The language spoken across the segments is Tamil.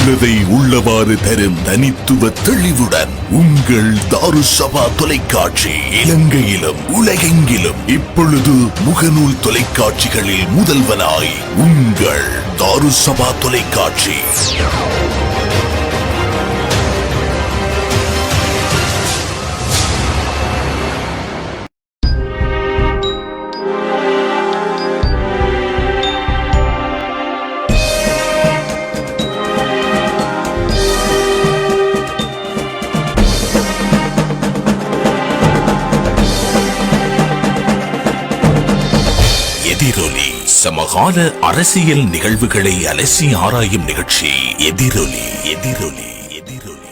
உள்ளதை உள்ளவாறு தரும் தனித்துவ தெளிவுடன் உங்கள் தாருசபா தொலைக்காட்சி இலங்கையிலும் உலகெங்கிலும் இப்பொழுது முகநூல் தொலைக்காட்சிகளில் முதல்வனாய் உங்கள் தாருசபா தொலைக்காட்சி. எதிரொலி சமகால அரசியல் நிகழ்வுகளை அலசி ஆராயும் நிகழ்ச்சி எதிரொலி. எதிரொலி எதிரொலி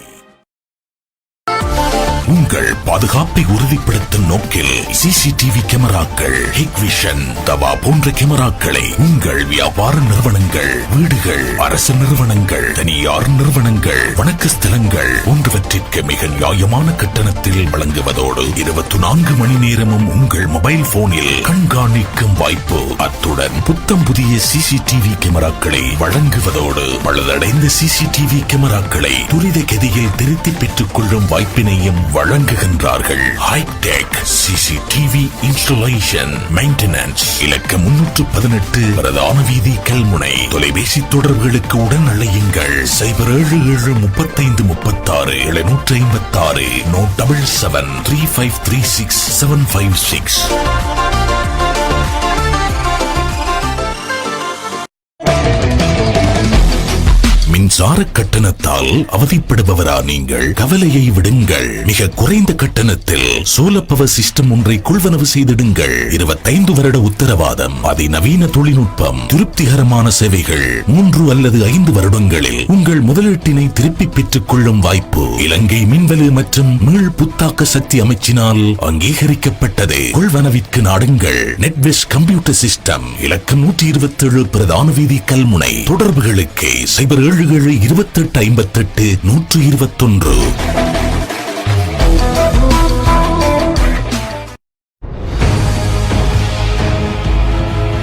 உங்கள் பாதுகாப்பை உறுதிப்படுத்தும் நோக்கில் சிசிடிவி கேமராக்கள், ஹிக்விஷன், தவா போன்ற கேமராக்களை உங்கள் வியாபார நிறுவனங்கள், வீடுகள், அரசு நிறுவனங்கள், தனியார் நிறுவனங்கள், வணக்க ஸ்தலங்கள் போன்றவற்றிற்கு மிக நியாயமான கட்டணத்தில் வழங்குவதோடு 24 மணி நேரமும் உங்கள் மொபைல் போனில் கண்காணிக்கும் வாய்ப்பு. அத்துடன் புத்தம் புதிய சிசிடிவி கேமராக்களை வழங்குவதோடு பழுதடைந்த சிசிடிவி கேமராக்களை துரித கதியில் திருத்தி பெற்றுக் கொள்ளும் வாய்ப்பினையும் வழங்குகின்றார்கள். Hitech CCTV installation maintenance. இலக்கம் 318 பிரதான வீதி, கல்முனை. தொலைபேசி தொடர்புகளுக்கு உடன் அழையுங்கள் 0773536 756 3536 756. மின்சார கட்டணத்தால் அவதிப்படுபவரா நீங்கள்? கவலையை விடுங்கள். மிக குறைந்த கட்டணத்தில் சோலார் பவர் சிஸ்டம் ஒன்றை கொள்வனவு செய்திடுங்கள். 25 வருட உத்தரவாதம், அதிநவீன தொழில்நுட்பம், திருப்திகரமான சேவைகள். 3 அல்லது 5 வருடங்களில் உங்கள் முதலீட்டினை திருப்பி பெற்றுக் கொள்ளும் வாய்ப்பு. இலங்கை மின்வெளி மற்றும் மீள் புத்தாக்க சக்தி அமைச்சினால் அங்கீகரிக்கப்பட்டது. கொள்வனவிற்கு நாடுங்கள். NatWest computer system. இலக்கம் 127 பிரதான வீதி, கல்முனை. தொடர்புகளுக்கு 0772858 121.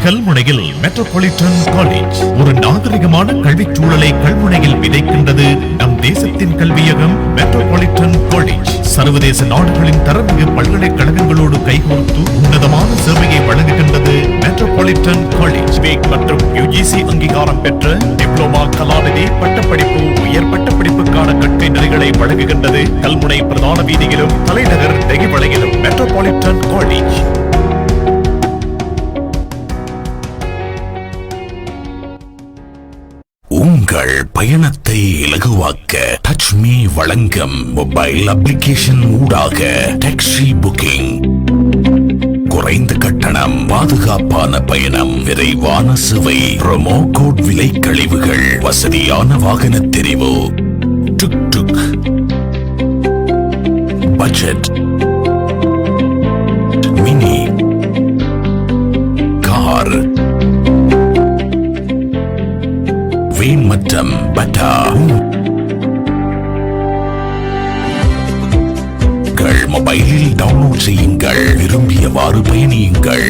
கல்முனையில் மெட்ரோபாலிட்டன் காலேஜ் ஒரு நாகரிகமான கல்விச் சூழலை கல்முனையில் விதைக்கின்றது நம் தேசத்தின் கல்வியகம் மெட்ரோபாலிட்டன் காலேஜ். சர்வதேச நாடுகளின் தரமிகு பல்கலைக்கழகங்களோடு கைகோர்த்து உன்னதமான சேவையை வழங்குகின்றது மெட்ரோபாலிட்டன் காலேஜ். வேக் மற்றும் யுஜிசி அங்கீகாரம் பெற்ற டிப்ளோமா, கலாநிதி பட்டப்படிப்பு, உயர் பட்டப்படிப்புக்கான கல்வி நெறிகளை வழங்குகின்றது. கல்முனை பிரதான வீதியிலும் தலைநகர் தெகிவளையிலும் மெட்ரோபாலிட்டன் காலேஜ். உங்கள் பயணத்தை இலகுவாக்க டச் மீ வழங்கும் மொபைல் அப்ளிகேஷன் ஊடாக டாக்ஸி புக்கிங். குறைந்த கட்டணம், பாதுகாப்பான பயணம், விரைவான சேவை, ப்ரோமோ கோட், விலை கழிவுகள், வசதியான வாகன தெரிவு, டுக் டுக், பட்ஜெட், மினி, கார், வேன் மற்றும் பட்டா. மொபைலில் டவுன்லோட் செய்யுங்கள். விரும்பியவாறு பயணியுங்கள்.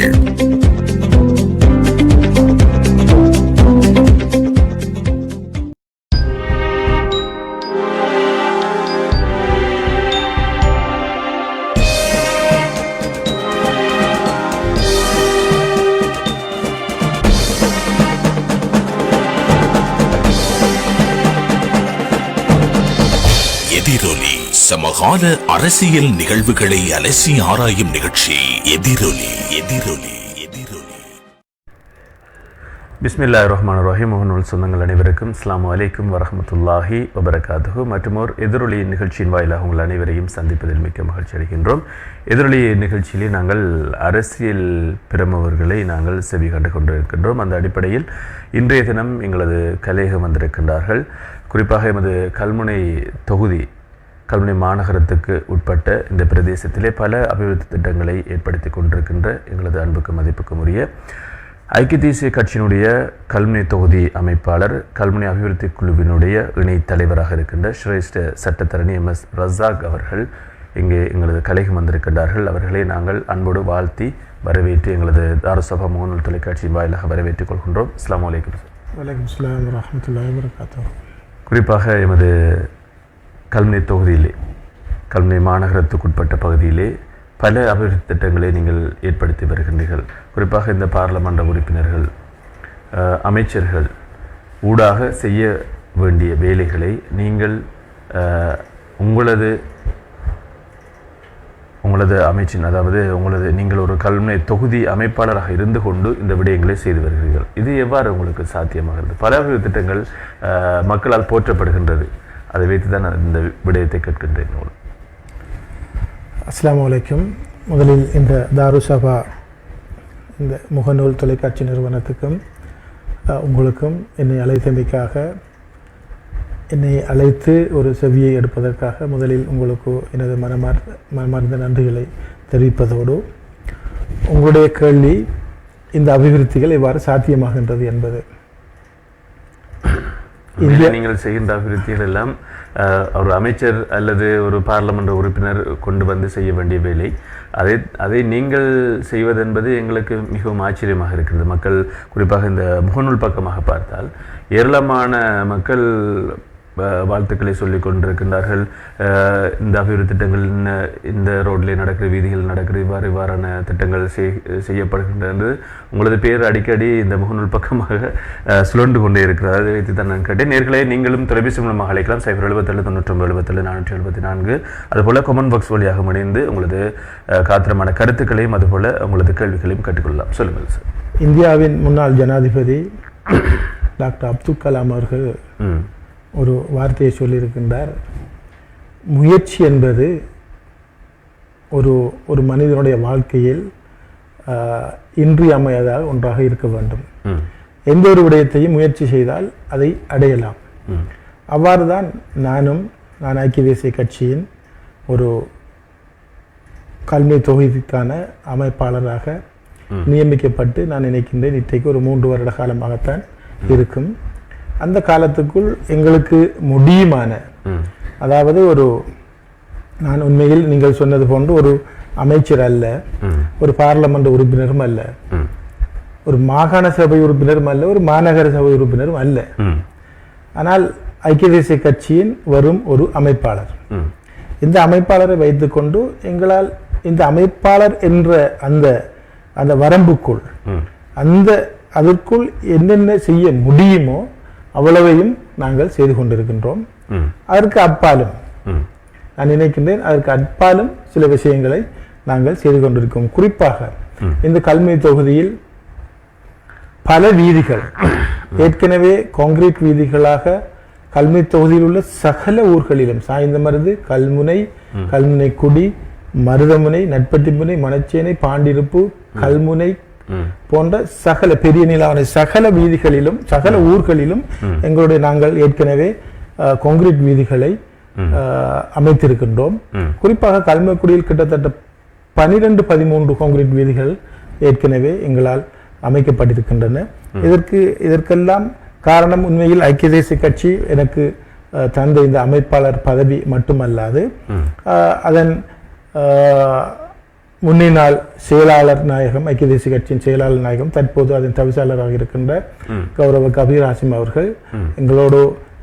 எதிரொலி சமகால அரசியல் நிகழ்வுகளை அலசி ஆராயும் நிகழ்ச்சி எதிரொலி. எதிரொலி எதிரொலி. பிஸ்மில்லாஹிர்ரஹ்மானிர்ரஹீம். முகநூல் சொந்தங்கள் அனைவருக்கும் அஸ்ஸலாமு அலைக்கும் வரஹ்மத்துல்லாஹி வபரகாத்துஹு. மற்றும் ஒரு எதிரொலி நிகழ்ச்சியின் வாயிலாக உங்கள் அனைவரையும் சந்திப்பதில் மிக்க மகிழ்ச்சி அடைகின்றோம். எதிரொலி நிகழ்ச்சியிலே நாங்கள் அரசியல் பிரமுகர்களை நாங்கள் செவி கண்டு கொண்டிருக்கின்றோம். அந்த அடிப்படையில் இன்றைய தினம் எங்களது கலையகம் வந்திருக்கின்றார்கள். குறிப்பாக எமது கல்முனை தொகுதி, கல்முனை மாநகரத்துக்கு உட்பட்ட இந்த பிரதேசத்திலே பல அபிவிருத்தி திட்டங்களை ஏற்படுத்தி கொண்டிருக்கின்ற எங்களது அன்புக்கு மதிப்புக்கும் உரிய ஐக்கிய தேசிய கட்சியினுடைய கல்முனை தொகுதி அமைப்பாளர், கல்முனை அபிவிருத்தி குழுவினுடைய இணைத் தலைவராக இருக்கின்ற சிரேஷ்ட சட்டத்தரணி MS ரஸாக் அவர்கள் இங்கே எங்களது கலைக்கு வந்திருக்கின்றார்கள். அவர்களை நாங்கள் அன்போடு வாழ்த்தி வரவேற்று எங்களது தாருசபா முகநூல் தொலைக்காட்சியின் வாயிலாக வரவேற்றுக் கொள்கின்றோம். அஸ்ஸலாமு அலைக்கும். வலைக்கும் ஸலாம் வரஹ்மத்துல்லாஹி வபரகாத்துஹு. குறிப்பாக எமது கல்முனை தொகுதியிலே, கல்முனை மாநகரத்துக்குட்பட்ட பகுதியிலே பல அபிவிருத்தி திட்டங்களை நீங்கள் ஏற்படுத்தி வருகின்றீர்கள். குறிப்பாக இந்த பாராளுமன்ற உறுப்பினர்கள், அமைச்சர்கள் ஊடாக செய்ய வேண்டிய வேலைகளை நீங்கள் உங்களது அமைச்சின், அதாவது நீங்கள் ஒரு கல்முனை தொகுதி அமைப்பாளராக இருந்து கொண்டு இந்த விடயங்களை செய்து வருகிறீர்கள். இது எவ்வாறு உங்களுக்கு சாத்தியமாகிறது? பல அபிவிருத்தி திட்டங்கள் மக்களால் போற்றப்படுகின்றது. அதை வைத்து தான் நான் இந்த விடயத்தை கேட்கின்றேன். அஸ்ஸலாமு அலைக்கும். முதலில் இந்த தாருசபா, இந்த முகநூல் தொலைக்காட்சி நிறுவனத்துக்கும் உங்களுக்கும் என்னை அழைத்து ஒரு செவியை எடுப்பதற்காக முதலில் உங்களுக்கு எனது மனமார்ந்த நன்றிகளை தெரிவிப்பதோடு, உங்களுடைய கேள்வி இந்த அபிவிருத்திகள் எவ்வாறு சாத்தியமாகின்றது என்பது. நீங்கள் செய்கின்ற அபிவிருத்திகள் எல்லாம் ஒரு அமைச்சர் அல்லது ஒரு பாராளுமன்ற உறுப்பினர் கொண்டு வந்து செய்ய வேண்டிய வேலை. அதை நீங்கள் செய்வதென்பது எங்களுக்கு மிகவும் ஆச்சரியமாக இருக்கிறது. மக்கள், குறிப்பாக இந்த முகநூல் பக்கமாக பார்த்தால் ஏராளமான மக்கள் வாழ்த்துக்களை சொல்லிக் கொண்டிருக்கின்றார்கள். இந்த அபிவிருத்தி திட்டங்கள், இந்த ரோட்ல நடக்கிற, வீதிகள் நடக்கிற, இவ்வாறான திட்டங்கள் செய்யப்படுகின்றது. உங்களது பேர் அடிக்கடி இந்த முகநூல் பக்கமாக சுழன்று கொண்டே இருக்கிறது. அதை வைத்து தான் நான் கேட்டேன். நேர்களே, நீங்களும் தொலைபேசி மூலமாக அழைக்கலாம். 077-97-77-474. அதுபோல் கொமெண்ட் பாக்ஸ் வழியாக இணைந்து உங்களது காத்திரமான கருத்துக்களையும் அதுபோல் உங்களது கேள்விகளையும் கேட்டுக்கொள்ளலாம். சொல்லுங்கள் சார். இந்தியாவின் முன்னாள் ஜனாதிபதி டாக்டர் அப்துல் கலாம் அவர்கள் ஒரு வார்த்தையை சொல்லியிருக்கின்றார். முயற்சி என்பது ஒரு மனிதனுடைய வாழ்க்கையில் இன்றியமையாத ஒன்றாக இருக்க வேண்டும். எந்த ஒரு விடயத்தையும் முயற்சி செய்தால் அதை அடையலாம். அவ்வாறு தான் நான் ஐக்கிய தேசிய கட்சியின் ஒரு கல்வி தொகுதிக்கான அமைப்பாளராக நியமிக்கப்பட்டு நான் நினைக்கின்றேன். இன்றைக்கு ஒரு 3 வருட காலமாகத்தான் இருக்கும். அந்த காலத்துக்குள் எங்களுக்கு முடியுமான, அதாவது நான் உண்மையில் நீங்கள் சொன்னது போன்று ஒரு அமைச்சர் அல்ல, ஒரு பாராளுமன்ற உறுப்பினரும் அல்ல, ஒரு மாகாண சபை உறுப்பினரும் அல்ல, ஒரு மாநகர சபை உறுப்பினரும் அல்ல. ஆனால் ஐக்கிய தேசிய கட்சியின் வரும் ஒரு அமைப்பாளர். இந்த அமைப்பாளரை வைத்துக்கொண்டு எங்களால் இந்த அமைப்பாளர் என்ற அந்த வரம்புக்குள், அதற்குள் என்னென்ன செய்ய முடியுமோ அவ்வளவையும் நாங்கள் செய்து கொண்டிருக்கின்றோம். அதற்கு அப்பாலும் நான் நினைக்கின்றேன், அதற்கு அப்பாலும் சில விஷயங்களை நாங்கள் செய்து கொண்டிருக்கோம். குறிப்பாக இந்த கல்முனை தொகுதியில் பல வீதிகள் ஏற்கனவே கான்கிரீட் வீதிகளாக கல்முனை தொகுதியில் உள்ள சகல ஊர்களிலும், சாய்ந்தமருது, கல்முனை, கல்முனைக்குடி, மருதமுனை, நட்பட்டிமுனை, மணச்சேனை, பாண்டிருப்பு, கல்முனை போன்ற சகல பெரிய நிலாவணை சகல வீதிகளிலும், சகல ஊர்களிலும் நாங்கள் ஏற்கனவே கான்கிரீட் வீதிகளை அமைத்திருக்கின்றோம். குறிப்பாக கல்முனைக்குடியில் கிட்டத்தட்ட 12-13 கான்கிரீட் வீதிகள் ஏற்கனவே எங்களால் அமைக்கப்பட்டிருக்கின்றன. இதற்கெல்லாம் காரணம் உண்மையில் ஐக்கிய தேசிய கட்சி எனக்கு தந்த இந்த அமைப்பாளர் பதவி மட்டுமல்லாது, அதன் முன்னாள் செயலாளர் நாயகம், ஐக்கிய தேசிய கட்சியின் செயலாளர் நாயகம், தற்போது அதன் தவிசாளராக இருக்கின்ற கௌரவ கபீர் ஆசிம் அவர்கள் எங்களோடு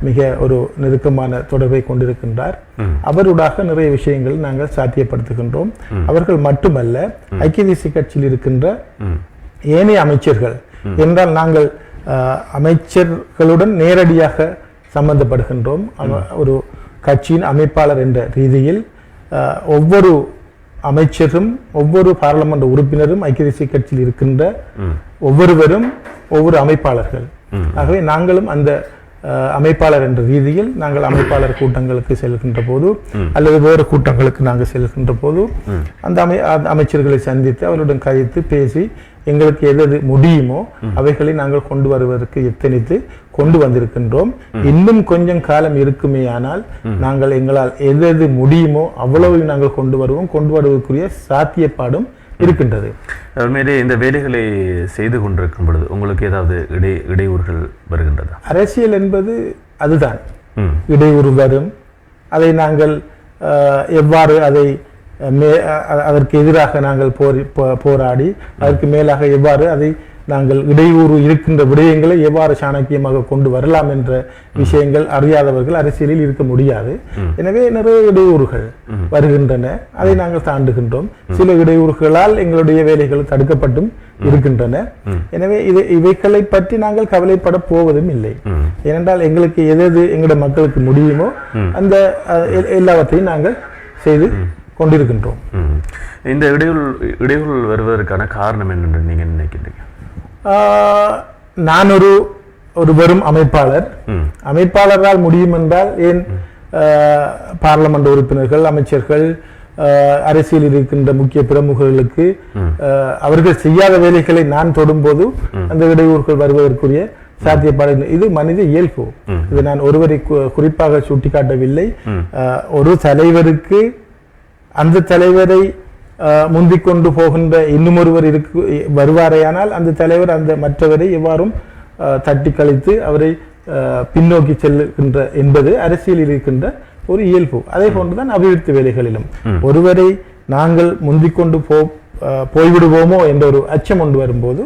மிக ஒரு நெருக்கமான தொடர்பை கொண்டிருக்கின்றார். அவருடாக நிறைய விஷயங்கள் நாங்கள் சாத்தியப்படுத்துகின்றோம். அவர்கள் மட்டுமல்ல, ஐக்கிய தேசிய கட்சியில் இருக்கின்ற ஏனைய அமைச்சர்கள் என்றால் நாங்கள் அமைச்சர்களுடன் நேரடியாக சம்பந்தப்படுகின்றோம். ஒரு கட்சியின் அமைப்பாளர் என்ற ரீதியில் ஒவ்வொரு அமைச்சரும், ஒவ்வொரு பாராளுமன்ற உறுப்பினரும், ஐக்கிய தேசிய கட்சியில் இருக்கின்ற ஒவ்வொருவரும் ஒவ்வொரு அமைப்பாளர்கள். ஆகவே நாங்களும் அந்த அமைப்பாளர் என்ற ரீதியில் நாங்கள் அமைப்பாளர் கூட்டங்களுக்கு செல்கின்ற போது அல்லது வேறு கூட்டங்களுக்கு நாங்கள் செல்கின்ற போது அந்த அமைச்சர்களை சந்தித்து அவருடன் கழித்து பேசி எங்களுக்கு எது முடியுமோ அவைகளை நாங்கள் கொண்டு வருவதற்கு எத்தனித்து கொண்டு வந்திருக்கின்றோம். இன்னும் கொஞ்சம் காலம் இருக்குமே ஆனால் நாங்கள் எங்களால் எது முடியுமோ அவ்வளவு நாங்கள் கொண்டு வருவதற்குரிய சாத்தியப்பாடும் இருக்கின்றது. உண்மையிலே இந்த வேலைகளை செய்து கொண்டிருக்கும் பொழுது உங்களுக்கு ஏதாவது இடையூறுகள் வருகின்றதா? அரசியல் என்பது அதுதான், இடையூறு வரும். அதை நாங்கள் எவ்வாறு அதற்கு எதிராக நாங்கள் போராடி அதற்கு மேலாக எவ்வாறு அதை நாங்கள் இடையூறு இருக்கின்ற விடயங்களை எவ்வாறு சாணக்கியமாக கொண்டு வரலாம் என்ற விஷயங்கள் அறியாதவர்கள் அரசியலில் இருக்க முடியாது. எனவே நிறைய இடையூறுகள் வருகின்றன, அதை நாங்கள் தாண்டுகின்றோம். சில இடையூறுகளால் எங்களுடைய வேலைகள் தடுக்கப்பட்டும் இருக்கின்றன. எனவே இவைகளை பற்றி நாங்கள் கவலைப்பட போவதும் இல்லை. ஏனென்றால் எங்களுக்கு எது எங்களுடைய மக்களுக்கு முடியுமோ அந்த எல்லாவற்றையும் நாங்கள் செய்து கொண்டிருக்கின்றோம். இந்த இடையூறு வருவதற்கான காரணம் என்னென்று நீங்க நினைக்கின்றீங்க? நான் ஒரு வெறும் அமைப்பாளரால் முடியும் என்றால் ஏன் பார்லமெண்ட் உறுப்பினர்கள், அமைச்சர்கள், அரசியல் இருக்கின்ற முக்கிய பிரமுகர்களுக்கு அவர்கள் செய்யாத வேலைகளை நான் தொடும்போது அந்த இடையூறுகள் வருவதற்குரிய சாத்தியப்பாடு. இது மனித இயல்பு. இது நான் ஒருவரை குறிப்பாக சுட்டிக்காட்டவில்லை. ஒரு தலைவருக்கு அந்த தலைவரை முந்திக் கொண்டு போகின்ற இன்னும் ஒருவர் வருவாரையானால் அந்த தலைவர் அந்த மற்றவரை எவ்வாறும் தட்டி கழித்து அவரை பின்னோக்கி செல்லுகின்ற என்பது அரசியலில் இருக்கின்ற ஒரு இயல்பு. அதே போன்றுதான் அபிவிருத்தி வேலைகளிலும் ஒருவரை நாங்கள் முந்திக் கொண்டு போய்விடுவோமோ என்ற ஒரு அச்சம் கொண்டு வரும்போது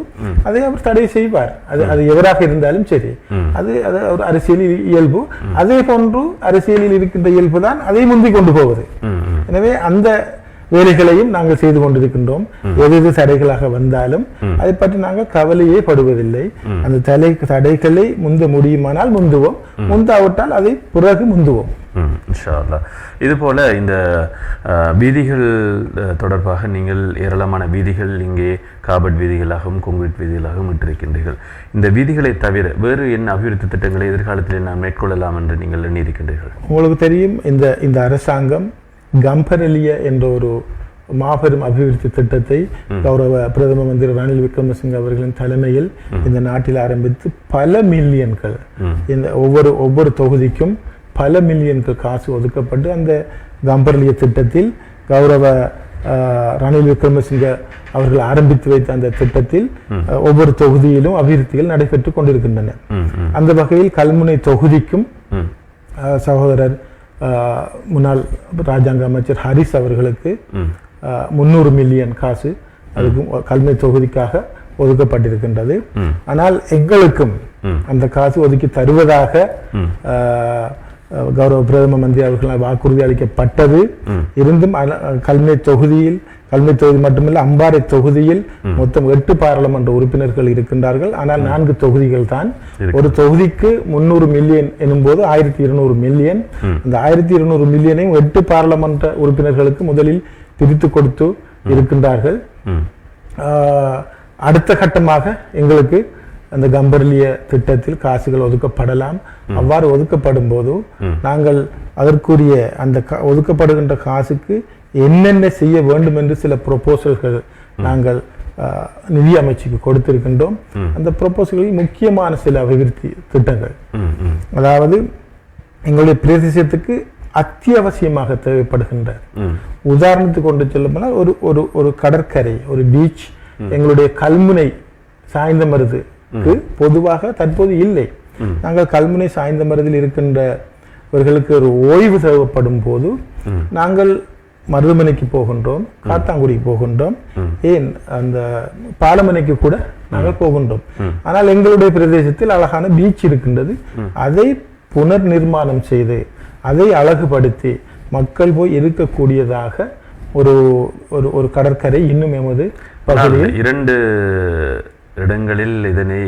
அதை அவர் தடை செய்வார். அது எவராக இருந்தாலும் சரி, அது ஒரு அரசியலில் இயல்பு. அதே போன்று அரசியலில் இருக்கின்ற இயல்பு தான் அதை முந்திக் கொண்டு போவது. எனவே அந்த வேலைகளையும் நாங்கள் செய்து கொண்டிருக்கின்றோம். எது தடைகளாக வந்தாலும் அதை பற்றி நாங்கள் கவலையே படுவதில்லை. அந்த தடைகளை முந்த முடியுமானால் முந்துவோம், முந்தாவிட்டால் அதை பிறகு முந்துவோம். இன்ஷா அல்லாஹ். இது போல இந்த வீதிகள் தொடர்பாக நீங்கள் ஏராளமான வீதிகள் இங்கே காபட் வீதிகளாகவும் கொங்கிரீட் வீதிகளாகவும் விட்டிருக்கின்றீர்கள். இந்த வீதிகளை தவிர வேறு என்ன அபிவிருத்தி திட்டங்களை எதிர்காலத்தில் நான் மேற்கொள்ளலாம் என்று நீங்கள் எண்ணியிருக்கின்றீர்கள்? உங்களுக்கு தெரியும், இந்த அரசாங்கம் கம்பரலிய என்ற ஒரு மாபெரும் அபிவிருத்தி திட்டத்தை கௌரவ பிரதம மந்திரி ரணில் விக்ரமசிங்க அவர்களின் தலைமையில் இந்த நாட்டில் ஆரம்பித்து பல மில்லியன்கள், இந்த ஒவ்வொரு தொகுதிக்கும் பல மில்லியன்கள் காசு ஒதுக்கப்பட்டு அந்த கம்பரலிய திட்டத்தில் கௌரவ ரணில் விக்ரமசிங்க அவர்கள் ஆரம்பித்து வைத்த அந்த திட்டத்தில் ஒவ்வொரு தொகுதியிலும் அபிவிருத்திகள் நடைபெற்றுக் கொண்டிருக்கின்றன. அந்த வகையில் கல்முனை தொகுதிக்கும் சகோதரர் முன்னாள் ராஜாங்க அமைச்சர் ஹரிஸ் அவர்களுக்கு 300 மில்லியன் காசு அதுக்கும் கல்முனை தொகுதிக்காக ஒதுக்கப்பட்டிருக்கின்றது. ஆனால் எங்களுக்கும் அந்த காசு ஒதுக்கி தருவதாக கௌரவ பிரதம மந்திரி அவர்களால் வாக்குறுதி அளிக்கப்பட்டது. இருந்தும் கல்முனை தொகுதி மட்டுமல்ல, அம்பாறை தொகுதியில் மொத்தம் 8 பாராளுமன்ற உறுப்பினர்கள் இருக்கின்றார்கள். ஆனால் 4 தொகுதிகள் தான். ஒரு தொகுதிக்கு 300 மில்லியன் எனும் போது 1200 மில்லியன். அந்த 1200 மில்லியனையும் 8 பாராளுமன்ற உறுப்பினர்களுக்கு முதலில் பிரித்து கொடுத்து இருக்கின்றார்கள். அடுத்த கட்டமாக எங்களுக்கு அந்த கம்பரலிய திட்டத்தில் காசுகள் ஒதுக்கப்படலாம். அவ்வாறு ஒதுக்கப்படும் போது நாங்கள் அதற்குரிய அந்த ஒதுக்கப்படுகின்ற காசுக்கு என்னென்ன செய்ய வேண்டும் என்று சில ப்ரொபோசல்கள் நாங்கள் நிதி அமைச்சுக்கு கொடுத்திருக்கின்றோம். அந்த ப்ரொபோசல்களில் முக்கியமான சில அபிவிருத்தி திட்டங்கள், அதாவது எங்களுடைய பிரதேசத்துக்கு அத்தியாவசியமாக தேவைப்படுகின்ற, உதாரணத்துக்கு கொண்டு சொல்லப்போனால் ஒரு கடற்கரை, ஒரு பீச் எங்களுடைய கல்முனை சாய்ந்தமருதுக்கு பொதுவாக தற்போது இல்லை. நாங்கள் கல்முனை சாய்ந்தமருதில் இருக்கின்றவர்களுக்கு ஒரு ஓய்வு தேவைப்படும் போது நாங்கள் மருதமனைக்கு போகின்றோம், காத்தாங்குடிக்கு போகின்றோம், ஏன் அந்த பாலமனைக்கு கூட நாங்கள் போகின்றோம். ஆனால் எங்களுடைய பிரதேசத்தில் அழகான பீச் இருக்கின்றது. அதை புனர் நிர்மாணம் செய்து அதை அழகுபடுத்தி மக்கள் போய் இருக்கக்கூடியதாக ஒரு கடற்கரை இன்னும் எமது பகுதியில் 2 இடங்களில் இதனை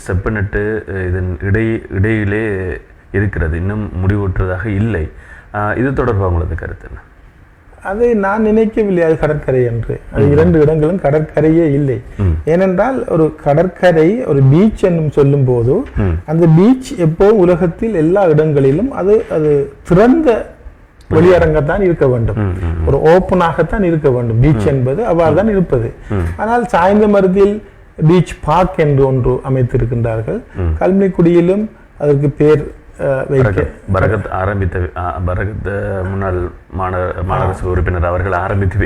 செப்பனிட்டு இதன் இடையிலே இருக்கிறது, இன்னும் முடிவுற்றதாக இல்லை. இது தொடர்பாக உங்களது கருத்து என்ன? அதை நான் நினைக்கவில்லை அது கடற்கரை என்று. அது 2 இடங்களும் கடற்கரையே இல்லை. ஏனென்றால் ஒரு கடற்கரை, ஒரு பீச் என்னும் சொல்லும் போது அந்த பீச் எப்போ உலகத்தில் எல்லா இடங்களிலும் அது திறந்த வெளியரங்கத்தான் இருக்க வேண்டும், ஒரு ஓப்பனாகத்தான் இருக்க வேண்டும். பீச் என்பது அவ்வாறு தான் இருப்பது. ஆனால் சாய்ந்தமருதில் பீச் பார்க் என்று ஒன்று அமைத்திருக்கின்றார்கள். கல்முனைக்குடியிலும் அதற்கு பேர் பரகத் முன்னாள் மாநகர உறுப்பினர் அவர்கள் ஆரம்பித்து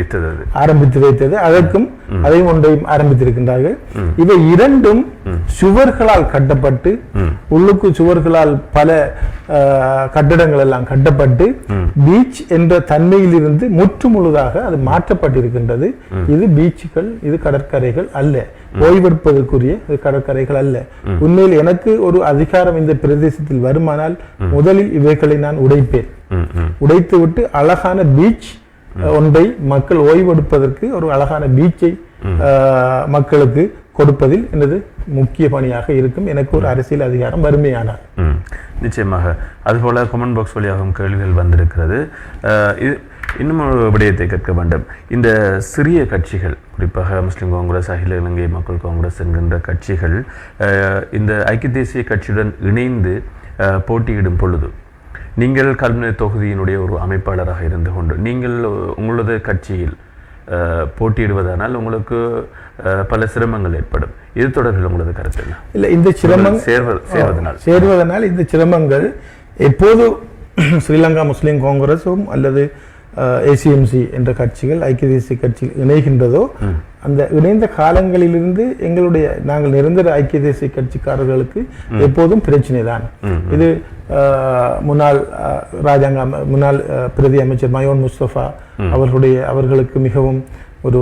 வைத்தது அதையும் ஒன்றையும் ஆரம்பித்திருக்கின்றார்கள். இவை இரண்டும் சுவர்களால் கட்டப்பட்டு உள்ளுக்கு சுவர்களால் பல கட்டடங்கள் எல்லாம் கட்டப்பட்டு பீச் என்ற தன்மையிலிருந்து முற்று முழுதாக அது மாற்றப்பட்டிருக்கின்றது. இது பீச்சுகள், இது கடற்கரைகள் அல்ல, ஓய்வெடுப்பதற்குரிய கடற்கரைகள் அல்ல. உண்மையில் எனக்கு ஒரு அதிகாரம் இந்த பிரதேசத்தில் வருமானால் முதலில் இவைகளை நான் உடைப்பேன். உடைத்துவிட்டு அழகான பீச் ஒன்றை மக்கள் ஓய்வெடுப்பதற்கு ஒரு அழகான பீச்சை மக்களுக்கு கொடுப்பதில் எனது முக்கிய பணியாக இருக்கும். எனக்கு ஒரு அரசியல் அதிகாரம் வறுமையானார். நிச்சயமாக. அதுபோல கமெண்ட் பாக்ஸ் வழியாகவும் கேள்விகள் வந்திருக்கிறது. இன்னும் ஒரு விடயத்தை கேட்க வேண்டும். இந்த சிறிய கட்சிகள், குறிப்பாக முஸ்லிம் காங்கிரஸ், அகில இலங்கை மக்கள் காங்கிரஸ் என்கின்ற கட்சிகள் இந்த ஐக்கிய தேசிய கட்சியுடன் இணைந்து போட்டியிடும் பொழுது நீங்கள் கல்முனை தொகுதியினுடைய ஒரு அமைப்பாளராக இருந்து கொண்டு நீங்கள் உங்களது கட்சியில் போட்டியிடுவதனால் உங்களுக்கு பல சிரமங்கள் ஏற்படும். இது தொடர்பில் உங்களது கருத்து என்ன? இல்லை, இந்த சிரமம் சேர்வதனால் இந்த சிரமங்கள் எப்போது ஸ்ரீலங்கா முஸ்லிம் காங்கிரஸும் அல்லது ஏசிஎம்சி என்ற கட்சிகள் ஐக்கிய தேசிய கட்சியில் இணைகின்றதோ அந்த இணைந்த காலங்களிலிருந்து நாங்கள் நிரந்தர ஐக்கிய தேசிய கட்சிக்காரர்களுக்கு எப்போதும் பிரச்சனை தான். இது முன்னாள் முன்னாள் பிரதி அமைச்சர் மயோன் முஸ்தபா அவர்களுக்கு மிகவும் ஒரு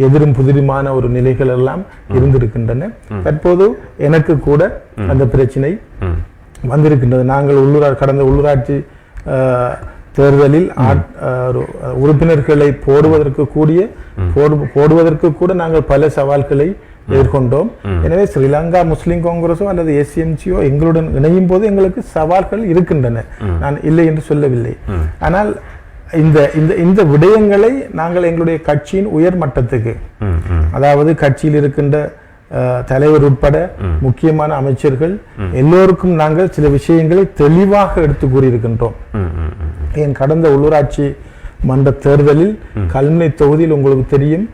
எதிரும் புதிருமான ஒரு நிலைகள் எல்லாம் இருந்திருக்கின்றன. தற்போது எனக்கு கூட அந்த பிரச்சனை வந்திருக்கின்றது. நாங்கள் கடந்த உள்ளூராட்சி தேர்தலில் உறுப்பினர்களை போடுவதற்கு கூட நாங்கள் பல சவால்களை எதிர்கொண்டோம். எனவே ஸ்ரீலங்கா முஸ்லிம் காங்கிரஸோ அல்லது ஏசிஎம்சியோ எங்களுடன் இணையும் போது எங்களுக்கு சவால்கள் இருக்கின்றன, நான் இல்லை என்று சொல்லவில்லை. ஆனால் இந்த விடயங்களை நாங்கள் எங்களுடைய கட்சியின் உயர் மட்டத்துக்கு, அதாவது கட்சியில் இருக்கின்ற தலைவர் உட்பட முக்கியமான அமைச்சர்கள் எல்லோருக்கும் நாங்கள் சில விஷயங்களை தெளிவாக எடுத்து கூறியிருக்கின்றோம். என் கடந்த உள்ளூராட்சி மன்ற தேர்தலில் கல்முனை தொகுதியில் உங்களுக்கு தெரியும்,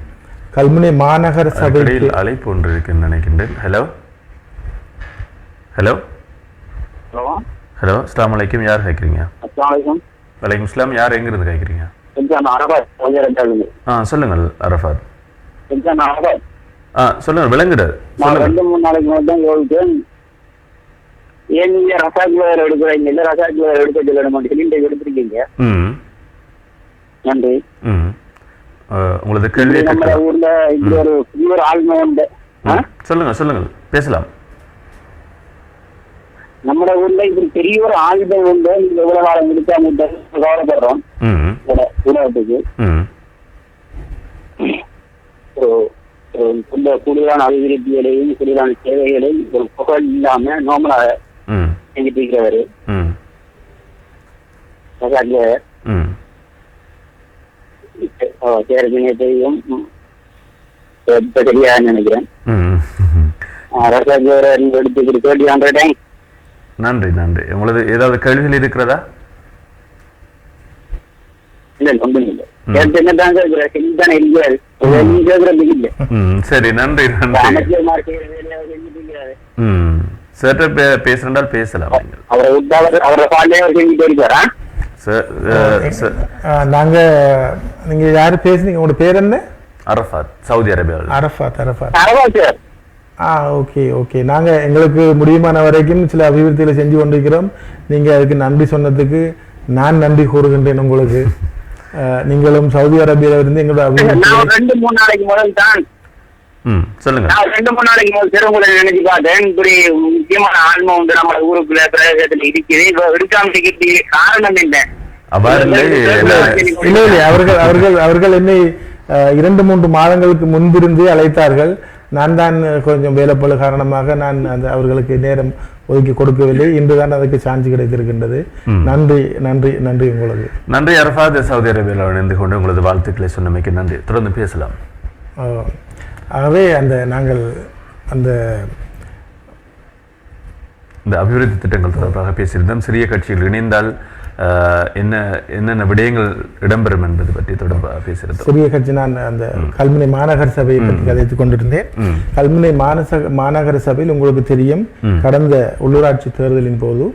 கல்முனை மாநகர சபையில் அழைப்பு ஒன்று இருக்குன்னு நினைக்கின்றேன். ஹலோ ஹலோ ஹலோ, அஸ்ஸலாமு அலைக்கும். யார் கேட்குறீங்க? வலைக்கும் இஸ்லாம். யார் எங்கிருந்து கேட்குறீங்க? சொல்லுங்கள் அரஃபாத். சொல்லுங்க, விளங்குறாரு. 2-3 நாளைக்கு மட்டும் ஏன் நீங்க ரசாக் வேற எடுக்கிறீங்க? இல்ல ரசாக் வேற எடுக்க சொல்லணும் சிலிண்டர் எடுத்துருக்கீங்க. நன்றி. உங்களது கேள்வி நம்ம ஊர்ல இப்படி ஒரு ஆளுமை உண்டு. சொல்லுங்க பேசலாம். நம்ம ஊர்ல இப்படி பெரிய ஒரு ஆளுமை உண்டு. இந்த எவ்வளவு காலம் முடிச்சா கவலைப்படுறோம். ஊடகத்துக்கு கூடுதலான அபிவிருத்திகளையும் கூடுதலான சேவைகளையும் ஒரு புகழ் இல்லாம நோமலாக செஞ்சுட்டு இருக்கிறவரு சேரத்தையும் சரியா நினைக்கிறேன். நன்றி நன்றி. உங்களது ஏதாவது கேள்விகள் இருக்கிறதா? இல்ல ஒன்றும் இல்லை. சரி, நன்றி நன்றி. பேசுறால் பேசலாம். நாங்க நீங்க யாரு பேசுனீங்க? உங்களோட பேர் என்ன? Arafat, Saudi Arabia. Arafat. Okay. நாங்க எங்களுக்கு முடியுமான வரைக்கும் சில அபிவிருத்திகளை செஞ்சு கொண்டிருக்கிறோம். நீங்க அதுக்கு நன்றி சொன்னதுக்கு நான் நன்றி கூறுகின்றேன் உங்களுக்கு. நீங்களும் சவுதி அரேபியால இருந்து எங்களோட 2-3 நாளைக்கு முதல் தான் சொல்லுங்க. 2-3 நாளைக்கு முதல் சிறுமுறை நினைச்சு பார்த்தேன். இப்படி முக்கியமான ஆன்மா உண்டு நம்ம ஊருக்குள்ள பிரதேசத்துல இருக்குது. இப்ப எடுக்காம காரணம் என்ன? அவர்கள் என்னை 2-3 மாதங்களுக்கு முன்பிருந்து அழைத்தார்கள். நான் தான் கொஞ்சம் வேலைப்பளு காரணமாக நான் அவர்களுக்கு நேரம் ஒதுக்கி கொடுக்கவில்லை. இன்றுதான் அதுக்கு சான்ஸ் கிடைத்திருக்கின்றது. நன்றி நன்றி நன்றி உங்களுக்கு. நன்றி அரஃபாத். சவுதி அரேபியாவில் இணைந்து கொண்டு உங்களது வாழ்த்துக்களை சொன்னமைக்கு நன்றி. தொடர்ந்து பேசலாம். ஆகவே நாங்கள் இந்த அபிவிருத்தி திட்டங்கள் தொடர்பாக பேசியிருந்தோம். சிறிய கட்சிகள் இணைந்தால் என்னென்ன விடயங்கள் இடம்பெறும் என்பது பற்றி தொடர்பு பேசுகிறது. சிறிய கட்சி நான் அந்த கல்முனை மாநகர சபையை பற்றி கதைத்துக் கொண்டிருந்தேன். கல்முனை மாநகர சபையில் உங்களுக்கு தெரியும், கடந்த உள்ளூராட்சி தேர்தலின் போது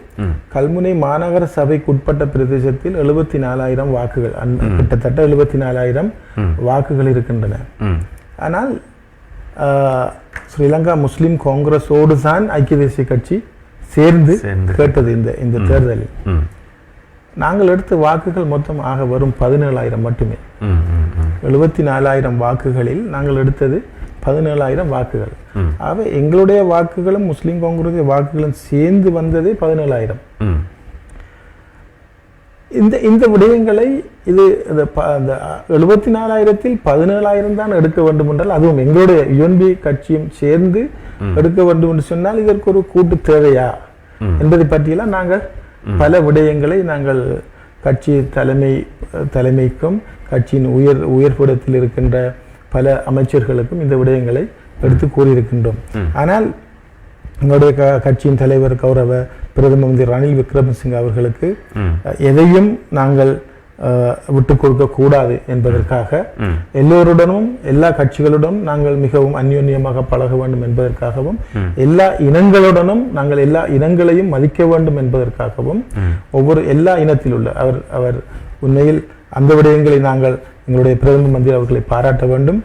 கல்முனை மாநகர சபைக்கு உட்பட்ட பிரதேசத்தில் 74,000 வாக்குகள், கிட்டத்தட்ட 74,000 வாக்குகள் இருக்கின்றன. ஆனால் ஸ்ரீலங்கா முஸ்லிம் காங்கிரஸோடு தான் ஐக்கிய தேசிய கட்சி சேர்ந்து கேட்டது இந்த தேர்தலில். நாங்கள் எடுத்த வாக்குகள் மொத்தம் ஆக வரும் 17,000 மட்டுமே. 74,000 வாக்குகளில் நாங்கள் எடுத்தது 17,000 வாக்குகள். ஆகவே எங்களுடைய வாக்குகளும் முஸ்லிம் காங்கிரஸ் வாக்குகளும் சேர்ந்து வந்ததே 17,000. இந்த விடயங்களை இது 74,000-ல் 17,000 தான் எடுக்க வேண்டும் என்றால், அதுவும் எங்களுடைய யுஎன்பி கட்சியும் சேர்ந்து எடுக்க வேண்டும் என்று சொன்னால் இதற்கு ஒரு கூட்டு தேவையா என்பதை பற்றியெல்லாம் நாங்கள் பல விடயங்களை நாங்கள் கட்சி தலைமைக்கும் கட்சியின் உயர்புறத்தில் இருக்கின்ற பல அமைச்சர்களுக்கும் இந்த விடயங்களை எடுத்து கூறியிருக்கின்றோம். ஆனால் எங்களுடைய கட்சியின் தலைவர் கௌரவ பிரதம மந்திரி ரணில் விக்ரமசிங்க அவர்களுக்கு எதையும் நாங்கள் விட்டுக் கொடுக்க கூடாது என்பதற்காக எல்லோருடனும் எல்லா கட்சிகளுடனும் நாங்கள் மிகவும் அந்யோன்யமாக பழக வேண்டும் என்பதற்காகவும் எல்லா இனங்களுடனும் நாங்கள் எல்லா இனங்களையும் மதிக்க வேண்டும் என்பதற்காகவும் எல்லா இனத்தில் உள்ள அவர் உண்மையில் அந்த விடயங்களை நாங்கள் எங்களுடைய பிரதம மந்திரி அவர்களை பாராட்ட வேண்டும்.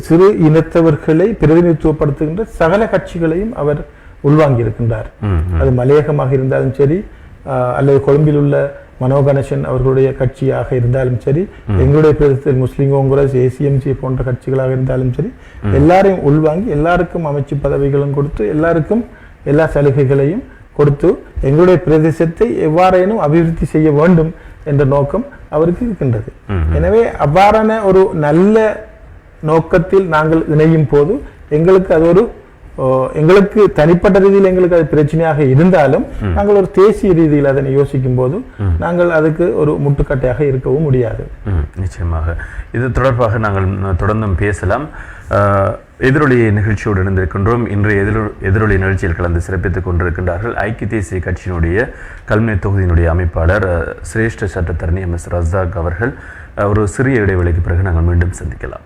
சிறு இனத்தவர்களை பிரதிநிதித்துவப்படுத்துகின்ற சகல கட்சிகளையும் அவர் உள்வாங்கி இருக்கின்றார். அது மலையகமாக இருந்தாலும் சரி, அல்லது கொழும்பில் உள்ள மனோ கணேசன் அவர்களுடைய கட்சியாக இருந்தாலும் சரி, எங்களுடைய பிரதேசத்தில் முஸ்லிம் காங்கிரஸ், ஏசிஎம்சி போன்ற கட்சிகளாக இருந்தாலும் சரி, எல்லாரையும் உள்வாங்கி எல்லாருக்கும் அமைச்சு பதவிகளும் கொடுத்து எல்லாருக்கும் எல்லா சலுகைகளையும் கொடுத்து எங்களுடைய பிரதேசத்தை எவ்வாறேனும் அபிவிருத்தி செய்ய வேண்டும் என்ற நோக்கம் அவருக்கு இருக்கின்றது. எனவே அவ்வாறான ஒரு நல்ல நோக்கத்தில் நாங்கள் இணையும் போது எங்களுக்கு தனிப்பட்ட ரீதியில் எங்களுக்கு அது பிரச்சனையாக இருந்தாலும் நாங்கள் ஒரு தேசிய ரீதியில் அதனை யோசிக்கும் போது நாங்கள் அதுக்கு ஒரு முட்டுக்கட்டையாக இருக்கவும் முடியாது. நிச்சயமாக இது தொடர்பாக நாங்கள் தொடர்ந்தும் பேசலாம். எதிரொலி நிகழ்ச்சியோடு இணைந்திருக்கின்றோம். இன்றைய எதிரொலி நிகழ்ச்சியில் கலந்து சிறப்பித்துக் கொண்டிருக்கின்றார்கள் ஐக்கிய தேசிய கட்சியினுடைய கல்முனை தொகுதியினுடைய அமைப்பாளர் சிரேஷ்ட சட்டத்தரணி MS ரஸாக் அவர்கள். ஒரு சிறிய இடைவெளிக்கு பிறகு நாங்கள் மீண்டும் சந்திக்கலாம்.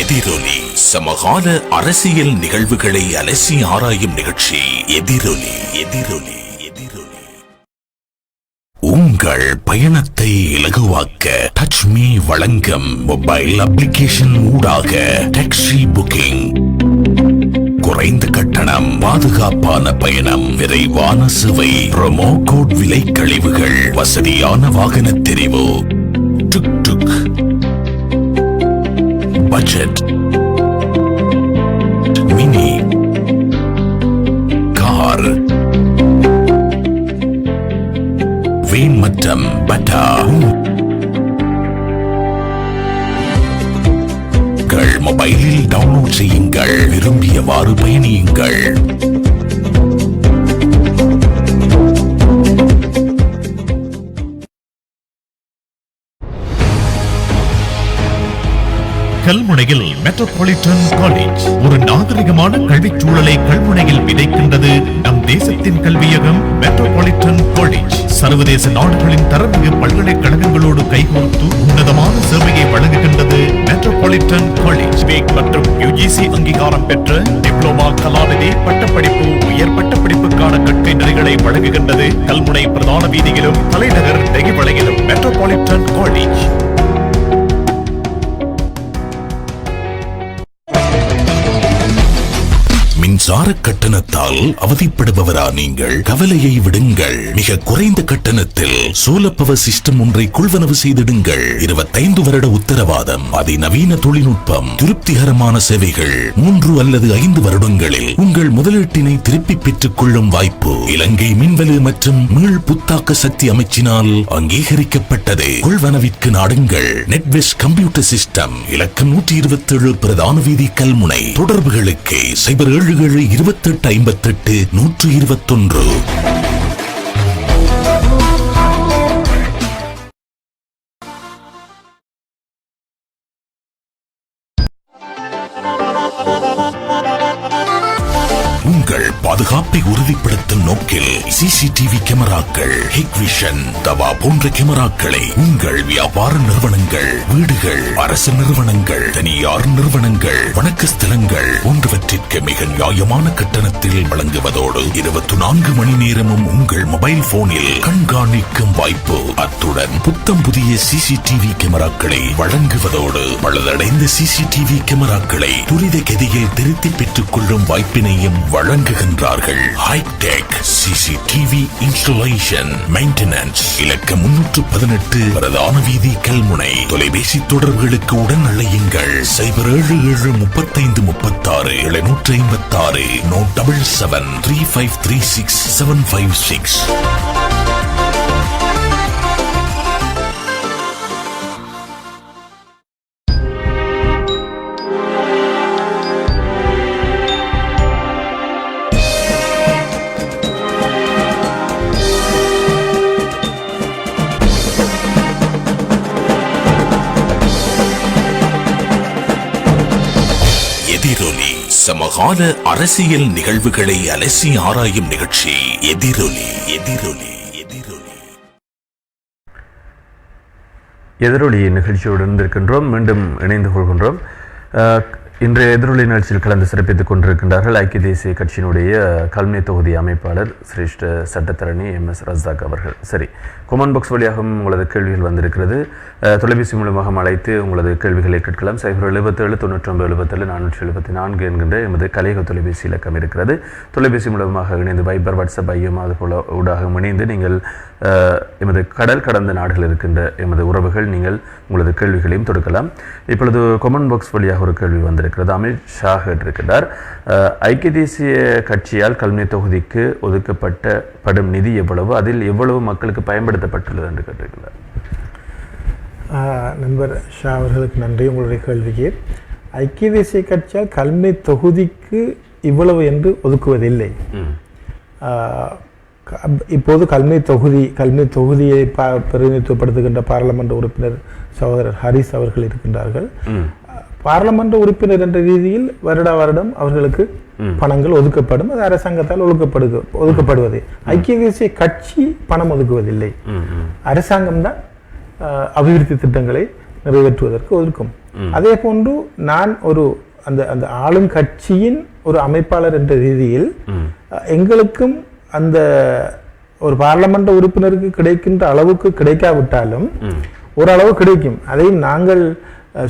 எதிரொலி சமகால அரசியல் நிகழ்வுகளை அலசி ஆராயும் நிகழ்ச்சி எதிரொலி. எதிரொலி எதிரொலி உங்கள் பயணத்தை இலகுவாக்க டச் மீ வழங்கும் மொபைல் அப்ளிகேஷன் ஊடாக டாக்ஸி புக்கிங். குறைந்த கட்டணம், பாதுகாப்பான பயணம், விரைவான சேவை, ப்ரோமோ கோட் விலை கழிவுகள், வசதியான வாகன தெரிவு, டுக் டுக், பட்ஜெட், மினி, கார், வேன் மற்றும் பட்டா. மொபைலில் டவுன்லோட் செய்யுங்கள், விரும்பியவாறு பயணியுங்கள். கல்முனையில் மெட்ரோபாலிட்டன் காலேஜ் ஒரு நாகரிகமான கல்விச் சூழலை கல்முனையில் விதைக்கின்றது நம் தேசத்தின் கல்வியகம் மெட்ரோபாலிட்டன் காலேஜ். சர்வதேச நாடுகளின் தரமிகு பல்கலைக்கழகங்களோடு கைகோர்த்து உன்னதமான சேவையை வழங்குகின்றது மெட்ரோபாலிட்டன் காலேஜ். வேக் மற்றும் UGC அங்கீகாரம் பெற்ற டிப்ளோமா, கலாநிதி பட்டப்படிப்பு, உயர் பட்டப்படிப்புக்கான கற்கை நெறிகளை வழங்குகின்றது. கல்முனை பிரதான வீதியிலும் தலைநகர் நெகிவளையிலும் மெட்ரோபாலிட்டன் காலேஜ். மின்சார கட்டணத்தால் அவதிப்படுபவரா நீங்கள்? கவலையை விடுங்கள். மிக குறைந்த கட்டணத்தில் சோலார் பவர் சிஸ்டம் ஒன்றை கொள்வனவு செய்திடுங்கள். 25 வருட உத்தரவாதம், அதிநவீன தொழில்நுட்பம், திருப்திகரமான சேவைகள். 3 அல்லது 5 வருடங்களில் உங்கள் முதலீட்டினை திருப்பி பெற்றுக் கொள்ளும் வாய்ப்பு இலங்கை மின்வெளி மற்றும் மீள் புத்தாக்க சக்தி அமைச்சினால் அங்கீகரிக்கப்பட்டது. கொள்வனவிற்கு நாடுங்கள். நெட்வெஸ்ட் கம்ப்யூட்டர் சிஸ்டம், இலக்கம் 127, பிரதான வீதி, கல்முனை. தொடர்புகளுக்கு 07 772858 உங்கள் பாதுகாப்பை உறுதிப்படுத்தும் நோக்கில் சிசிடிவி கேமராக்கள், ஹிக்விஷன், தவா போன்ற கேமராக்களை உங்கள் வியாபார நிறுவனங்கள், வீடுகள், அரசு நிறுவனங்கள், தனியார் நிறுவனங்கள், வணக்க ஸ்தலங்கள் போன்றவற்றிற்கு மிக நியாயமான கட்டணத்தில் வழங்குவதோடு 24 மணி நேரமும் உங்கள் மொபைல் போனில் கண்காணிக்கும் வாய்ப்பு. அத்துடன் புத்தம் புதிய சிசிடிவி கேமராக்களை வழங்குவதோடு பழுதடைந்த சிசிடிவி கேமராக்களை துரித கதியில் திருத்தி பெற்றுக் கொள்ளும் வாய்ப்பினையும் வழங்குகின்றார்கள். Hitech CCTV installation maintenance. இலக்கம் 318 பிரதான வீதி, கல்முனை. தொலைபேசி தொடர்புகளுக்கு உடன் அழையுங்கள் 0773536 756 3536 756. எதிரொலி சமகால அரசியல் நிகழ்வுகளை அலசி ஆராயும் நிகழ்ச்சி எதிரொலி. எதிரொலி எதிரொலி எதிரொலி நிகழ்ச்சியுடன் இருக்கின்றோம். மீண்டும் இணைந்து கொள்கின்றோம். இன்றைய எதிரொலி நிகழ்ச்சியில் கலந்து சிறப்பித்துக் கொண்டிருக்கின்றார்கள் ஐக்கிய தேசிய கட்சியினுடைய கல்முனை தொகுதி அமைப்பாளர் சிரேஷ்ட சட்டத்தரணி MS ரஸாக் அவர்கள். சரி, கொமெண்ட் பாக்ஸ் வழியாகவும் உங்களது கேள்விகள் வந்திருக்கிறது. தொலைபேசி மூலமாக அழைத்து உங்களது கேள்விகளை கேட்கலாம். 077-97-77-474 என்கின்ற எமது கலையக தொலைபேசி இலக்கம் இருக்கிறது. தொலைபேசி மூலமாக இணைந்து வைபர், வாட்ஸ்அப், ஐஎம் அதுபோல ஊடாக இணைந்து நீங்கள் எமது கடல் கடந்த நாடுகள் இருக்கின்ற எமது உறவுகள் நீங்கள் உங்களது கேள்விகளையும் தொடுக்கலாம். இப்பொழுது கொமெண்ட் பாக்ஸ் வழியாக ஒரு கேள்வி வந்திருக்கிறது. அமித் ஷா கேட்டிருக்கிறார், ஐக்கிய தேசிய கட்சியால் கல்முனை தொகுதிக்கு ஒதுக்கப்படும் நிதி எவ்வளவு, அதில் எவ்வளவு மக்களுக்கு பயன்படுத்தப்பட்டுள்ளது என்று கேட்டிருக்கிறார். நண்பர் ஷா அவர்களுக்கு நன்றி உங்களுடைய கேள்விக்கு. ஐக்கிய தேசிய கட்சியால் கல்முனை தொகுதிக்கு இவ்வளவு என்று ஒதுக்குவதில்லை. இப்போது கல்முனை தொகுதியை பிரதிநிதித்துவப்படுத்துகின்ற பாராளுமன்ற உறுப்பினர் சகோதரர் ஹரிஸ் அவர்கள் இருக்கின்றார்கள். பாராளுமன்ற உறுப்பினர் என்ற ரீதியில் வருடம் அவர்களுக்கு பணங்கள் ஒதுக்கப்படும். அது அரசாங்கத்தால் ஒதுக்கப்படுவது. ஐக்கிய தேசிய கட்சி பணம் ஒதுக்குவதில்லை. அரசாங்கம் தான் அபிவிருத்தி திட்டங்களை நிறைவேற்றுவதற்கு ஒதுக்கும். அதே போன்று நான் அந்த ஆளும் கட்சியின் ஒரு அமைப்பாளர் என்ற ரீதியில் எங்களுக்கும் அந்த ஒரு பாராளுமன்ற உறுப்பினருக்கு கிடைக்கின்ற அளவுக்கு கிடைக்காவிட்டாலும் ஓரளவு கிடைக்கும். அதையும் நாங்கள்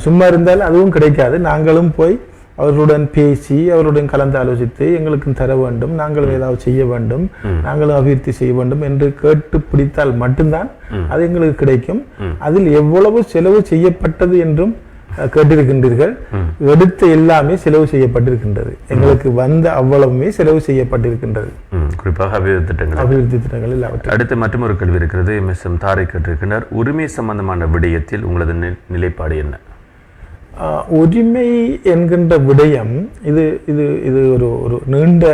சும்மா இருந்தால் அதுவும் கிடைக்காது. நாங்களும் போய் அவர்களுடன் பேசி அவருடன் கலந்து ஆலோசித்து எங்களுக்கும் தர வேண்டும், நாங்களும் ஏதாவது செய்ய வேண்டும், நாங்களும் அபிவிருத்தி செய்ய வேண்டும் என்று கேட்டு பிடித்தால் மட்டும்தான் அது எங்களுக்கு கிடைக்கும். அதில் எவ்வளவு செலவு செய்யப்பட்டது என்றும் கேட்டிருக்கின்றீர்கள். எடுத்த எல்லாமே செலவு செய்யப்பட்டிருக்கின்றது. எங்களுக்கு வந்த அவ்வளவுமே செலவு செய்யப்பட்டிருக்கின்றது, குறிப்பாக அபிவிருத்தி திட்டங்கள் இல்லாமல். அடுத்து மற்றொரு கேள்வி இருக்கிறது. MS தாரை கேட்டிருக்கிறார், உரிமை சம்பந்தமான விடயத்தில் உங்களது நிலைப்பாடு என்ன? உரிமை என்கின்ற விடயம் இது இது இது ஒரு நீண்ட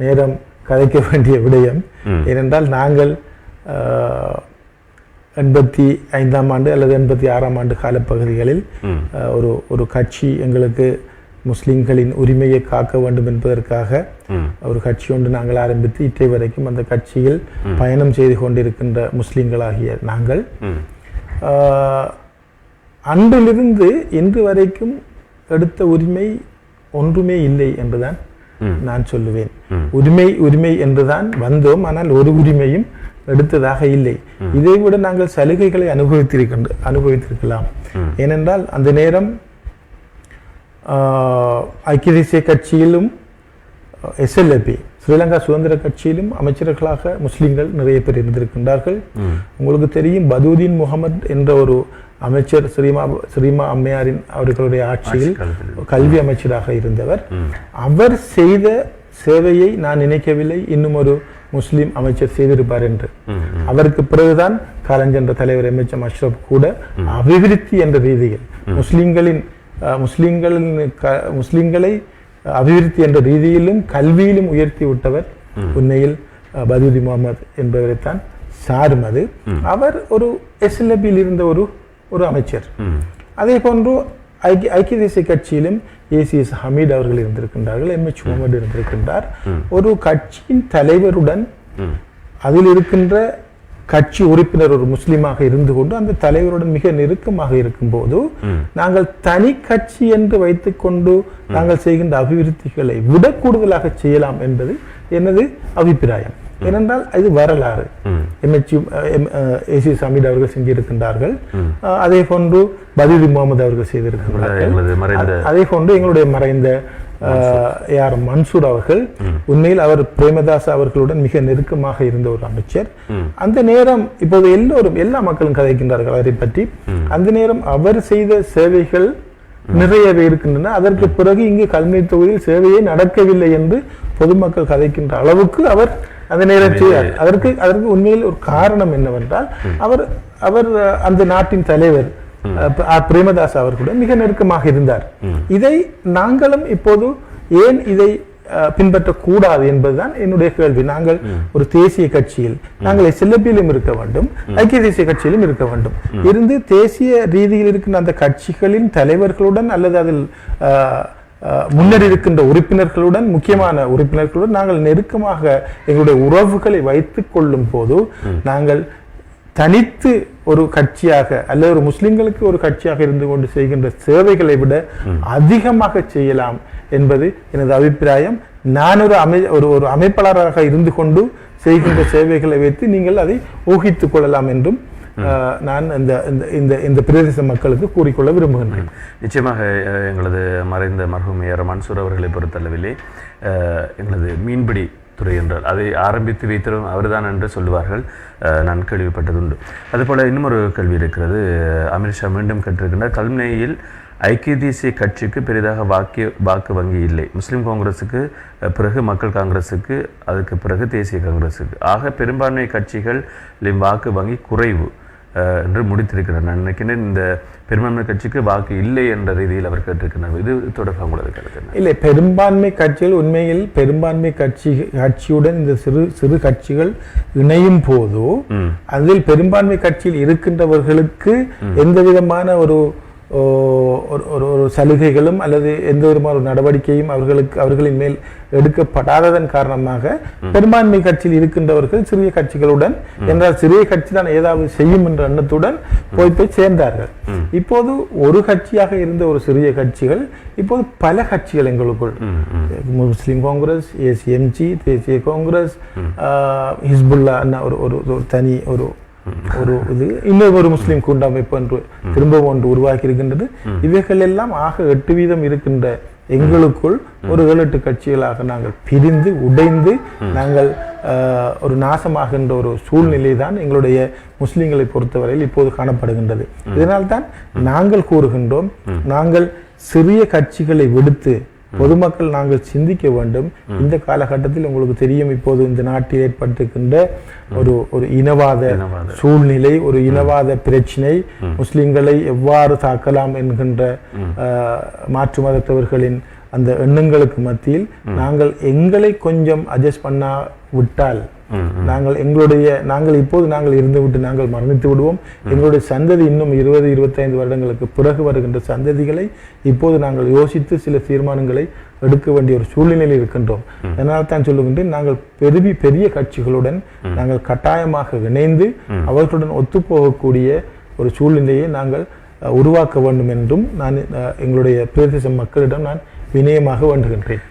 நேரம் கதைக்க வேண்டிய விடயம். ஏனென்றால் நாங்கள் 85ஆம் ஆண்டு அல்லது 86ஆம் ஆண்டு காலப்பகுதிகளில் ஒரு கட்சி எங்களுக்கு முஸ்லிம்களின் உரிமையை காக்க வேண்டும் என்பதற்காக ஒரு கட்சி ஒன்று நாங்கள் ஆரம்பித்து இற்றை வரைக்கும் அந்த கட்சியில் பயணம் செய்து கொண்டிருக்கின்ற முஸ்லிம்களாகிய நாங்கள் அன்றிலிருந்து இன்று வரைக்கும் எடுத்த உரிமை ஒன்றுமே இல்லை என்றுதான் நான் சொல்லுவேன். உரிமை என்றுதான் வந்தோம், ஆனால் ஒரு உரிமையும் எடுத்ததாக இல்லை. இதைவிட நாங்கள் சலுகைகளை அனுபவித்திருக்கலாம். ஏனென்றால் அந்த நேரம் ஐக்கிய தேசிய கட்சியிலும் SLP ஸ்ரீலங்கா சுதந்திர கட்சியிலும் அமைச்சர்களாக முஸ்லிம்கள் நிறைய பேர் இருந்திருக்கின்றார்கள். உங்களுக்கு தெரியும், பதூதீன் முகமது என்ற ஒரு அமைச்சர் ஸ்ரீமா அம்மையாரின் அவர்களுடைய ஆட்சியில் கல்வி அமைச்சராக இருந்தவர். அவர் செய்த சேவையை நான் நினைக்கவில்லை இன்னும் ஒரு முஸ்லிம் அமைச்சர் செய்திருப்பார் என்று. அவருக்கு பிறகுதான் காலஞ்சென்ற தலைவர் MHM அஷ்ரப் கூட அபிவிருத்தி என்ற ரீதியில் முஸ்லிம்களை அபிவிருத்தி என்ற ரீதியிலும் கல்வியிலும் உயர்த்தி விட்டவர் உண்மையில் பதியுதி முகமது என்பவரைத்தான் சாரும். அது அவர் ஒரு எஸ்எல்பியில் இருந்த ஒரு அமைச்சர். அதே போன்று ஐக்கிய தேசிய கட்சியிலும் ACS ஹமீத் அவர்கள் இருந்திருக்கின்றார்கள், MH முகமது இருந்திருக்கின்றார். ஒரு கட்சியின் தலைவருடன் அதில் இருக்கின்ற கட்சி உறுப்பினர் ஒரு முஸ்லீமாக இருந்து கொண்டு அந்த தலைவருடன் மிக நெருக்கமாக இருக்கும் போது நாங்கள் தனி கட்சி என்று வைத்துக் கொண்டு நாங்கள் செய்கின்ற அபிவிருத்திகளை விட கூடுதலாக செய்யலாம் என்பது எனது அபிப்பிராயம். ஏனென்றால் இது வரலாறு. ACS ஹமீத் அவர்கள் செஞ்சிருக்கின்றார்கள், அதே போன்று பதியுதி முகமது அவர்கள் செய்திருக்கின்றார்கள், அதே போன்று எங்களுடைய மறைந்த AR மன்சூர் அவர்கள். உண்மையில் அவர் பிரேமதாஸ் அவர்களுடன் மிக நெருக்கமாக இருந்த ஒரு அமைச்சர். அந்த நேரம் இப்போது எல்லா மக்களும் கதைக்கின்றார்கள் அவரை பற்றி. அந்த நேரம் அவர் செய்த சேவைகள் நிறையவே இருக்கின்றன. அதற்கு பிறகு இங்கு கல்வி தொகுதியில் சேவையே நடக்கவில்லை என்று பொதுமக்கள் கதைக்கின்ற அளவுக்கு அவர் அந்த நேரம் செய்தார். அதற்கு உண்மையில் ஒரு காரணம் என்னவென்றால் அவர் அந்த நாட்டின் தலைவர் பிரேமதாஸ் அவர்களுடன் மிக நெருக்கமாக இருந்தார். இதை நாங்களும் இப்போது ஏன் இதை பின்பற்றக்கூடாது என்பதுதான் என்னுடைய கேள்வி. நாங்கள் ஒரு தேசிய கட்சியில் நாங்கள் SLPயிலும் இருக்க வேண்டும், ஐக்கிய தேசிய கட்சியிலும் இருக்க வேண்டும். இருந்து தேசிய ரீதியில் இருக்கின்ற அந்த கட்சிகளின் தலைவர்களுடன் அல்லது அதில் முன்னர் இருக்கின்ற உறுப்பினர்களுடன், முக்கியமான உறுப்பினர்களுடன் நாங்கள் நெருக்கமாக எங்களுடைய உறவுகளை வைத்துக் கொள்ளும் போது நாங்கள் தனித்து ஒரு கட்சியாக அல்லது ஒரு முஸ்லிம்களுக்கு ஒரு கட்சியாக இருந்து கொண்டு செய்கின்ற சேவைகளை விட அதிகமாக செய்யலாம் என்பது எனது அபிப்பிராயம். நான் ஒரு அமைப்பாளராக இருந்து கொண்டு செய்கின்ற சேவைகளை வைத்து நீங்கள் அதை ஊகித்துக் கொள்ளலாம் என்றும் நான் இந்த பிரதேச மக்களுக்கு கூறிக்கொள்ள விரும்புகின்றேன். நிச்சயமாக எங்களது மறைந்த மர்ஹூம் AR மன்சூர் அவர்களை பொறுத்தளவிலே எங்களது மீன்பிடி துறை என்றால் அதை ஆரம்பித்து வைத்ததும் அவர்தான் என்று சொல்லுவார்கள், நான் கேள்விப்பட்டதுண்டு. அதுபோல் இன்னொரு கேள்வி இருக்கிறது. அமித்ஷா மீண்டும் கேட்டிருக்கின்றார், கல்முனையில் ஐக்கிய தேசிய கட்சிக்கு பெரிதாக வாக்கு வங்கி இல்லை, முஸ்லீம் காங்கிரஸுக்கு பிறகு மக்கள் காங்கிரஸுக்கு, அதுக்கு பிறகு தேசிய காங்கிரஸுக்கு, ஆக பெரும்பான்மை கட்சிகள் வாக்கு வங்கி குறைவு என்று முடித்திருக்கிறார். நான் நினைக்கிறேன் இந்த பெரும்பான்மை கட்சிக்கு வாக்கு இல்லை என்ற ரீதியில் அவர் கேட்டிருக்கிறார். இது தொடர்பாக உங்களது கருத்து? இல்லை, பெரும்பான்மை கட்சிகள் உண்மையில் பெரும்பான்மை கட்சியுடன் இந்த சிறு கட்சிகள் இணையும் போது அதில் பெரும்பான்மை கட்சியில் இருக்கின்றவர்களுக்கு எந்த விதமான ஒரு சலுகைகளும் அல்லது எந்த விதமான ஒரு நடவடிக்கையும் அவர்களின் மேல் எடுக்கப்படாததன் காரணமாக பெரும்பான்மை கட்சியில் இருக்கின்றவர்கள் சிறிய கட்சிகளுடன் என்றால் சிறிய கட்சி தான் ஏதாவது செய்யும் என்ற எண்ணத்துடன் போய் சேர்ந்தார்கள். இப்போது ஒரு கட்சியாக இருந்த ஒரு சிறிய கட்சிகள் இப்போது பல கட்சிகள் எங்களுக்குள், முஸ்லிம் காங்கிரஸ், ACMG, தேசிய காங்கிரஸ், ஹிஸ்புல்லா ஒரு தனி இது இன்னொரு முஸ்லிம் கூட்டமைப்பு என்று திரும்பவும் ஒன்று உருவாக்கி இருக்கின்றது. இவைகள் எல்லாம் ஆக 8% இருக்கின்ற எங்களுக்குள் ஒரு 7-8 கட்சிகளாக நாங்கள் பிரிந்து உடைந்து நாங்கள் ஒரு நாசமாகின்ற ஒரு சூழ்நிலை தான் எங்களுடைய முஸ்லிம்களை பொறுத்தவரையில் இப்போது காணப்படுகின்றது. இதனால்தான் நாங்கள் கூறுகின்றோம், நாங்கள் சிறிய கட்சிகளை விடுத்து பொதுமக்கள் நாங்கள் சிந்திக்க வேண்டும். இந்த காலகட்டத்தில் உங்களுக்கு தெரியும், இப்போது இந்த நாட்டில் ஏற்பட்டிருக்கின்ற ஒரு இனவாத சூழ்நிலை, ஒரு இனவாத பிரச்சினை, முஸ்லிம்களை எவ்வாறு தாக்கலாம் என்கின்ற மாற்று மதத்தவர்களின் அந்த எண்ணங்களுக்கு மத்தியில் நாங்கள் எங்களை கொஞ்சம் அட்ஜஸ்ட் பண்ணா விட்டால் நாங்கள் இப்போது இருந்து விட்டு நாங்கள் மரணித்து விடுவோம். எங்களுடைய சந்ததி இன்னும் 20-25 வருடங்களுக்கு பிறகு வருகின்ற சந்ததிகளை இப்போது நாங்கள் யோசித்து சில தீர்மானங்களை எடுக்க வேண்டிய ஒரு சூழ்நிலையில் இருக்கின்றோம். அதனால் தான் சொல்லுகின்றேன், நாங்கள் பெரிய கட்சிகளுடன் நாங்கள் கட்டாயமாக இணைந்து அவர்களுடன் ஒத்துப்போகக்கூடிய ஒரு சூழ்நிலையை நாங்கள் உருவாக்க வேண்டும் என்றும் நான் எங்களுடைய பிரதேச மக்களிடம் நான் வினயமாக வேண்டுகின்றேன்.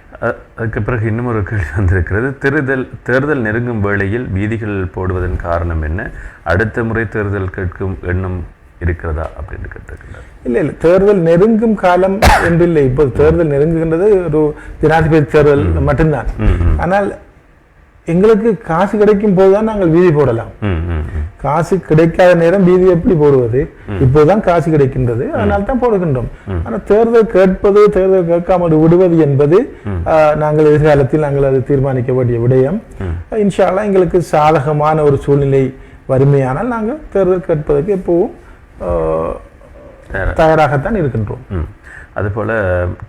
அதுக்கு பிறகு இன்னும் ஒரு கேள்வி வந்திருக்கிறது. தேர்தல் நெருங்கும் வேளையில் வீதிகள் போடுவதன் காரணம் என்ன? அடுத்த முறை தேர்தல் கேட்கும் எண்ணம் இருக்கிறதா அப்படின்னு கேட்டிருக்கிறார். இல்லை, தேர்தல் நெருங்கும் காலம் என்று இல்லை. இப்போ தேர்தல் நெருங்குகின்றது ஒரு ஜனாதிபதி தேர்தல் மட்டும்தான். ஆனால் எங்களுக்கு காசு கிடைக்கும் போதுதான் நாங்கள் வீதி போடலாம். காசு கிடைக்காத நேரம் வீதி எப்படி போடுவது? இப்போதான் காசு கிடைக்கின்றது, அதனால தான் போடுகின்றோம். ஆனா தேர்தல் கேட்காமல் விடுவது என்பது நாங்கள் எதிர்காலத்தில் நாங்கள் அதை தீர்மானிக்க வேண்டிய விடயம். இன்ஷா அல்லாஹ் எங்களுக்கு சாதகமான ஒரு சூழ்நிலை வறுமையானால் நாங்கள் தேர்தல் கேட்பதற்கு எப்பவும் தயாராகத்தான் இருக்கின்றோம். அதுபோல்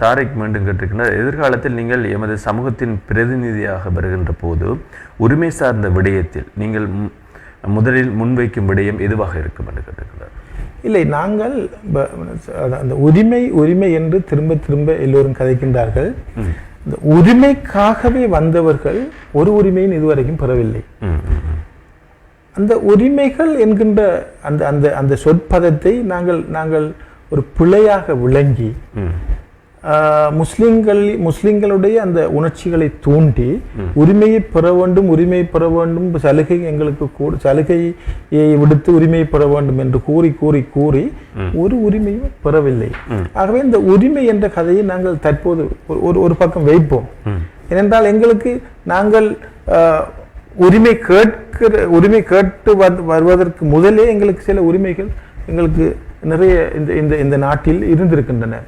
தாரிக் மீண்டும் கேட்டிருக்கின்றார், எதிர்காலத்தில் நீங்கள் எமது சமூகத்தின் பிரதிநிதியாக வருகின்ற போது உரிமை சார்ந்த விடயத்தில் நீங்கள் முதலில் முன்வைக்கும் விடயம் எதுவாக இருக்கும் என்று கேட்டிருக்கிறார். இல்லை, நாங்கள் அந்த உரிமை என்று திரும்ப திரும்ப எல்லோரும் கதைக்கின்றார்கள். இந்த உரிமைக்காகவே வந்தவர்கள் ஒரு உரிமையும் இதுவரைக்கும் பெறவில்லை. அந்த உரிமைகள் என்கின்ற அந்த அந்த அந்த சொற்பதத்தை நாங்கள் ஒரு பிழையாக விளங்கி முஸ்லிம்களுடைய அந்த உணர்ச்சிகளை தூண்டி உரிமையை பெற வேண்டும், சலுகை எங்களுக்கு சலுகையை விடுத்து உரிமையை பெற வேண்டும் என்று கூறி ஒரு உரிமையும் பெறவில்லை. ஆகவே இந்த உரிமை என்ற கதையை நாங்கள் தற்போது ஒரு பக்கம் வைப்போம். ஏனென்றால் எங்களுக்கு நாங்கள் உரிமை கேட்டு வருவதற்கு முதலே எங்களுக்கு சில உரிமைகள் எங்களுக்கு நிறைய இந்த நாட்டில் இருந்திருக்கின்றன.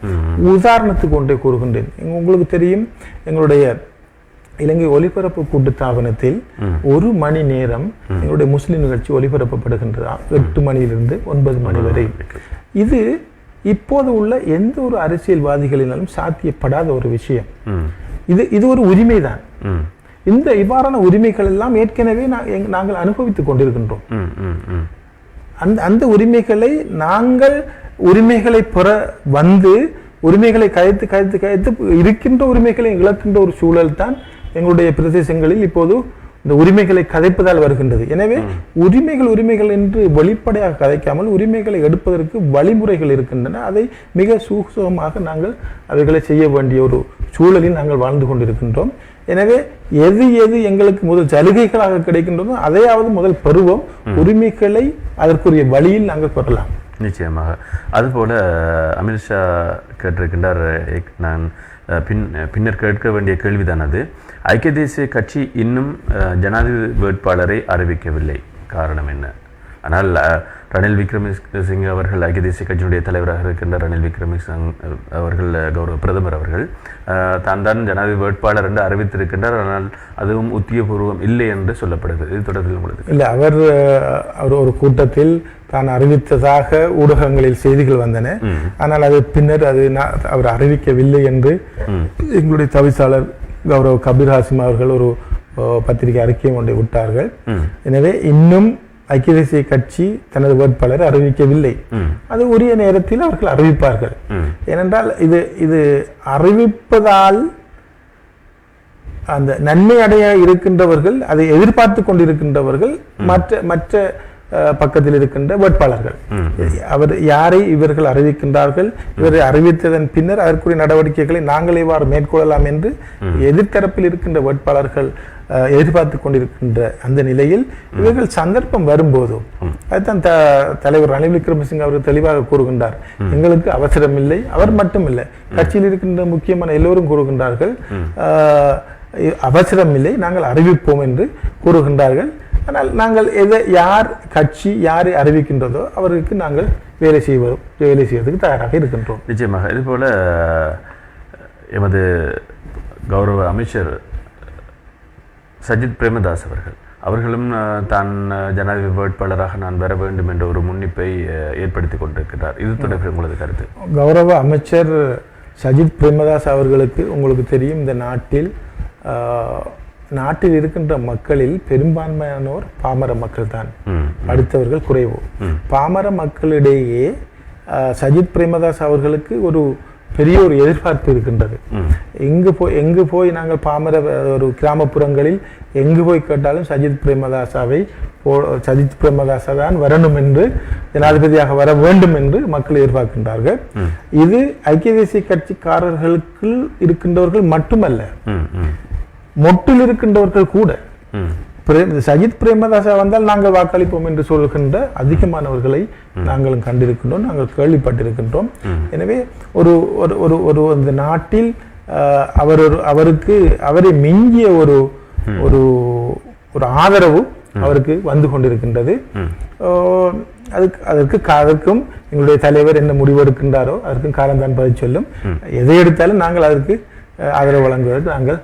உதாரணத்துக்கு ஒன்றை கூறுகின்றேன். உங்களுக்கு தெரியும், எங்களுடைய இலங்கை ஒலிபரப்பு கூட்டுத்தாபனத்தில் 1 மணி நேரம் எங்களுடைய முஸ்லிம் நிகழ்ச்சி ஒலிபரப்பப்படுகின்றதா, 8 மணியிலிருந்து 9 மணி வரை. இது இப்போது உள்ள எந்த ஒரு அரசியல்வாதிகளினாலும் சாத்தியப்படாத ஒரு விஷயம். இது ஒரு உரிமைதான். இந்த இவ்வாறான உரிமைகள் எல்லாம் ஏற்கனவே நாங்கள் அனுபவித்துக் கொண்டிருக்கின்றோம். அந்த உரிமைகளை நாங்கள் உரிமைகளை பெற வந்து உரிமைகளை கயத்து இருக்கின்ற உரிமைகளை இழக்கின்ற ஒரு சூழல் தான் எங்களுடைய பிரதேசங்களில் இப்போது இந்த உரிமைகளை கதைப்பதால் வருகின்றது. எனவே உரிமைகள் என்று வெளிப்படையாக கதைக்காமல் உரிமைகளை எடுப்பதற்கு வழிமுறைகள் இருக்கின்றன. அதை மிக சூக்ஷ்மமாக நாங்கள் அவைகளை செய்ய வேண்டிய ஒரு சூழலில் நாங்கள் வாழ்ந்து கொண்டிருக்கின்றோம். எனவே எது எங்களுக்கு முதல் சலுகைகளாக கிடைக்கின்றதோ அதையாவது முதல் பெறுவோம். உரிமைகளை அதற்குரிய வழியில் நாங்கள் பெறலாம். நிச்சயமாக. அதுபோல அமித்ஷா கேட்டிருக்கின்றார், நான் பின்னர் கேட்க வேண்டிய கேள்விதான் அது. ஐக்கிய தேசிய கட்சி இன்னும் ஜனாதிபதி வேட்பாளரை அறிவிக்கவில்லை, காரணம் என்ன? ஆனால் ரணில் விக்ரமசிங்கே அவர்கள், ஐக்கிய தேசிய கட்சியினுடைய தலைவராக இருக்கின்ற ரணில் விக்ரமசிங்கே அவர்கள், கௌரவ பிரதமர் அவர்கள் தான் ஜனாதிபதி வேட்பாளர் என்று அறிவித்திருக்கின்றார். ஆனால் அதுவும் உத்தியபூர்வம் இல்லை என்று சொல்லப்படுகிறது. இது தொடர்பில் உங்களுக்கு இல்லை, அவர் ஒரு கூட்டத்தில் தான் அறிவித்ததாக ஊடகங்களில் செய்திகள் வந்தன. ஆனால் அது பின்னர் அவர் அறிவிக்கவில்லை என்று எங்களுடைய தவிசாளர் கௌரவ கபீர் ஹாசிம் அவர்கள் ஒரு பத்திரிகை அறிக்கையை ஒன்றை விட்டார்கள். எனவே இன்னும் ஐக்கிய தேசிய கட்சி தனது வேட்பாளரை அறிவிக்கவில்லை. அது உரிய நேரத்தில் அவர்கள் அறிவிப்பார்கள். ஏனென்றால் இது அறிவிப்பதால் அந்த நன்மை அடைய இருக்கின்றவர்கள், அதை எதிர்பார்த்து கொண்டிருக்கின்றவர்கள் மற்ற பக்கத்தில் இருக்கின்ற வேட்பாளர்கள். யாரை இவர்கள் அறிவிக்கின்றார்கள், இவரை அறிவித்ததன் பின்னர் அதற்குரிய நடவடிக்கைகளை நாங்கள் இவ்வாறு மேற்கொள்ளலாம் என்று எதிர்த்தரப்பில் இருக்கின்ற வேட்பாளர்கள் எதிர்பார்த்து கொண்டிருக்கின்ற அந்த நிலையில் இவர்கள் சந்தர்ப்பம் வரும்போதும் அதுதான் தலைவர் ரணில் விக்ரமசிங்கே அவர்கள் தெளிவாக கூறுகின்றார். எங்களுக்கு அவசரம் இல்லை. அவர் மட்டும் இல்லை, கட்சியில் இருக்கின்ற முக்கியமான எல்லோரும் கூறுகின்றார்கள், அவசரம் இல்லை, நாங்கள் அறிவிப்போம் என்று கூறுகின்றார்கள். ஆனால் நாங்கள் யார் கட்சி யாரை அறிவிக்கின்றதோ அவருக்கு நாங்கள் வேலை செய்வதற்கு தயாராக இருக்கின்றோம். நிச்சயமாக. இதுபோல எமது கௌரவ அமைச்சர் சஜித் பிரேமதாஸ் அவர்களும் தான் ஜனாதிபதி வேட்பாளராக நான் வர வேண்டும் என்ற ஒரு முன்னிப்பை ஏற்படுத்தி கொண்டிருக்கிறார். இது தொடர்பில் உங்களது கருத்து? கௌரவ அமைச்சர் சஜித் பிரேமதாஸ் அவர்களுக்கு உங்களுக்கு தெரியும், இந்த நாட்டில் இருக்கின்ற மக்களில் பெரும்பான்மையானோர் பாமர மக்கள் தான், அடுத்தவர்கள் குறைவு. பாமர மக்களிடையே சஜித் பிரேமதாஸ் அவர்களுக்கு ஒரு பெரிய ஒரு எதிர்பார்ப்பு இருக்கின்றது. எங்கு போய் நாங்கள் பாமர ஒரு கிராமப்புறங்களில் எங்கு போய் கேட்டாலும் சஜித் பிரேமதாசா தான் வரணும் என்று, ஜனாதிபதியாக வர வேண்டும் என்று மக்கள் எதிர்பார்க்கின்றார்கள். இது ஐக்கிய தேசிய கட்சிக்காரர்களுக்குள் இருக்கின்றவர்கள் மட்டுமல்ல, மொட்டில் இருக்கின்றவர்கள் கூட சஜித் பிரேமதாசா வந்தால் நாங்கள் வாக்களிப்போம் என்று சொல்கின்ற அதிகமானவர்களை நாங்களும் கண்டிருக்கின்றோம், நாங்கள் கேள்விப்பட்டிருக்கின்றோம். எனவே இந்த நாட்டில் அவரை மிஞ்சிய ஒரு ஆதரவு அவருக்கு வந்து கொண்டிருக்கின்றது. அதற்கும் எங்களுடைய தலைவர் என்ன முடிவெடுக்கின்றாரோ அதற்கும் காலம்தான் பதில் சொல்லும். எதை எடுத்தாலும் நாங்கள் அதற்கு ஆதரவு வழங்குவதற்கு நாங்கள்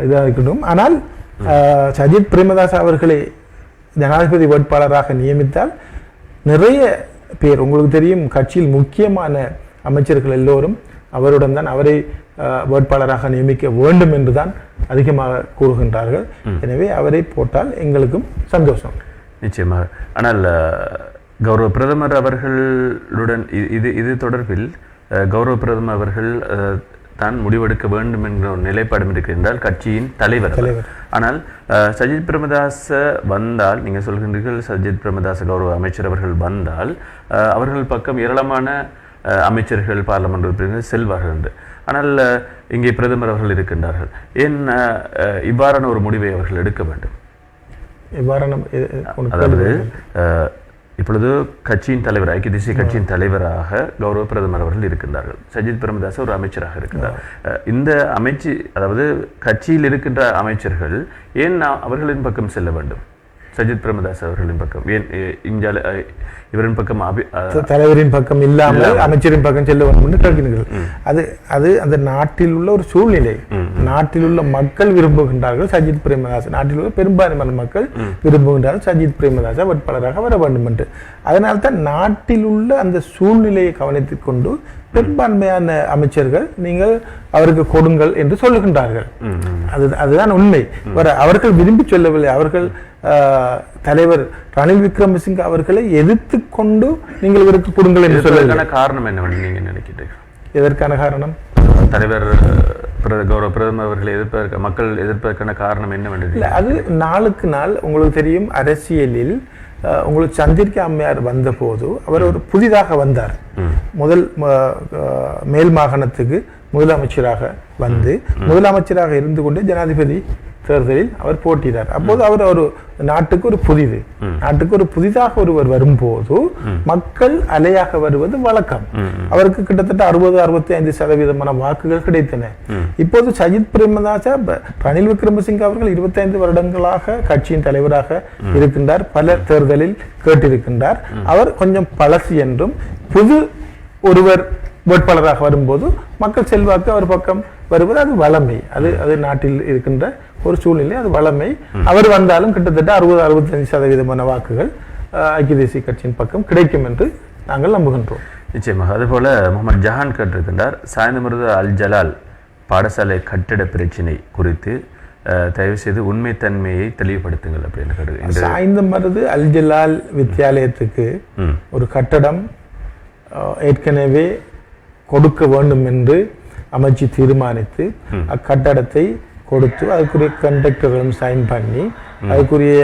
இதாக இருக்கட்டும். ஆனால் சஜித் பிரேமதாஸ் அவர்களை ஜனாதிபதி வேட்பாளராக நியமித்தால் நிறைய பேர், உங்களுக்கு தெரியும், கட்சியில் முக்கியமான அமைச்சர்கள் எல்லோரும் அவருடன் தான் அவரை வேட்பாளராக நியமிக்க வேண்டும் என்றுதான் அதிகமாக கூறுகின்றார்கள். எனவே அவரை போட்டால் எங்களுக்கும் சந்தோஷம். நிச்சயமாக. ஆனால் கௌரவ பிரதமர் அவர்களுடன் இது தொடர்பில் கௌரவ பிரதமர் அவர்கள் தான் முடிவெடுக்க வேண்டும் என்கிற ஒரு நிலைப்பாடும் இருக்கின்றால் கட்சியின் தலைவர். ஆனால் சஜித் பிரேமதாச வந்தால், நீங்கள் சொல்கின்றீர்கள் சஜித் பிரேமதாச கௌரவ அமைச்சர் அவர்கள் வந்தால் அவர்கள் பக்கம் ஏராளமான அமைச்சர்கள் பார்லமெண்ட் உறுப்பினர்கள் செல்வார்கள் என்று. ஆனால் இங்கே பிரதமர் அவர்கள் இருக்கின்றார்கள். ஏன் இவ்வாறான ஒரு முடிவை அவர்கள் எடுக்க வேண்டும்? அதாவது இப்பொழுது கட்சியின் தலைவர், ஐக்கிய தேசிய கட்சியின் தலைவராக கௌரவ பிரதமர் அவர்கள் இருக்கின்றார்கள். சஜித் பிரேமதாஸ் ஒரு அமைச்சராக இருக்கின்றார். இந்த அதாவது கட்சியில் இருக்கின்ற அமைச்சர்கள் ஏன் அவர்களின் பக்கம் செல்ல வேண்டும்? சஜித் பிரேமதாஸ் அவர்களின் பக்கம் ஏன் இவரின் பக்கம் தலைவரின் பக்கம் இல்லாமல் அமைச்சரின் பக்கம் செல்ல வேண்டும் என்று கேட்கிறீர்கள். அது அந்த நாட்டில் உள்ள ஒரு சூழ்நிலை. நாட்டில் உள்ள மக்கள் விரும்புகின்றார்கள் சஜித் பிரேமதாஸ், நாட்டில் உள்ள பெரும்பான்மையான மக்கள் விரும்புகின்றார்கள் சஜித் பிரேமதாச வேட்பாளராக வர வேண்டும் என்று. அதனால்தான் நாட்டில் உள்ள அந்த சூழ்நிலையை கவனித்துக் கொண்டு பெரும்பான்மையான அமைச்சர்கள் நீங்கள் அவருக்கு கொடுங்கள் என்று சொல்லுகின்றார்கள். அதுதான் உண்மை. அவர்கள் விரும்பி சொல்லவில்லை. அவர்கள் தலைவர் ரணில் விக்ரமசிங்க அவர்களை எதிர்த்து கொண்டு நீங்கள் இவருக்கு கொடுங்கள் என்று சொல்வதற்கான காரணம் என்னவென்று நீங்க நினைக்கிறீர்கள்? எதற்கான காரணம்? தலைவர் கௌரவ பிரதமர் அவர்களை மக்கள் எதிர்ப்பதற்கான காரணம் என்னவென்று? இல்லை, அது நாளுக்கு நாள் உங்களுக்கு தெரியும். அரசியலில் உங்களுக்கு சந்திரிகா அம்மையார் வந்த போது அவர் ஒரு புதிதாக வந்தார். மேல் மாகாணத்துக்கு முதலமைச்சராக வந்து முதலமைச்சராக இருந்து கொண்டு ஜனாதிபதி தேர்தலில் அவர் போட்டியிட்டார். அப்போது அவர் ஒரு நாட்டுக்கு ஒரு புதிதாக ஒருவர் வரும்போது மக்கள் அலையாக வருவது வழக்கம். அவருக்கு கிட்டத்தட்ட 60-65% வாக்குகள் கிடைத்தன. இப்போது சஜித் பிரேமதாச ரணில் விக்ரமசிங்க அவர்கள் 25 வருடங்களாக கட்சியின் தலைவராக இருக்கின்றார். பல தேர்தலில் கேட்டிருக்கின்றார். அவர் கொஞ்சம் பழசு என்றும் புது ஒருவர் வேட்பாளராக வரும்போது மக்கள் செல்வாக்கு அவர் பக்கம் வருவது அது வளமை. அது நாட்டில் இருக்கின்ற ஒரு சூழ்நிலை, அது வளமை. அவர் வந்தாலும் கிட்டத்தட்ட 60-65% வாக்குகள் ஐக்கிய தேசிய கட்சியின் பக்கம் கிடைக்கும் என்று நாங்கள் நம்புகின்றோம். நிச்சயமாக. அதுபோல முகமது ஜஹான் கேட்டிருக்கின்றார், சாய்ந்தமருது அல் ஜலால் பாடசாலை கட்டிட பிரச்சினை குறித்து தயவு செய்து உண்மைத்தன்மையை தெளிவுபடுத்துங்கள் அப்படின்னு. சாய்ந்தமருது அல் ஜலால் வித்தியாலயத்துக்கு ஒரு கட்டடம் ஏற்கனவே கொடுக்க வேண்டும் என்று அமைச்சு தீர்மானித்து அக்கட்டடத்தை கொடுத்து அதுக்குரிய கண்டக்டர்களும் சைன் பண்ணி அதுக்குரிய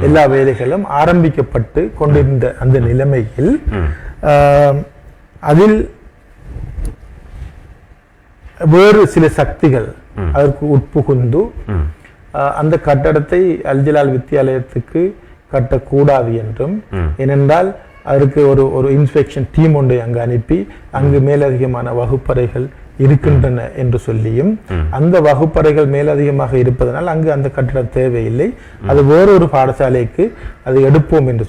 எல்லா வேலைகளும் ஆரம்பிக்கப்பட்டு கொண்டிருந்த அந்த நிலைமையில் அதில் வேறு சில சக்திகள் அதற்கு உட்புகுந்து அந்த கட்டடத்தை அல்ஜலால் வித்தியாலயத்துக்கு கட்டக்கூடாது என்றும், ஏனென்றால் அதற்கு ஒரு இன்ஸ்பெக்ஷன் டீம் ஒன்றை அங்கு அனுப்பி அங்கு மேலதிகமான வகுப்பறைகள் இருக்கின்றன என்று சொல்லியும், அந்த வகுப்பறைகள் மேலதிகமாக இருப்பதனால் அங்கு அந்த கட்டடம் தேவையில்லை, அது வேறொரு பாடசாலைக்கு அதை எடுப்போம் என்று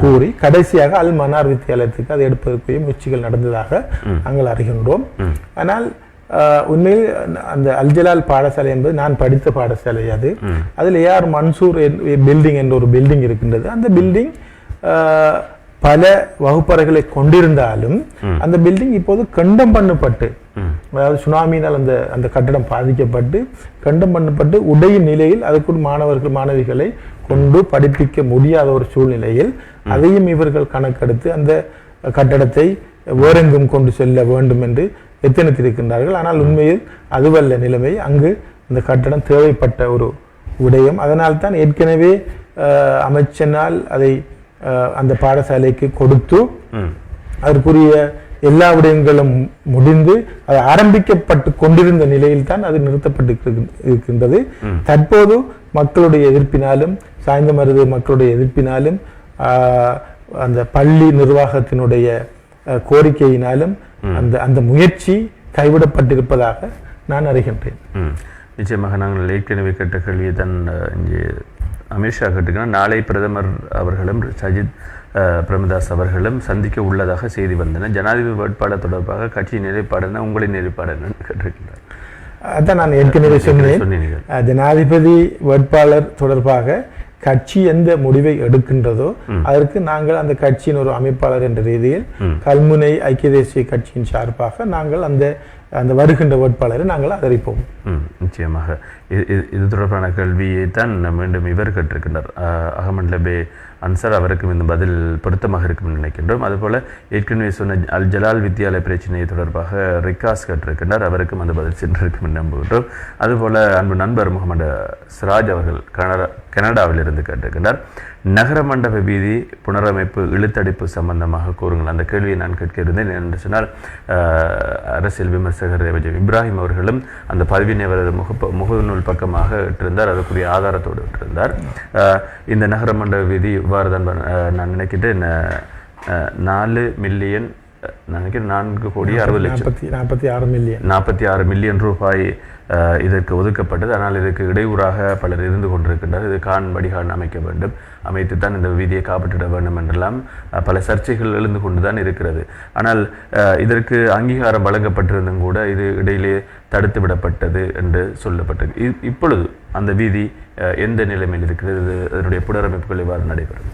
கூறி கடைசியாக அல் மன்னார் வித்தியாலயத்துக்கு அதை எடுப்பதற்குரிய முயற்சிகள் நடந்ததாக நாங்கள் அறிகின்றோம். ஆனால் உண்மையில் அந்த அல்ஜலால் பாடசாலை என்பது நான் படித்த பாடசாலை. அதில் ஏஆர் மன்சூர் பில்டிங் என்ற ஒரு பில்டிங் இருக்கின்றது. அந்த பில்டிங் பல வகுப்பறைகளை கொண்டிருந்தாலும் அந்த பில்டிங் இப்போது கண்டம் பண்ணப்பட்டு, அதாவது சுனாமியினால் அந்த கட்டடம் பாதிக்கப்பட்டு கண்டம் பண்ணப்பட்டு உடையின் நிலையில் அதுக்குள் மாணவிகளை கொண்டு படிப்பிக்க முடியாத ஒரு சூழ்நிலையில் அதையும் இவர்கள் கணக்கெடுத்து அந்த கட்டடத்தை வேறெங்கும் கொண்டு செல்ல வேண்டும் என்று எத்தனித்திருக்கின்றார்கள். ஆனால் உண்மையில் அதுவல்ல நிலைமை. அங்கு அந்த கட்டடம் தேவைப்பட்ட ஒரு விடயம். அதனால்தான் ஏற்கனவே அமைச்சனால் அதை அந்த பாடசாலைக்கு கொடுத்து அதற்குரிய எல்லா விடயங்களும் முடிந்து அது ஆரம்பிக்கப்பட்டு கொண்டிருந்த நிலையில் தான் அது நிறுத்தப்பட்டு இருக்கின்றது. தற்போது மக்களுடைய எதிர்ப்பினாலும் சாய்ந்தமருது மக்களுடைய எதிர்ப்பினாலும் அந்த பள்ளி நிர்வாகத்தினுடைய கோரிக்கையினாலும் அந்த முயற்சி கைவிடப்பட்டிருப்பதாக நான் அறிகின்றேன். நிச்சயமாக நாங்கள் ஏற்கனவே கேட்ட கேள்வியை தான் இங்கே அமித்ஷா கேட்டுக்கணும். நாளை பிரதமர் அவர்களும் சஜித் பிரேமதாஸ் அவர்களும் சந்திக்க உள்ளதாக செய்தி வந்தன. ஜனாதிபதி வேட்பாளர் தொடர்பாக கட்சி நிலைப்பாடுனா உங்களின் நிலைப்பாடு என்னன்னு கேட்டிருக்கிறார். அதான் நான் ஏற்கனவே சொன்னேன். ஜனாதிபதி வேட்பாளர் தொடர்பாக கட்சி எந்த முடிவை எடுக்கின்றதோ அதற்கு நாங்கள் அந்த கட்சியின் ஒரு அமைப்பாளர் என்ற ரீதியில் கல்முனை ஐக்கிய தேசிய கட்சியின் சார்பாக நாங்கள் அந்த வருகின்ற வேட்பாளரை நாங்கள் ஆதரிப்போம். நிச்சயமாக இது தொடர்பான கேள்வியை தான் மீண்டும் இவர் கேட்டிருக்கின்றார். அகமது லபே அன்சார், அவருக்கும் இந்த பதில் பொருத்தமாக இருக்கும் என்று நினைக்கின்றோம். அதுபோல் ஏற்கனவே சொன்ன அல் ஜலால் வித்யாலய பிரச்சனை தொடர்பாக ரிகாஸ் கேட்டிருக்கின்றார், அவருக்கும் அந்த பதில் சென்றிருக்கும் என்று நம்புகின்றோம். அதுபோல் அன்பு நண்பர் முகமது சிராஜ் அவர்கள் கனடாவிலிருந்து கேட்டிருக்கின்றார், நகர மண்டப வீதி புனரமைப்பு இழுத்தடிப்பு சம்பந்தமாக கூறுங்கள். அந்த கேள்வியை நான் கேட்க இருந்தேன். என்று சொன்னால் அரசியல் விமர்சகர் இப்ராஹிம் அவர்களும் அந்த பதிவினை அவரது முகநூல் பக்கமாக இட்டிருந்தார், அதற்குரிய ஆதாரத்தோடு இட்டிருந்தார். இந்த நகர மண்டப வீதி இவ்வாறு தான் நான் நினைக்கின்றேன் 4 மில்லியன், நினைக்கிறேன் 4,60,00,000 மில்லியன் ரூபாய் இதற்கு ஒதுக்கப்பட்டது. ஆனால் இதற்கு இடையூறாக பலர் இருந்து கொண்டிருக்கின்றார். இது வடிகான் அமைக்க வேண்டும், அமைத்து தான் இந்த வீதியை காப்பற்றிட வேண்டும் என்றெல்லாம் பல சர்ச்சைகள் எழுந்து கொண்டு தான் இருக்கிறது. ஆனால் இதற்கு அங்கீகாரம் வழங்கப்பட்டிருந்தும் கூட இது இடையிலே தடுத்து விடப்பட்டது என்று சொல்லப்பட்டது. இப்பொழுது அந்த வீதி எந்த நிலைமையில் இருக்கிறது? அதனுடைய புனரமைப்புகள் எவ்வாறு நடைபெறும்?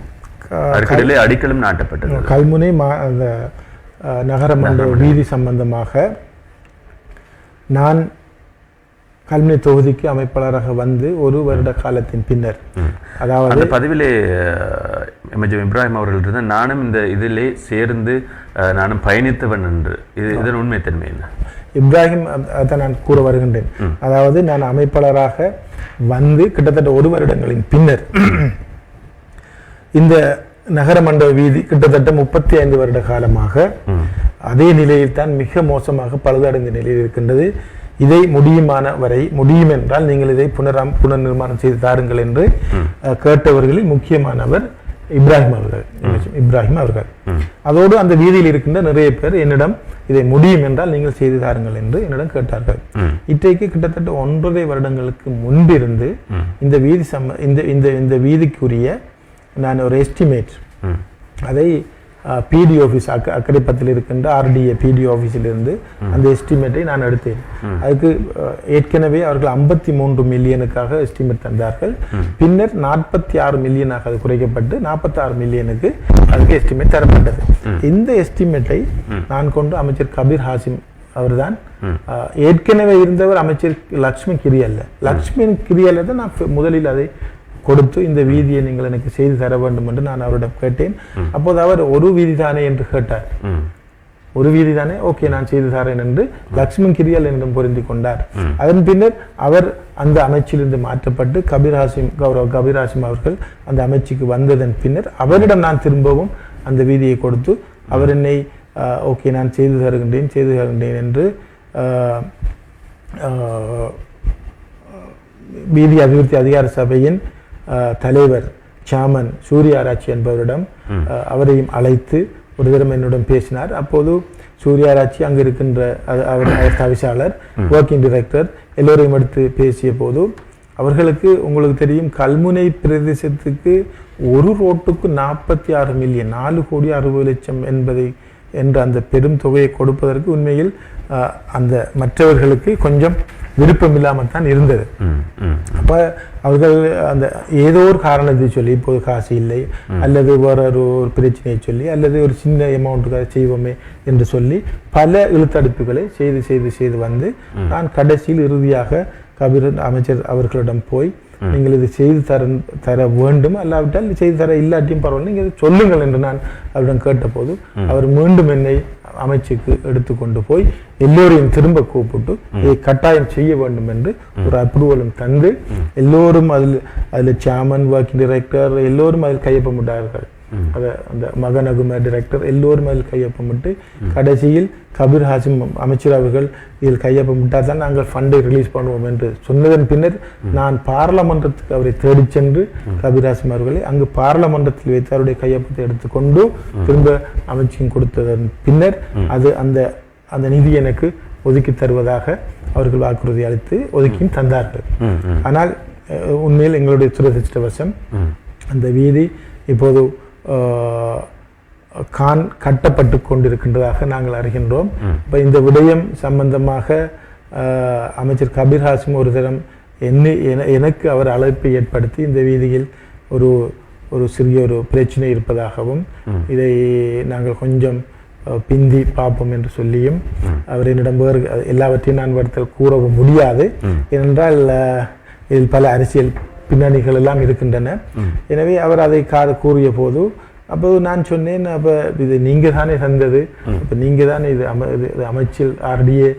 அதற்கிடையிலே அடிக்கலும் நாட்டப்பட்டது. கல்முனை அந்த நகர மண்டப வீதி சம்பந்தமாக நான் கல்முனை தொகுதிக்கு அமைப்பாளராக வந்து 1 வருட காலத்தின் பின்னர், அதாவது அந்த பதிவிலே இப்ராஹிம் அவர்கள் இருந்தால் நானும் இந்த இதிலே சேர்ந்து நானும் பயணித்தவன் என்று, இதன் உண்மைத்தன்மை என்ன? இப்ராஹிம் அதை நான் கூற வருகின்றேன். அதாவது நான் அமைப்பாளராக வந்து கிட்டத்தட்ட 1 வருடங்களின் பின்னர் இந்த நகர மண்டப வீதி கிட்டத்தட்ட 35 வருட காலமாக அதே நிலையில் தான் மிக மோசமாக பழுதடைந்த நிலையில் இருக்கின்றது. இதை முடியுமான வரை, முடியும் என்றால் நீங்கள் இதை புனர் நிர்மாணம் செய்து தாருங்கள் என்று கேட்டவர்களில் முக்கியமானவர் இப்ராஹிம் அவர்கள். அதோடு அந்த வீதியில் இருக்கின்ற நிறைய பேர் என்னிடம் இதை முடியும் என்றால் நீங்கள் செய்து தாருங்கள் என்று என்னிடம் கேட்டார்கள். இன்றைக்கு கிட்டத்தட்ட 1.5 வருடங்களுக்கு முன்பிருந்து இந்த வீதி இந்த வீதிக்குரிய நான் ஒரு எஸ்டிமேட், அதை பிடி ஆஃபீஸ் அக்கரைப்பத்தில் இருக்கின்ற RDA பிடி ஆஃபீஸிலிருந்து அந்த எஸ்டிமேட்டை நான் எடுத்தேன். அதுக்கு ஏற்கனவே அவர்கள் 53 மில்லியனுக்காக எஸ்டிமேட் தந்தார்கள். பின்னர் 46 மில்லியனாக அது குறைக்கப்பட்டு 46 மில்லியனுக்கு அதுக்கு எஸ்டிமேட் தரப்பட்டது. இந்த எஸ்டிமேட்டை நான் கொண்டு அமைச்சர் கபீர் ஹாசிம் அவர்தான், ஏற்கனவே இருந்தவர் அமைச்சர் லக்ஷ்மி கிரியல்ல, தான் நான் முதலில் அதை கொடுத்து இந்த வீதியை நீங்கள் எனக்கு செய்து தர வேண்டும் என்று நான் அவரிடம் கேட்டேன். அப்போது அவர் 1 வீதி தானே என்று கேட்டார். 1 வீதி தானே, ஓகே நான் செய்து தரேன் என்று லக்ஷ்மண் கிரியல் என்னிடம் பொருந்தி கொண்டார். அதன் பின்னர் அவர் அந்த அமைச்சிலிருந்து மாற்றப்பட்டு கௌரவ கபீர் ஹாசிம் அவர்கள் அந்த அமைச்சுக்கு வந்ததன் பின்னர் அவரிடம் நான் திரும்பவும் அந்த வீதியை கொடுத்து அவர் என்னை ஓகே நான் செய்து தருகின்றேன் என்று வீதி அபிவிருத்தி அதிகார சபையின் தலைவர் சாமன் சூர்யாராட்சி என்பவரிடம் அவரையும் அழைத்து ஒரு தரம் என்னுடன் பேசினார். அப்போது சூர்யாராட்சி அங்கு இருக்கின்ற அவர் தவிசாளர், ஒர்க்கிங் டைரக்டர் எல்லோரையும் எடுத்து பேசிய போது அவர்களுக்கு உங்களுக்கு தெரியும், கல்முனை பிரதேசத்துக்கு ஒரு ரோட்டுக்கு 46 மில்லியன் 4,60,00,000 என்ற அந்த பெரும் தொகையை கொடுப்பதற்கு உண்மையில் அந்த மற்றவர்களுக்கு கொஞ்சம் விருப்பம் இல்லாமல் தான் இருந்தது. அப்ப அவர்கள் அந்த ஏதோ ஒரு காரணத்தை சொல்லி, இப்போது காசு இல்லை அல்லது வேற ஒரு பிரச்சனையை சொல்லி அல்லது ஒரு சின்ன அமௌண்ட்டுக்காக செய்வோமே என்று சொல்லி பல இழுத்தடுப்புகளை செய்து வந்து நான் கடைசியில் இறுதியாக கபீர் அமைச்சர் அவர்களிடம் போய் நீங்கள் இது செய்து தர வேண்டும், அல்லாவிட்டால் செய்து தர இல்லாட்டியும் பரவாயில்ல, நீங்கள் இதை சொல்லுங்கள் என்று நான் அவரிடம் கேட்டபோது அவர் மீண்டும் என்னை அமைச்சுக்கு எடுத்துக்கொண்டு போய் எல்லோரையும் திரும்ப கூப்பிட்டு இதை கட்டாயம் செய்ய வேண்டும் என்று ஒரு அப்ரூவலும் தந்து எல்லோரும் அதில் சேர்மன், ஒர்க்கிங் டைரக்டர் எல்லோரும் அதில் கையொப்பமிட்டார்கள். அந்த மகனகும டைரக்டர் எல்லோரும் அதில் கையொப்பமிட்டு கடைசியில் கபீர் ஹாசிம் அமைச்சர் அவர்கள் இதில் கையொப்பமிட்டால் தான் நாங்கள் ஃபண்டை ரிலீஸ் பண்ணுவோம் என்று சொன்னதன் பின்னர் நான் பாராளுமன்றத்துக்கு அவரை தேடி சென்று கபீர் ஹாசிம் அவர்களை அங்கு பாராளுமன்றத்தில் வைத்து அவருடைய கையொப்பத்தை எடுத்துக்கொண்டு திரும்ப அமைச்சியம் கொடுத்ததன் பின்னர் அது அந்த நிதி எனக்கு ஒதுக்கி தருவதாக அவர்கள் வாக்குறுதி அளித்து ஒதுக்கியும் தந்தார்கள். ஆனால் உண்மையில் எங்களுடைய துரதிர்ஷ்டவசம் அந்த வீதி இப்போது கட்டப்பட்டு கொண்டிருக்கின்றதாக நாங்கள் அறிகின்றோம். இப்போ இந்த விடயம் சம்பந்தமாக அமைச்சர் கபீர் ஹாசிம் ஒரு தரம் எனக்கு அவர் அழைப்பை ஏற்படுத்தி இந்த வீதியில் ஒரு ஒரு சிறிய ஒரு பிரச்சனை இருப்பதாகவும் இதை நாங்கள் கொஞ்சம் பிந்தி பார்ப்போம் என்று சொல்லியும் அவர் என்னிடம் வேறு எல்லாவற்றையும் நான் வருத்தல் கூறவும் முடியாது. ஏனென்றால் இதில் பல அரசியல் பின்னணிகள் எல்லாம் இருக்கின்றன. எனவே அவர் அதை கூறிய போது அப்போது நான் சொன்னேன், அப்போ இது நீங்கள் தானே தந்தது, அப்போ நீங்கள் தானே இது அமைச்சில் RDA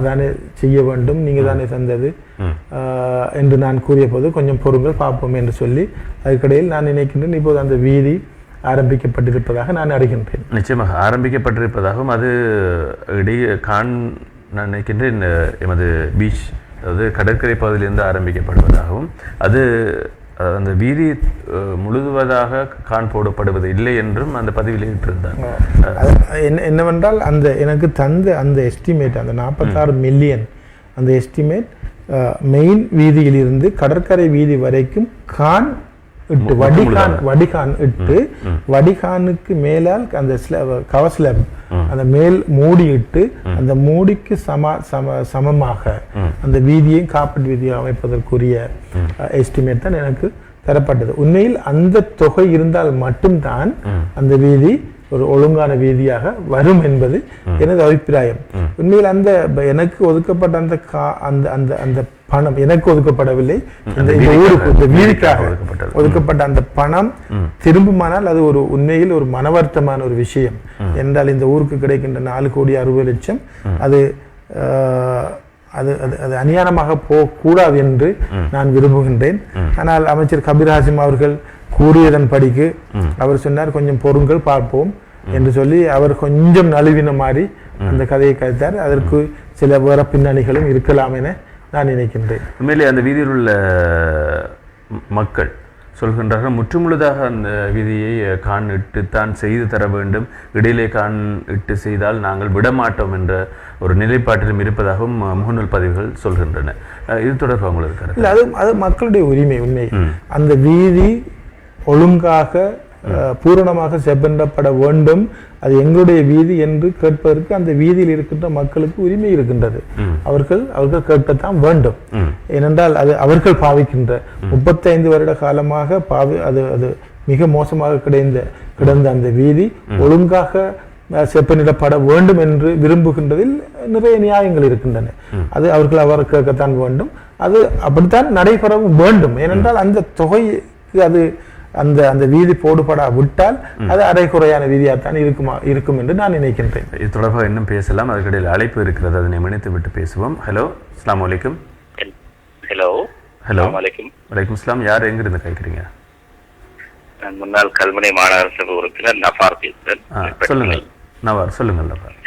தானே செய்ய வேண்டும், நீங்கள் தானே தந்தது என்று நான் கூறிய போது கொஞ்சம் பொறுங்கள் பார்ப்போம் என்று சொல்லி அதுக்கிடையில் நான் நினைக்கின்றேன் இப்போது அந்த வீதி ஆரம்பிக்கப்பட்டிருப்பதாக நான் அறிகின்றேன். நிச்சயமாக ஆரம்பிக்கப்பட்டிருப்பதாகவும் அது இடையே நான் நினைக்கின்றேன் எமது பீச் அதாவது கடற்கரை பகுதியிலிருந்து ஆரம்பிக்கப்படுவதாகவும் அது அந்த வீதி முழுவதாக கான் போடப்படுவது இல்லை என்றும் அந்த பதிவில் இட்டிருந்தார். என்னவென்றால் அந்த எனக்கு தந்த அந்த எஸ்டிமேட் அந்த 46 மில்லியன் அந்த எஸ்டிமேட் மெயின் வீதியிலிருந்து கடற்கரை வீதி வரைக்கும் கான் இட்டு வடிகான் இட்டு வடிகானுக்கு மேலால் அந்த கவர் ஸ்லாப் அந்த மேல் மூடி இட்டு அந்த மூடிக்கு சமமாக அந்த வீதியையும் காப்பீட்டு வீதியை அமைப்பதற்குரிய எஸ்டிமேட் தான் எனக்கு தரப்பட்டது. உண்மையில் அந்த தொகை இருந்தால் மட்டும்தான் அந்த வீதி ஒரு ஒழுங்கான வீதியாக வரும் என்பது எனது அபிப்பிராயம். உண்மையில் அந்த எனக்கு ஒதுக்கப்பட்ட அந்த பணம் எனக்கு ஒதுக்கப்படவில்லை, இந்த ஊருக்கு இந்த வீதிக்காக ஒதுக்கப்பட்ட அந்த பணம் திரும்புமானால் அது ஒரு உண்மையில் ஒரு மனவர்த்தமான ஒரு விஷயம். என்றால் இந்த ஊருக்கு கிடைக்கின்ற 4,60,00,000 அது அது அது அநியாயமாக போகக்கூடாது என்று நான் விரும்புகின்றேன். ஆனால் அமைச்சர் கபீர் ஹாசிம் அவர்கள் கூறியதன் படிக்கு அவர் சொன்னார் கொஞ்சம் பொருங்கள் பார்ப்போம் என்று சொல்லி அவர் கொஞ்சம் நழுவின மாதிரி அந்த கதையை கழித்தார். அதற்கு சில வேற பின்னணிகளும் இருக்கலாம் என நான் நினைக்கின்றேன். உண்மையிலே அந்த வீதியில் உள்ள மக்கள் சொல்கின்றார்கள் முற்றுமுழுதாக அந்த வீதியை கான் இட்டுத்தான் செய்து தர வேண்டும், இடையிலே கான் இட்டு செய்தால் நாங்கள் விடமாட்டோம் என்ற ஒரு நிலைப்பாட்டிலும் இருப்பதாகவும் முகநூல் பதிவுகள் சொல்கின்றன. இது தொடர்பாக உங்களுக்கு இருக்கிறது? இல்லை, அது மக்களுடைய உரிமை. உண்மை அந்த வீதி ஒழுங்காக பூரணமாக செப்பனிடப்பட வேண்டும், அது எங்களுடைய வீதி என்று கேட்பதற்கு அந்த வீதியில் இருக்கின்ற மக்களுக்கு உரிமை இருக்கின்றது. அவர்கள் கேட்கத்தான் வேண்டும். ஏனென்றால் அது அவர்கள் பாவிக்கின்ற 35 வருட காலமாக அது மிக மோசமாக கிடந்த அந்த வீதி ஒழுங்காக செப்பனிடப்பட வேண்டும் என்று விரும்புகின்றதில் நிறைய நியாயங்கள் இருக்கின்றன. அது அவர் கேட்கத்தான் வேண்டும், அது அப்படித்தான் நடைபெறவும் வேண்டும். ஏனென்றால் அந்த தொகைக்கு அது அந்த அந்த வீதி போடுபடா விட்டால் அது அரைக்குறையான வீதியாகத்தான் இருக்கும் என்று நான் நினைக்கின்றேன். இது தொடர்பாக இன்னும் பேசலாம், அதுக்கிடையில் அழைப்பு இருக்கிறது, அதனை மன்னித்து விட்டு பேசுவோம். ஹலோ, அஸ்ஸலாமு அலைக்கும். ஹலோ ஹலோ, வலைக்கும் அஸ்ஸலாம். யார் எங்கிருந்து கேட்குறீங்க? நான் முன்னாள் கல்முனை மாநகர சபை உறுப்பினர் நஃபார் பேசுகிறேன். சொல்லுங்கள் நவார், சொல்லுங்கள் நவார்.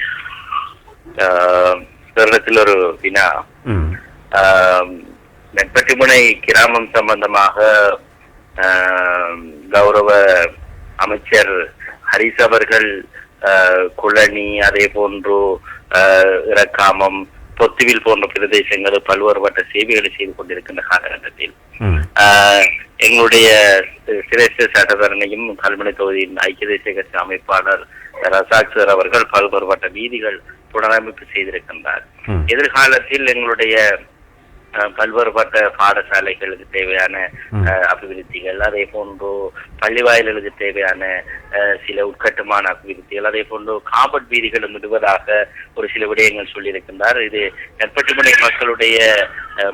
வருடத்தில் ஒரு வினா, நெற்பட்டிமுனை கிராமம் சம்பந்தமாக கௌரவ அமைச்சர் ஹரிஸ் அவர்கள் குளனி, அதே போன்று இறக்காமம், பொத்துவில் போன்ற பிரதேசங்கள் பல்வேறுபட்ட சேவைகளை செய்து கொண்டிருக்கின்ற காலகட்டத்தில் எங்களுடைய சிரேஷ்ட சட்டத்தரணையும் கல்முனை தொகுதியின் ஐக்கிய தேசிய கட்சி அமைப்பாளர் ரசாக் சார் அவர்கள் பல்வேறுபட்ட வீதிகள் புனரமைப்பு செய்திருக்கின்றார். எதிர்காலத்தில் எங்களுடைய பல்வேறுபட்ட பாடசாலைகளுக்கு தேவையான அபிவிருத்திகள், அதே போன்று பள்ளி வாயில்களுக்கு தேவையான சில உட்கட்டுமான அபிவிருத்திகள், அதே போன்று காபட் வீதிகளும் விடுவதாக ஒரு சில விடயங்கள் சொல்லியிருக்கின்றார். இது நெற்பட்டிமுனை மக்களுடைய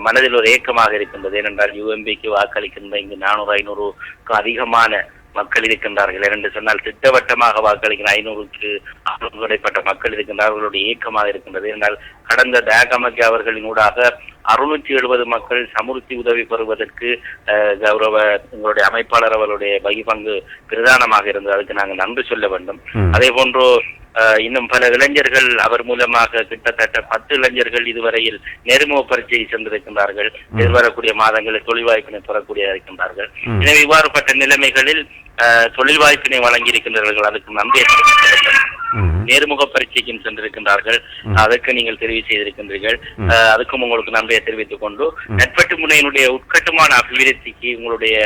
மனதில் ஒரு ஏக்கமாக இருக்கின்றது. ஏனென்றால் UMPக்கு வாக்களிக்கின்ற இங்கு 400-500க்கு அதிகமான மக்கள் இருக்கின்றார்கள். என்று சொன்னால் திட்டவட்டமாக வாக்களிக்கிற 500க்கு இடைப்பட்ட மக்கள் இருக்கின்றார்களுடைய ஏக்கமாக இருக்கின்றது. என்றால் கடந்த டேகமக்கி அவர்களின் ஊடாக 670 மக்கள் சமுர்த்தி உதவி பெறுவதற்கு கௌரவ எங்களுடைய அமைப்பாளர் அவர்களுடைய பங்கு பிரதானமாக இருந்தது. அதுக்கு நாங்கள் நன்றி சொல்ல வேண்டும். அதே போன்று இன்னும் பல இளைஞர்கள் அவர் மூலமாக கிட்டத்தட்ட 10 இளைஞர்கள் இதுவரையில் நேர்முக பரீட்சை சென்றிருக்கின்றார்கள். எதிர்வரக்கூடிய மாதங்களில் தொழில் வாய்ப்பினை பெறக்கூடிய இருக்கின்றார்கள். எனவே இவ்வாறுபட்ட நிலைமைகளில் தொழில் வாய்ப்பினை வழங்கி இருக்கின்றார்கள். அதுக்கு நன்றி. நேர்முக பரீட்சைக்கும் சென்றிருக்கின்றார்கள், அதற்கு நீங்கள் தெரிவு செய்திருக்கின்றீர்கள். அதுக்கும் உங்களுக்கு நன்றியை தெரிவித்துக் கொண்டு நெற்பட்டிமுனையினுடைய உட்கட்டுமான அபிவிருத்திக்கு உங்களுடைய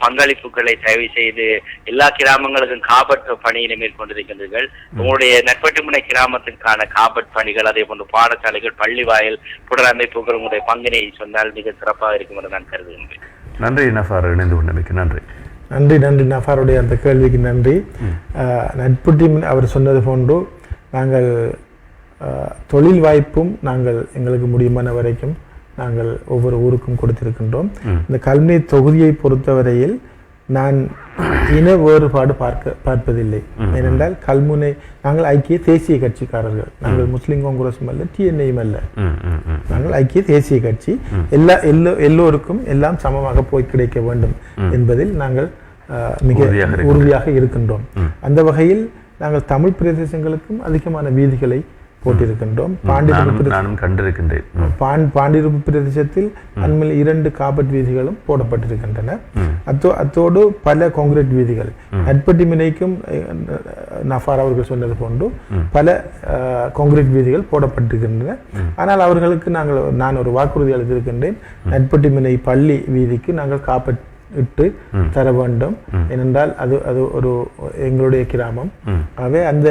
பங்களிப்புகளை தயவு செய்து எல்லா கிராமங்களுக்கும் காபட் பணியினை மேற்கொண்டிருக்கின்றீர்கள். உங்களுடைய நெற்பட்டிமுனை கிராமத்திற்கான காபட் பணிகள், அதே போன்று பாடசாலைகள், பள்ளி வாயில் புனரமைப்புகள் உங்களுடைய பங்கினை சொன்னால் மிக சிறப்பாக இருக்கும் என்று நான் கருதுகின்றேன். நன்றி நஃபார், இணைந்து கொண்டமைக்கு நன்றி. நன்றி நஃபாருடைய அந்த கேள்விக்கு நன்றி. நட்பு டீம் அவர் சொன்னது போன்று நாங்கள் தொழில் வாய்ப்பும் நாங்கள் எங்களுக்கு முடியுமான வரைக்கும் நாங்கள் ஒவ்வொரு ஊருக்கும் கொடுத்திருக்கின்றோம். இந்த கல்வி தொகுதியை பொறுத்தவரையில் நான் இன வேறுபாடு பார்ப்பதில்லை. ஏனென்றால் கல்முனை நாங்கள் ஐக்கிய தேசிய கட்சிக்காரர்கள், நாங்கள் முஸ்லிம் காங்கிரஸும் அல்ல, டிஎன்ஏயும் அல்ல, நாங்கள் ஐக்கிய தேசிய கட்சி. எல்லோருக்கும் எல்லாம் சமமாக போய் கிடைக்க வேண்டும் என்பதில் நாங்கள் மிக உறுதியாக இருக்கின்றோம். அந்த வகையில் நாங்கள் தமிழ் பிரதேசங்களுக்கும் அதிகமான வீதிகளை போட்டிருக்கின்றோம். பாண்டிருப்பு பிரதேசத்தில் அண்மையில் 2 காபட் வீதிகளும் போடப்பட்டிருக்கின்றன. அத்தோடு பல கான்கிரீட் வீதிகள் நட்பட்டி மினைக்கும் நஃபார் அவர்கள் சொன்னது போன்று பல கான்கிரீட் வீதிகள் போடப்பட்டிருக்கின்றன. ஆனால் அவர்களுக்கு நான் ஒரு வாக்குறுதி அளித்திருக்கின்றேன். நட்பட்டி மினை பள்ளி வீதிக்கு நாங்கள் காப்பட் இட்டு தர வேண்டும். ஏனென்றால் அது ஒரு எங்களுடைய கிராமம். ஆகவே அந்த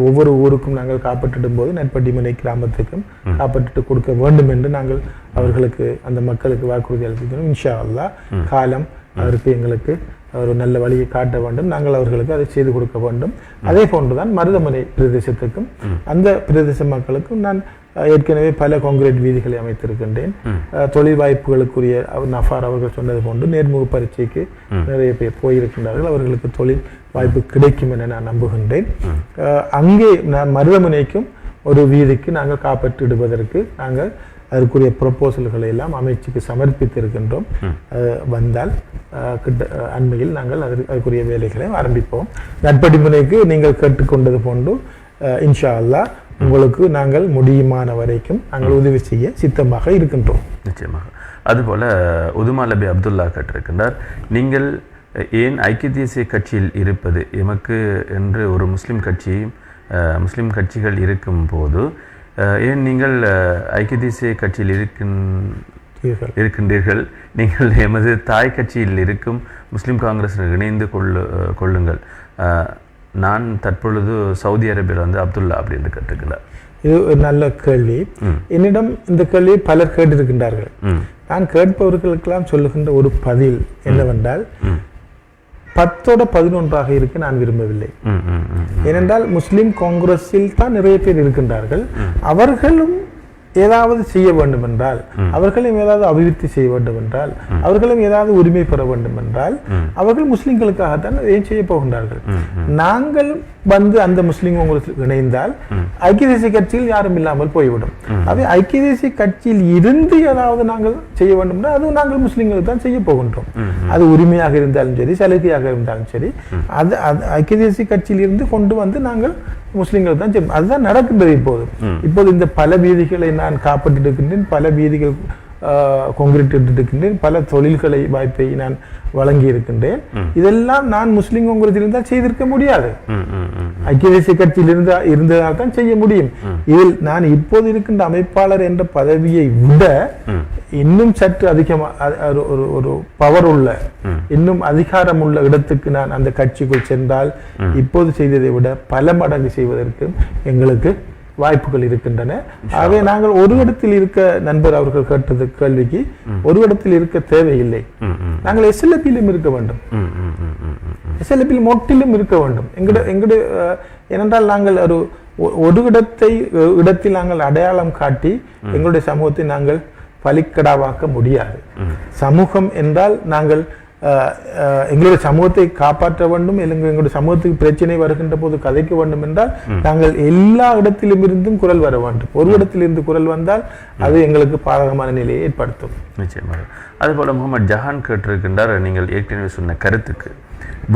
ஒவ்வொரு ஊருக்கும் நாங்கள் காப்பற்றிடும் போது நட்பட்டிமனை கிராமத்துக்கும் காப்பற்றிட்டு கொடுக்க வேண்டும் என்று நாங்கள் அவர்களுக்கு அந்த மக்களுக்கு வாக்குறுதி அளிக்கிறோம். இன்ஷா அல்லாஹ் காலம் அதற்கு எங்களுக்கு ஒரு நல்ல வழியை காட்ட வேண்டும். நாங்கள் அவர்களுக்கு அதை செய்து கொடுக்க வேண்டும். அதே போன்றுதான் மருதமனை பிரதேசத்துக்கும் அந்த பிரதேச மக்களுக்கும் நான் ஏற்கனவே பல கான்கிரீட் வீதிகளை அமைத்திருக்கின்றேன். தொழில் வாய்ப்புகளுக்குரிய நஃபார் அவர்கள் சொன்னது போன்று நேர்முக பரீட்சைக்கு நிறைய பேர் போயிருக்கின்றார்கள். அவர்களுக்கு தொழில் வாய்ப்பு கிடைக்கும் என நான் நம்புகின்றேன். அங்கே நான் மருதமனைக்கும் ஒரு வீதிக்கு நாங்கள் காப்பற்றிடுவதற்கு நாங்கள் அதற்குரிய ப்ரொபோசல்களை எல்லாம் அமைச்சுக்கு சமர்ப்பித்திருக்கின்றோம். வந்தால் அண்மையில் நாங்கள் அதற்குரிய வேலைகளை ஆரம்பிப்போம். நட்படிமுனைக்கு நீங்கள் கேட்டுக்கொண்டது போன்று இன்ஷா அல்லாஹ் உங்களுக்கு நாங்கள் முடியுமான வரைக்கும் நாங்கள் உதவி செய்ய சித்தமாக இருக்கின்றோம். நிச்சயமாக. அதுபோல உதுமா நபி அப்துல்லா கேட்டிருக்கின்றார், நீங்கள் ஏன் ஐக்கிய தேசிய கட்சியில் இருப்பது, எமக்கு என்று ஒரு முஸ்லிம் கட்சிகள் இருக்கும் போது ஏன் நீங்கள் ஐக்கிய தேசிய கட்சியில் இருக்கின்றீர்கள்? நீங்கள் எமது தாய் கட்சியில் இருக்கும் முஸ்லிம் காங்கிரஸில் இணைந்து கொள்ளுங்கள். நான் தற்பொழுது சவுதி அரேபியாவில் அப்துல்லா அப்படின்னு கேட்டிருக்கிறார். இது ஒரு நல்ல கேள்வி. என்னிடம் இந்த கேள்வியை பலர் கேட்டிருக்கின்றார்கள். நான் கேட்பவர்களுக்கெல்லாம் சொல்லுகின்ற ஒரு பதில் என்னவென்றால் 10ஓட 11ஆக இருக்க நான் விரும்பவில்லை. ஏனென்றால் முஸ்லிம் காங்கிரஸில் தான் நிறைய பேர் இருக்கின்றார்கள். அவர்களும் ஏதாவது செய்ய வேண்டும் என்றால், அவர்களும் ஏதாவது அபிவிருத்தி செய்ய வேண்டும் என்றால், அவர்களும் ஏதாவது உரிமை பெற வேண்டும் என்றால் அவர்கள் முஸ்லிம்களுக்காகத்தான் ஏன் செய்ய போகின்றார்கள். நாங்கள் அந்த முஸ்லிம் காங்கிரஸில் இணைந்தால் ஐக்கிய தேசிய கட்சியில் யாரும் இல்லாமல் போய்விடும். அவை ஐக்கிய தேசிய கட்சியில் இருந்து ஏதாவது நாங்கள் செய்ய வேண்டும் என்றால் அதுவும் நாங்கள் முஸ்லிம்களுக்கு தான் செய்ய போகின்றோம். அது உரிமையாக இருந்தாலும் சரி, சலுகையாக இருந்தாலும் சரி, அது ஐக்கிய தேசிய கட்சியில் இருந்து கொண்டு நாங்கள் முஸ்லிம்கள் தான் செய்யும். அதுதான் நடக்கின்றது. இப்போது இந்த பல வீதிகளை நான் காப்பாற்றி இருக்கின்றேன், பல வீதிகள் கான்கிரீட் இருக்கின்றேன், பல தொழில்களை வாய்ப்பை நான் வழங்கி இருக்கின்றேன். இதெல்லாம் நான் முஸ்லிம் காங்கிரஸில் இருந்தால் செய்திருக்க முடியாது. ஐக்கிய தேசிய கட்சியில் இருந்ததால் தான் செய்ய முடியும். இதில் நான் இப்போது இருக்கின்ற அமைப்பாளர் என்ற பதவியை விட இன்னும் சற்று அதிகமாக ஒரு பவர் உள்ள, இன்னும் அதிகாரம் உள்ள இடத்துக்கு நான் அந்த கட்சிக்குள் சென்றால் இப்போது செய்ததை விட பல மடங்கு செய்வதற்கு எங்களுக்கு வாய்ப்புகள் இருக்கின்றன. ஆகவே நாங்கள் ஒரு இடத்தில் இருக்க, நண்பர் அவர்கள் கேட்டது கேள்விக்கு, ஒரு இடத்தில் இருக்க தேவையில்லை. நாங்கள் எஸ்எல்பியிலும் இருக்க வேண்டும், எஸ்எல்பியில் மொட்டிலும் இருக்க வேண்டும். ஏனென்றால் நாங்கள் ஒரு இடத்தில் நாங்கள் அடையாளம் காட்டி எங்களுடைய சமூகத்தை நாங்கள் பலிக்கடாவாக்க முடியாது. சமூகம் என்றால் நாங்கள் எங்களுடைய சமூகத்தை காப்பாற்ற வேண்டும், எங்களுடைய சமூகத்துக்கு பிரச்சனை வருகின்ற போது கதைக்க வேண்டும் என்றால் நாங்கள் எல்லா இடத்திலும் இருந்தும் குரல் வர வேண்டும். ஒரு இடத்திலிருந்து குரல் வந்தால் அது எங்களுக்கு பாதகமான நிலையை ஏற்படுத்தும். நிச்சயமாக. அதுபோல முகமது ஜஹான் கேட்டிருக்கின்றார், நீங்கள் ஏற்கனவே சொன்ன கருத்துக்கு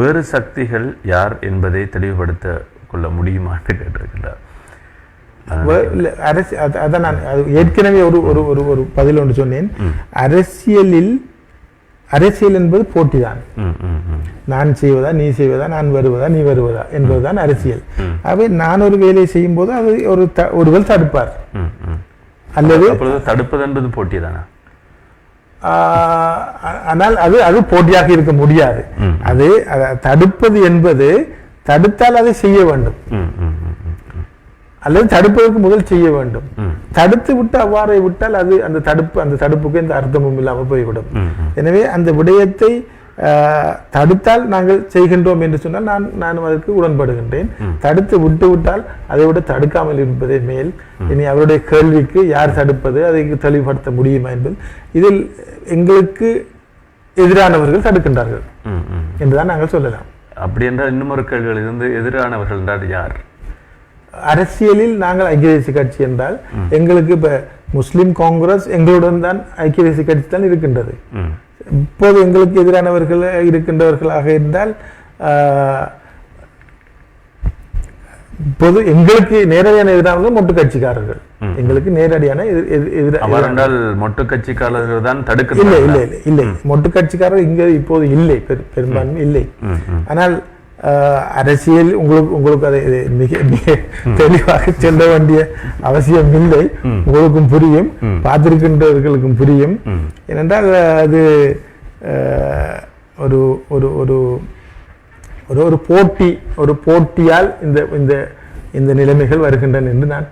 வேறு சக்திகள் யார் என்பதை தெளிவுபடுத்த கொள்ள முடியுமா என்று கேட்டிருக்கின்றார். அதான் நான் ஏற்கனவே ஒரு பதில் ஒன்று சொன்னேன். அரசியல் என்பது போட்டிதான். நான் செய்வதா, நீ செய்வதா, நான் வருவதா, நீ வருவதா என்பதுதான் அரசியல். ஆகவே நான் ஒரு வேலையை செய்யும் போது அது ஒருவர் தடுப்பார், அல்லது தடுப்பது என்பது போட்டிதானா? ஆனால் அது போட்டியாக இருக்க முடியாது. அது தடுப்பது என்பது தடுத்தால் அதை செய்ய வேண்டும். அல்லது தடுப்பதற்கு முதல் செய்ய வேண்டும். தடுத்து விட்டு அவ்வாறே விட்டால் அது அந்த தடுப்புக்கு எந்த அர்த்தமும் இல்லாமல் போய்விடும். எனவே அந்த விடயத்தை தடுத்தால் நாங்கள் செய்கின்றோம் என்று சொன்னால் நானும் அதற்கு உடன்படுகின்றேன். தடுத்து விட்டு விட்டால் அதை விட தடுக்காமல் இருப்பதே மேல். இனி அவருடைய கேள்விக்கு யார் தடுப்பது, அதை தெளிவுபடுத்த முடியுமா என்பது இதில் எங்களுக்கு எதிரானவர்கள் தடுக்கின்றார்கள் என்றுதான் நாங்கள் சொல்லலாம். அப்படி என்றால் இன்னும் ஒரு கேள்விகள் இருந்து எதிரானவர்கள் என்றால் யார்? அரசியலில் நாங்கள் ஐக்கிய தேசிய கட்சி என்றால் எங்களுக்கு இப்ப முஸ்லிம் காங்கிரஸ் எங்களுடன் தான் ஐக்கிய தேசிய கட்சி தான் இருக்கின்றது. இப்போது எங்களுக்கு எதிரானவர்கள் இருக்கின்றவர்களாக இருந்தால் இப்போது எங்களுக்கு நேரடியான எதிரானவர்கள் மொட்டு கட்சிக்காரர்கள். எங்களுக்கு நேரடியான மொட்டு கட்சிக்காரர்கள் தான் தடுக்க இல்லை மொட்டு கட்சிக்காரர்கள் இங்க இப்போது இல்லை, பெரும்பான்மை இல்லை. ஆனால் அரசியல் உங்களுக்கு அதை மிக மிக தெளிவாக சொல்ல வேண்டிய அவசியம் இல்லை. உங்களுக்கும் புரியும், பார்த்திருக்கின்றவர்களுக்கும் புரியும். ஏனென்றால் அது ஒரு ஒரு ஒரு ஒரு போட்டியால் இந்த நிலைமைகள் வருகின்றன என்று நான்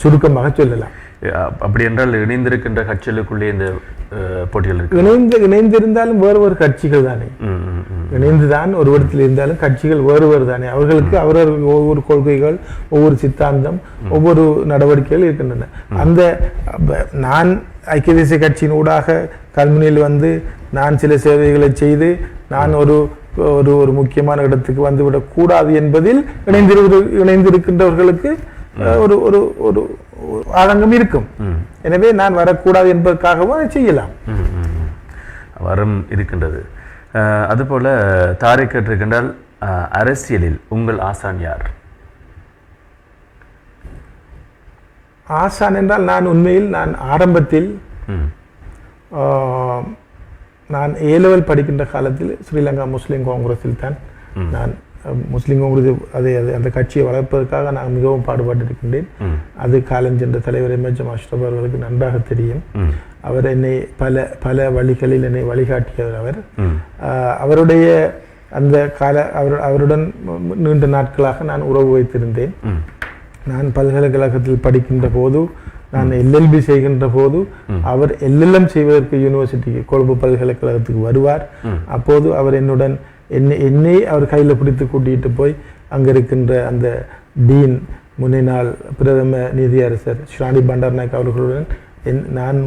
சுருக்கமாக சொல்லலாம். அப்படி என்றால் இணைந்திருக்கின்ற கட்சிகளுக்குள்ளே இந்த போட்டிகள் இணைந்திருந்தாலும் வேறு கட்சிகள் தானே, இணைந்துதான் ஒரு இடத்தில் இருந்தாலும் கட்சிகள் வேறு தானே. அவர்களுக்கு அவர்கள் ஒவ்வொரு கொள்கைகள், ஒவ்வொரு சித்தாந்தம், ஒவ்வொரு நடவடிக்கைகள் இருக்கின்றன. அந்த நான் ஐக்கிய தேசிய கட்சியின் ஊடாக கல்முனையில் வந்து நான் சில சேவைகளை செய்து நான் ஒரு ஒரு முக்கியமான இடத்துக்கு வந்துவிடக் கூடாது என்பதில் இணைந்திருக்கின்றவர்களுக்கு ஒரு ஒரு ஒரு ஆதங்கம் இருக்கும். எனவே நான் வரக்கூடாது என்பதற்காகவும் அதை செய்யலாம். வரம் இருக்கின்றது. அதுபோல தாரை கேட்டிருக்கின்றால் அரசியலில் உங்கள் ஆசான் யார்? ஆசான் என்றால் நான் உண்மையில் ஆரம்பத்தில் நான் A-level படிக்கின்ற காலத்தில் ஸ்ரீலங்கா முஸ்லீம் காங்கிரஸில் தான் நான் முஸ்லீம் காங்கிரஸ் அந்த கட்சியை வளர்ப்பதற்காக நான் மிகவும் பாடுபட்டிருக்கின்றேன். அது காலஞ்சென்ற தலைவர் எம்எச் அஷ்ரப் அவர்களுக்கு நன்றாக தெரியும். அவர் என்னை பல வழிகளில் என்னை வழிகாட்டியவர். அவர் அவருடைய அந்த அவருடன் நீண்ட நாட்களாக நான் உறவு வைத்திருந்தேன். நான் பல்கலைக்கழகத்தில் படிக்கின்ற போது, நான் LLB செய்கின்ற போது அவர் LLM செய்வதற்கு யூனிவர்சிட்டிக்கு கொழும்பு பல்கலைக்கழகத்துக்கு வருவார். அப்போது அவர் என்னை அவர் கையில் பிடித்து கூட்டிகிட்டு போய் அங்கே இருக்கின்ற அந்த டீன், முன்னாள் பிரதம நீதியரசர் ஸ்ராணி பண்டாரநாயக் அவர்களுடன் நான்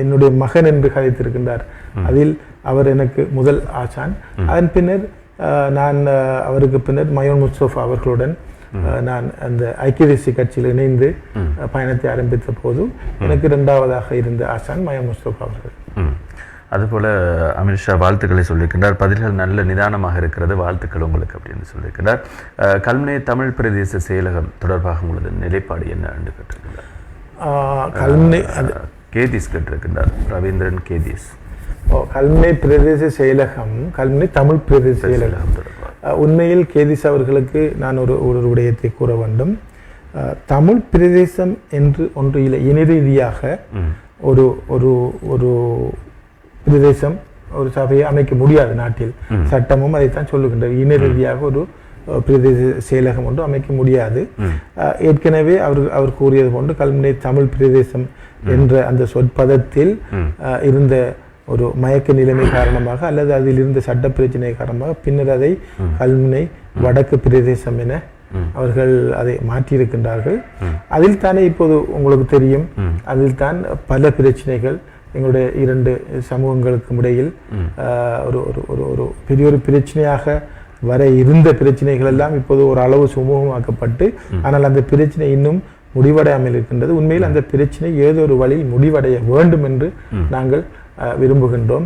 என்னுடைய மகன் என்று கதைத்திருக்கின்றார். அதில் அவர் எனக்கு முதல் ஆசான். அதன் பின்னர் நான் அவருக்கு பின்னர் மயோன் முஸ்தபா அவர்களுடன் நான் அந்த ஐக்கிய தேசிய கட்சியில் இணைந்து பயணத்தை ஆரம்பித்த போது எனக்கு இரண்டாவதாக இருந்த ஆசான் மயோன் முஸ்தபா அவர்கள். அதுபோல அமித்ஷா வாழ்த்துக்களை சொல்லியிருக்கின்றார். பதில்கள் நல்ல நிதானமாக இருக்கிறது, வாழ்த்துக்கள் உங்களுக்கு அப்படின்னு சொல்லியிருக்கின்றார். கல்முனை தமிழ் பிரதேச செயலகம் தொடர்பாக உங்களது நிலைப்பாடு என்ன என்று கேட்டிருக்கின்றார். கேதீஸ் கேட்டிருக்கின்றார், ரவீந்திரன் கேதீஸ். கல்முனை பிரதேச செயலகம், கல்முனை தமிழ் பிரதேச செயலகம் உண்மையில் கேதீஸ் அவர்களுக்கு நான் ஒரு விடயத்தை கூற வேண்டும். தமிழ் பிரதேசம் என்று ஒன்று இல்லை. இன ரீதியாக ஒரு ஒரு ஒரு பிரதேசம், ஒரு சபையை அமைக்க முடியாது. நாட்டில் சட்டமும் அதைத்தான் சொல்லுகின்றது. இன ரீதியாக ஒரு பிரதேச செயலகம் ஒன்று அமைக்க முடியாது. ஏற்கனவே அவர் கூறியது போன்று கல்முனை தமிழ் பிரதேசம் என்ற அந்த சொற்பதத்தில் இருந்த ஒரு மயக்க நிலைமை காரணமாக அல்லது அதில் இருந்த சட்ட பிரச்சனை காரணமாக பின்னர் அதை கல்முனை வடக்கு பிரதேசம் என அவர்கள் அதை மாற்றியிருக்கின்றார்கள். அதில் தானே இப்போது உங்களுக்கு தெரியும், அதில் தான் பல பிரச்சனைகள் எங்களுடைய இரண்டு சமூகங்களுக்கும் இடையில் ஒரு பெரிய ஒரு பிரச்சனையாக வர இருந்த பிரச்சனைகள் எல்லாம் இப்போது ஒரு அளவு சுமூகமாக்கப்பட்டு, ஆனால் அந்த பிரச்சனை இன்னும் முடிவடையாமல் இருக்கின்றது. உண்மையில் அந்த பிரச்சனை ஏதோ ஒரு வழியில் முடிவடைய வேண்டும் என்று நாங்கள் விரும்புகின்றோம்.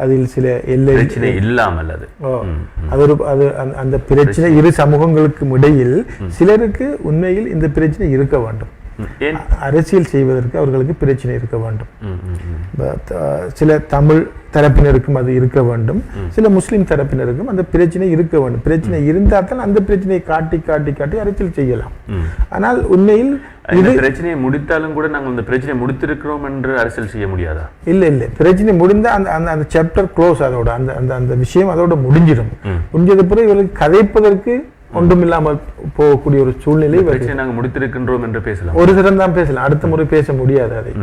அதில் சில எல்லை இல்லாமல் அந்த பிரச்சனை இரு சமூகங்களுக்கும் இடையில் சிலருக்கு உண்மையில் இந்த பிரச்சனை இருக்க வேண்டும். அரசியல் செய்வதற்கு அவர்களுக்கு பிரச்சனை இருக்க வேண்டும். சில தமிழ் தரப்பினருக்கும் அது இருக்க வேண்டும், சில முஸ்லிம் தரப்பினருக்கும் அந்த பிரச்சனை இருக்க வேண்டும். பிரச்சனை இருந்தால் தான் அந்த பிரச்சனையை காட்டி காட்டி காட்டி அரசியல் செய்யலாம். ஆனால் உண்மையில் இது பிரச்சனையை முடித்தாலும் கூட நாங்கள் இந்த பிரச்சனை முடித்திருக்கிறோம் என்று அரசியல் செய்ய முடியாதா? இல்லை, பிரச்சனை முடிந்தா அந்த சாப்டர் க்ளோஸ், அதோட அந்த விஷயம் அதோட முடிஞ்சிடும். முடிஞ்சது பிறகு இவர்களுக்கு கதைப்பதற்கு ஒன்றுமில்லாமல் போகக்கூடிய ஒரு சூழ்நிலை நாங்கள் முடித்திருக்கின்றோம் என்று பேசலாம். ஒரு சிறம் தான் பேசலாம், அடுத்த முறை பேச முடியாது அதை.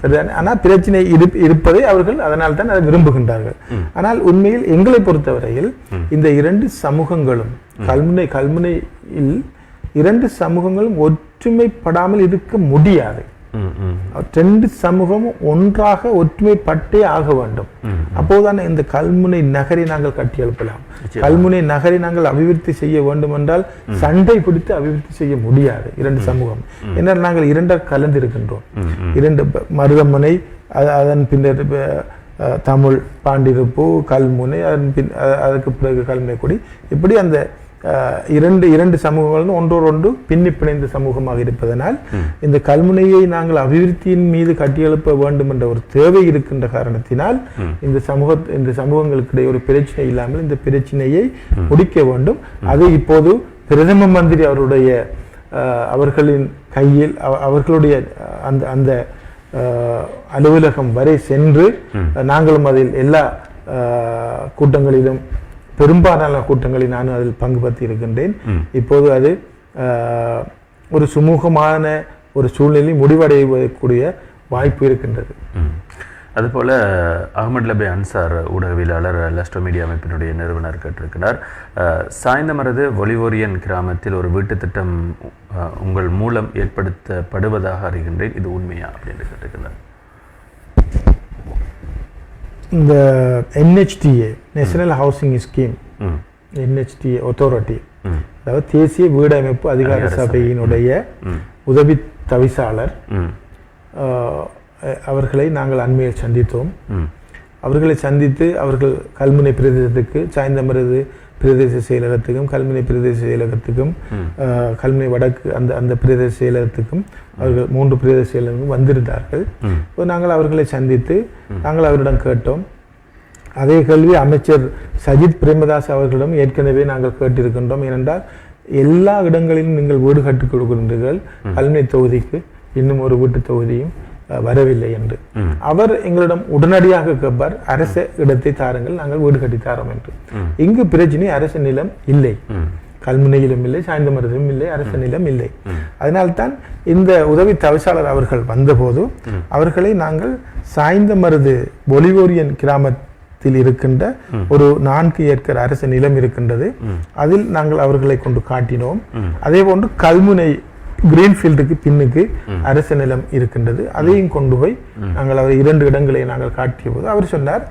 சரிதானே? ஆனால் பிரச்சனை இருப்பதை அவர்கள் அதனால் தான் அதை விரும்புகின்றார்கள். ஆனால் உண்மையில் எங்களை பொறுத்தவரையில் இந்த இரண்டு சமூகங்களும் கல்முனையில் இரண்டு சமூகங்களும் ஒற்றுமைப்படாமல் இருக்க முடியாது. ரெண்டு சமூகமும் ஒன்றாக ஒற்றுமைப்பட்டே ஆக வேண்டும். அப்போதுதான் இந்த கல்முனை நகரை நாங்கள் கட்டி எழுப்பலாம். கல்முனை நகரை நாங்கள் அபிவிருத்தி செய்ய வேண்டும் என்றால் சண்டை பிடித்து அபிவிருத்தி செய்ய முடியாது இரண்டு சமூகம். ஏன்னால் நாங்கள் இரண்டாக கலந்திருக்கின்றோம். இரண்டு மருதமனை, அதன் பின்னர் தமிழ் பாண்டிருப்பு, கல்முனை, அதன் பின் அதற்கு பிறகு கல்முனை கொடி, இப்படி அந்த இரண்டு சமூகங்களும் ஒன்றோடு பின்னி பிணைந்த சமூகமாக இருப்பதனால் இந்த கல்முனையை நாங்கள் அபிவிருத்தியின் மீது கட்டியெழுப்ப வேண்டும் என்ற ஒரு தேவை இருக்கின்ற காரணத்தினால் இந்த சமூகங்களுக்கு இடையே ஒரு பிரச்சனை இல்லாமல் இந்த பிரச்சனையை முடிக்க வேண்டும். அதை இப்போது பிரதம மந்திரி அவர்களின் கையில் அவர்களுடைய அந்த அலுவலகம் வரை சென்று நாங்களும் அதில் எல்லா கூட்டங்களிலும் பெரும்பாலான கூட்டங்களில் நானும் அதில் பங்கு பற்றி இருக்கின்றேன். இப்போது அது ஒரு சுமூகமான ஒரு சூழ்நிலை முடிவடையக்கூடிய வாய்ப்பு இருக்கின்றது. அதுபோல அகமது லபே அன்சார் ஊடகவியலாளர் லஸ்டோ மீடியா அமைப்பினுடைய நிறுவனர் கேட்டிருக்கிறார், சாய்ந்தமரது ஒலிவோரியன் கிராமத்தில் ஒரு வீட்டு திட்டம் உங்கள் மூலம் ஏற்படுத்தப்படுவதாக அறிகின்றேன், இது உண்மையா அப்படின்னு கேட்டிருக்கிறார். இந்த NHTA national housing scheme, NHTA authority, அதாவது தேசிய வீடமைப்பு அதிகார சபையினுடைய உதவி தவிசாளர் அவர்களை நாங்கள் அண்மையில் சந்தித்தோம். அவர்களை சந்தித்து அவர்கள் கல்முனை பிரதேசத்துக்கு, சாய்ந்தமருது பிரதேச செயலகத்துக்கும், கல்முனை பிரதேச செயலகத்துக்கும், கல்முனை வடக்கு அந்த பிரதேச செயலகத்துக்கும் அவர்கள் 3 பிரதேச செயலகங்களும் வந்திருந்தார்கள். இப்போ நாங்கள் அவர்களை சந்தித்து நாங்கள் அவரிடம் கேட்டோம். அதே கேள்வி அமைச்சர் சஜித் பிரேமதாஸ் அவர்களிடம் ஏற்கனவே நாங்கள் கேட்டிருக்கின்றோம். ஏனென்றால் எல்லா இடங்களிலும் நீங்கள் வீடு கட்டிக் கொடுக்கின்றீர்கள், கல்முனை தொகுதிக்கு இன்னும் ஒரு வீட்டு தொகுதியும் வரவில்லை என்று. அவர் எங்களிடம் உடனடியாக கேட்பார், அரச இடத்தை தாருங்கள், நாங்கள் வீடு கட்டி தாரோம் என்று. இங்கு பிரச்சனை அரச நிலம் இல்லை, கல்முனையிலும் இல்லை, சாய்ந்தமருதிலும் இல்லை, அரச நிலம் இல்லை. அதனால்தான் இந்த உதவி தவிசாளர் அவர்கள் வந்தபோது அவர்களை நாங்கள் சாய்ந்தமருது ஒலிவோரியன் கிராமத்தில் இருக்கின்ற ஒரு 4 ஏக்கர் அரச நிலம் இருக்கின்றது, அதில் நாங்கள் அவர்களை கொண்டு காட்டினோம். அதே போன்று கல்முனை கிரீன்ஃபீல்டுக்கு பின்னுக்கு அரச நிலம் இருக்கின்றது, அதையும் கொண்டு போய் நாங்கள் அவர் 2 இடங்களை நாங்கள் காட்டிய போது அவர் சொன்னார்,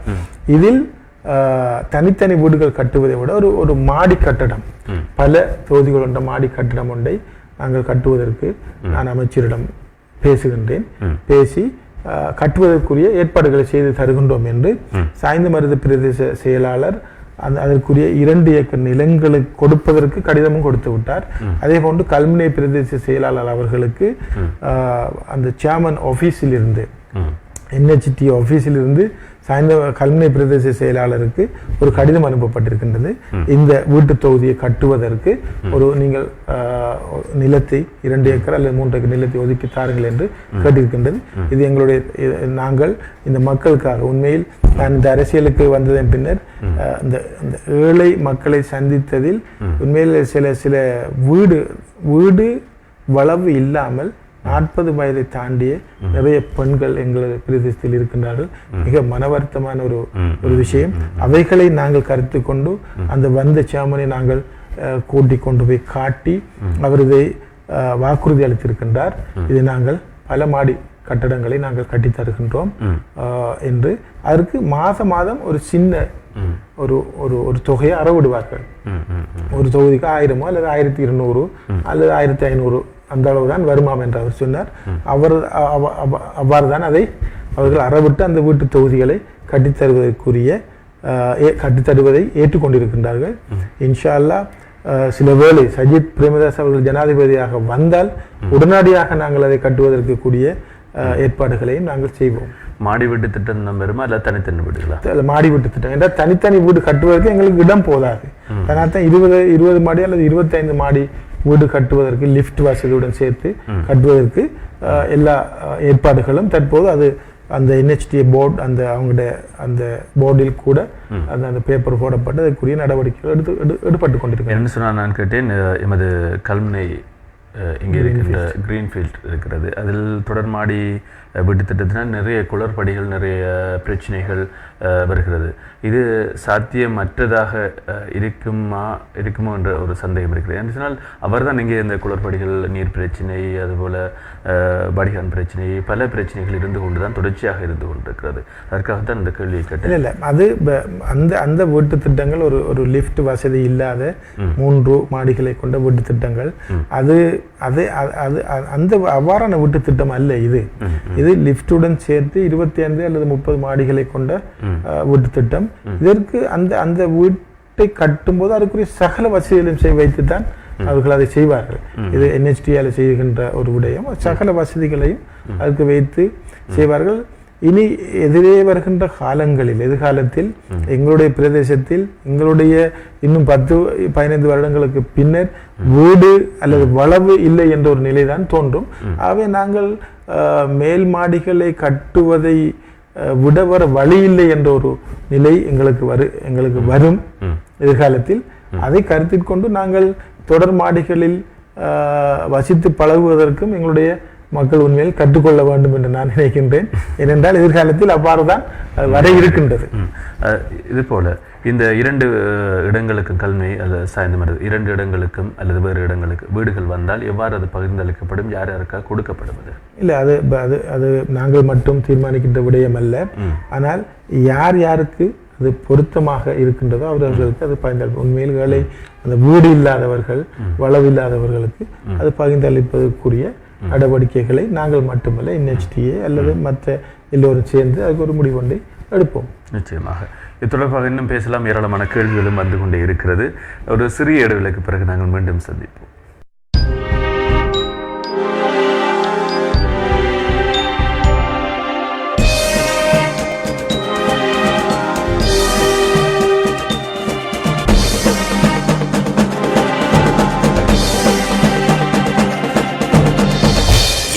இதில் தனித்தனி வீடுகள் கட்டுவதை விட ஒரு மாடி கட்டடம், பல தொகுதிகள் கொண்ட மாடி கட்டடம் ஒன்றை நாங்கள் கட்டுவதற்கு நான் அமைச்சரிடம் பேசுகின்றேன், பேசி கட்டுவதற்குரிய ஏற்பாடுகளை செய்து தருகின்றோம் என்று சாய்ந்தமருது பிரதேச செயலாளர் அதற்குரிய 2 ஏக்கர் நிலங்களுக்கு கொடுப்பதற்கு கடிதமும் கொடுத்து விட்டார். அதே போன்று கல்முனை பிரதேச செயலாளர் அவர்களுக்கு அந்த சேர்மன் ஆபீஸில் இருந்து, NHTA ஆபீஸில் இருந்து கல்முனை பிரதேச செயலாளருக்கு ஒரு கடிதம் அனுப்பப்பட்டிருக்கின்றது. இந்த வீட்டு தொகுதியை கட்டுவதற்கு நீங்கள் நிலத்தை 2 ஏக்கர் அல்லது 3 ஏக்கர் நிலத்தை ஒதுக்கி தாருங்கள் என்று கேட்டிருக்கின்றது. இது எங்களுடைய நாங்கள் இந்த மக்களுக்காக, உண்மையில் நான் இந்த அரசியலுக்கு வந்ததன் பின்னர் இந்த ஏழை மக்களை சந்தித்ததில் உண்மையில் சில வீடு வளவு இல்லாமல் 40 வயதை தாண்டிய நிறைய பெண்கள் எங்களது பிரதேசத்தில் இருக்கின்றார்கள். மிக மனவருத்தமான ஒரு விஷயம். அவைகளை நாங்கள் கருத்து கொண்டு அந்த வந்த சேமனை நாங்கள் கூட்டிக் கொண்டு போய் காட்டி அவர் இதை வாக்குறுதி அளித்திருக்கின்றார். இதை நாங்கள் பல மாடி கட்டடங்களை நாங்கள் கட்டி தருகின்றோம் என்று. அதற்கு மாதம் ஒரு சின்ன ஒரு தொகையை அறவிடுவார்கள். ஒரு தொகுதிக்கு 1000 அல்லது 1200 அல்லது 1500 அந்த அளவுதான் வருமாம் என்று அவர் சொன்னார். அவ்வாறு தான் அதை அவர்கள் அறவிட்டு அந்த வீட்டு தொகுதிகளை கட்டித்தருவதை ஏற்றுக்கொண்டிருக்கின்றார்கள். இன்ஷா அல்லாஹ் சில வேளை சஜித் பிரேமதாஸ் அவர்கள் ஜனாதிபதியாக வந்தால் உடனடியாக நாங்கள் அதை கட்டுவதற்கு கூடிய ஏற்பாடுகளையும் நாங்கள் செய்வோம். மாடி வீட்டு திட்டம் வருமா இல்லை தனித்தனி வீடுகளா? மாடி வீட்டு திட்டம் என்றால் தனித்தனி வீடு கட்டுவதற்கு எங்களுக்கு இடம் போதாது. அதனால தான் 20 மாடி அல்லது 25 மாடி வீடு கட்டுவதற்கு லிஃப்ட் வசதியுடன் சேர்த்து கட்டுவதற்கு எல்லா ஏற்பாடுகளும் தற்போது அது அந்த NHTA போர்டு அந்த அவங்களுடைய அந்த போர்டில் கூட அந்த பேப்பர் போடப்பட்டு அதுக்குரிய நடவடிக்கைகள் எடுப்பட்டு கொண்டிருக்கிறேன். என்ன சொன்னால் நான் கேட்டேன், எமது கல்முனை இங்கே இருக்கின்ற கிரீன்ஃபீல்ட் இருக்கிறது, அதில் தொடர்மாடி வீட்டு திட்டத்தினால் நிறைய குளறுபடிகள், நிறைய பிரச்சனைகள் வருகிறது. இது சாத்தியமற்றதாக இருக்குமோ என்ற ஒரு சந்தேகம் இருக்கிறது. என்று சொன்னால் அவர் தான் இங்கே இந்த குளறுபடிகள், நீர் பிரச்சனை, அதுபோல் வடிகான் பிரச்சனை, பல பிரச்சனைகள் இருந்து கொண்டு தான் தொடர்ச்சியாக இருந்து கொண்டிருக்கிறது. அதற்காகத்தான் இந்த கேள்வியை கேட்டேன். இல்லை அது அந்த வீட்டு திட்டங்கள் ஒரு லிஃப்ட் வசதி இல்லாத 3 மாடிகளை கொண்ட வீட்டு திட்டங்கள். அது அது அது அந்த அவ்வாறான வீட்டு திட்டம் அல்ல இது லிஃப்டுடன் சேர்த்து 25 அல்லது 30 மாடிகளை கொண்ட வீட்டு திட்டம். இதற்கு அந்த வீட்டை கட்டும் போது அதுக்குரிய சகல வசதிகளையும் வைத்துத்தான் அவர்கள் அதை செய்வார்கள். இது NHTA செய்கின்ற ஒரு விடயம். சகல வசதிகளையும் அதுக்கு வைத்து செய்வார்கள். இனி எதிரே வருகின்ற காலங்களில், எதிர்காலத்தில் எங்களுடைய பிரதேசத்தில் எங்களுடைய இன்னும் 10-15 வருடங்களுக்கு பின்னர் வீடு அல்லது வளவு இல்லை என்ற ஒரு நிலைதான் தோன்றும். ஆகவே நாங்கள் மேல் மாடிகளை கட்டுவதை விட வர வழி இல்லை என்ற ஒரு நிலை எங்களுக்கு வரும் எதிர்காலத்தில். அதை கருத்தில் கொண்டு நாங்கள் தொடர் மாடிகளில் வசித்து பழகுவதற்கும் எங்களுடைய மக்கள் உண்மையில் கற்றுக்கொள்ள வேண்டும் என்று நான் நினைக்கின்றேன். ஏனென்றால் எதிர்காலத்தில் அவ்வாறு தான் வர இருக்கின்றது. இது போல இந்த 2 இடங்களுக்கும் கல்வி அல்லது சாய்ந்த 2 இடங்களுக்கும் அல்லது வேறு இடங்களுக்கு வீடுகள் வந்தால் எவ்வாறு அது பகிர்ந்தளிக்கப்படும், யார் யாருக்காக கொடுக்கப்படுவது? இல்லை, அது நாங்கள் மட்டும் தீர்மானிக்கின்ற விடயம் அல்ல. ஆனால் யார் யாருக்கு அது பொருத்தமாக இருக்கின்றதோ அவர்களுக்கு அது பகிர்ந்தளிப்பு. உண்மையில் வேலை அந்த வீடு இல்லாதவர்கள், வளவில்லாதவர்களுக்கு அது பகிர்ந்தளிப்பதற்குரிய நடவடிக்கைகளை நாங்கள் மட்டுமல்ல NHTA அல்லது மற்ற எல்லோரும் சேர்ந்து அதுக்கு ஒரு முடிவு ஒன்றை எடுப்போம். நிச்சயமாக இது தொடர்பாக இன்னும் பேசலாம். ஏராளமான கேள்விகளும் வந்து கொண்டே இருக்கிறது. ஒரு சிறிய இடைவெளிக்கு பிறகு நாங்கள் மீண்டும் சந்திப்போம்.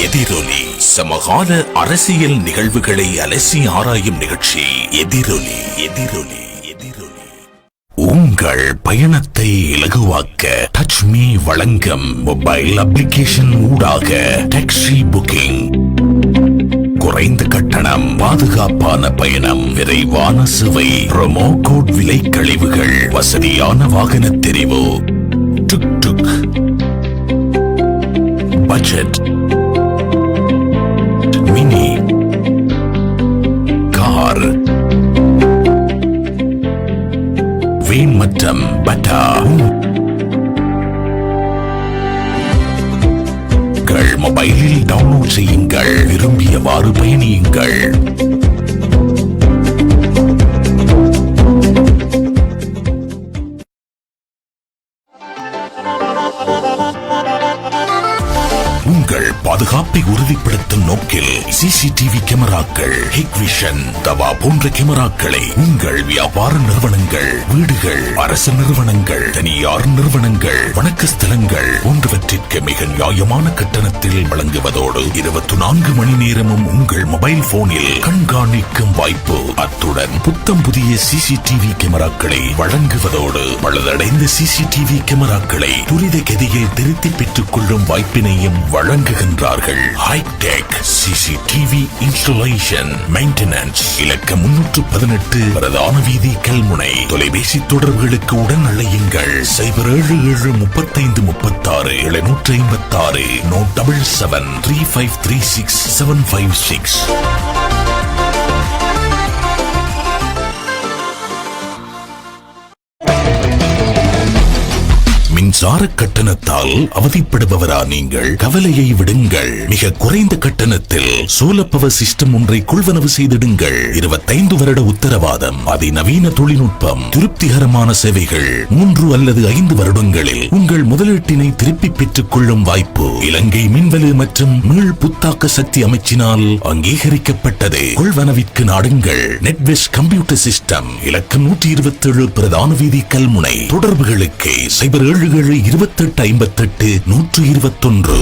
எதிரொலி சமகால அரசியல் நிகழ்வுகளை அலசி ஆராயும் நிகழ்ச்சி எதிரொலி. எதிரொலி எதிரொலி உங்கள் பயணத்தை இலகுவாக்க டச் மீ வழங்கும் மொபைல் அப்ளிகேஷன் ஊடாக டாக்ஸி புக்கிங். குறைந்த கட்டணம், பாதுகாப்பான பயணம், விரைவான சேவை, ப்ரோமோ கோட் விலை கழிவுகள், வசதியான வாகன தெரிவு, டுக் டுக், பட்ஜெட், மினி, கார், வேன் மற்றும் பட்டா. மொபைலில் டவுன்லோட் செய்யுங்கள், விரும்பியவாறு பயணியுங்கள். உங்கள் பாதுகாப்பை உறுதிப்படுத்தும் நோக்கில் CCTV கேமராக்கள், ஹிக்விஷன், தவா போன்ற கேமராக்களை உங்கள் வியாபார நிறுவனங்கள், வீடுகள், அரசு நிறுவனங்கள், தனியார் நிறுவனங்கள், வணக்க ஸ்தலங்கள் போன்றவற்றிற்கு மிக நியாயமான கட்டணத்தில் வழங்குவதோடு 24 மணி நேரமும் உங்கள் மொபைல் போனில் கண்காணிக்கும் வாய்ப்பு. அத்துடன் புத்தம் புதிய CCTV கேமராக்களை வழங்குவதோடு பழுதடைந்த CCTV கேமராக்களை துரித கதியில் திருத்தி பெற்றுக் கொள்ளும் வாய்ப்பினையும் வழங்குகின்றார்கள். Hitech CCTV installation maintenance. இலக்கம் 318 பிரதான வீதி, கல்முனை. தொலைபேசி தொடர்புகளுக்கு உடன் அழையுங்கள் 0773536 நோட் 773536 மின்சார கட்டணத்தால் அவதிப்படுபவரா நீங்கள்? கவலையை விடுங்கள். மிக குறைந்த கட்டணத்தில் சோலார் பவர் சிஸ்டம் ஒன்றை கொள்வனவு செய்திடுங்கள். 25 வருட உத்தரவாதம், அதிநவீன தொழில்நுட்பம், திருப்திகரமான சேவைகள். 3 அல்லது 5 வருடங்களில் உங்கள் முதலீட்டினை திருப்பி பெற்றுக் கொள்ளும் வாய்ப்பு. இலங்கை மின்வெளி மற்றும் மீள் புத்தாக்க சக்தி அமைச்சினால் அங்கீகரிக்கப்பட்டது. கொள்வனவிற்கு நாடுங்கள். NatWest computer system. இலக்கம் 127 பிரதான வீதி, கல்முனை. தொடர்புகளுக்கு 072858 121.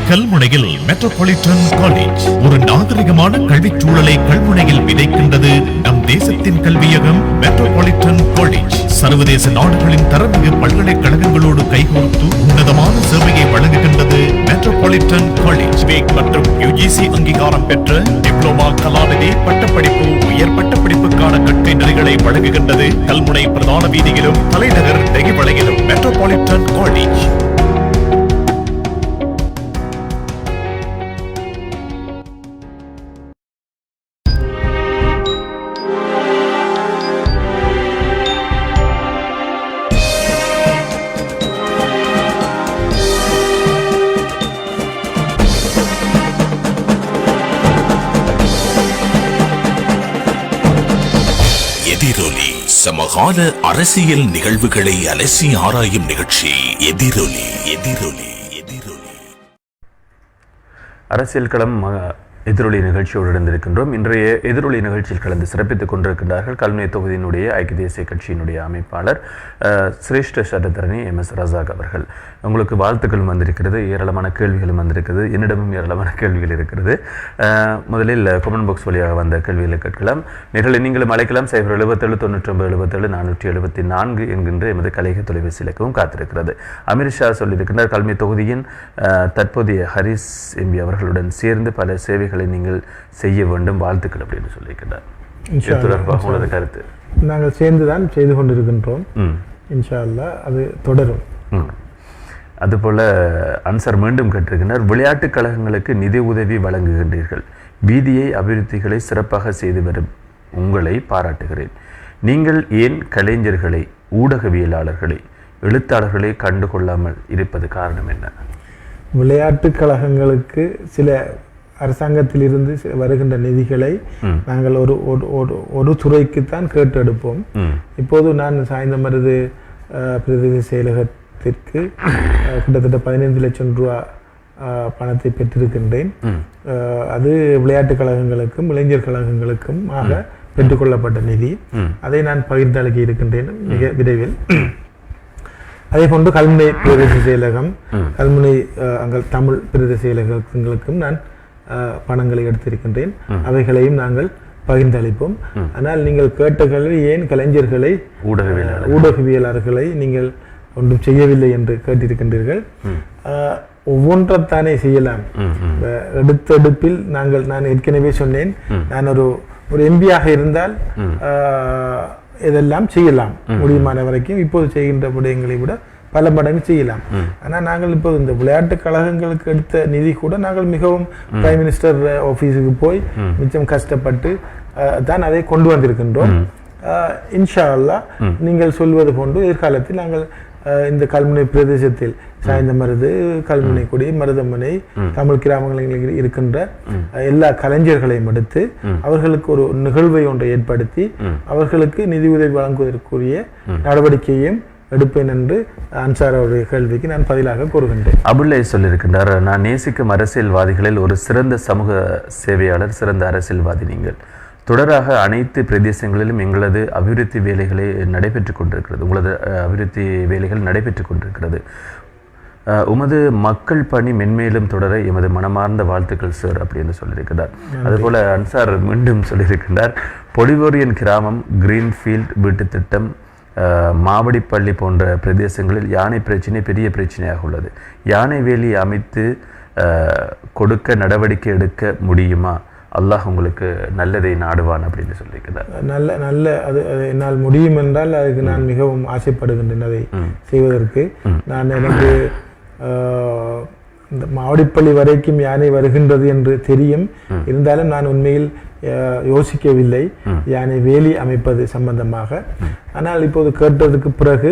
கல்முனையில் மெட்ரோபாலிட்டன் காலேஜ் ஒரு நாகரிகமான கல்விச் சூழலை கல்முனையில் விதைக்கின்றது நம் தேசத்தின் கல்வியகம் மெட்ரோபாலிட்டன் காலேஜ். சர்வதேச நாடுகளின் தரமிகு பல்கலைக்கழகங்களோடு கைகோர்த்து உன்னதமான சேவையை வழங்குகின்றது மெட்ரோபாலிட்டன் காலேஜ். வேக் மற்றும் யுஜிசி அங்கீகாரம் பெற்ற டிப்ளோமா, கலாநிதி, பட்டப்படிப்பு, உயர் பட்டப்படிப்புக்கான கற்கை நெறிகளை வழங்குகின்றது. கல்முனை பிரதான வீதியிலும் தலைநகர் நெகிவளையிலும் மெட்ரோபாலிட்டன் காலேஜ். எதிரொலி சமகால அரசியல் நிகழ்வுகளை அலசி ஆராயும் நிகழ்ச்சி எதிரொலி. எதிரொலி எதிரொலி அரசியல் களம் எதிரொலி நிகழ்ச்சியோடு இருந்திருக்கின்றோம். இன்றைய எதிரொலி நிகழ்ச்சியில் கலந்து சிறப்பித்துக் கொண்டிருக்கின்றார்கள் கல்முனை தொகுதியினுடைய ஐக்கிய தேசிய கட்சியினுடைய அமைப்பாளர் சிரேஷ்ட சட்டத்தரணி MS ரசாக் அவர்கள். உங்களுக்கு வாழ்த்துக்களும் வந்திருக்கிறது, ஏராளமான கேள்விகளும் வந்திருக்கிறது, என்னிடமும் ஏராளமான கேள்விகள் இருக்கிறது. முதலில் கமெண்ட் பாக்ஸ் வழியாக வந்த கேள்விகளை கேட்கலாம். நேரில் நீங்களும் அழைக்கலாம். 077-99-474 என்கின்ற எமது கலைக தொலைபேசி இலக்கவும் காத்திருக்கிறது. அமீர்ஷா சொல்லியிருக்கின்றார், கல்முனை தொகுதியின் தற்போதைய ஹரிஸ் எம்பி அவர்களுடன் சேர்ந்து பல சேவைகள் நீங்கள் செய்ய வேண்டும், வாழ்த்துக்கள் அப்படின்னு சொல்லியிருக்கிறார். தொடர்பாக உங்களது கருத்து? நாங்கள் சேர்ந்துதான் செய்து கொண்டிருக்கின்றோம். இன்ஷா அல்லாஹ் அது தொடரும். அதுபோல அன்சார் மீண்டும் கேட்டிருக்கிறார், விளையாட்டுக் கழகங்களுக்கு நிதி உதவி வழங்குகின்றீர்கள், வீதியை அபிவிருத்திகளை சிறப்பாக செய்து வரும் உங்களை பாராட்டுகிறேன். நீங்கள் ஏன் கலைஞர்களை, ஊடகவியலாளர்களை, எழுத்தாளர்களை கண்டுகொள்ளாமல் இருப்பது காரணம் என்ன? விளையாட்டுக் கழகங்களுக்கு சில அரசாங்கத்திலிருந்து வருகின்ற நிதிகளை நாங்கள் ஒரு துறைக்குத்தான் கேட்டெடுப்போம். இப்போது நான் சாய்ந்தமருது பிரதேச செயலகத்திற்கு கிட்டத்தட்ட 15 லட்சம் ரூபா பணத்தை பெற்றிருக்கின்றேன். அது விளையாட்டுக் கழகங்களுக்கும் இளைஞர் கழகங்களுக்கும் ஆக பெற்றுக்கொள்ளப்பட்ட நிதி. அதை நான் பகிர்ந்தளிக்க இருக்கின்றேன் மிக விரைவில். அதே போன்று கல்முனை பிரதேச செயலகம், கல்முனை அங்கள் தமிழ் பிரதேச செயலகங்களுக்கும் நான் பணங்களை எடுத்திருக்கின்றேன். அவைகளையும் நாங்கள் பகிர்ந்தளிப்போம். ஆனால் நீங்கள் கேட்ட கேள்வி, ஏன் கலைஞர்களை, ஊடகவியலாளர்களை நீங்கள் ஒன்றும் செய்யவில்லை என்று கேட்டிருக்கின்றீர்கள். ஒவ்வொன்றைத்தானே செய்யலாம். எடுத்தெடுப்பில் நான் ஏற்கனவே சொன்னேன், நான் ஒரு எம்பியாக இருந்தால் இதெல்லாம் செய்யலாம், முடியுமான வரைக்கும் இப்போது செய்கின்ற விடயங்களை விட பல மடங்கு செய்யலாம். ஆனால் நாங்கள் இப்போது இந்த விளையாட்டு கழகங்களுக்கு எடுத்த நிதி கூட நாங்கள் மிகவும் பிரைம் மினிஸ்டர் ஆஃபீஸுக்கு போய் மிச்சம் கஷ்டப்பட்டு தான் அதை கொண்டு வந்திருக்கின்றோம். இன்ஷா அல்லாஹ் நீங்கள் சொல்வது போன்று எதிர்காலத்தில் நாங்கள் இந்த கல்முனை பிரதேசத்தில் சாய்ந்தமருது, கல்முனைக்குடி, மருதமனை, தமிழ் கிராமங்களில் இருக்கின்ற எல்லா கலைஞர்களையும் எடுத்து அவர்களுக்கு ஒரு நிகழ்வை ஒன்றை ஏற்படுத்தி அவர்களுக்கு நிதி உதவி வழங்குவதற்குரிய நடவடிக்கையும் எடுப்பேன் என்று அன்சார் அவருடைய கேள்விக்கு நான் பதிலாக கூறுகின்றேன். அபுல்லை சொல்லியிருக்கின்றார், நான் நேசிக்கும் அரசியல்வாதிகளில் ஒரு சிறந்த சமூக சேவையாளர், சிறந்த அரசியல்வாதி நீங்கள். தொடராக அனைத்து பிரதேசங்களிலும் எங்களது அபிவிருத்தி வேலைகளை நடைபெற்று கொண்டிருக்கிறது, உங்களது அபிவிருத்தி வேலைகள் நடைபெற்று கொண்டிருக்கிறது. உமது மக்கள் பணி மென்மேலும் தொடர எமது மனமார்ந்த வாழ்த்துக்கள் சார் அப்படின்னு சொல்லியிருக்கிறார். அதுபோல் அன்சார் மீண்டும் சொல்லியிருக்கின்றார், பொலிவோரியன் கிராமம், கிரீன்ஃபீல்ட் வீட்டு திட்டம், மாவடிப்பள்ளி போன்ற பிரதேசங்களில் யானை பிரச்சனை பெரிய பிரச்சனையாக உள்ளது. யானை வேலி அமைத்து கொடுக்க நடவடிக்கை எடுக்க முடியுமா? அல்லாஹ் உங்களுக்கு நல்லதை நாடுவான் அப்படின்னு சொல்லியிருக்கிறார். நல்ல அது என்னால் முடியும் என்றால் அதுக்கு நான் மிகவும் ஆசைப்படுகின்றேன் அதை செய்வதற்கு. நான் எனக்கு இந்த மாவடிப்பள்ளி வரைக்கும் யானை வருகின்றது என்று தெரியும், இருந்தாலும் நான் உண்மையில் யோசிக்கவில்லை யானை வேலி அமைப்பது சம்பந்தமாக. ஆனால் இப்போது கேட்டதுக்கு பிறகு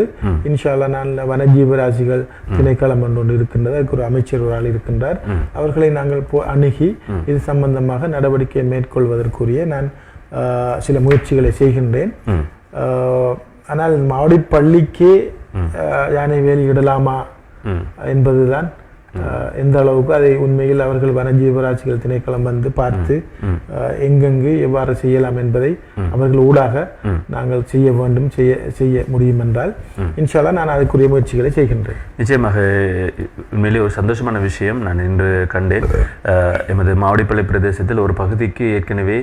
இன்ஷா அல்லாஹ் நான் வனஜீவராசிகள் திணைக்களம் ஒன்று இருக்கின்றது, அதுக்கு ஒரு அமைச்சர் ஒரு ஆள் இருக்கின்றார், அவர்களை நாங்கள் அணுகி இது சம்பந்தமாக நடவடிக்கை மேற்கொள்வதற்குரிய நான் சில முயற்சிகளை செய்கின்றேன். ஆனால் மாவடிப்பள்ளிக்கே யானை வேலி இடலாமா என்பதுதான் எந்த அளவுக்கு அதை உண்மையில் அவர்கள் வனஜீவராசிகள் திணைக்களம் வந்து பார்த்து எங்கெங்கு எவ்வாறு செய்யலாம் என்பதை அவர்கள் ஊடாக நாங்கள் செய்ய வேண்டும், செய்ய முடியும் என்றால் இன்ஷா அல்லாஹ் நான் அதுக்குரிய முயற்சிகளை செய்கின்றேன். நிச்சயமாக உண்மையிலே ஒரு சந்தோஷமான விஷயம் நான் இன்று கண்டேன். எமது மாவடிப்பள்ளி பிரதேசத்தில் ஒரு பகுதிக்கு ஏற்கனவே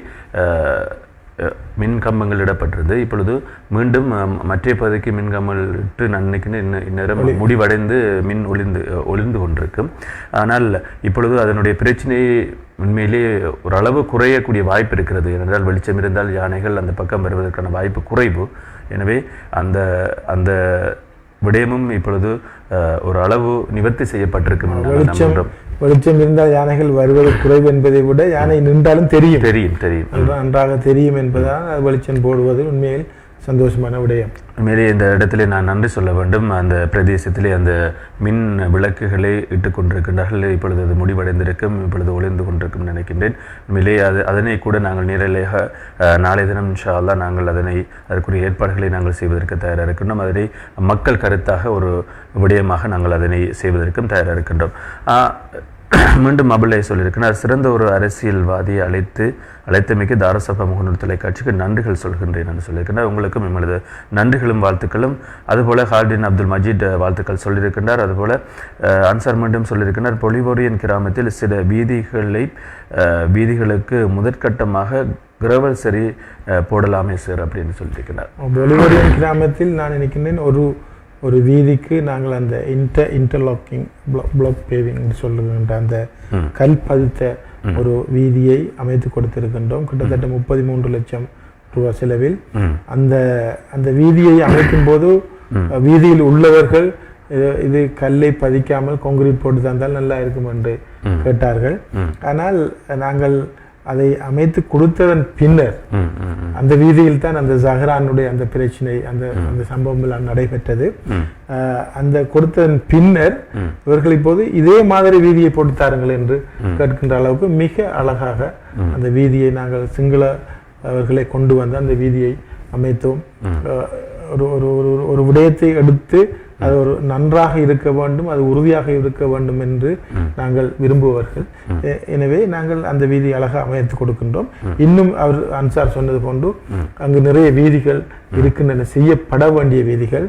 மின் கம்பங்கள் இடப்பட்டிருந்தது. இப்பொழுது மீண்டும் மற்ற பகுதிக்கு மின் கம்பங்கள் இட்டு நான் நினைக்கிறேன் இந்நேரம் முடிவடைந்து மின் ஒளிர்ந்து கொண்டிருக்கும். ஆனால் இப்பொழுது அதனுடைய பிரச்சனையை உண்மையிலே ஓரளவு குறையக்கூடிய வாய்ப்பு இருக்கிறது. ஏனென்றால் வெளிச்சம் இருந்தால் யானைகள் அந்த பக்கம் வருவதற்கான வாய்ப்பு குறைவு. எனவே அந்த விடயமும் இப்பொழுது ஒரு அளவு நிவர்த்தி செய்யப்பட்டிருக்கும் என்று வெளிச்சம் இருந்தால் யானைகள் வருவது குறைவு என்பதை விட யானை நின்றாலும் தெரியும் நன்றாக தெரியும் என்பதால் வெளிச்சம் போடுவது உண்மையில் சந்தோஷமான விடயம். உண்மையிலே இந்த இடத்துல நான் நன்றி சொல்ல வேண்டும். அந்த பிரதேசத்திலே அந்த மின் விளக்குகளை இட்டுக் கொண்டிருக்கின்றார்கள். இப்பொழுது அது முடிவடைந்திருக்கும், இப்பொழுது ஒளிர்ந்து கொண்டிருக்கும் நினைக்கின்றேன். உண்மையிலே அதனை கூட நாங்கள் நேரலையாக நாளை தினம் இன்ஷா அல்லாஹ் நாங்கள் அதற்குரிய ஏற்பாடுகளை நாங்கள் செய்வதற்கு தயாராக இருக்கின்றோம். அதனை மக்கள் கருத்தாக ஒரு விடயமாக நாங்கள் அதனை செய்வதற்கும் தயாராக இருக்கின்றோம். மீண்டும் அபுல்லை சொல்லியிருக்கிறார், சிறந்த ஒரு அரசியல்வாதியை அழைத்தமைக்கு தாரசபா முகநூல் தொலைக்காட்சிக்கு நன்றிகள் சொல்கின்றேன் என்று சொல்லியிருக்கிறார். உங்களுக்கும் எங்களது நன்றிகளும் வாழ்த்துக்களும். அதுபோல ஹால்டின் அப்துல் மஜீத் வாழ்த்துக்கள் சொல்லியிருக்கின்றார். அதுபோல அன்சார் மீண்டும் சொல்லியிருக்கிறார், பொலிவோரியன் கிராமத்தில் சில வீதிகளுக்கு முதற்கட்டமாக கிரவல் சரி போடலாமே சார் அப்படின்னு சொல்லியிருக்கிறார். பொலிவோரியன் கிராமத்தில் நான் நினைக்கின்றேன் ஒரு வீதிக்கு நாங்கள் அந்த இன்டர்லாக்கிங் பிளாக் பேவிங் சொல்லுகின்ற அந்த கல் பதித்த ஒரு வீதியை அமைத்து கொடுத்திருக்கின்றோம். கிட்டத்தட்ட 33 லட்சம் ரூபாய் செலவில் அந்த வீதியை அமைக்கும் போது வீதியில் உள்ளவர்கள் இது கல்லை பதிக்காமல் கான்கிரீட் போட்டு தந்தால் நல்லா இருக்கும் என்று கேட்டார்கள். ஆனால் நாங்கள் அதை அமைத்து கொடுத்ததன் பின்னர் அந்த வீதியில் தான் அந்த ஜஹரானுடைய அந்த பிரச்சனை அந்த சம்பவம் எல்லாம் நடைபெற்றது. அந்த கொடுத்ததன் பின்னர் இவர்கள் இப்போது இதே மாதிரி வீதியை போட்டு தாருங்கள் என்று கேட்கின்ற அளவுக்கு மிக அழகாக அந்த வீதியை நாங்கள் சிங்கள அவர்களை கொண்டு வந்து அந்த வீதியை அமைத்தோம். ஒரு விடயத்தை எடுத்து அது ஒரு நன்றாக இருக்க வேண்டும், அது உறுதியாக இருக்க வேண்டும் என்று நாங்கள் விரும்புவர்கள். எனவே நாங்கள் அந்த வீதியை அழகாக அமைத்து கொடுக்கின்றோம். இன்னும் அவர் அன்சார் சொன்னது போன்று அங்கு நிறைய வீதிகள் இருக்கின்றன, செய்யப்பட வேண்டிய வீதிகள்.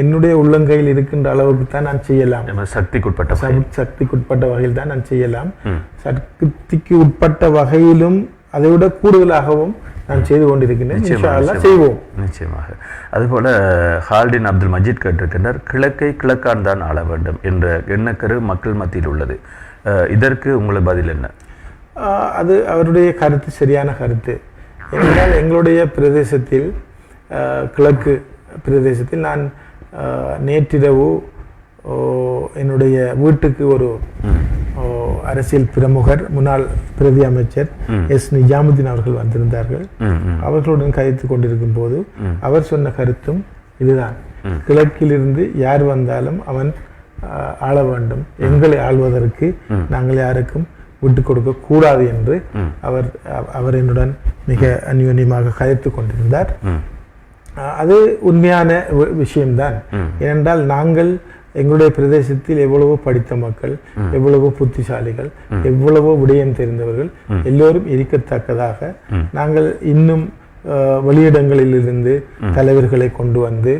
என்னுடைய உள்ளங்கையில் இருக்கின்ற அளவுக்கு தான் நான் செய்யலாம். சக்திக்குட்பட்ட வகையில் தான் நான் செய்யலாம். சக்திக்கு உட்பட்ட வகையிலும் அதை விட கூடுதலாகவும் நான் செய்து கொண்டிருக்கின்றேன். செய்வோம் நிச்சயமாக. அதுபோல ஹால்டின் அப்துல் மஜீத் கேட்டிருக்கின்றார், கிழக்கை கிழக்கான் தான் ஆள வேண்டும் என்ற எண்ணக்கரு மக்கள் மத்தியில் உள்ளது. இதற்கு உங்களது பதில் என்ன? அது அவருடைய கருத்து சரியான கருத்து. ஏனென்றால் எங்களுடைய பிரதேசத்தில் கிழக்கு பிரதேசத்தில் நான் நேற்றிரவு என்னுடைய வீட்டுக்கு ஒரு அரசியல் பிரமுகர் முன்னாள் பிரதி அமைச்சர் எஸ் நிஜாமுதீன் அவர்கள் வந்திருந்தார்கள். அவர்களுடன் கதைத்துக் கொண்டிருக்கும் போது அவர் சொன்ன கருத்தும் இதுதான். கிழக்கிலிருந்து யார் வந்தாலும் அவன் ஆள வேண்டும், எங்களை ஆள்வதற்கு நாங்கள் யாருக்கும் விட்டு கொடுக்க கூடாது என்று அவர் என்னுடன் மிக அந்யோன்யமாக கதைத்துக் கொண்டிருந்தார். அது உண்மையான விஷயம்தான். ஏனென்றால் நாங்கள் எங்களுடைய பிரதேசத்தில் எவ்வளவோ படித்த மக்கள், எவ்வளவோ புத்திசாலிகள், எவ்வளவோ விடயம் தெரிந்தவர்கள் எல்லோரும் இருக்கத்தக்கதாக நாங்கள் இன்னும் வெளியிடங்களிலிருந்து தலைவர்களை கொண்டு வந்து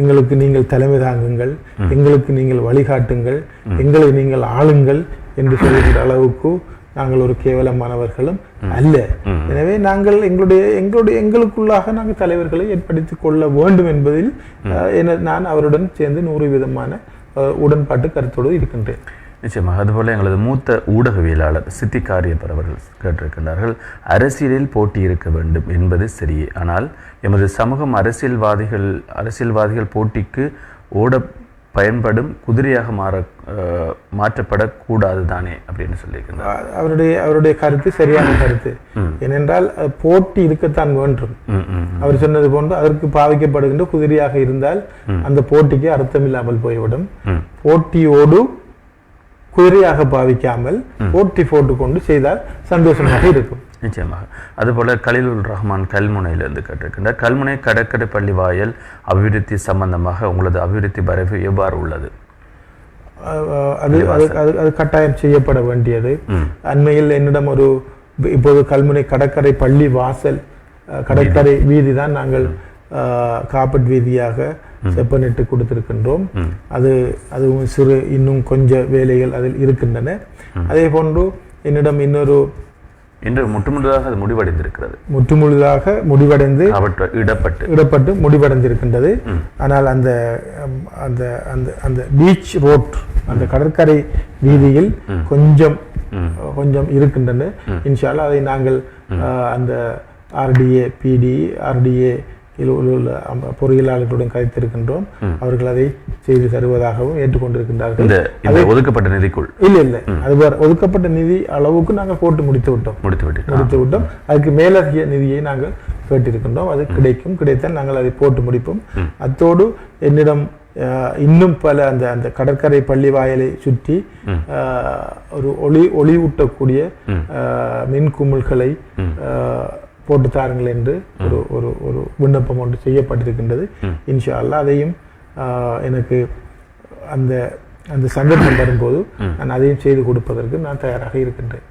எங்களுக்கு நீங்கள் தலைமை தாங்குங்கள், எங்களுக்கு நீங்கள் வழிகாட்டுங்கள், எங்களை நீங்கள் ஆளுங்கள் என்று சொல்லுகிற அளவுக்கு நாங்கள் ஒரு கேவலமானவர்களும் அல்ல. எனவே நாங்கள் எங்களுக்குள்ளாக நாங்கள் தலைவர்களை ஏற்படுத்திக் கொள்ள வேண்டும் என்பதில் நான் அவருடன் சேர்ந்து 100% உடன்பாட்டு கருத்தோடு இருக்கின்றேன். நிச்சயமாக. அதுபோல எங்களது மூத்த ஊடகவியலாளர் சித்திக் காரியப்பர் அவர்கள் கேட்டிருக்கின்றார்கள், அரசியலில் போட்டி இருக்க வேண்டும் என்பது சரியே, ஆனால் எமது சமூகம் அரசியல்வாதிகள் போட்டிக்கு ஓட பயன்படும் குதிரையாக மாற்றப்படக்கூடாது தானே அப்படின்னு சொல்லியிருக்கிறார். அவருடைய கருத்து சரியான கருத்து. ஏனென்றால் போட்டி இருக்கத்தான் வேண்டும். அவர் சொன்னது போன்று அதற்கு பாவிக்கப்படுகின்ற குதிரையாக இருந்தால் அந்த போட்டிக்கு அர்த்தமில்லாமல் போய்விடும். போட்டியோடு குதிரையாக பாவிக்காமல் போட்டி போட்டு கொண்டு செய்தால் சந்தோஷமாக இருக்கும். நிச்சயமாக. அதுபோல கலீலுர் ரஹ்மான் கல்முனையிலிருந்து கேட்டிருக்கின்றார், கல்முனை கடற்கரை பள்ளி வாயல் அபிவிருத்தி சம்பந்தமாக உங்களது அபிவிருத்தி வரைவு எவ்வாறு உள்ளது? அது கட்டாயம் செய்யப்பட வேண்டியது. அண்மையில் என்னிடம் இப்போது கல்முனை கடற்கரை பள்ளி வாசல் கடற்கரை வீதி தான் நாங்கள் காப்பட் வீதியாக செப்பனிட்டு கொடுத்திருக்கின்றோம். அதுவும் இன்னும் கொஞ்சம் வேலைகள் அதில் இருக்கின்றன. அதே போன்று என்னிடம் இன்று முற்றுமுழுதாக அது முடிவடைந்திருக்கிறது. முற்றுமுழுதாக முடிவடைந்து இடப்பட்டு முடிவடைந்திருக்கின்றது. ஆனால் அந்த அந்த அந்த அந்த பீச் ரோட், அந்த கடற்கரை வீதியில் கொஞ்சம் இருக்கின்றன. இன்ஷா அல்லாஹ் அதை நாங்கள் அந்த RDA PD RDA உள்ள பொறியியலாளர்களுடன் கதைத்திருக்கின்றோம். அவர்கள் அதை செய்து தருவதாகவும் ஏற்றுக்கொண்டிருக்கின்றார்கள். ஒதுக்கப்பட்ட நிதிக்குள் இல்ல அது ஒதுக்கப்பட்ட நிதி அளவுக்கு நாங்கள் போட்டு முடித்து விட்டோம். அதுக்கு மேலதிக நிதியை நாங்கள் கேட்டிருக்கின்றோம். அது கிடைத்தால் நாங்கள் அதை போட்டு முடிப்போம். அத்தோடு என்னிடம் இன்னும் பல அந்த கடற்கரை பள்ளி வாயலை சுற்றி ஒரு ஒளியூட்டக்கூடிய மின் குமிழ்களை போட்டு தாருங்கள் என்று ஒரு விண்ணப்பம் ஒன்று செய்யப்பட்டிருக்கின்றது. இன்ஷா அல்லாஹ் அதையும் எனக்கு அந்த அந்த சந்தர்ப்பம் வரும்போது நான் அதையும் செய்து கொடுப்பதற்கு நான் தயாராக இருக்கின்றேன்.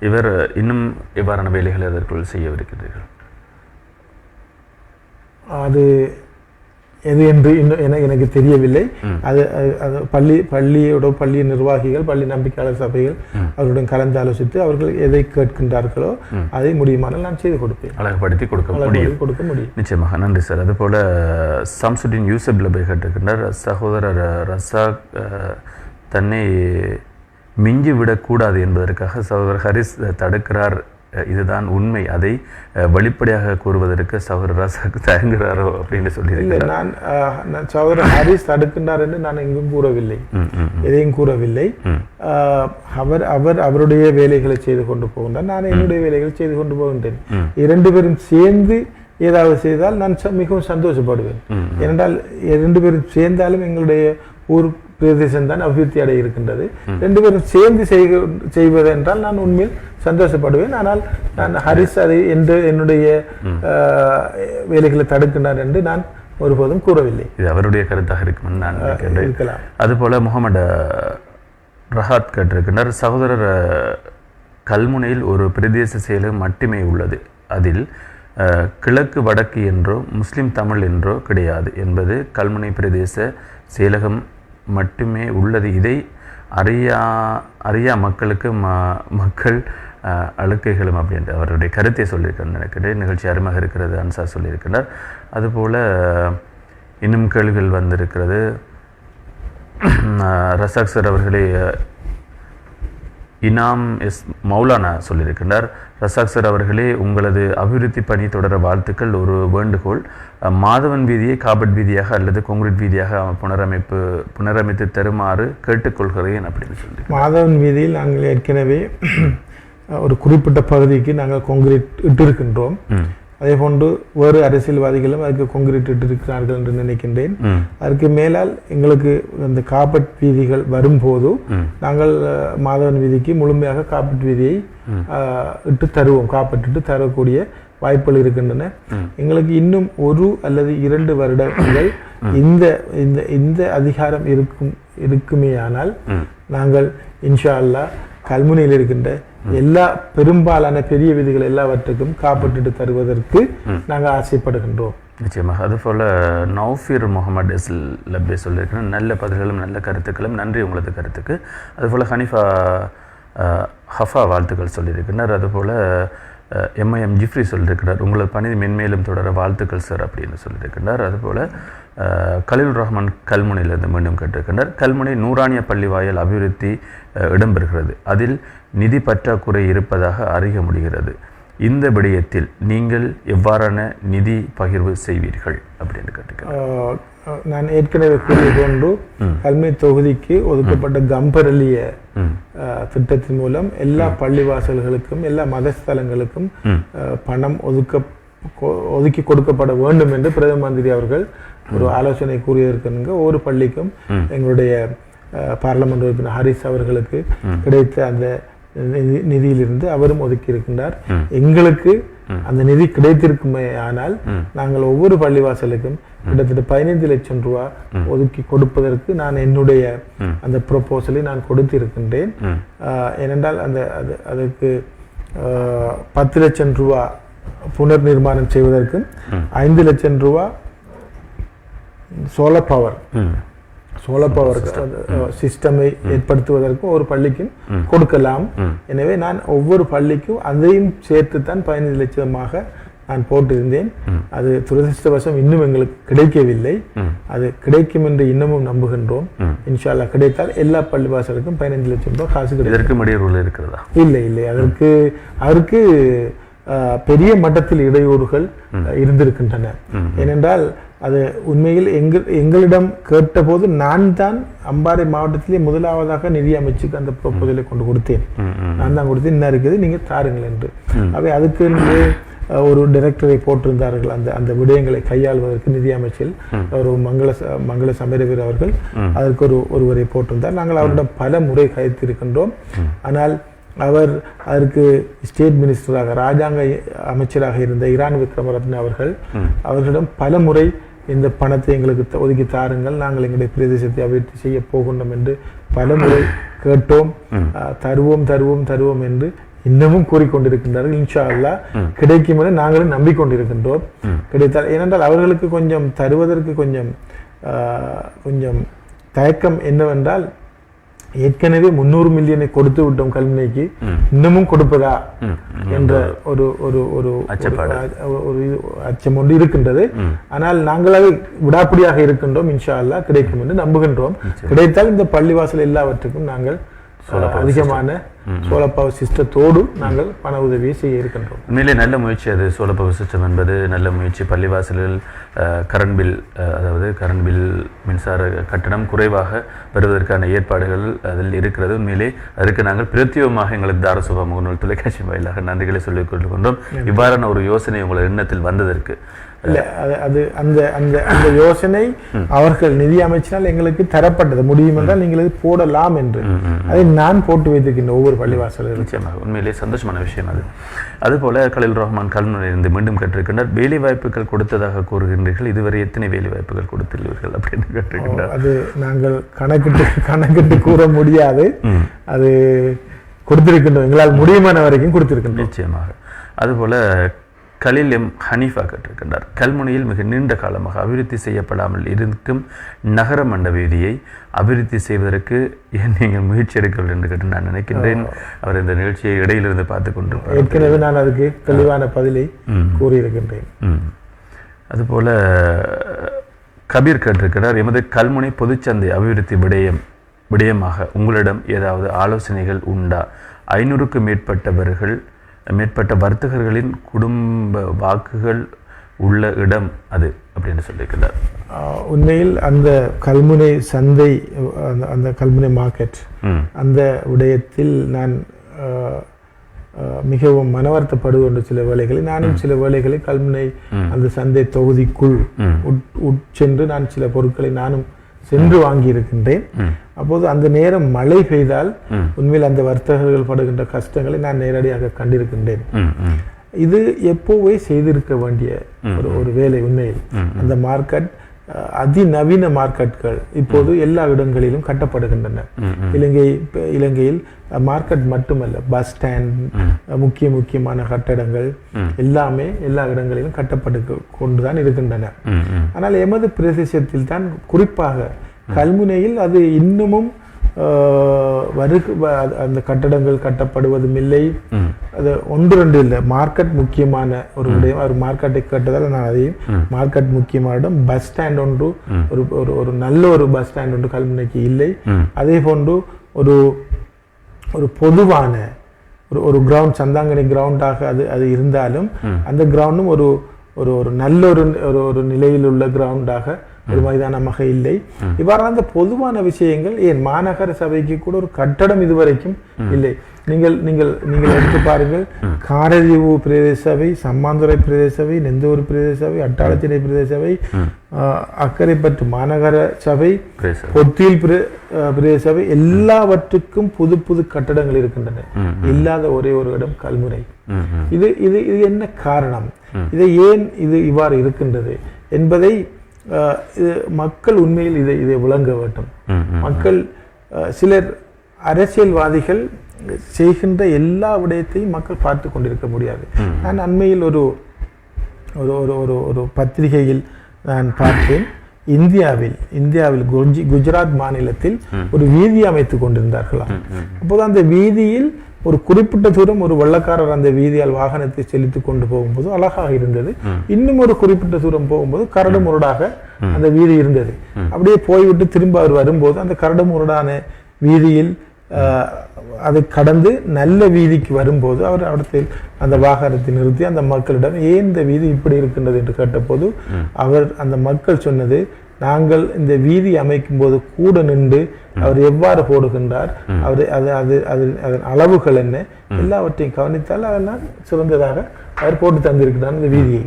இவர் இன்னும் எவ்வாறான வேலைகளை அதற்குள் செய்யவிருக்கிறீர்கள்? அது எது என்று இன்னும் எனக்கு தெரியவில்லை. அது பள்ளி நிர்வாகிகள், பள்ளி நம்பிக்கையாளர் சபைகள் அவருடன் கலந்து ஆலோசித்து அவர்கள் எதை கேட்கின்றார்களோ அதை முடியுமானால் நான் செய்து கொடுப்பேன், அழகுபடுத்தி கொடுக்க முடியும். நிச்சயமாக. நன்றி சார். அதுபோல சம்சுதீன் யூசப் லபை கேட்டிருக்கின்றார், சகோதரர் ரசாக் தன்னை மிஞ்சி விடக்கூடாது என்பதற்காக சகோதரர் ஹரிஸ் தடுக்கிறார், இதுதான் உண்மை, அதை வெளிப்படையாக கூறுவதற்கு சகோதரர் ரசாக் தயங்குகிறாரோ அப்படின்னு சொல்லியிருக்கிறேன். நான் சகோதரர் ஹரிஸ் தடுக்கின்றார் என்று நான் எங்கும் கூறவில்லை, எதையும் கூறவில்லை. அவருடைய வேலைகளை செய்து கொண்டு போகின்றார், நான் என்னுடைய வேலைகளை செய்து கொண்டு போகின்றேன். இரண்டு பேரும் சேர்ந்து ஏதாவது செய்தால் நான் மிகவும் சந்தோஷப்படுவேன். ஏனென்றால் இரண்டு பேரும் சேர்ந்தாலும் எங்களுடைய ஊர் பிரதேசம் தான் அபிவிருத்தி அடைய இருக்கின்றது. ரெண்டு பேரும் சேர்ந்து செய்வதென்றால் நான் உண்மையில் சந்தோஷப்படுவேன். ஆனால் நான் ஹரிஸ் அதை என்னுடைய வேலைகளை தடுக்கின்றார் என்று நான் ஒருபோதும் கூறவில்லை. இது அவருடைய கருத்தாக இருக்கும் நான் இருக்கலாம். அதுபோல முகமது ரஹாத் கேட்டிருக்கின்றார், சகோதரர் கல்முனையில் ஒரு பிரதேச செயலகம் மட்டுமே உள்ளது, அதில் கிழக்கு வடக்கு என்றோ முஸ்லிம் தமிழ் என்றோ கிடையாது என்பது கல்முனை பிரதேச செயலகம் மட்டுமே உள்ளது. இதை அறியா மக்களுக்கு மக்கள் அழுக்கைகளும் அப்படின்ற அவருடைய கருத்தை சொல்லியிருக்கார். நினைக்கிறேன் நிகழ்ச்சி அருமையாக இருக்கிறது அன்சார் சொல்லியிருக்கிறார். அதுபோல் இன்னும் கேள்விகள் வந்திருக்கிறது. ரசாக் சார் அவர்களே இனாம் மௌலானா சொல்லியிருக்கின்றார், ரசாக் சார் அவர்களே உங்களது அபிவிருத்தி பணி தொடர வாழ்த்துக்கள். ஒரு வேண்டுகோள், மாதவன் வீதியை காபட் வீதியாக அல்லது கான்கிரீட் வீதியாக புனரமைத்து தருமாறு கேட்டுக்கொள்கிறேன் அப்படின்னு சொல்லி. மாதவன் வீதியில் நாங்கள் ஏற்கனவே ஒரு குறிப்பிட்ட பகுதிக்கு நாங்கள் கான்கிரீட் இட்டிருக்கின்றோம். அதே போன்று வேறு அரசியல்வாதிகளும் அதுக்கு கான்கிரீட் இட்டிருக்கிறார்கள் என்று நினைக்கின்றேன். அதற்கு மேலால் எங்களுக்கு இந்த காப்பட் வீதிகள் வரும்போது நாங்கள் மாதவன் வீதிக்கு முழுமையாக காப்பட் வீதியை இட்டு தருவோம், காப்பட்டு தரக்கூடிய வாய்ப்புகள் இருக்கின்றன. எங்களுக்கு இன்னும் 1 அல்லது 2 வருடங்கள் இந்த அதிகாரம் இருக்குமேயானால் நாங்கள் இன்ஷா அல்லாஹ் கல்முனையில் இருக்கின்ற எல்லா பெரும்பாலான பெரிய வீதிகள் எல்லாவற்றுக்கும் காப்பீட்டு தருவதற்கு நாங்கள் ஆசைப்படுகின்றோம். நிச்சயமாக. அதுபோல் நௌஃபீர் முகமது லப்பே சொல்லியிருக்கிறேன், நல்ல பதில்களும் நல்ல கருத்துக்களும் நன்றி உங்களது கருத்துக்கு. அதுபோல் ஹஃபா வாழ்த்துக்கள் சொல்லியிருக்கிறார். அதுபோல் MIM ஜிஃப்ரி சொல்லியிருக்கிறார், உங்களது பணி மென்மேலும் தொடர வாழ்த்துக்கள் சார் அப்படின்னு சொல்லியிருக்கிறார். அதுபோல் கலீலுர் ரஹ்மான் கல்முனையிலிருந்து மீண்டும் கேட்டிருக்கின்றார், கல்முனை நூறானிய பள்ளி வாயல் அபிவிருத்தி இடம்பெறுகிறது, அதில் நிதி பற்றாக்குறை இருப்பதாக அறிய முடிகிறது. இந்த விடயத்தில் நீங்கள் எவ்வாறான நிதி பகிர்வு செய்வீர்கள் அப்படின்னு கேட்டிருக்கிறேன். நான் ஏற்கனவே கூறியது ஒன்று, கல்முனை தொகுதிக்கு ஒதுக்கப்பட்ட கம்பரலிய திட்டத்தின் மூலம் எல்லா பள்ளிவாசல்களுக்கும் எல்லா மதஸ்தலங்களுக்கும் பணம் ஒதுக்கி கொடுக்கப்பட வேண்டும் என்று பிரதம மந்திரி அவர்கள் ஒரு ஆலோசனை கூறியிருக்கிறாங்க. ஒவ்வொரு பள்ளிக்கும் எங்களுடைய பார்லமெண்ட் உறுப்பினர் ஹரிஸ் அவர்களுக்கு கிடைத்த அந்த நிதியிலிருந்து அவரும் ஒதுக்கி இருக்கின்றார். எங்களுக்கு அந்த நிதி கிடைத்திருக்குமே ஆனால் நாங்கள் ஒவ்வொரு பள்ளிவாசலுக்கும் கிட்டத்தட்ட 15 லட்சம் ரூபாய் ஒதுக்கி கொடுப்பதற்கு நான் என்னுடைய அந்த ப்ரொபோசலை நான் கொடுத்திருக்கின்றேன். ஏனென்றால் அதற்கு 10 லட்சம் ரூபாய் புனர் நிர்மாணம் செய்வதற்கும் 5 லட்சம் ரூபாய் சோலார் பவர் சிஸ்டமை ஏற்படுத்துவதற்கும் ஒரு பள்ளிக்கும் கொடுக்கலாம். எனவே நான் ஒவ்வொரு பள்ளிக்கும் அதையும் சேர்த்துத்தான் 15 லட்சமாக நான் போட்டிருந்தேன். அது துரதிர்ஷ்டவசம் இன்னும் எங்களுக்கு கிடைக்கவில்லை. அது கிடைக்கும் என்று இன்னமும் நம்புகின்றோம். இன்ஷா அல்லாஹ் கிடைத்தால் எல்லா பள்ளிவாசலுக்கும் 15 லட்சம் ரூபாய் காசு கிடைக்கும். இருக்கிறதா? இல்லை அதற்கு பெரிய மட்டத்தில் இடையூறுகள் இருந்திருக்கின்றன. ஏனென்றால் அது உண்மையில் எங்களிடம் கேட்டபோது நான் தான் அம்பாறை மாவட்டத்திலே முதலாவதாக நிதி அமைச்சுக்கு அந்த ப்ரொபோசலை கொண்டு கொடுத்தேன். நான் தான் கொடுத்தேன், என்ன இருக்குது நீங்க தாருங்கள் என்று. அவை அதுக்கு ஒரு டைரக்டரை போட்டிருந்தார்கள் அந்த விடயங்களை கையாள்வதற்கு. நிதி அமைச்சில் ஒரு மங்கள சமரவீர் அவர்கள் அதற்கு ஒருவரை போட்டிருந்தார். நாங்கள் அவரிடம் பல முறை கழித்திருக்கின்றோம். ஆனால் அவர் அதற்கு ஸ்டேட் மினிஸ்டராக ராஜாங்க அமைச்சராக இருந்த ஈரான் விக்ரமரத்ன அவர்களிடம் பல முறை இந்த பணத்தை எங்களுக்கு ஒதுக்கி தாருங்கள், நாங்கள் எங்களுடைய பிரதேசத்தை அபிவிருத்தி செய்ய போகின்றோம் என்று பல முறை கேட்டோம். தருவோம் என்று இன்னமும் கூறிக்கொண்டிருக்கின்றார்கள். இன்ஷா அல்லாஹ் கிடைக்கும் என நாங்களும் நம்பிக்கொண்டிருக்கின்றோம். கிடைத்தால், ஏனென்றால் அவர்களுக்கு கொஞ்சம் தருவதற்கு கொஞ்சம் தயக்கம் என்னவென்றால், ஏற்கனவே 300 மில்லியனை கொடுத்து விட்டோம் கல்முனைக்கு, இன்னமும் கொடுப்பதா என்ற ஒரு அச்சம் ஒன்று இருக்கின்றது. ஆனால் நாங்கள் அதை விடாப்பிடியாக இருக்கின்றோம். இன்ஷா அல்லாஹ் கிடைக்கும் என்று நம்புகின்றோம். கிடைத்தால் இந்த பள்ளிவாசல் எல்லாவற்றுக்கும் நாங்கள் அதிகமான சோலார் பவர் சிஸ்டத்தோடு நாங்கள் பண உதவியை செய்ய இருக்கின்றோம். உண்மையிலே நல்ல முயற்சி அது. சோலார் பவர் சிஸ்டம் என்பது நல்ல முயற்சி. பள்ளிவாசலில் கரண்ட் பில், அதாவது கரண்ட் பில் மின்சார கட்டணம் குறைவாக பெறுவதற்கான ஏற்பாடுகள் அதில் இருக்கிறது. உண்மையிலே அதற்கு நாங்கள் பிரத்யேகமாக எங்களுக்கு தாரசுபா முகநூல் தொலைக்காட்சி வாயிலாக நன்றிகளை சொல்லிக் கொள்கின்றோம். இவ்வாறான ஒரு யோசனை உங்கள் எண்ணத்தில் வந்ததற்கு. அந்த யோசனை அவர்கள் நிதி அமைச்சினால் எங்களுக்கு தரப்பட்டது. முடியும் என்றால் நீங்கள் இது போடலாம் என்று அதை நான் போட்டு வைத்திருக்கின்ற ஒவ்வொரு பள்ளிவாசலும். நிச்சயமாக உண்மையிலே சந்தோஷமான விஷயம் அது. அதுபோல கலீல் ரஹ்மான் கல்முனையிலிருந்து மீண்டும் கேட்டிருக்கின்றார், வேலை வாய்ப்புகள் கொடுத்ததாக கூறுகின்றீர்கள், இதுவரை எத்தனை வேலை வாய்ப்புகள் கொடுத்துள்ளீர்கள் அப்படின்னு கேட்டிருக்கின்றார். அது நாங்கள் கணக்கிட்டு கூற முடியாது. அது கொடுத்திருக்கின்றோம், எங்களால் முடியுமான வரைக்கும் கொடுத்திருக்கின்றோம். நிச்சயமாக. அதுபோல கலீல் எம் ஹனீஃபா கேட்டிருக்கின்றார், கல்முனையில் மிக நீண்ட காலமாக அபிவிருத்தி செய்யப்படாமல் இருக்கும் நகர மண்ட வீதியை அபிவிருத்தி செய்வதற்கு ஏன் நீங்கள் முயற்சி எடுக்கவில்லை என்று கேட்டு நான் நினைக்கின்றேன். அவர் இந்த நிகழ்ச்சியை இடையிலிருந்து பார்த்து கொண்டிருப்பார். ஏற்கனவே நான் அதுக்கு தெளிவான பதிலை கூறியிருக்கின்றேன். அதுபோல கபீர் கேட்டிருக்கிறார், எமது கல்முனை பொதுச்சந்தை அபிவிருத்தி விடயமாக உங்களிடம் ஏதாவது ஆலோசனைகள் உண்டா? 500க்கும் மேற்பட்ட வர்த்தகர்களின் குடும்ப வாக்குகள் உள்ள இடம் அது அப்படின்னு சொல்லியிருக்கிறார். உண்மையில் அந்த கல்முனை சந்தை, அந்த கல்முனை மார்க்கெட், அந்த விடயத்தில் நான் மிகவும் மனவர்த்தப்படுகின்ற சில வேளைகளில் நானும் சில வேளைகளை கல்முனை அந்த சந்தை தொகுதிக்குள் உட்சென்று நான் சில பொருட்களை நானும் சென்று வாங்கி இருக்கின்றேன். அப்போது அந்த நேரம் மழை பெய்தால் உண்மையில் அந்த வர்த்தகர்கள் படுகின்ற கஷ்டங்களை நான் நேரடியாக கண்டிருக்கின்றேன். இது எப்போவே செய்திருக்க வேண்டிய ஒரு வேலை. உண்மையில் அந்த மார்க்கெட் அதிநவீன மார்க்கெட்கள் இப்போது எல்லா இடங்களிலும் கட்டப்படுகின்றன. இலங்கையில் மார்க்கெட் மட்டுமல்ல, பஸ் ஸ்டாண்ட், முக்கியமான கட்டடங்கள் எல்லாமே எல்லா இடங்களிலும் கட்டப்பட்டு கொண்டுதான் இருக்கின்றன. ஆனால் எமது பிரதேசத்தில் தான், குறிப்பாக கல்முனையில் அது இன்னமும் அந்த கட்டடங்கள் கட்டப்படுவதும் இல்லை. அது 1-2 இல்லை, மார்க்கெட் முக்கியமான ஒரு விடயம். ஒரு மார்க்கெட்டை கேட்டதால் நான் அதையும், மார்க்கெட் முக்கியமான இடம். பஸ் ஸ்டாண்ட் ஒன்று, ஒரு நல்ல ஒரு பஸ் ஸ்டாண்ட் ஒன்று கல்முனைக்கு இல்லை. அதே போன்று ஒரு பொதுவான ஒரு கிரவுண்ட், சந்தாங்கனி கிரவுண்டாக அது இருந்தாலும் அந்த கிரவுண்டும் ஒரு நல்ல ஒரு நிலையில் உள்ள கிரவுண்டாக ஒரு மைதானமாக இல்லை. இவ்வாறான பொதுவான விஷயங்கள் ஏன் மாநகர சபைக்கு கூட ஒரு கட்டடம் இதுவரைக்கும் இல்லை. நீங்கள் நீங்கள் நீங்கள் எடுத்து பாருங்கள், காரதீவு பிரதேச சபை, சம்மாந்துறை பிரதேச சபை, நெந்தூர் பிரதேச சபை, அட்டாளத்திணை பிரதேச சபை, அக்கரைப்பற்று மாநகர சபை, பொத்தியில் பிரதேச சபை, எல்லாவற்றுக்கும் புது புது கட்டடங்கள் இருக்கின்றன. இல்லாத ஒரே ஒரு இடம் கல்முனை. இது இது இது என்ன காரணம்? இதை ஏன் இது இவ்வாறு இருக்கின்றது என்பதை மக்கள் உண்மையில் இதை விளங்க வேண்டும். மக்கள் சிலர் அரசியல்வாதிகள் செய்கின்ற எல்லா விடயத்தையும் மக்கள் பார்த்து கொண்டிருக்க முடியாது. நான் அண்மையில் ஒரு ஒரு பத்திரிகையில் நான் பார்த்தேன், இந்தியாவில் குஜராத் மாநிலத்தில் ஒரு வீதி அமைத்துக் கொண்டிருந்தார்களாம். அப்போது அந்த வீதியில் ஒரு குறிப்பிட்ட தூரம் ஒரு வெள்ளக்காரர் அந்த வீதியால் வாகனத்தை செலுத்திக் கொண்டு போகும்போது அழகாக இருந்தது. இன்னும் ஒரு குறிப்பிட்ட தூரம் போகும்போது கரடு முரடாக அந்த வீதி இருந்தது. அப்படியே போய்விட்டு திரும்ப அவர் வரும்போது அந்த கரடு முரடான வீதியில் அதை கடந்து நல்ல வீதிக்கு வரும்போது அவர் இடத்தில் அந்த வாகனத்தை நிறுத்தி அந்த மக்களிடம் ஏன் இந்த வீதி இப்படி இருக்கின்றது என்று கேட்டபோது அந்த மக்கள் சொன்னது, நாங்கள் இந்த வீதி அமைக்கும் போது கூட நின்று அவர் எவ்வாறு போடுகின்றார், அதன் அளவுகள் என்ன, எல்லாவற்றையும் கவனித்தால் அதெல்லாம் சிறந்ததாக அவர் போட்டு தந்திருக்கிறார் இந்த வீதியை.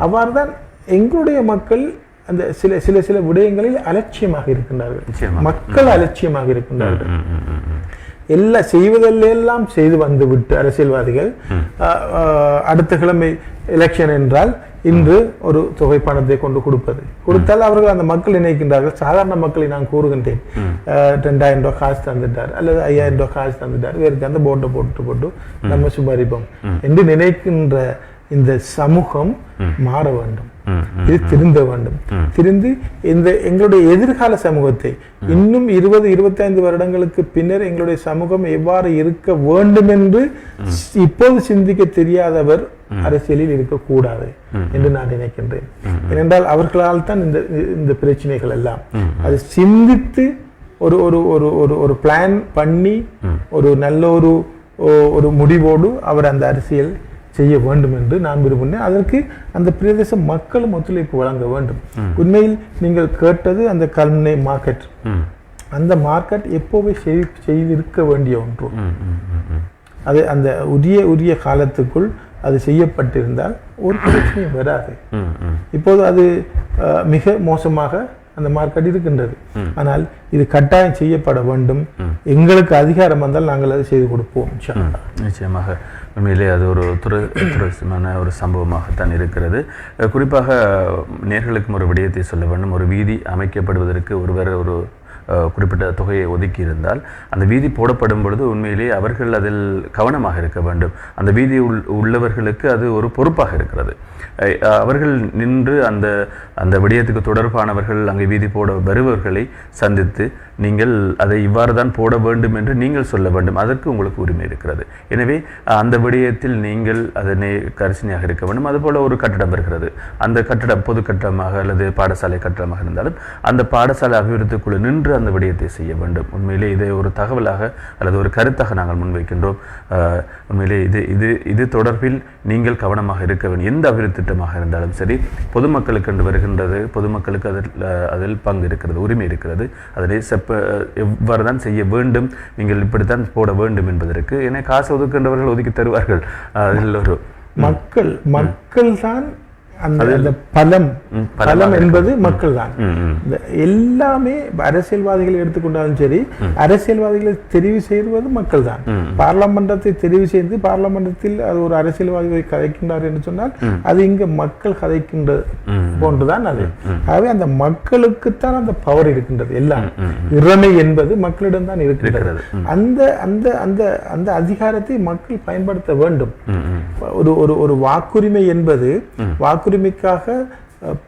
அவ்வாறு தான் எங்களுடைய மக்கள் அந்த சில விடயங்களில் அலட்சியமாக இருக்கின்றார்கள். மக்கள் அலட்சியமாக இருக்கின்றார்கள். எல்லாம் செய்வதெல்லாம் செய்து வந்து விட்டு அரசியல்வாதிகள் அடுத்த கிழமை எலெக்ஷன் என்றால் இன்று ஒரு தொகை பணத்தை கொண்டு கொடுத்தால் அவர்கள் அந்த மக்கள் நினைக்கின்றார்கள். சாதாரண மக்களை நான் கூறுகின்றேன், 2000 ரூபாய் காசு தந்துட்டார் அல்லது 5000 ரூபாய் காசு தந்துட்டார், வேறு அந்த போட்டை போட்டு நம்ம சுமரிப்போம் என்று நினைக்கின்ற இந்த சமூகம் மாற வேண்டும். இது திருந்த வேண்டும். திருந்து இந்த எங்களுடைய எதிர்கால சமூகத்தை இன்னும் 20-25 வருடங்களுக்கு பின்னர் எங்களுடைய சமூகம் எவ்வாறு இருக்க வேண்டும் என்று இப்போது சிந்திக்க தெரியாதவர் அரசியலில் இருக்கக்கூடாது என்று நான் நினைக்கின்றேன். ஏனென்றால் அவர்களால் தான் இந்த பிரச்சனைகள் எல்லாம் அது சிந்தித்து ஒரு பிளான் பண்ணி ஒரு நல்ல ஒரு முடிவோடு அவர் அந்த அரசியல் செய்ய வேண்டும் என்று நான் விரும்பினேன். அதற்கு அந்த பிரதேச மக்களும் ஒத்துழைப்பு வழங்க வேண்டும். உண்மையில் நீங்கள் கேட்டது அந்த கல்முனை மார்க்கெட், அந்த மார்க்கெட் எப்போவே செய்திருக்க வேண்டிய ஒன்று. அது அந்த உரிய காலத்துக்குள் அது செய்யப்பட்டிருந்தால் ஒரு பிரச்சனையும் வராது. இப்போது அது மிக மோசமாக அந்த மார்க்கெட் இருக்கின்றது. ஆனால் இது கட்டாயம் செய்யப்பட வேண்டும். எங்களுக்கு அதிகாரம் வந்தால் நாங்கள் அதை செய்து கொடுப்போம். நிச்சயமாக உண்மையிலே அது ஒரு துரதிர்ஷ்டமான ஒரு சம்பவமாகத்தான் இருக்கிறது. குறிப்பாக நேர்களுக்கும் ஒரு விடயத்தை சொல்ல வேண்டும். ஒரு வீதி அமைக்கப்படுவதற்கு ஒருவர் ஒரு குறிப்பிட்ட தொகையை ஒதுக்கி இருந்தால் அந்த வீதி போடப்படும் பொழுது உண்மையிலே அவர்கள் அதில் கவனமாக இருக்க வேண்டும். அந்த வீதி உள்ளவர்களுக்கு அது ஒரு பொறுப்பாக இருக்கிறது. அவர்கள் நின்று அந்த விடயத்துக்கு தொடர்பானவர்கள் அங்கே வீதி போட வருபவர்களை சந்தித்து நீங்கள் அதை இவ்வாறு தான் போட வேண்டும் என்று நீங்கள் சொல்ல வேண்டும். அதற்கு உங்களுக்கு உரிமை இருக்கிறது. எனவே அந்த விடயத்தில் நீங்கள் அதனை கரிசனையாக இருக்க வேண்டும். அதுபோல் ஒரு கட்டடம் இருக்கிறது. அந்த கட்டடம் பொது கட்டடமாக அல்லது பாடசாலை கட்டடமாக இருந்தாலும் அந்த பாடசாலை அபிவிருத்திக்குழு நின்று அந்த விடயத்தை செய்ய வேண்டும். உண்மையிலே இதை ஒரு தகவலாக அல்லது ஒரு கருத்தாக நாங்கள் முன்வைக்கின்றோம். உண்மையிலே இது தொடர்பில் நீங்கள் கவனமாக இருக்க வேண்டும். எந்த அபிவிருத்தி திட்டமாக இருந்தாலும் சரி, பொதுமக்களுக்கு என்று வருகின்றது, பொதுமக்களுக்கு அதில் பங்கு இருக்கிறது, உரிமை இருக்கிறது. அதனை எவ்வாறு தான் செய்ய வேண்டும், நீங்கள் இப்படித்தான் போட வேண்டும் என்பதற்கு. ஏன்னா காசு ஒதுக்கின்றவர்கள் ஒதுக்கி தருவார்கள். அதில் ஒரு மக்கள் தான் அந்த பலம் என்பது மக்கள் தான். எல்லாமே அரசியல்வாதிகளை எடுத்துக்கொண்டாலும் சரி, அரசியல்வாதிகளை தெரிவு செய்வது மக்கள் தான். பார்லமெண்டத்தை தெரிவு செய்து பார்லமெண்டத்தில் அது ஒரு அரசியல்வாதிகளை கதைக்கின்றார் என்று சொன்னால் அது இங்க மக்கள் கதைக்கின்ற போன்றுதான் அது. ஆகவே அந்த மக்களுக்குத்தான் அந்த பவர் இருக்கின்றது. எல்லாம் இறமை என்பது மக்களிடம் தான் இருக்கின்றது. அந்த அதிகாரத்தை மக்கள் பயன்படுத்த வேண்டும். ஒரு வாக்குரிமை என்பது வாக்குரிமைக்காக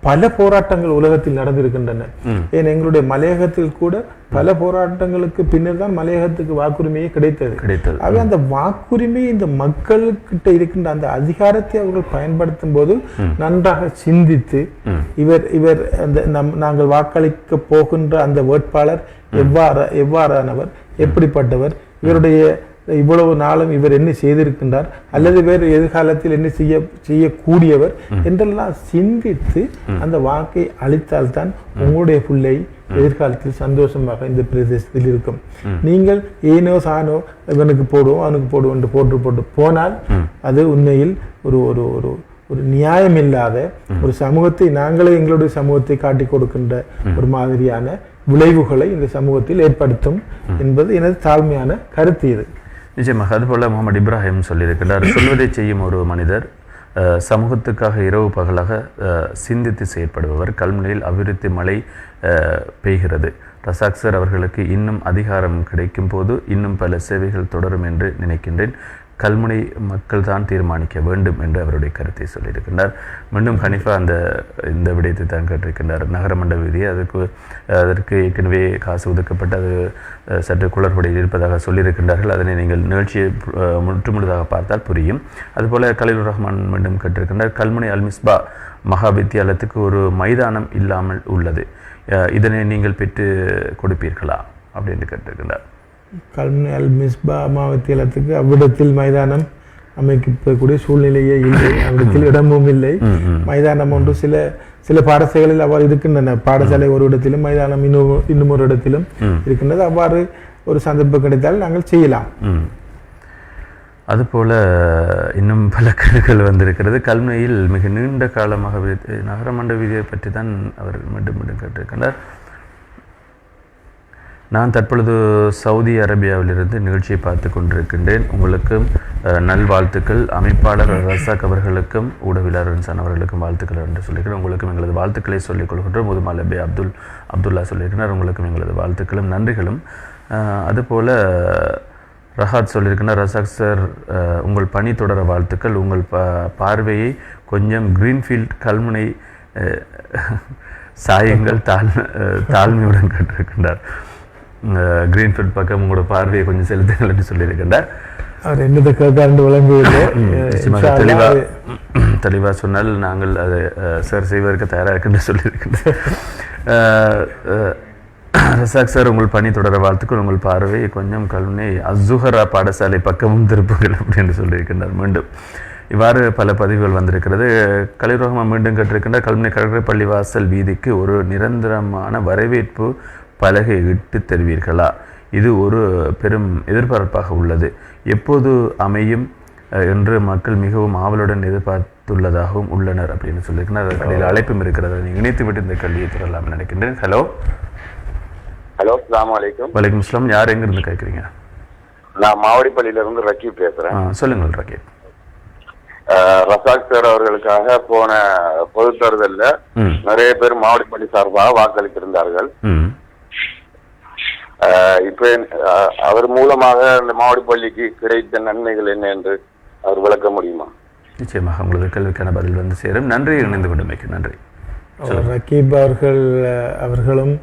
பல போராட்டங்கள் உலகத்தில் நடந்திருக்கின்றன. ஏன் எங்களுடைய மலையகத்தில் கூட பல போராட்டங்களுக்கு பின்னர் தான் மலையகத்துக்கு வாக்குரிமையே கிடைத்தது. ஆகவே அந்த வாக்குரிமை இந்த மக்களுக்கிட்ட இருக்கின்ற அந்த அதிகாரத்தை அவர்கள் பயன்படுத்தும் போது நன்றாக சிந்தித்து இவர் நாங்கள் வாக்களிக்க போகின்ற அந்த வேட்பாளர் எவ்வாறானவர், எப்படிப்பட்டவர், இவருடைய இவ்வளவு நாளும் இவர் என்ன செய்திருக்கின்றார் அல்லது வேறு எதிர்காலத்தில் என்ன செய்யக்கூடியவர் என்றெல்லாம் சிந்தித்து அந்த வாக்கை அளித்தால்தான் உங்களுடைய பிள்ளை எதிர்காலத்தில் சந்தோஷமாக இந்த பிரதேசத்தில் இருக்கும். நீங்கள் ஏனோ சானோ இவனுக்கு போடுவோம் அவனுக்கு போடுவோம் என்று போட்டு போனால் அது உண்மையில் ஒரு ஒரு ஒரு ஒரு நியாயம் இல்லாத ஒரு சமூகத்தை நாங்களே எங்களுடைய சமூகத்தை காட்டி கொடுக்கின்ற ஒரு மாதிரியான விளைவுகளை இந்த சமூகத்தில் ஏற்படுத்தும் என்பது எனது தாழ்மையான கருத்து. இது நிச்சயமாக. அதுபோல முகமது இப்ராஹிம் சொல்லியிருக்கிறார், சொல்வதை செய்யும் ஒரு மனிதர் சமூகத்துக்காக இரவு பகலாக சிந்தித்து செயற்படுபவர். கல்முனையில் அபிவிருத்தி மழை பெய்கிறது. ரசாக் சார் அவர்களுக்கு இன்னும் அதிகாரம் கிடைக்கும் போது இன்னும் பல சேவைகள் தொடரும் என்று நினைக்கின்றேன். கல்முனை மக்கள் தான் தீர்மானிக்க வேண்டும் என்று அவருடைய கருத்தை சொல்லியிருக்கின்றார். மீண்டும் ஹனிஃபா இந்த விடயத்தை தான் கேட்டிருக்கின்றார். நகரமண்ட வீதியை அதற்கு ஏற்கனவே காசு ஒதுக்கப்பட்டு அது சற்று குளறுபடியில் இருப்பதாக சொல்லியிருக்கின்றார்கள். அதனை நீங்கள் நிகழ்ச்சியை முற்றுமுழுதாக பார்த்தால் புரியும். அதுபோல் கலீலுர் ரஹ்மான் மீண்டும் கேட்டிருக்கின்றார், கல்முனை அல்மிஸ்பா மகா வித்தியாலயத்துக்கு ஒரு மைதானம் இல்லாமல் உள்ளது, இதனை நீங்கள் பெற்று கொடுப்பீர்களா அப்படின்னு கேட்டிருக்கின்றார். கல்முனை அல்மிஸ்பா மாவத்தியலத்துக்கு அவ்விடத்தில் மைதானம் அமைக்கக்கூடிய சூழ்நிலையே இல்லை, அவ்விடத்தில் இடமும் இல்லை. மைதானம் ஒன்று சில பாடசாலைகளில் அவ்வாறு இருக்கின்றன. பாடசாலை ஒரு இடத்திலும் மைதானம் இன்னும் ஒரு இடத்திலும் இருக்கின்றது. அவ்வாறு ஒரு சந்தர்ப்பம் கிடைத்தால் நாங்கள் செய்யலாம். அதுபோல் இன்னும் பல கருகள் வந்திருக்கிறது. கல்முனையில் மிக நீண்ட காலமாக நகரமண்ட வீதியை பற்றி தான் அவர் மீண்டும் கேட்டிருக்கின்றார். நான் தற்பொழுது சவுதி அரேபியாவிலிருந்து நிகழ்ச்சியை பார்த்து கொண்டிருக்கின்றேன். உங்களுக்கும் நல்வாழ்த்துக்கள். அமைப்பாளர் ரசாக் அவர்களுக்கும் ஊடகவியலாளர் இன்சான் அவர்களுக்கும் வாழ்த்துக்கள் என்று சொல்லியிருக்கிறேன். உங்களுக்கும் எங்களது வாழ்த்துக்களை சொல்லிக் கொள்கின்றோம். முதுமாலபே அப்துல்லா சொல்லியிருக்கிறார். உங்களுக்கும் எங்களது வாழ்த்துக்களும் நன்றிகளும். அதுபோல் ரஹாத் சொல்லியிருக்கிறார், ரசாக் சார் உங்கள் பணி தொடர வாழ்த்துக்கள். உங்கள் பார்வையை கொஞ்சம் கிரீன்ஃபீல்ட் கல்முனை சாயங்கள் தாழ்மையுடன் கேட்டிருக்கின்றார். கிரீன்ஃபீல்ட் பக்கம் உங்களோட பார்வையை கொஞ்சம் செலுத்துங்கள் என்று சொல்லியிருக்கின்றார். அவர் என்னதை கேட்காண்டு விளங்குவதில்லை. தெளிவாக சொன்னால் நாங்கள் அதை சார் செய்வதற்கு தயாராக இருக்குன்னு சொல்லியிருக்கின்றார். ரசாக் சார் உங்கள் பணி தொடர வாழ்த்துக்கள். உங்கள் பார்வை கொஞ்சம் கல்முனை அஸ்ஸுஹரா பாடசாலை பக்கமும் திருப்புகள் அப்படின்னு சொல்லியிருக்கின்றார். மீண்டும் இவ்வாறு பல பதிவுகள் வந்திருக்கிறது. கலீலுர் ரஹ்மான் மீண்டும் கேட்டிருக்கின்றார், கல்முனை கடற்கரை பள்ளிவாசல் வீதிக்கு ஒரு நிரந்தரமான வரவேற்பு பலகை இட்டு தருவீர்களா? இது ஒரு பெரும் எதிர்பார்ப்பாக உள்ளது. எப்போது அமையும் என்று மக்கள் மிகவும் ஆவலுடன் எதிர்பார்த்துள்ளதாகவும் உள்ளனர் அப்படின்னு சொல்லியிருக்கிறார். அதற்கிடையில் அழைப்பும் இருக்கிறது. நீங்கள் இணைத்து விட்டு இந்த கல்வியை தொடரலாம் நினைக்கின்றேன். ஹலோ அஸ்ஸலாமு அலைக்கும். வலைக்கும் அஸ்ஸலாம். யார் எங்கிருந்து கேட்குறீங்க? நான் மாவடிப்பள்ளியிலிருந்து ரக்கீப் பேசுறேன். சொல்லுங்கள் ரக்கீப். ரசாக் சார் அவர்களுக்காக போன பொது தேர்தலில் நிறைய பேர் மாவடிப்பள்ளி சார்பாக வாக்களித்திருந்தார்கள். இப்ப அவர் மூலமாக இந்த மாவடிப்பள்ளிக்கு கிடைத்த நன்மைகள் என்ன என்று அவர் விளக்க முடியுமா? நிச்சயமாக உங்களது கேள்விக்கான பதில் வந்து சேரும். நன்றி, இணைந்து கொண்டமைக்கு நன்றி. ரக்கீப் அவர்களும்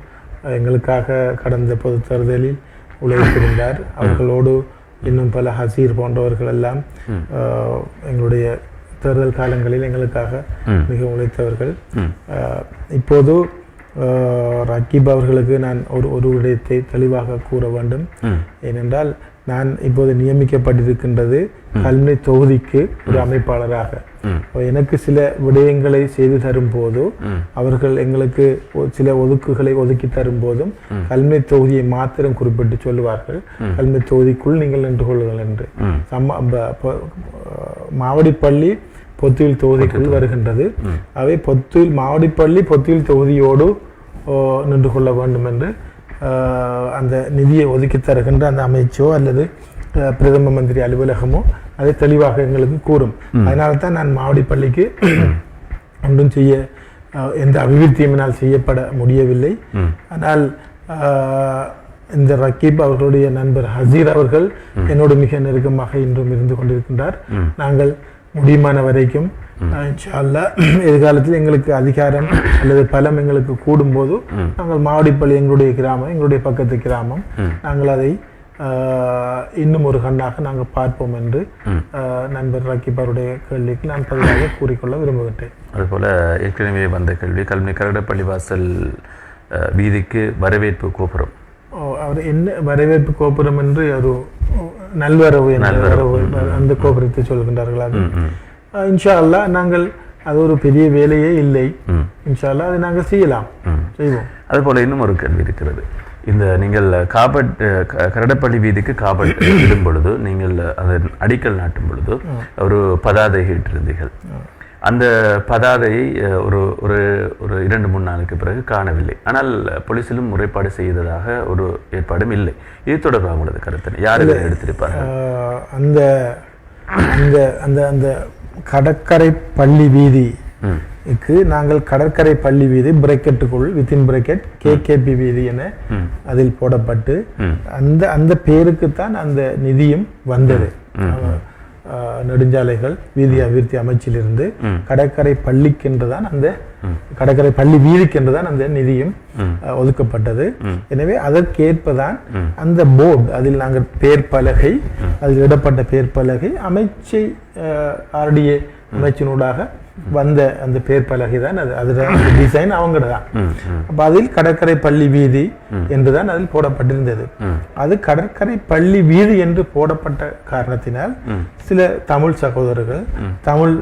எங்களுக்காக கடந்த பொது தேர்தலில் உழைத்திருந்தார். அவர்களோடு இன்னும் பல ஹசீர் போன்றவர்கள் எல்லாம் எங்களுடைய தேர்தல் காலங்களில் எங்களுக்காக மிக உழைத்தவர்கள். இப்போது ரக்கீப் அவர்களுக்கு நான் ஒரு விடயத்தை தெளிவாக கூற வேண்டும். ஏனென்றால் நான் இப்போது நியமிக்கப்பட்டிருக்கின்றது கல்முனை தொகுதிக்கு ஒரு அமைப்பாளராக. எனக்கு சில விடயங்களை செய்து தரும் போது அவர்கள் எங்களுக்கு சில ஒதுக்குகளை ஒதுக்கி தரும் போதும் கல்முனை தொகுதியை மாத்திரம் குறிப்பிட்டு சொல்லுவார்கள், கல்முனை தொகுதிக்குள் நீங்கள் நின்று கொள்ளுங்கள் என்று. மாவடிப்பள்ளி பொத்துவில் தொகுதிக்குள் வருகின்றது. அவை மாவடிப்பள்ளி பொத்துவில் தொகுதியோடு நின்று கொள்ள வேண்டும் என்று அந்த நிதியை ஒதுக்கி தருகின்ற அந்த அமைச்சோ அல்லது பிரதம மந்திரி அலுவலகமோ அதை தெளிவாக எங்களுக்கு கூறும். அதனால தான் நான் மாவடிப்பள்ளிக்கு ஒன்றும் செய்ய எந்த அபிவிருத்தியும் என்னால் செய்யப்பட முடியவில்லை. ஆனால் இந்த ரக்கீப் அவர்களுடைய நண்பர் ஹசீர் அவர்கள் என்னோடு மிக நெருக்கமாக இன்றும் இருந்து கொண்டிருக்கின்றார். நாங்கள் முடியுமான வரைக்கும் இன்ஷா அல்லாஹ் எதிர்காலத்தில் எங்களுக்கு அதிகாரம் அல்லது பலம் எங்களுக்கு கூடும்போது நாங்கள் மாவடிப்பள்ளி எங்களுடைய கிராமம், எங்களுடைய பக்கத்து கிராமம், நாங்கள் அதை இன்னும் ஒரு கண்ணாக நாங்கள் பார்ப்போம் என்று நண்பர் ரக்கீப் அவருடைய கேள்விக்கு நான் பதிலாக கூறிக்கொள்ள விரும்புகின்றேன். அதுபோல் ஏற்கனவே வந்த கேள்வி, கல்முனை கடற்கரை வாசல் வீதிக்கு வரவேற்பு கோபுரம். அவர் என்ன வரவேற்பு கோபுரம் என்று ஒரு நல்வரவு அந்த கோபுரத்தை சொல்கின்றார்கள். அது இன்ஷா அல்லாஹ் நாங்கள் அது ஒரு பெரிய வேலையே இல்லை. இன்ஷா அல்லாஹ் அதை நாங்கள் செய்வோம். அதுபோல இன்னும் ஒரு கேள்வி இருக்கிறது. இந்த நீங்கள் காபட் கரடப்பள்ளி வீதிக்கு காபட் இடும் பொழுது நீங்கள் அதன் அடிக்கல் நாட்டும் பொழுது ஒரு பதாதை இட்டிருந்தீர்கள். அந்த பதாதையை ஒரு ஒரு ஒரு 2-3 நாளுக்கு பிறகு காணவில்லை. ஆனால் போலீசிலும் முறைப்பாடு செய்ததாக ஒரு ஏற்பாடும் இல்லை. இது தொடர்பாக உங்களது கருத்து யார் இதை எடுத்திருப்பார்கள்? அந்த அந்த அந்த அந்த கடற்கரை பள்ளி வீதிக்கு நாங்கள் கடற்கரை பள்ளி வீதி பிரேக்கெட்டுக்குள் வித்தின் பிரேக்கெட் கேகேபி வீதி என அதில் போடப்பட்டு அந்த அந்த பேருக்குத்தான் அந்த நிதியும் வந்தது. நெடுஞ்சாலைகள் வீதி அபிவிருத்தி அமைச்சிலிருந்து கடற்கரை பள்ளிக்கென்றுதான் அந்த கடற்கரை பள்ளி வீதிக்கென்றுதான் அந்த நிதியும் ஒதுக்கப்பட்டது. எனவே அதற்கேற்பதான் அந்த போர்டு அதில் நாங்கள் பேர் பலகை அதில் இடப்பட்ட பேர் பலகை அமைச்சை ஆர்டிஏ அமைச்சினூடாக வந்த அந்த பேர் பலகை தான் அது. அதுதான் டிசைன் அவங்கட தான். அப்ப அதில் கடற்கரை பள்ளி வீதி என்றுதான் அதில் போடப்பட்டிருந்தது. அது கடற்கரை பள்ளி வீதி என்று போடப்பட்ட காரணத்தினால் சில தமிழ் சகோதரர்கள் தமிழ்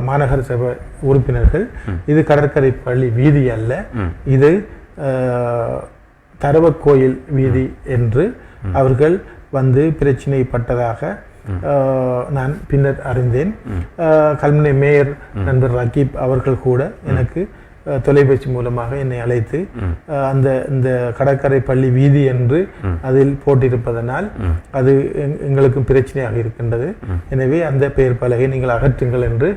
மாநகர சபை உறுப்பினர்கள் இது கடற்கரை பள்ளி வீதி அல்ல, இது தரவக்கோயில் வீதி என்று அவர்கள் வந்து பிரச்சனைப்பட்டதாக நான் பின்னர் அறிந்தேன். கல்முனை மேயர் நண்பர் ரகீப் அவர்கள் கூட எனக்கு தொலைபேசி மூலமாக என்னை அழைத்து அந்த இந்த கடற்கரை பள்ளி வீதி என்று அதில் போட்டிருப்பதனால் அது எங்களுக்கும் பிரச்சனையாக இருக்கின்றது, எனவே அந்த பெயர் பலகை நீங்கள் அகற்றுங்கள் என்று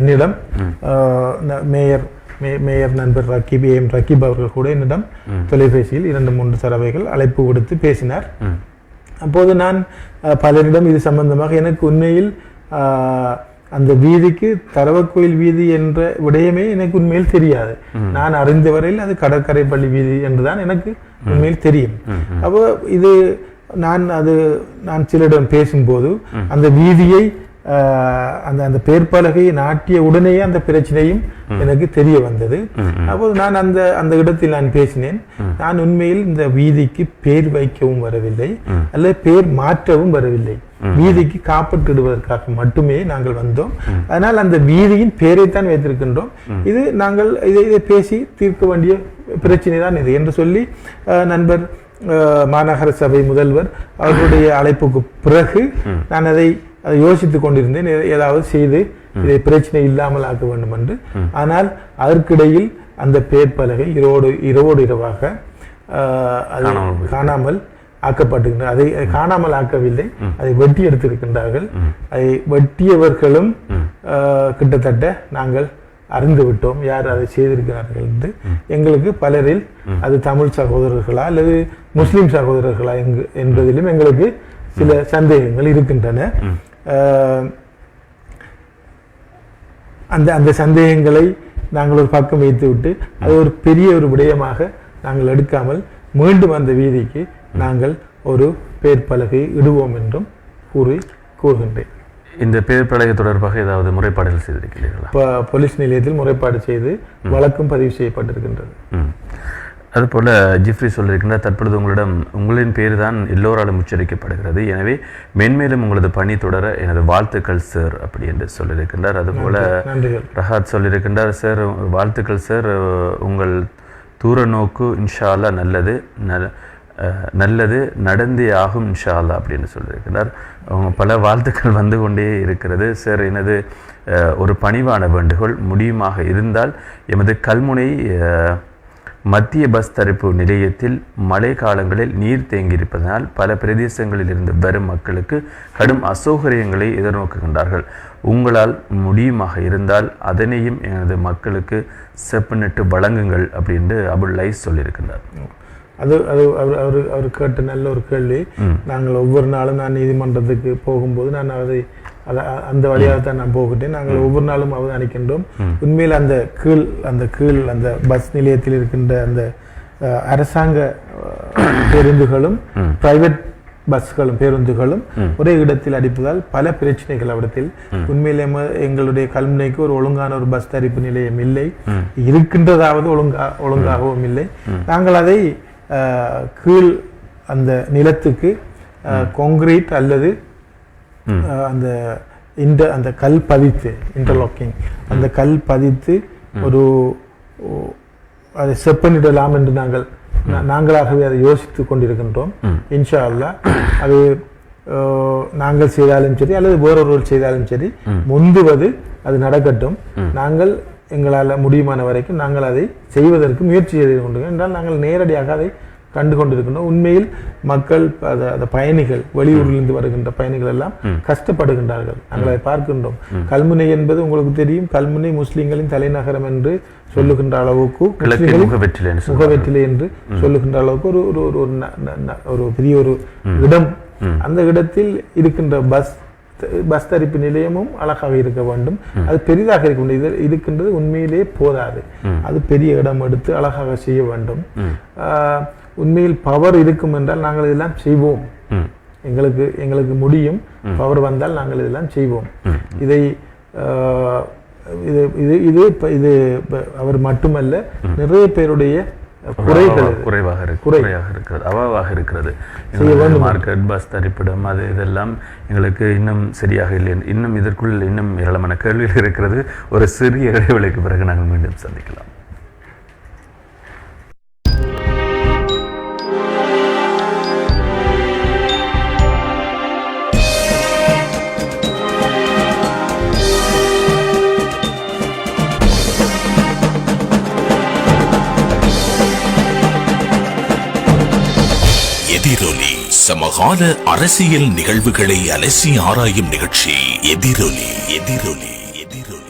என்னிடம் மேயர் நண்பர் ரகீப் ரகீப் அவர்கள் கூட என்னிடம் தொலைபேசியில் 2-3 தடவைகள் அழைப்பு கொடுத்து பேசினார். அப்போது நான் பலரிடம் இது சம்பந்தமாக எனக்கு உண்மையில் அந்த வீதிக்கு தரவக்கோயில் வீதி என்ற விடயமே எனக்கு உண்மையில் தெரியாது. நான் அறிந்தவரையில் அது கடற்கரை பள்ளி வீதி என்றுதான் எனக்கு உண்மையில் தெரியும். அப்போ இது நான் சிலரிடம் பேசும்போது அந்த வீதியை அந்த பேர்பலகையை நாட்டிய உடனேயே அந்த பிரச்சனையும் எனக்கு தெரிய வந்தது. அப்போது நான் அந்த இடத்தில் நான் பேசினேன். நான் உண்மையில் இந்த வீதிக்கு பேர் வைக்கவும் வரவில்லை அல்லது பேர் மாற்றவும் வரவில்லை, வீதிக்கு காப்பற்றிடுவதற்காக மட்டுமே நாங்கள் வந்தோம். அதனால் அந்த வீதியின் பேரைத்தான் வைத்திருக்கின்றோம். இது நாங்கள் இதை பேசி தீர்க்க வேண்டிய பிரச்சனை தான் இது என்று சொல்லி நண்பர் மாநகர சபை முதல்வர் அவர்களுடைய அழைப்புக்கு பிறகு நான் அதை யோசித்துக் கொண்டிருந்தேன், ஏதாவது செய்து இதை பிரச்சனை இல்லாமல் ஆக்க வேண்டும் என்று. ஆனால் அதற்கிடையில் அந்த பேர் பலகை இரவோடு இரவாக காணாமல் ஆக்கப்பட்டுகின்றன. அதை காணாமல் ஆக்கவில்லை, அதை வெட்டி எடுத்திருக்கின்றார்கள். அதை வெட்டியவர்களும் கிட்டத்தட்ட நாங்கள் அறிந்து விட்டோம் யார் அதை செய்திருக்கிறார்கள் என்று. எங்களுக்கு பலரில் அது தமிழ் சகோதரர்களா அல்லது முஸ்லிம் சகோதரர்களா என்பதிலும் எங்களுக்கு சில சந்தேகங்கள் இருக்கின்றன. அந்த சந்தேகங்களை நாங்கள் ஒரு பக்கம் வைத்து விட்டு அது ஒரு பெரிய ஒரு விடயமாக நாங்கள் எடுக்காமல் மீண்டும் அந்த வீதிக்கு நாங்கள் ஒரு பேர் பலகை இடுவோம் என்றும் கூறுகின்றேன். இந்த பேர் பலகை தொடர்பாக ஏதாவது முறைப்பாடுகள் செய்திருக்கிறீர்களா? போலீஸ் நிலையத்தில் முறைப்பாடு செய்து வழக்கும் பதிவு செய்யப்பட்டிருக்கின்றது. அதுபோல் ஜிஃப்ரி சொல்லியிருக்கின்றார், தற்பொழுது உங்களின் பேர் தான் எல்லோராலும் உச்சரிக்கப்படுகிறது, எனவே மென்மேலும் உங்களது பணி தொடர எனது வாழ்த்துக்கள் சார் அப்படி என்று சொல்லியிருக்கின்றார். அதுபோல் ரஹாத் சொல்லியிருக்கின்றார், சார் வாழ்த்துக்கள் சார், உங்கள் தூர நோக்கு இன்ஷா அல்லாஹ் நல்லது நடந்தே ஆகும் இன்ஷா அல்லாஹ் அப்படின்னு சொல்லியிருக்கிறார். பல வாழ்த்துக்கள் வந்து கொண்டே இருக்கிறது. சார், எனது ஒரு பணிவான வேண்டுகோள், முடியுமாக இருந்தால் எமது கல்முனை மத்திய பஸ் தரிப்பு நிலையத்தில் மழை காலங்களில் நீர் தேங்கியிருப்பதனால் பல பிரதேசங்களில் இருந்து வரும் மக்களுக்கு கடும் அசௌகரியங்களை எதிர்நோக்குகின்றார்கள். உங்களால் முடியுமாக இருந்தால் அதனையும் எனது மக்களுக்கு செப்பனிட்டு வழங்குங்கள் அப்படின்னு அபுல் லைஸ் சொல்லியிருக்கின்றார். அவர் கேட்ட நல்ல ஒரு கேள்வி. நாங்கள் ஒவ்வொரு நாளும் நான் நீதிமன்றத்துக்கு போகும்போது நான் அந்த வழியாகத்தான் நான் போகிட்டேன். நாங்கள் ஒவ்வொரு நாளும் அவதானிக்கின்றோம். உண்மையில் அந்த கீழ் அந்த பஸ் நிலையத்தில் இருக்கின்ற அந்த அரசாங்க பேருந்துகளும் பிரைவேட் பஸ்களும் பேருந்துகளும் ஒரே இடத்தில் அடிப்பதால் பல பிரச்சனைகள் அவ்விடத்தில். உண்மையிலே எங்களுடைய கல்முனைக்கு ஒரு ஒழுங்கான ஒரு பஸ் தரிப்பு நிலையம் இல்லை, இருக்கின்றதாவது ஒழுங்காகவும் இல்லை. நாங்கள் அதை கீழ் அந்த நிலத்துக்கு கான்கிரீட் அல்லது அந்த கல் பதித்து இன்டர்லாக்கிங் அந்த கல் பதித்து ஒரு அதை செப்பனிடலாம் என்று நாங்களாகவே அதை யோசித்து கொண்டிருக்கின்றோம். இன்ஷா அல்லாஹ் அது நாங்கள் செய்தாலும் சரி அல்லது வேறொருவர் செய்தாலும் சரி முந்துவது அது நடக்கட்டும். நாங்கள் எங்களால் முடியுமான வரைக்கும் நாங்கள் அதை செய்வதற்கு முயற்சி செய்து கொண்டிருக்கோம். என்றால் நாங்கள் நேரடியாக அதை கண்டு கொண்டிருக்கின்றோம். உண்மையில் மக்கள் அந்த பயணிகள் வெளியூரிலிருந்து வருகின்ற பயணிகள் எல்லாம் கஷ்டப்படுகின்றார்கள். நாங்கள் அதை பார்க்கின்றோம். கல்முனை என்பது உங்களுக்கு தெரியும், கல்முனை முஸ்லிம்களின் தலைநகரம் என்று சொல்லுகின்ற அளவுக்கு முகவெற்றிலை என்று சொல்லுகின்ற அளவுக்கு ஒரு பெரிய ஒரு இடம். அந்த இடத்தில் இருக்கின்ற பஸ் தரிப்பு நிலையமும் அழகாக இருக்க வேண்டும். அது பெரிதாக இருக்கின்றது உண்மையிலேயே போதாது. அது பெரிய இடம் எடுத்து அழகாக செய்ய வேண்டும். உண்மையில் பவர் இருக்கும் என்றால் நாங்கள் இதெல்லாம் செய்வோம். எங்களுக்கு முடியும். பவர் வந்தால் நாங்கள் இதெல்லாம் செய்வோம். இதை இது அவர் மட்டுமல்ல, நிறைய பேருடைய குறைவாக இருக்கிறது. மார்க்கெட் பஸ் தரிப்பிடம் அது இதெல்லாம் எங்களுக்கு இன்னும் சரியாக இல்லை. இன்னும் இதற்குள் இன்னும் ஏராளமான கேள்விகள் இருக்கிறது. ஒரு சிறிய இடைவெளிக்கு பிறகு நாங்கள் மீண்டும் சந்திக்கலாம். எதிரொலி சமகால அரசியல் நிகழ்வுகளை அலசி ஆராயும் நிகழ்ச்சி எதிரொலி. எதிரொலி எதிரொலி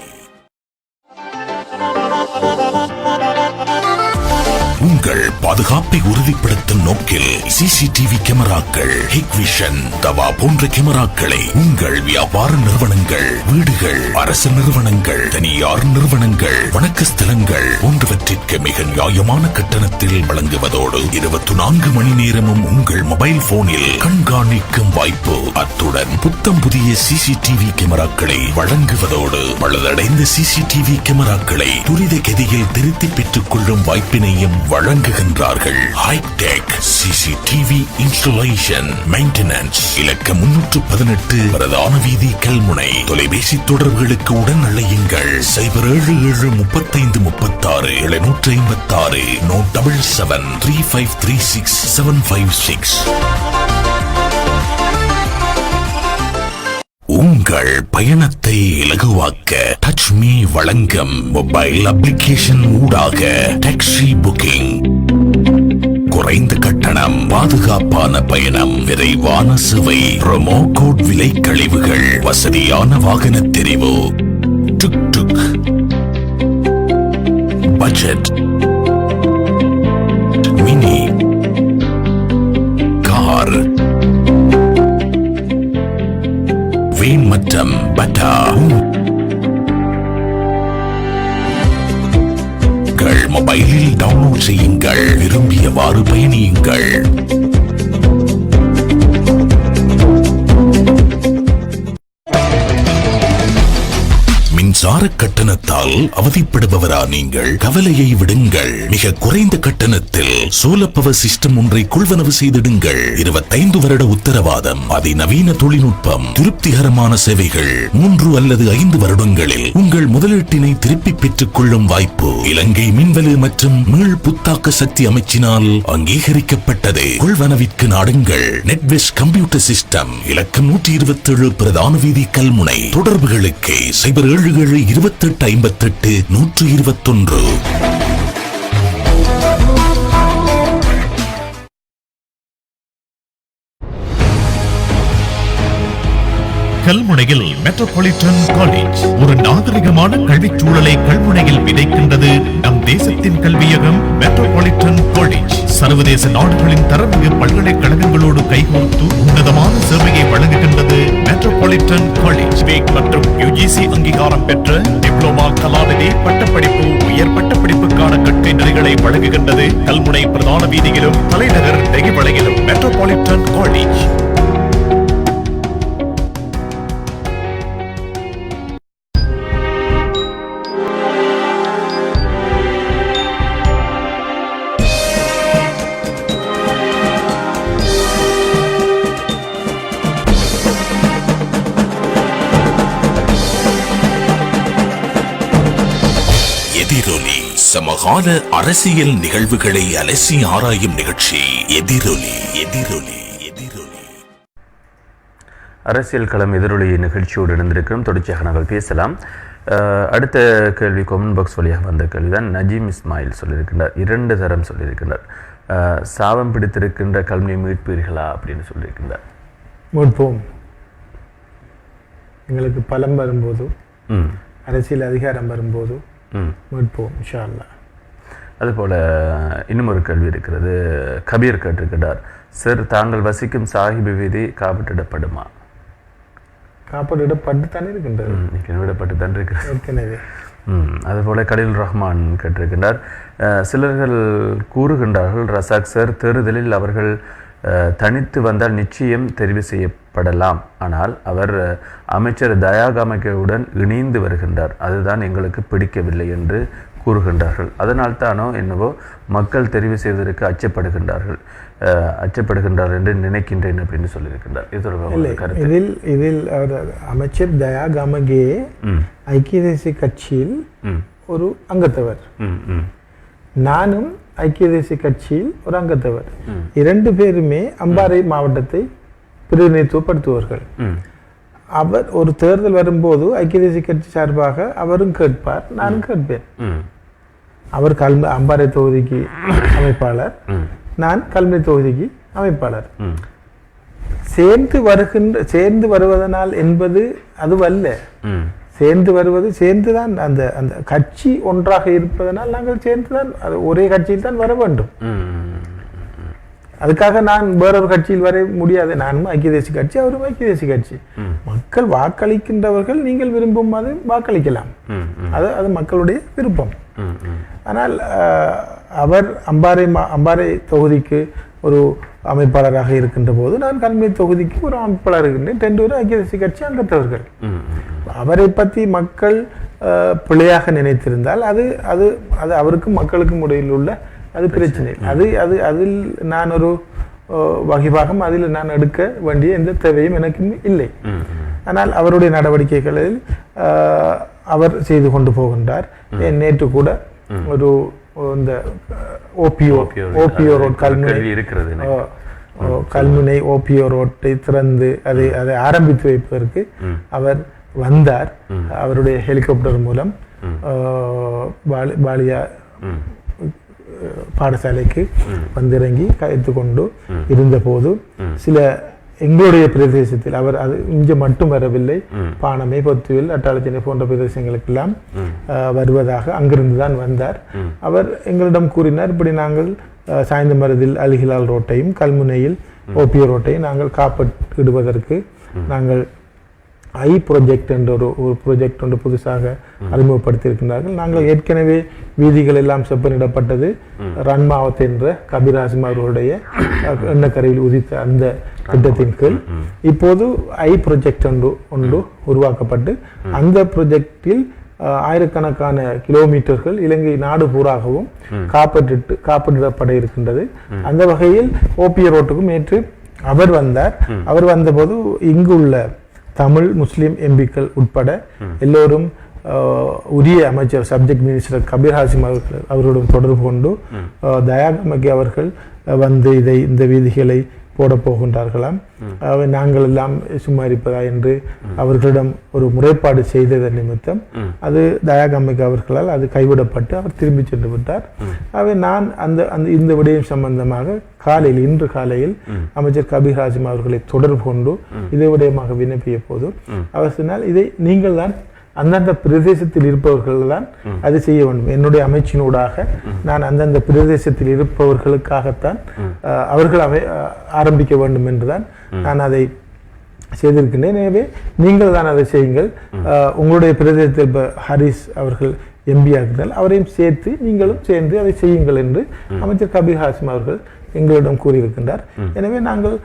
உங்கள் பாதுகாப்பை உறுதிப்படுத்தும் நோக்கில் சிசிடிவி கேமராக்கள், ஹிக்விஷன், தவா போன்ற கேமராக்களை உங்கள் வியாபார நிறுவனங்கள், வீடுகள், அரசு நிறுவனங்கள், தனியார் நிறுவனங்கள், வணக்க ஸ்தலங்கள் போன்றவற்றிற்கு மிக நியாயமான கட்டணத்தில் வழங்குவதோடு 24 மணி நேரமும் உங்கள் மொபைல் போனில் கண்காணிக்கும் வாய்ப்பு. அத்துடன் புத்தம் புதிய சிசிடிவி கேமராக்களை வழங்குவதோடு பழுதடைந்த சிசிடிவி கேமராக்களை துரித கதியில் திருத்தி பெற்றுக் கொள்ளும் வாய்ப்பினையும் வழங்குகின்றார்கள். Hitech CCTV installation maintenance. இலக்கம் 318 பிரதான வீதி, கல்முனை. தொலைபேசி தொடர்புகளுக்கு உடன் அழையுங்கள் 0773536 7773536 உங்கள் பயணத்தை இலகுவாக்க டச் மீ வழங்கும் மொபைல் அப்ளிகேஷன் ஊடாக டாக்ஸி புக்கிங். குறைந்த கட்டணம், பாதுகாப்பான பயணம், விரைவான சேவை, ப்ரோமோ கோட் விலை கழிவுகள், வசதியான வாகன தெரிவு, டுக் டுக், பட்ஜெட், மினி, கார், வேன் மற்றும் பட்டா. மொபைலில் டவுன்லோட் செய்யுங்கள். விரும்பியவாறு பயணியுங்கள். மின்சார கட்டணத்தால் அவதிப்படுபவரா நீங்கள்? கவலையை விடுங்கள். மிக குறைந்த கட்டணத்தில் சோலார் பவர் சிஸ்டம் ஒன்றை கொள்வனவு செய்திடுங்கள். 25 வருட உத்தரவாதம், அதிநவீன தொழில்நுட்பம், திருப்திகரமான சேவைகள். 3 அல்லது 5 வருடங்களில் உங்கள் முதலீட்டினை திருப்பி பெற்றுக் கொள்ளும் வாய்ப்பு. இலங்கை மின்வலு மற்றும் மீள் புத்தாக்க சக்தி அமைச்சினால் அங்கீகரிக்கப்பட்டது. கொள்வனவிற்கு நாடுங்கள். NatWest computer system. இலக்கம் 127 பிரதான வீதி, கல்முனை. தொடர்புகளுக்கு 077858 121. கல்முனையில் மெட்ரோபாலிட்டன் காலேஜ் ஒரு நாகரிகமான கல்விச் சூழலை கல்முனையில் விதைக்கின்றது நம் தேசத்தின் கல்வியகம் மெட்ரோபாலிட்டன் காலேஜ். சர்வதேச நாடுகளின் தரமிகு பல்கலைக்கழகங்களோடு கைகோர்த்து உன்னதமான சேவையை வழங்குகின்றது மெட்ரோபாலிட்டன் காலேஜ். வேக் மற்றும் யுஜிசி அங்கீகாரம் பெற்ற டிப்ளோமா, கலாநிதி பட்டப்படிப்பு, உயர் பட்டப்படிப்புக்கான கற்கை நெறிகளை வழங்குகின்றது. கல்முனை பிரதான வீதியிலும் தலைநகர் நெகிவளையிலும் மெட்ரோபாலிட்டன் காலேஜ். எதிரொலி சமகால அரசியல் நிகழ்வுகளை அலசி ஆராயும் நிகழ்ச்சி எதிரொலி எதிரொலி எதிரொலி. அரசியல் களம் எதிரொலி நிகழ்ச்சியோடு இணைந்திருக்கிறோம். தொடர்ச்சியாக நாங்கள் பேசலாம். அடுத்த கேள்வி கமெண்ட் பாக்ஸ் வழியாக வந்த கேள்விதான். நஜீம் இஸ்மாயில் சொல்லியிருக்கின்றார், 2 தரம் சொல்லியிருக்கின்றார். சாபம் பிடித்திருக்கின்ற கல்வியை மீட்பீர்களா அப்படின்னு சொல்லியிருக்கின்றார். மீட்போம். எங்களுக்கு பலம் வரும்போது, அரசியல் அதிகாரம் வரும்போது மீட்போம் இன்ஷா அல்லாஹ். அதுபோல் இன்னும் ஒரு கேள்வி இருக்கிறது. கபீர் கேட்டிருக்கிறார், சார் தாங்கள் வசிக்கும் சாஹிபு வீதி காப்பீட்டிடப்படுமா? காப்பீடிடப்பட்டு தானே இருக்கின்றது, விடப்பட்டு தான் இருக்கிறது ஏற்கனவே. அதுபோல் கலீல் ரஹ்மான் கேட்டிருக்கின்றார், சிலர்கள் கூறுகின்றார்கள் ரசாக் சார் தேர்தலில் அவர்கள் தனித்து வந்தால் நிச்சயம் தெரிவு செய்யப்படலாம், ஆனால் அவர் அமைச்சர் தயாகமகவுடன் இணைந்து வருகின்றார், அதுதான் எங்களுக்கு பிடிக்கவில்லை என்று கூறுகின்றார்கள். அதனால் தானோ என்னவோ மக்கள் தெரிவு செய்வதற்கு அச்சப்படுகின்றார்கள் என்று நினைக்கின்றேன் அப்படின்னு சொல்லியிருக்கின்றார். இதில் அமைச்சர் தயாகமகே ஐக்கிய தேசிய கட்சியில் ஒரு அங்கத்தவர், நானும் ஐக்கிய தேசிய கட்சியில் ஒரு அங்கத்தவர். 2 பேருமே அம்பாறை மாவட்டத்தை பிரதிநிதித்துவப்படுத்துவார்கள். அவர் ஒரு தேர்தல் வரும்போது ஐக்கிய தேசிய கட்சி சார்பாக அவரும் கேட்பார், நானும் கேட்பேன். அவர் அம்பாறை தொகுதிக்கு அமைப்பாளர், நான் கல்வி தொகுதிக்கு அமைப்பாளர். சேர்ந்து வருவதனால் என்பது அதுவல்ல. சேர்ந்து வருவது சேர்ந்துதான், அந்த அந்த கட்சி ஒன்றாக இருப்பதனால் நாங்கள் சேர்ந்துதான் ஒரே கட்சியில் தான் வர வேண்டும். அதுக்காக நான் வேறொரு கட்சியில் வர முடியாது. நானும் ஐக்கிய தேசிய கட்சி, அவரும் ஐக்கிய தேசிய கட்சி. மக்கள் வாக்களிக்கின்றவர்கள் நீங்கள் விரும்பும் அது வாக்களிக்கலாம், அது மக்களுடைய விருப்பம். ஆனால் அவர் அம்பாறை தொகுதிக்கு ஒரு அமைப்பாளராக இருக்கின்ற போது நான் கல்வி தொகுதிக்கு ஒரு அமைப்பாளர் இருக்கின்றேன். 2 பேரும் ஐக்கிய தேசிய கட்சி அங்கத்தவர்கள். அவரை பற்றி மக்கள் பிழையாக நினைத்திருந்தால் அது அது அது அவருக்கும் மக்களுக்கும் இடையில் உள்ள அது பிரச்சனை. அதில் நான் ஒரு வகிபாகம் அதில் நான் எடுக்க வேண்டிய எந்த தேவையும் எனக்கு இல்லை. ஆனால் அவருடைய நடவடிக்கைகளில் அவர் செய்து கொண்டு போகின்றார். நேற்று கூட ஒரு இந்த ஓபிஓ ரோட் கல்முனை ஓபிஓ ரோட்டை திறந்து அதை ஆரம்பித்து வைப்பதற்கு அவர் வந்தார். அவருடைய ஹெலிகாப்டர் மூலம் பாலியா பாடசாலைக்கு வந்திறங்கி கயத்து கொண்டு இருந்த போது சில எங்களுடைய பிரதேசத்தில் அவர் அது இங்கே மட்டும் வரவில்லை, பானமை, பொத்துவில், அட்டாளச்சினை போன்ற பிரதேசங்களுக்கெல்லாம் வருவதாக அங்கிருந்துதான் வந்தார். அவர் எங்களிடம் கூறினார், இப்படி நாங்கள் சாய்ந்தமருதில் அல்ஹிலால் ரோட்டையும் கல்முனையில் ஓபிஓ ரோட்டையும் நாங்கள் காப்பிடுவதற்கு நாங்கள் ப்ராஜெக்ட் என்ற ஒரு ப்ராஜெக்ட் ஒன்று புதுசாக அறிமுகப்படுத்தியிருக்கிறார்கள். நாங்கள் ஏற்கனவே வீதிகள் எல்லாம் செப்பனிடப்பட்டது ரன் மாவட்ட என்ற கபீராசிம் அவர்களுடைய எண்ணக்கரையில் உதித்த அந்த திட்டத்தின் கீழ் இப்போது ப்ராஜெக்ட் ஒன்று உருவாக்கப்பட்டு அந்த ப்ராஜெக்டில் ஆயிரக்கணக்கான கிலோமீட்டர்கள் இலங்கை நாடு பூராகவும் காப்பிடப்பட இருக்கின்றது. அந்த வகையில் ஓபிஓ ரோட்டுக்கும் நேற்று அவர் வந்தார். அவர் வந்தபோது இங்கு உள்ள தமிழ் முஸ்லிம் எம்பிக்கள் உட்பட எல்லோரும் உரிய அமைச்சர் சப்ஜெக்ட் மினிஸ்டர் கபீர் ஹாசிம் அவர்களுடன் தொடர்பு கொண்டு தயாகமகே அவர்கள் வந்து இந்த வீதிகளை போட போகின்றார்களாம், நாங்கள் எல்லாம் சும்மா இருப்பதா என்று அவர்களிடம் ஒரு முறைப்பாடு செய்ததன் நிமித்தம் அது தயாகமகே அவர்களால் அது கைவிடப்பட்டு அவர் திரும்பி சென்று விட்டார். நான் இந்த விடயம் சம்பந்தமாக இன்று காலையில் அமைச்சர் கபீர் ஹாசிம் அவர்களை தொடர்பு கொண்டு இதை விடயமாக விண்ணப்பிய போது அவர் சொன்னால், இதை நீங்கள் தான் அந்தந்த பிரதேசத்தில் இருப்பவர்கள் தான் அது செய்ய வேண்டும். என்னுடைய அமைச்சினூடாக நான் அந்தந்த பிரதேசத்தில் இருப்பவர்களுக்காகத்தான் அவர்கள் ஆரம்பிக்க வேண்டும் என்றுதான் நான் அதை செய்திருக்கின்றேன். எனவே நீங்கள் தான் அதை செய்யுங்கள். உங்களுடைய பிரதேசத்தில் ஹரிஸ் அவர்கள் எம்பி ஆகினால் அவரையும் சேர்த்து நீங்களும் சேர்ந்து அதை செய்யுங்கள் என்று அமைச்சர் கபீர் ஹாசிம் அவர்கள் எங்களிடம் கூறியிருக்கின்றார். எனவே நாங்கள்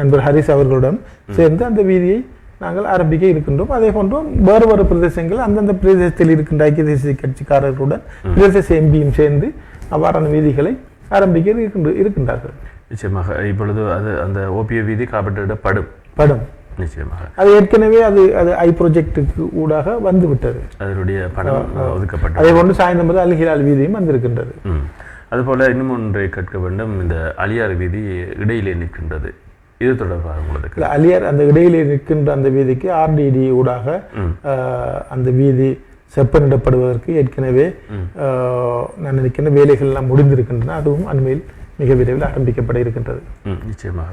நண்பர் ஹரிஸ் அவர்களுடன் சேர்ந்து அந்த வீதியை நாங்கள் ஆரம்பிக்க இருக்கின்றோம். அதே போன்றும் வேறு பிரதேசங்கள் அந்தந்த பிரதேசத்தில் இருக்கின்ற ஐக்கிய தேசிய கட்சிக்காரர்களுடன் பிரதேச எம்பியும் சேர்ந்து அவ்வாறான வீதிகளை ஆரம்பிக்க இருக்கின்றார்கள். நிச்சயமாக இப்பொழுது அது அந்த ஓபிஓ வீதி காப்பீட்டிடப்படும். நிச்சயமாக அது ஏற்கனவே அது அது ஐ ப்ரொஜெக்டுக்கு ஊடாக வந்து விட்டது. அதனுடைய பணம் ஒதுக்கப்பட்டது. அதே போன்று சாய்ந்தமது அல் ஹிலால் வீதியும் வந்திருக்கின்றது. அதுபோல இன்னும் ஒன்றை கேட்க வேண்டும். இந்த அலியார் வீதி இடையிலே நிற்கின்றது, இது தொடர்பாக உங்களுக்கு? அலியார் அந்த இடையிலே நிற்கின்ற அந்த வீதிக்கு RDD ஊடாக அந்த வீதி செப்பனிடப்படுவதற்கு ஏற்கனவே நான் நினைக்கின்ற வேலைகள் எல்லாம் முடிந்திருக்கின்றன. அதுவும் அண்மையில் மிக விரைவில் ஆரம்பிக்கப்பட இருக்கின்றது. நிச்சயமாக.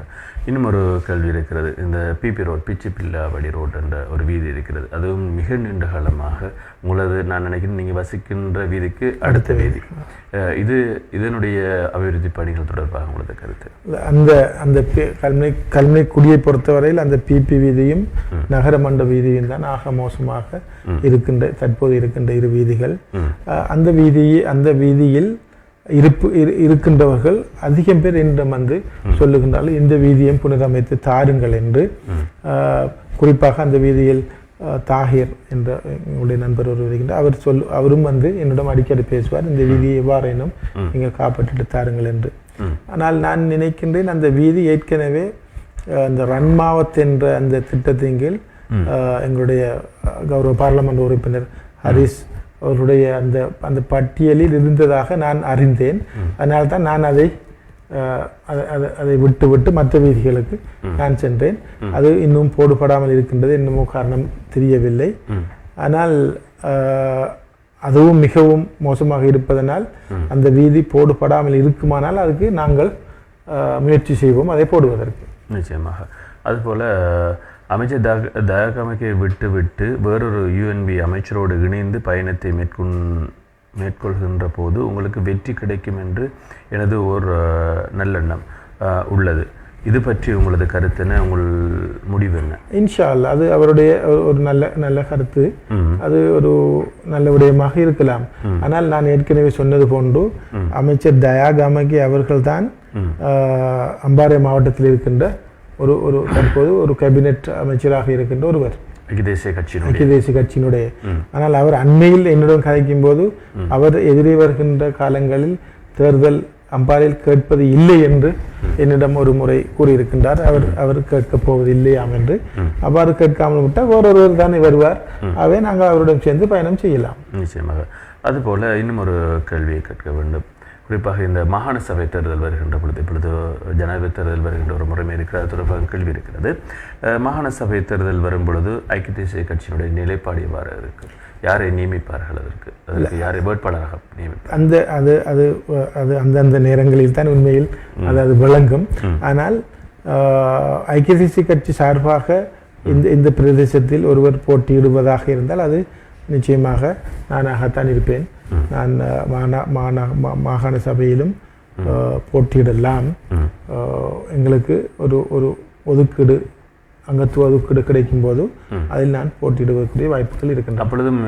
இன்னும் ஒரு கேள்வி இருக்கிறது. இந்த பிபி ரோட், பிச்சிப்பில்லாவடி ரோட் என்ற ஒரு வீதி இருக்கிறது. அதுவும் மிக நீண்ட காலமாக உங்களது, நான் நினைக்கிறேன் நீங்கள் வசிக்கின்ற வீதிக்கு அடுத்த வீதி. இதனுடைய அபிவிருத்தி பணிகள் தொடர்பாக உங்களது கருத்து? அந்த அந்த கல்முனை குடியை பொறுத்தவரையில் அந்த பிபி வீதியும் நகர மண்ட வீதியும் தான் ஆக மோசமாக தற்போது இருக்கின்ற இரு வீதிகள். அந்த வீதியில் இருக்கின்றவர்கள் அதிகம் பேர் என்னிடம் வந்து சொல்லுகின்றாலும் இந்த வீதியை புனரமைத்து தாருங்கள் என்று. குறிப்பாக அந்த வீதியில் தாகிர் என்ற என்னுடைய நண்பர் ஒரு இருக்கின்றார். அவரும் வந்து என்னிடம் அடிக்கடி பேசுவார், இந்த வீதியை எவ்வாறேனும் நீங்கள் காப்பாற்றிட்டு தாருங்கள் என்று. ஆனால் நான் நினைக்கின்றேன் அந்த வீதி ஏற்கனவே அந்த ரன்மாவத் என்ற அந்த திட்டத்தின் கீழ் எங்களுடைய கௌரவ பாராளுமன்ற உறுப்பினர் ஹரிஸ் அவருடைய அந்த பட்டியலில் இருந்ததாக நான் அறிந்தேன். அதனால்தான் நான் அதை விட்டு மற்ற வீதிகளுக்கு நான் சென்றேன். அது இன்னும் போடுபடாமல் இருக்கின்றது, இன்னமும் காரணம் தெரியவில்லை. ஆனால் அதுவும் மிகவும் மோசமாக இருப்பதனால் அந்த வீதி போடுபடாமல் இருக்குமானால் அதுக்கு நாங்கள் முயற்சி செய்வோம் அதை போடுவதற்கு. நிச்சயமாக. அதுபோல அமைச்சர் தயாகமைக்கை விட்டு வேறொரு UNB அமைச்சரோடு இணைந்து பயணத்தை மேற்கொள்கின்ற போது உங்களுக்கு வெற்றி கிடைக்கும் என்று எனது ஒரு நல்லெண்ணம் உள்ளது. இது பற்றி உங்களது கருத்து என்ன, உங்கள் முடிவு என்ன? இன்ஷா அல்லாஹ் அது அவருடைய ஒரு நல்ல கருத்து, அது ஒரு நல்ல விடயமாக இருக்கலாம். ஆனால் நான் ஏற்கனவே சொன்னது போன்று அமைச்சர் தயாகமைக்கை அவர்கள்தான் அம்பாறை மாவட்டத்தில் இருக்கின்ற ஒரு தற்போது ஒரு கேபினெட் அமைச்சராக இருக்கின்ற ஒருவர், ஐக்கிய தேசிய கட்சியினுடைய. ஆனால் அவர் அண்மையில் என்னுடன் கதைக்கும் போது அவர் எதிரே வருகின்ற காலங்களில் தேர்தல் அம்பாறையில் கேட்பது இல்லை என்று என்னிடம் ஒரு முறை கூறியிருக்கின்றார். அவர் கேட்கப் போவது இல்லையாம் என்று. அவ்வாறு கேட்காமல் விட்டால் வேறொருவர் தானே வருவார். ஆகவே நாங்கள் அவருடன் சேர்ந்து பயணம் செய்யலாம். நிச்சயமாக. அதுபோல இன்னும் ஒரு கேள்வியை கேட்க வேண்டும். குறிப்பாக இந்த மாகாண சபை தேர்தல் வருகின்ற பொழுது, இப்பொழுது ஜனாதிபதி தேர்தல் வருகின்ற ஒரு முறைமை இருக்கிறது, அது தொடர்பாக கேள்வி இருக்கிறது. மாகாண சபை தேர்தல் வரும் பொழுது ஐக்கிய தேசிய கட்சியினுடைய நிலைப்பாடு எவ்வாறு இருக்கு? யாரை நியமிப்பார்கள்? அதற்கு யாரை வேட்பாளராக நியமிப்பார்? அது அந்தந்த நேரங்களில் தான் உண்மையில் அது விளங்கும். ஆனால் ஐக்கிய தேசிய கட்சி சார்பாக இந்த பிரதேசத்தில் ஒருவர் போட்டியிடுவதாக இருந்தால் அது நிச்சயமாக நானாகத்தான் இருப்பேன். நான் மாகாண சபையிலும் போட்டியிடலாம். எங்களுக்கு ஒரு ஒதுக்கீடு, அங்கத்துவ ஒதுக்கீடு கிடைக்கும் போது அதில் நான் போட்டியிடுவதற்குரிய வாய்ப்புகள் இருக்கின்றன. அப்பொழுதும்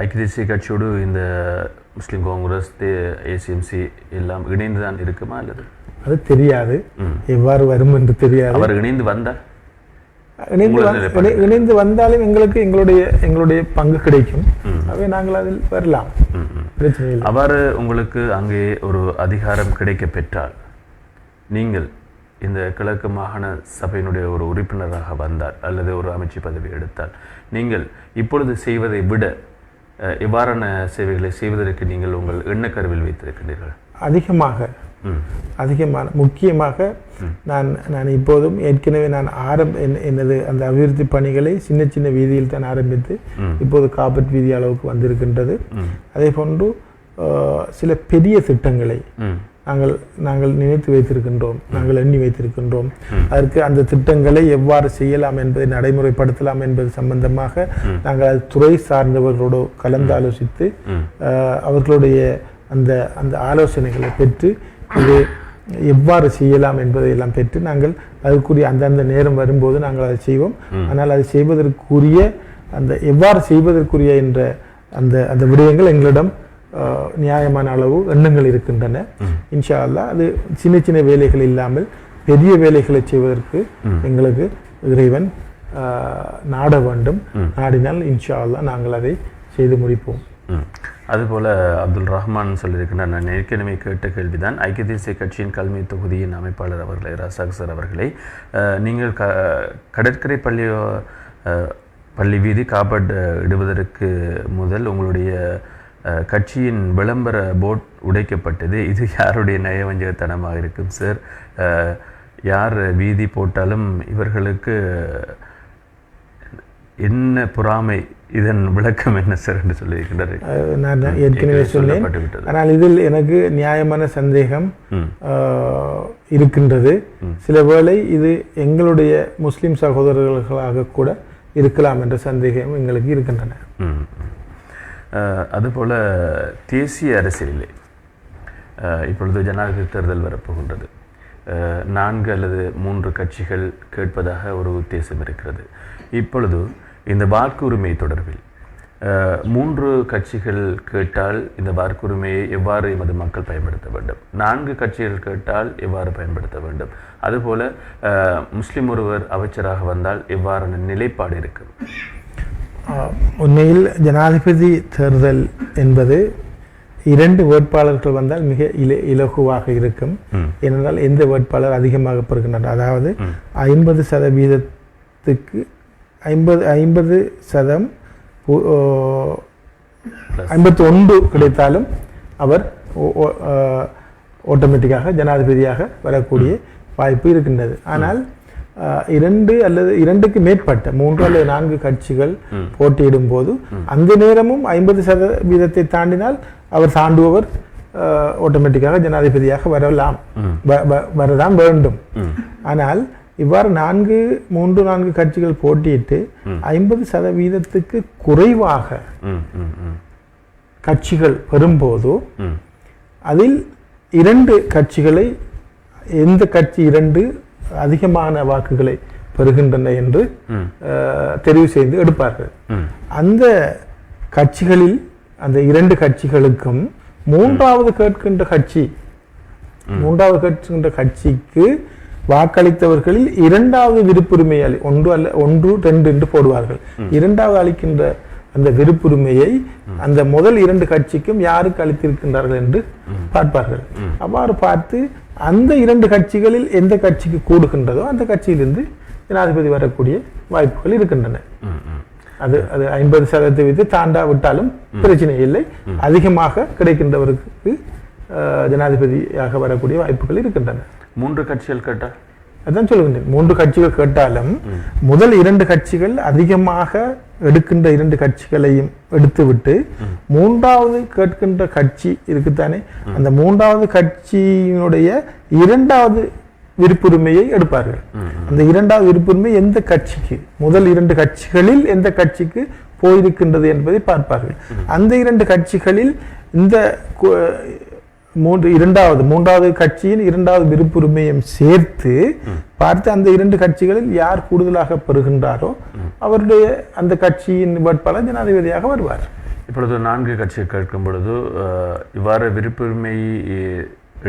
ஐக்கிய தேசிய கட்சியோடு இந்த முஸ்லிம் காங்கிரஸ், ACMC எல்லாம் இணைந்து தான் இருக்குமா அல்லது? அது தெரியாது, எவ்வாறு வரும் என்று தெரியாது. அவர் இணைந்து வந்தால் இணைந்து வந்தாலும் எங்களுடைய பங்கு கிடைக்கும். அவை நாங்கள் அதில் வரலாம், பிரச்சனை இல்லை. அவ்வாறு உங்களுக்கு அங்கே ஒரு அதிகாரம் கிடைக்க பெற்றால், நீங்கள் இந்த கிழக்கு மாகாண சபையினுடைய ஒரு உறுப்பினராக வந்தால் அல்லது ஒரு அமைச்சு பதவி எடுத்தால், நீங்கள் இப்பொழுது செய்வதை விட எவ்வாறான சேவைகளை செய்வதற்கு நீங்கள் உங்கள் எண்ணக்கருவில் வைத்திருக்கின்றீர்கள்? அதிகமான முக்கியமாக நான் இப்போதும் ஏற்கனவே நான் எனது அந்த அபிவிருத்தி பணிகளை சின்ன வீதியில் தான் ஆரம்பித்து இப்போது காப்பட் வீதி அளவுக்கு வந்திருக்கின்றது. அதே போன்று சில பெரிய திட்டங்களை நாங்கள் நினைத்து வைத்திருக்கின்றோம், நாங்கள் எண்ணி வைத்திருக்கின்றோம். அதற்கு அந்த திட்டங்களை எவ்வாறு செய்யலாம் என்பதை நடைமுறைப்படுத்தலாம் என்பது சம்பந்தமாக நாங்கள் அது துறை சார்ந்தவர்களோடு கலந்து ஆலோசித்து அவர்களுடைய அந்த ஆலோசனைகளை பெற்று இது எவ்வாறு செய்யலாம் என்பதை எல்லாம் பெற்று நாங்கள் அதுக்குரிய அந்தந்த நேரம் வரும்போது நாங்கள் அதை செய்வோம். ஆனால் அதை செய்வதற்குரிய எவ்வாறு செய்வதற்குரிய என்ற அந்த விடயங்கள் எங்களிடம் நியாயமான அளவு எண்ணங்கள் இருக்கின்றன. இன்ஷா அல்லாஹ் அது சின்ன வேலைகள் இல்லாமல் பெரிய வேலைகளை செய்வதற்கு எங்களுக்கு இறைவன் நாட வேண்டும். நாடினால் இன்ஷா அல்லாஹ் நாங்கள் அதை செய்து முடிப்போம். அதுபோல் அப்துல் ரஹ்மான் சொல்லியிருக்கிறார், நான் ஏற்கனவே கேட்ட கேள்விதான். ஐக்கிய தேசிய கட்சியின் கல்வி தொகுதியின் அமைப்பாளர் அவர்களை, ரசாக் சார் அவர்களை, நீங்கள் கடற்கரை பள்ளி வீதி காபட் இடுவதற்கு முதல் உங்களுடைய கட்சியின் விளம்பர போர்ட் உடைக்கப்பட்டது. இது யாருடைய நயவஞ்சகத்தனமாக இருக்கும் சார்? யார் வீதி போட்டாலும் இவர்களுக்கு என்ன பொறாமை, இதன் விளக்கம் என்ன சார் என்று சொல்லியிருக்கின்றார். நான் ஏற்கனவே சொன்னேன். ஆனால் இதில் எனக்கு நியாயமான சந்தேகம் இருக்கின்றது. சில வேளை இது எங்களுடைய முஸ்லிம் சகோதரர்களாக கூட இருக்கலாம் என்ற சந்தேகம் எங்களுக்கு இருக்கின்றன. அதுபோல் தேசிய அரசியலிலே இப்பொழுது ஜனாதிபதி தேர்தல் வரப்போகின்றது. 4 அல்லது 3 கட்சிகள் கேட்பதாக ஒரு உத்தேசம் இருக்கிறது. இப்பொழுது இந்த வாக்குரிமை தொடர்பில் 3 கட்சிகள் கேட்டால் இந்த வாக்குரிமையை எவ்வாறு எமது மக்கள் பயன்படுத்த வேண்டும், 4 கட்சிகள் கேட்டால் எவ்வாறு பயன்படுத்த வேண்டும், அதுபோல முஸ்லிம் ஒருவர் அமைச்சராக வந்தால் எவ்வாறான நிலைப்பாடு இருக்கும்? உண்மையில் ஜனாதிபதி தேர்தல் என்பது 2 வேட்பாளர்கள் வந்தால் மிக இலகுவாக இருக்கும். ஏனென்றால் எந்த வேட்பாளர் அதிகமாக பெறுகின்றனர், அதாவது 50%க்கு 50% 51 கிடைத்தாலும் அவர் ஆட்டோமேட்டிக்காக ஜனாதிபதியாக வரக்கூடிய வாய்ப்பு இருக்கின்றது. ஆனால் 2 அல்லது 2க்கு மேற்பட்ட 3 அல்லது 4 கட்சிகள் போட்டியிடும் போது அந்த நேரமும் 50% தாண்டினால் அவர் தாண்டுபவர் ஆட்டோமேட்டிக்காக ஜனாதிபதியாக வரதான் வேண்டும். ஆனால் இவ்வாறு 3-4 கட்சிகள் போட்டியிட்டு 50%க்கு குறைவாக கட்சிகள் பெறும்போது அதில் 2 கட்சிகளை, எந்த கட்சி 2 அதிகமான வாக்குகளை பெறுகின்றன என்று தெரிவு செய்து எடுப்பார்கள். அந்த கட்சிகளில் அந்த 2 கட்சிகளுக்கும் மூன்றாவது கேட்கின்ற கட்சிக்கு வாக்களித்தவர்களில் 2வது விருப்புரிமை 1-2 என்று போடுவார்கள். 2வது அளிக்கின்ற அந்த விருப்புரிமையை அந்த முதல் 2 கட்சிக்கும் யாருக்கு அளித்திருக்கின்றார்கள் என்று பார்ப்பார்கள். அவ்வாறு பார்த்து அந்த 2 கட்சிகளில் எந்த கட்சிக்கு கூடுகின்றதோ அந்த கட்சியிலிருந்து ஜனாதிபதி வரக்கூடிய வாய்ப்புகள் இருக்கின்றன. அது 50% தாண்டாவிட்டாலும் பிரச்சனை இல்லை. அதிகமாக கிடைக்கின்றவருக்கு ஜனாதிபதியாக வரக்கூடிய வாய்ப்புகள் இருக்கின்றன. 3 கட்சிகள் கேட்டால் அதான் சொல்லுகின்றேன். 3 கட்சிகள் கேட்டாலும் முதல் 2 கட்சிகள் அதிகமாக எடுக்கின்ற 2 கட்சிகளையும் எடுத்துவிட்டு 3வது கேட்கின்ற கட்சி இருக்குத்தானே, அந்த 3வது கட்சியினுடைய 2வது விருப்புரிமையை எடுப்பார்கள். அந்த 2வது விருப்புரிமை எந்த கட்சிக்கு, முதல் 2 கட்சிகளில் எந்த கட்சிக்கு போயிருக்கின்றது என்பதை பார்ப்பார்கள். அந்த 2 கட்சிகளில் இந்த 3வது கட்சியின் 2வது விருப்புரிமையும் சேர்த்து பார்த்து அந்த 2 கட்சிகளில் யார் கூடுதலாக பெறுகின்றாரோ அவருடைய அந்த கட்சியின் வேட்பாளர் ஜனாதிபதியாக வருவார். இப்பொழுது 4 கட்சியை கேட்கும் பொழுது இவ்வாறு விருப்புரிமை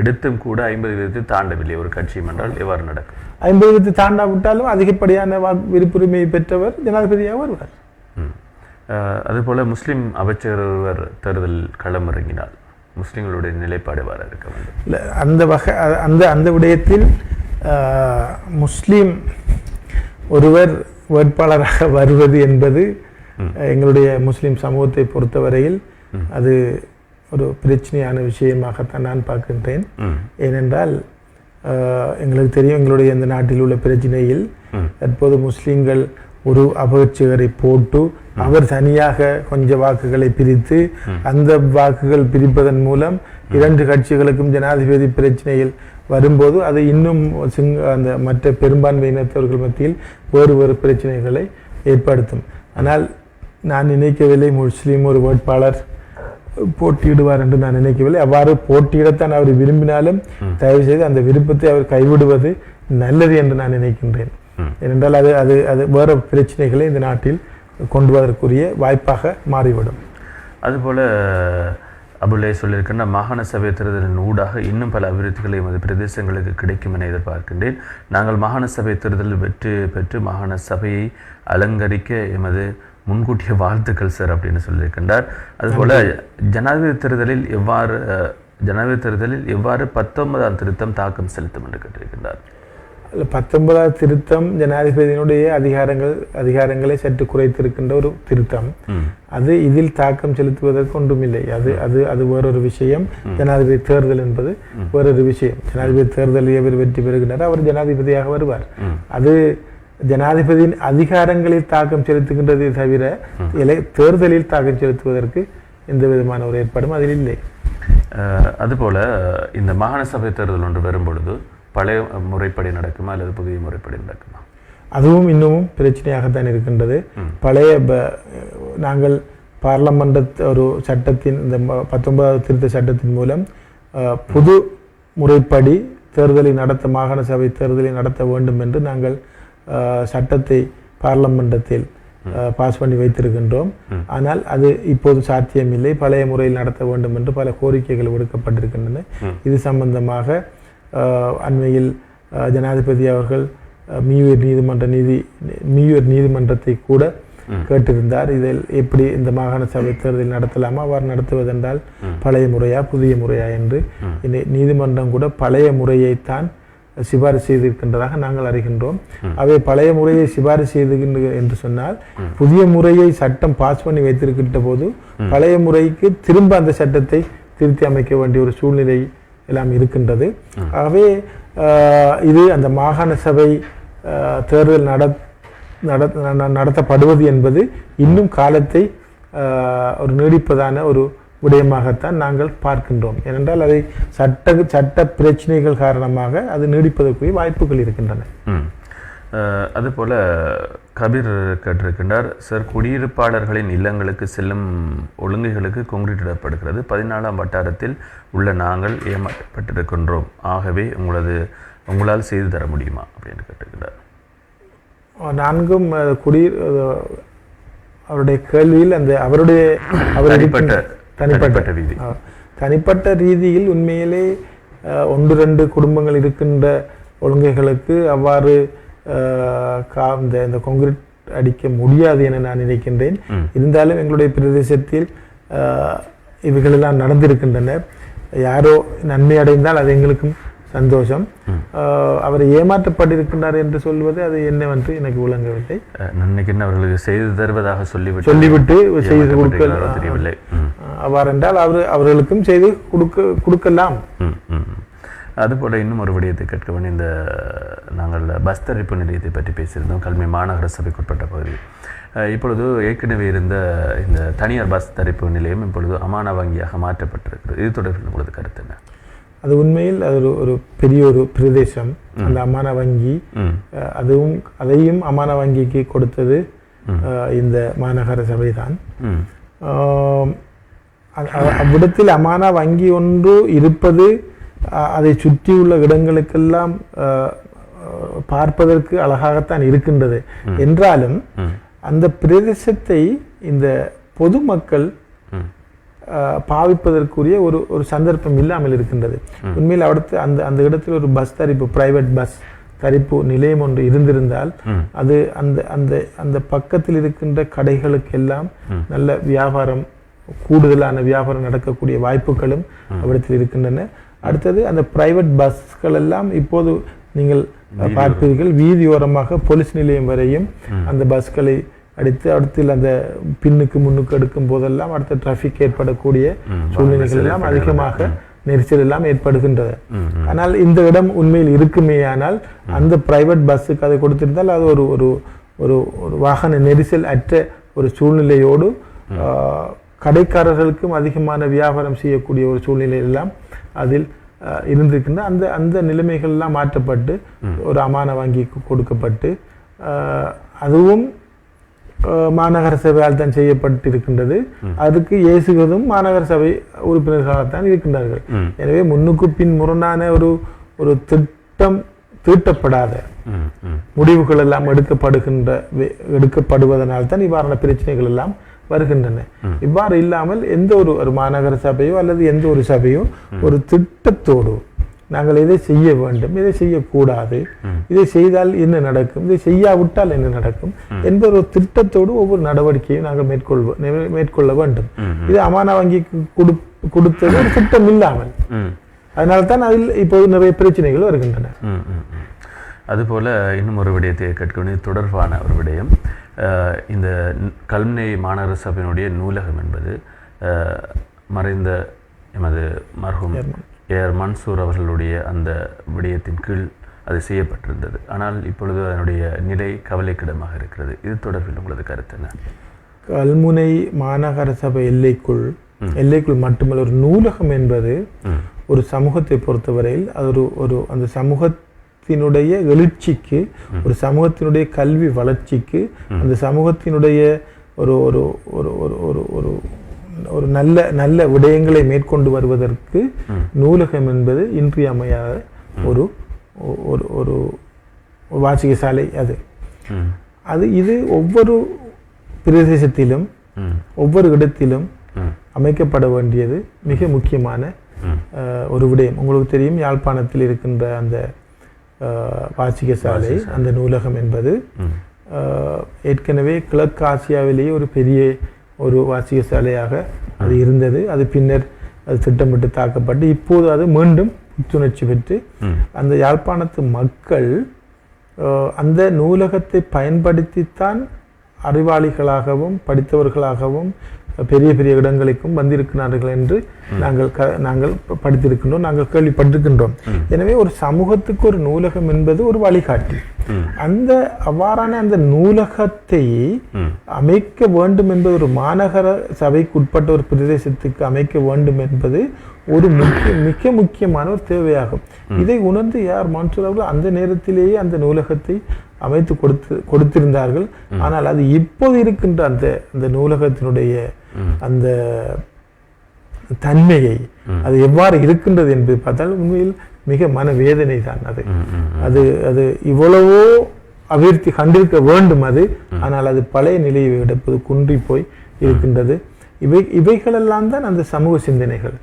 எடுத்தும் கூட 50% தாண்டவில்லை ஒரு கட்சியும் என்றால் எவ்வாறு நடக்கும்? 50% தாண்டாவிட்டாலும் அதிகப்படியான விருப்புரிமையை பெற்றவர் ஜனாதிபதியாக வருவார். அதுபோல முஸ்லிம் அமைச்சர் ஒருவர் தேர்தல் களமிறங்கினால் முஸ்லிம்களுடைய நிலைப்பாடு வர இருக்க வேண்டும். இல்லை, அந்த விடயத்தில் முஸ்லீம் ஒருவர் வேட்பாளராக வருவது என்பது எங்களுடைய முஸ்லிம் சமூகத்தை பொறுத்தவரையில் அது ஒரு பிரச்சனையான விஷயமாகத்தான் நான் பார்க்கின்றேன். ஏனென்றால் எங்களுக்கு தெரியும், எங்களுடைய இந்த நாட்டில் உள்ள பிரச்சனையில் தற்போது முஸ்லிம்கள் ஒரு அபகட்சிகரை போட்டு அவர் தனியாக கொஞ்சம் வாக்குகளை பிரித்து அந்த வாக்குகள் பிரிப்பதன் மூலம் 2 கட்சிகளுக்கும் ஜனாதிபதி பிரச்சனையில் வரும்போது அது இன்னும் அந்த மற்ற பெரும்பான்மையினத்தவர்கள் மத்தியில் வேறு பிரச்சனைகளை ஏற்படுத்தும். ஆனால் நான் நினைக்கவில்லை முஸ்லீம் ஒரு வேட்பாளர் போட்டியிடுவார் என்று நான் நினைக்கவில்லை. அவ்வாறு போட்டியிடத்தான் அவர் விரும்பினாலும் தயவு செய்து அந்த விருப்பத்தை அவர் கைவிடுவது நல்லது என்று நான் நினைக்கின்றேன். ஏனென்றால் அது அது அது வேறு பிரச்சனைகளை இந்த நாட்டில் கொண்டு வருவதற்குரிய வாய்ப்பாக மாறிவிடும். அதுபோல் அபுல்லே சொல்லியிருக்கின்ற மாகாண சபை தேர்தலின் ஊடாக இன்னும் பல அபிவிருத்திகளை எமது பிரதேசங்களுக்கு கிடைக்கும் என எதிர்பார்க்கின்றேன். நாங்கள் மாகாண சபை தேர்தலில் வெற்றி பெற்று மாகாண சபையை அலங்கரிக்க எமது முன்கூட்டிய வாழ்த்துக்கள் சார் அப்படின்னு சொல்லியிருக்கின்றார். அதுபோல ஜனாதிபதி தேர்தலில் எவ்வாறு 19ஆம் திருத்தம் தாக்கம் செலுத்தும் என்று கேட்டிருக்கின்றார். 19ஆவது திருத்தம் ஜனாதிபதியினுடைய அதிகாரங்களை சற்று குறைத்திருக்கின்ற ஒரு திருத்தம். அது இதில் தாக்கம் செலுத்துவதற்கு ஒன்றுமில்லை. அது வேறொரு விஷயம். ஜனாதிபதி தேர்தல் என்பது வேறொரு விஷயம். ஜனாதிபதி தேர்தலில் எவர் வெற்றி பெறுகின்றார் அவர் ஜனாதிபதியாக வருவார். அது ஜனாதிபதியின் அதிகாரங்களில் தாக்கம் செலுத்துகின்றதை தவிர தேர்தலில் தாக்கம் செலுத்துவதற்கு எந்த விதமான ஒரு ஏற்பாடும் அதில் இல்லை. அதுபோல இந்த மாகாண சபை தேர்தல் ஒன்று வரும்பொழுது பழைய முறைப்படி நடக்குமா அல்லது புதிய முறைப்படி நடக்குமா? அதுவும் இன்னமும் பிரச்சனையாகத்தான் இருக்கின்றது. பழைய நாங்கள் பார்லமெண்ட் ஒரு சட்டத்தின் இந்த 19ஆவது திருத்த சட்டத்தின் மூலம் புது முறைப்படி தேர்தலை நடத்த மாகாண சபை தேர்தலை நடத்த வேண்டும் என்று நாங்கள் சட்டத்தை பார்லமெண்டத்தில் பாஸ் பண்ணி வைத்திருக்கின்றோம். ஆனால் அது இப்போது சாத்தியமில்லை. பழைய முறையில் நடத்த வேண்டும் என்று பல கோரிக்கைகள் விடுக்கப்பட்டிருக்கின்றன. இது சம்பந்தமாக அண்மையில் ஜனாதிபதி அவர்கள் மீயூர் நீதிமன்றத்தை கூட கேட்டிருந்தார். இதில் எப்படி இந்த மாகாண சபை தேர்தல் நடத்தலாமா, அவ்வாறு நடத்துவதென்றால் பழைய முறையா புதிய முறையா என்று நீதிமன்றம் கூட பழைய முறையைத்தான் சிபாரிசு செய்திருக்கின்றதாக நாங்கள் அறிகின்றோம். அவை பழைய முறையை சிபாரிசு செய்துகின்ற என்று சொன்னால் புதிய முறையை சட்டம் பாஸ் பண்ணி வைத்திருக்கின்ற போது பழைய முறைக்கு திரும்ப அந்த சட்டத்தை திருத்தி அமைக்க வேண்டிய ஒரு சூழ்நிலை எல்லாம் இருக்கின்றது. ஆகவே இது அந்த மாகாண சபை தேர்தல் நடத்தப்படுவது என்பது இன்னும் காலத்தை ஒரு நீடிப்பதான ஒரு விடயமாகத்தான் நாங்கள் பார்க்கின்றோம். ஏனென்றால் அதை சட்ட பிரச்சனைகள் காரணமாக அது நீடிப்பதற்குரிய வாய்ப்புகள் இருக்கின்றன. அதுபோல கபீர் கேட்டிருக்கின்றார், சார், குடியிருப்பாளர்களின் இல்லங்களுக்கு செல்லும் ஒழுங்குகளுக்கு கொங்கிரீட் இடப்படுகிறது. 14ஆம் வட்டாரத்தில் உள்ள நாங்கள் ஏமாற்றப்பட்டிருக்கின்றோம். ஆகவே உங்களால் செய்து தர முடியுமா அப்படின்னு கேட்டிருக்கிறார். நான்கும் அவருடைய கேள்வியில் அந்த அவருடைய தனிப்பட்ட ரீதியில் உண்மையிலே 1-2 குடும்பங்கள் இருக்கின்ற ஒழுங்குகளுக்கு அவ்வாறு இந்த கான்கிரீட் அடிக்க முடியாது என நான் நினைக்கின்றேன். இருந்தாலும் எங்களுடைய பிரதேசத்தில் இவைகளெல்லாம் நடந்திருக்கின்றன. யாரோ நன்மை அடைந்தால் அது எங்களுக்கும் சந்தோஷம். அவர் ஏமாற்றப்பட்டிருக்கின்றார் என்று சொல்வது அது என்னவென்று எனக்கு விளங்கவில்லை. அவர்களுக்கு செய்து தருவதாக சொல்லிவிட்டு செய்து கொடுக்க தெரியவில்லை. அவ்வாறென்றால் அவர்களுக்கும் செய்து கொடுக்கலாம். அதுபோல இன்னும் ஒரு விடயத்தை கேட்க வேண்டிய இந்த நாங்கள் பஸ் தரிப்பு நிலையத்தை பற்றி பேசியிருந்தோம். கல்வி மாநகர சபைக்குட்பட்ட பகுதி. இப்பொழுது ஏற்கனவே இருந்த இந்த தனியார் பஸ் தரிப்பு நிலையம் இப்பொழுது அமானா வங்கியாக மாற்றப்பட்டிருக்கிறது. இது தொடர்பில் உங்களது கருத்து என்ன? அது உண்மையில் அது ஒரு பெரிய ஒரு பிரதேசம். அந்த அமானா வங்கி அதையும் அமானா வங்கிக்கு கொடுத்தது இந்த மாநகர சபை தான். அவ்விடத்தில் அமானா வங்கி ஒன்று இருப்பது அதை சுற்றியுள்ள இடங்களுக்கெல்லாம் பார்ப்பதற்கு அழகாகத்தான் இருக்கின்றது. என்றாலும் அந்த பிரதேசத்தை இந்த பொதுமக்கள் பாவிப்பதற்குரிய ஒரு சந்தர்ப்பம் இல்லாமல் இருக்கின்றது. உண்மையில் அடுத்து அந்த இடத்தில் ஒரு பஸ் தரிப்பு, பிரைவேட் பஸ் தரிப்பு நிலையம் ஒன்று இருந்திருந்தால் அது அந்த பக்கத்தில் இருக்கின்ற கடைகளுக்கெல்லாம் நல்ல வியாபாரம், கூடுதலான வியாபாரம் நடக்கக்கூடிய வாய்ப்புகளும் அவ்விடத்தில் இருக்கின்றன. அடுத்தது அந்த பிரைவேட் பஸ்கள் எல்லாம் இப்போது நீங்கள் பார்ப்பீர்கள், வீதியோரமாக போலீஸ் நிலையம் வரையும் அந்த பஸ்களை அடுத்து அந்த பின்னுக்கு முன்னுக்கு எடுக்கும் போதெல்லாம் அடுத்த டிராபிக் ஏற்படக்கூடிய சூழ்நிலைகள் எல்லாம் அதிகமாக நெரிசல் எல்லாம் ஏற்படுகின்றது. ஆனால் இந்த இடம் உண்மையில் இருக்குமேயானால் அந்த பிரைவேட் பஸ்ஸுக்கு அதை கொடுத்திருந்தால் அது ஒரு வாகன நெரிசல் அற்ற ஒரு சூழ்நிலையோடு கடைக்காரர்களுக்கும் அதிகமான வியாபாரம் செய்யக்கூடிய ஒரு சூழ்நிலை எல்லாம் அதில் இருந்திருக்கின்ற அந்த நிலைமைகள் எல்லாம் மாற்றப்பட்டு ஒரு அமான வங்கிக்கு கொடுக்கப்பட்டு அதுவும் மாநகர சபையால் தான் செய்யப்பட்டிருக்கின்றது. அதுக்கு ஏசுவதும் மாநகர சபை உறுப்பினர்களாகத்தான் இருக்கின்றார்கள். எனவே முன்னுக்கு பின் முரணான ஒரு திட்டம் தீட்டப்படாத முடிவுகள் எல்லாம் எடுக்கப்படுவதனால் தான் இவ்வாறான பிரச்சனைகள் எல்லாம் வருகின்றன. இவ்வாறு இல்லாமல் எந்த ஒரு மாநகர சபையோ அல்லது எந்த ஒரு சபையோ ஒரு திட்டத்தோடு நாங்கள் இதை செய்ய வேண்டும், இதை செய்யக்கூடாது, இதை செய்தால் என்ன நடக்கும், இதை செய்யாவிட்டால் என்ன நடக்கும் என்ற ஒரு திட்டத்தோடு ஒவ்வொரு நடவடிக்கையும் நாங்கள் மேற்கொள்ள வேண்டும். இது அமானா வங்கிக்கு கொடுத்தது ஒரு திட்டம் இல்லாமல், அதனால்தான் அதில் இப்போது நிறைய பிரச்சனைகள் வருகின்றன. அதுபோல் இன்னும் ஒரு விடயத்தை கேட்கணும் தொடர்பான ஒரு விடயம். இந்த கல்முனை மாநகர சபையினுடைய நூலகம் என்பது மறைந்த எமது மர்ஹூம் ஏஆர் மன்சூர் அவர்களுடைய அந்த விடயத்தின் கீழ் அது செய்யப்பட்டிருந்தது. ஆனால் இப்பொழுது அதனுடைய நிலை கவலைக்கிடமாக இருக்கிறது. இது தொடர்பில் உங்களது கருத்து என்ன? கல்முனை மாநகர சபை எல்லைக்குள் மட்டுமல்ல, ஒரு நூலகம் என்பது ஒரு சமூகத்தை பொறுத்தவரையில் அது ஒரு அந்த சமூகத்தினுடைய எழுச்சிக்கு, ஒரு சமூகத்தினுடைய கல்வி வளர்ச்சிக்கு, அந்த சமூகத்தினுடைய ஒரு ஒரு ஒரு ஒரு ஒரு ஒரு நல்ல நல்ல விடயங்களை மேற்கொண்டு வருவதற்கு நூலகம் என்பது இன்றியமையாத ஒரு ஒரு ஒரு வாசிக சாலை. இது ஒவ்வொரு பிரதேசத்திலும் ஒவ்வொரு இடத்திலும் அமைக்கப்பட வேண்டியது மிக முக்கியமான ஒரு விடயம். உங்களுக்கு தெரியும், யாழ்ப்பாணத்தில் இருக்கின்ற அந்த வாசிக சாலை, அந்த நூலகம் என்பது ஏற்கனவே கிழக்கு ஆசியாவிலேயே ஒரு பெரிய ஒரு வாசிக சாலையாக அது இருந்தது. அது பின்னர் அது திட்டமிட்டு தாக்கப்பட்டு இப்போது அது மீண்டும் புத்துணர்ச்சி பெற்று அந்த யாழ்ப்பாணத்து மக்கள் அந்த நூலகத்தை பயன்படுத்தித்தான் அறிவாளிகளாகவும் படித்தவர்களாகவும் பெரிய பெரிய இடங்களுக்கும் வந்திருக்கிறார்கள் என்று நாங்கள் படித்திருக்கின்றோம், நாங்கள் கேள்விப்பட்டிருக்கின்றோம். எனவே ஒரு சமூகத்துக்கு ஒரு நூலகம் என்பது ஒரு வழிகாட்டி. அவ்வாறான அந்த நூலகத்தை அமைக்க வேண்டும் என்பது, ஒரு மாநகர சபைக்கு உட்பட்ட ஒரு பிரதேசத்துக்கு அமைக்க வேண்டும் என்பது ஒரு மிக முக்கியமான ஒரு தேவையாகும். இதை உணர்ந்து ஏஆர் மன்சூர் அவர்கள் அந்த நேரத்திலேயே அந்த நூலகத்தை அமைத்து கொடுத்திருந்தார்கள். ஆனால் அது இப்போது இருக்கின்ற அந்த நூலகத்தினுடைய அந்த தன்மையை, அது எவ்வாறு இருக்கின்றது என்பது பார்த்தால் உண்மையில் மிக மனவேதனை தான். அது அது இவ்வளவோ அபிவிருத்தி கண்டிருக்க வேண்டும் அது, ஆனால் அது பழைய நிலையை எடுப்பது குன்றி போய் இருக்கின்றது. இவைகளெல்லாம் தான் அந்த சமூக சிந்தனைகள்,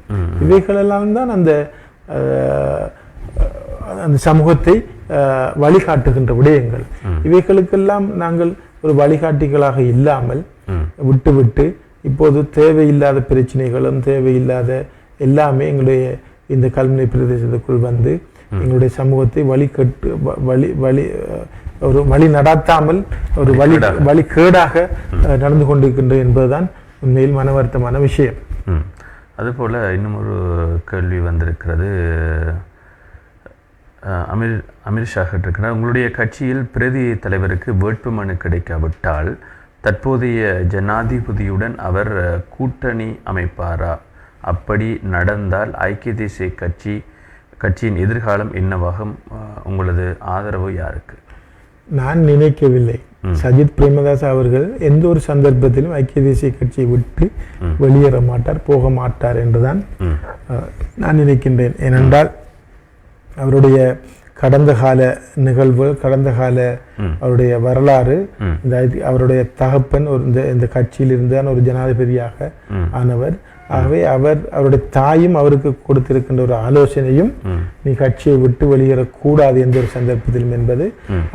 இவைகளெல்லாம் தான் அந்த அந்த சமூகத்தை வழிகாட்டுகின்ற விடயங்கள். இவைகளுக்கெல்லாம் நாங்கள் ஒரு வழிகாட்டிகளாக இல்லாமல் விட்டுவிட்டு இப்போது தேவையில்லாத பிரச்சனைகளும் தேவையில்லாத எல்லாமே எங்களுடைய இந்த கல்முனை பிரதேசத்துக்குள் வந்து எங்களுடைய சமூகத்தை ஒரு வழி நடாத்தாமல் ஒரு வழிகேடாக நடந்து கொண்டிருக்கின்றது என்பதுதான் உண்மையில் மன வருத்தமான விஷயம். அதுபோல் இன்னும் ஒரு கேள்வி வந்திருக்கிறது. அமீர் ஷா கேட்டிருக்கிறார், உங்களுடைய கட்சியில் பிரதி தலைவருக்கு வேட்புமனு கிடைக்காவிட்டால் தற்போதைய ஜனாதிபதியுடன் அவர் கூட்டணி அமைப்பாரா? அப்படி நடந்தால் ஐக்கிய தேசிய கட்சியின் எதிர்காலம் என்னவாகும்? உங்களது ஆதரவு யாருக்கு? நான் நினைக்கவில்லை. சஜித் பிரேமதாஸ் அவர்கள் எந்த ஒரு சந்தர்ப்பத்திலும் ஐக்கிய தேசிய கட்சியை விட்டு வெளியேற மாட்டார், போக மாட்டார் என்றுதான் நான் நினைக்கின்றேன். ஏனென்றால் அவருடைய கடந்த கால நிகழ்வு, கடந்த கால அவருடைய வரலாறு, அவருடைய தகப்பன் இந்த கட்சியில் இருந்தான் ஒரு ஜனாதிபதியாக ஆனவர். ஆகவே அவருடைய தாயும் அவருக்கு கொடுத்திருக்கின்ற ஒரு ஆலோசனையும் நீ கட்சியை விட்டு வெளியேறக்கூடாது எந்த ஒரு சந்தர்ப்பத்திலும் என்பது.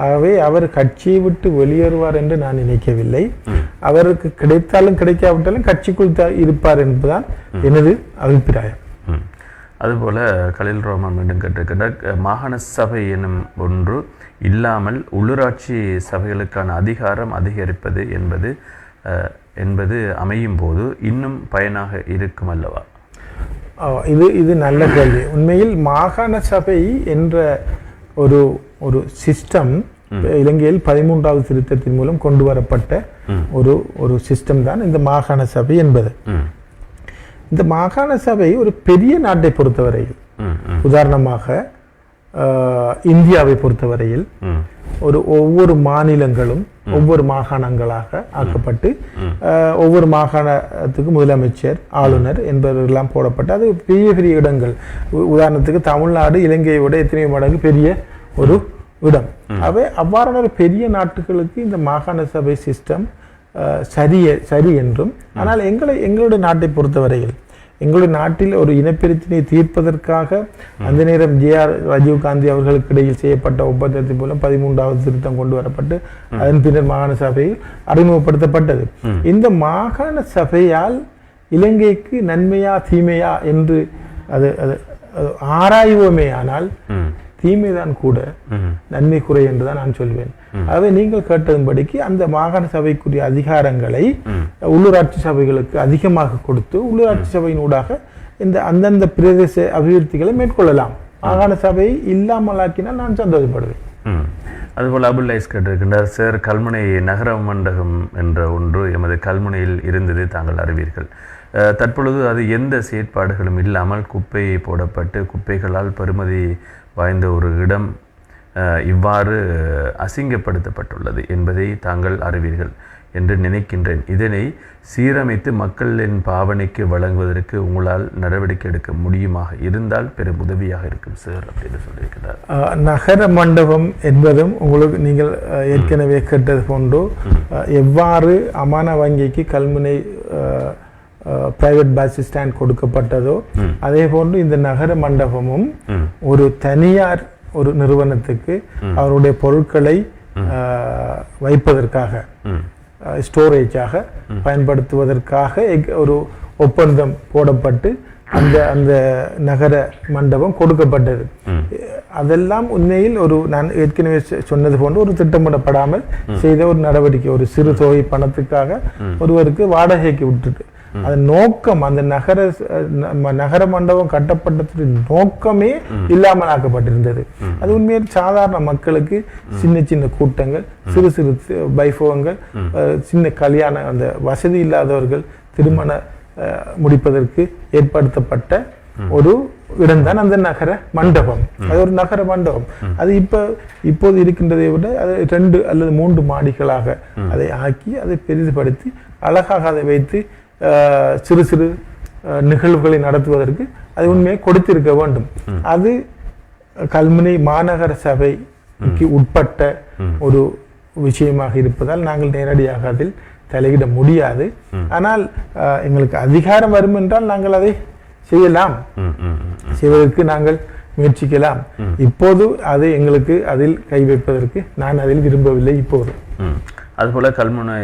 ஆகவே அவர் கட்சியை விட்டு வெளியேறுவார் என்று நான் நினைக்கவில்லை. அவருக்கு கிடைத்தாலும் கிடைக்காவிட்டாலும் கட்சிக்குள் இருப்பார் என்பதுதான் எனது அபிப்பிராயம். அதுபோல் கலில் ரோமான் மீண்டும் கேட்டிருக்கின்றார், மாகாண சபை எனும் ஒன்று இல்லாமல் உள்ளூராட்சி சபைகளுக்கான அதிகாரம் அதிகரிப்பது என்பது அமையும் போது இன்னும் பயனாக இருக்கும் அல்லவா? இது நல்ல கேள்வி. உண்மையில் மாகாண சபை என்ற ஒரு சிஸ்டம் இலங்கையில் 13வது திருத்தத்தின் மூலம் கொண்டு வரப்பட்ட ஒரு சிஸ்டம் தான் இந்த மாகாண சபை என்பது. இந்த மாகாண சபை ஒரு பெரிய நாட்டை பொறுத்தவரையில், உதாரணமாக இந்தியாவை பொறுத்தவரையில் ஒவ்வொரு மாநிலங்களும் ஒவ்வொரு மாகாணங்களாக ஆக்கப்பட்டு ஒவ்வொரு மாகாணத்துக்கு முதலமைச்சர், ஆளுநர் என்பவர்களெல்லாம் போடப்பட்டு அது பெரிய பெரிய இடங்கள். உதாரணத்துக்கு தமிழ்நாடு இலங்கையை விட எத்தனையோ மடங்கு பெரிய ஒரு இடம். அவ்வாறான ஒரு பெரிய நாட்டுகளுக்கு இந்த மாகாண சபை சிஸ்டம் சரி என்றும், ஆனால் எங்களுடைய நாட்டை பொறுத்தவரையில் எங்களுடைய நாட்டில் ஒரு இனப்பிரச்சனையை தீர்ப்பதற்காக அந்த நேரம் ஜே.ஆர். ராஜீவ்காந்தி அவர்களுக்கு இடையில் செய்யப்பட்ட ஒப்பந்தத்தின் மூலம் 13வது திருத்தம் கொண்டு வரப்பட்டு அதன் பின்னர் மாகாண சபையில் அறிமுகப்படுத்தப்பட்டது. இந்த மாகாண சபையால் இலங்கைக்கு நன்மையா தீமையா என்று அது ஆராய்வோமே ஆனால் தீமைதான் கூட நன்மை குறை என்றுதான் நான் சொல்வேன். ஆகவே நீங்கள் கேட்டதுபடிக்கு அந்த மாகாண சபைக்குரிய அதிகாரங்களை உள்ளூராட்சி சபைகளுக்கு அதிகமாக கொடுத்து உள்ளூராட்சி சபையினூடாக இந்த அந்தந்த பிரதேச அபிவிருத்திகளை மேற்கொள்ளலாம். மாகாண சபையை இல்லாமலாக்கினால் நான் சந்தோஷப்படுவேன். அதுபோல் அபுல்லைஸ் கேட்டிருக்கின்றார், சார் கல்முனை நகர மண்டபம் என்ற ஒன்று எமது கல்முனையில் இருந்தது, தாங்கள் அறிவீர்கள். தற்பொழுது அது எந்த செயற்பாடுகளும் இல்லாமல் குப்பை போடப்பட்டு குப்பைகளால் பெறுமதி வாய்ந்த ஒரு இடம் இவ்வாறு அசிங்கப்படுத்தப்பட்டுள்ளது என்பதை தாங்கள் அறிவீர்கள் என்று நினைக்கின்றேன். இதனை சீரமைத்து மக்களின் பாவனைக்கு வழங்குவதற்கு உங்களால் நடவடிக்கை எடுக்க முடியுமாக இருந்தால் பெரும் உதவியாக இருக்கும் சார் அப்படின்னு சொல்லியிருக்கிறார். நகர மண்டபம் என்பதும் உங்களுக்கு நீங்கள் ஏற்கனவே கேட்டது போன்று எவ்வாறு அமான வங்கிக்கு கல்முனை பிரைவேட் பஸ் ஸ்டாண்ட் கொடுக்கப்பட்டதோ அதே போன்று இந்த நகர மண்டபமும் ஒரு தனியார் ஒரு நிறுவனத்துக்கு அவருடைய பொருட்களை வைப்பதற்காக ஸ்டோரேஜாக பயன்படுத்துவதற்காக ஒரு ஒப்பந்தம் போடப்பட்டு அந்த நகர மண்டபம் கொடுக்கப்பட்டது. அதெல்லாம் உண்மையில் ஒரு நான் ஏற்கனவே சொன்னது போன்று ஒரு திட்டமிடப்படாமல் செய்த ஒரு நடவடிக்கை. ஒரு சிறு தொகை பணத்துக்காக ஒருவருக்கு வாடகைக்கு விட்டுட்டு அதன் நோக்கம் அந்த நகர மண்டபம் கட்டப்பட்டதின் நோக்கமே இல்லாமல் ஆக்கப்பட்டிருந்தது. அது உண்மையில் சாதாரண மக்களுக்கு சின்ன சின்ன கூட்டங்கள், சிறு சிறு வைபவங்கள், சின்ன கல்யாண அந்த வசதி இல்லாதவர்கள் திருமண முடிப்பதற்கு ஏற்படுத்தப்பட்ட ஒரு இடம்தான் அந்த நகர மண்டபம். அது ஒரு நகர மண்டபம். அது இப்போது இருக்கின்றதை விட அது 2 அல்லது 3 மாடிகளாக அதை ஆக்கி அதை பெரிதுபடுத்தி அழகாக அதை வைத்து சிறு சிறு நிகழ்வுகளை நடத்துவதற்கு அது உண்மையை கொடுத்திருக்க வேண்டும். அது கல்முனை மாநகர சபைக்கு உட்பட்ட ஒரு விஷயமாக இருப்பதால் நாங்கள் நேரடியாக அதில் தலையிட முடியாது. ஆனால் எங்களுக்கு அதிகாரம் வரும் என்றால் நாங்கள் அதை செய்யலாம், செய்வதற்கு நாங்கள் முயற்சிக்கலாம். இப்போது அது எங்களுக்கு அதில் கை வைப்பதற்கு நான் அதில் விரும்பவில்லை இப்போது. அதுபோல் கல்முனை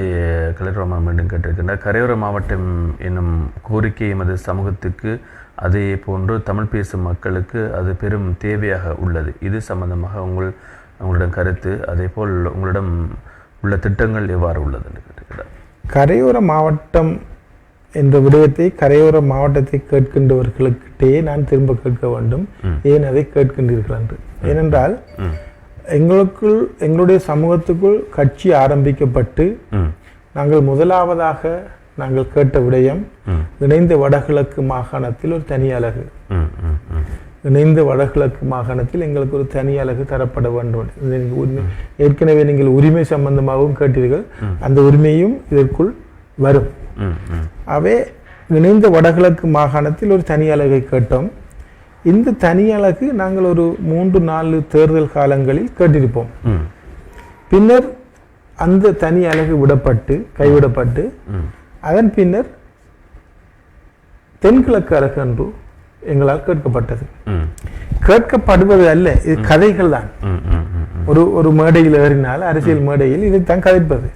கலைரோமா மீண்டும் கேட்டிருக்கின்ற கரையோர மாவட்டம் என்னும் கோரிக்கை எமது சமூகத்துக்கு அதே போன்று தமிழ் பேசும் மக்களுக்கு அது பெரும் தேவையாக உள்ளது. இது சம்பந்தமாக உங்களிடம் கருத்து, அதே போல் உங்களிடம் உள்ள திட்டங்கள் எவ்வாறு உள்ளது என்று கேட்டிருக்கிறார். கரையோர மாவட்டம் என்ற விடயத்தை கரையோர மாவட்டத்தை கேட்கின்றவர்களுக்கிட்டே நான் திரும்ப கேட்க வேண்டும், ஏன் அதை கேட்கின்றீர்கள் என்று. ஏனென்றால் எங்களுடைய சமூகத்துக்குள் கட்சி ஆரம்பிக்கப்பட்டு நாங்கள் முதலாவதாக நாங்கள் கேட்ட விடயம் இணைந்த வடகிழக்கு மாகாணத்தில் ஒரு தனி அலகு, இணைந்த வடகிழக்கு மாகாணத்தில் எங்களுக்கு ஒரு தனி அலகு தரப்பட வேண்டும். ஏற்கனவே நீங்கள் உரிமை சம்பந்தமாகவும் கேட்டீர்கள், அந்த உரிமையும் இதற்குள் வரும். அவை இணைந்த வடகிழக்கு மாகாணத்தில் ஒரு தனி அலகை கேட்டோம். இந்த தனி அலகு நாங்கள் ஒரு 3-4 தேர்தல் காலங்களில் கேட்டிருப்போம். பின்னர் அந்த தனி அலகு கைவிடப்பட்டு அதன் பின்னர் தென்கிழக்கு அலகு என்று எங்களால் கேட்கப்பட்டது. கேட்கப்படுவது அல்ல, இது கதைகள் தான். ஒரு மேடையில் ஏறினால் அரசியல் மேடையில் இதைத்தான் கதைப்பது.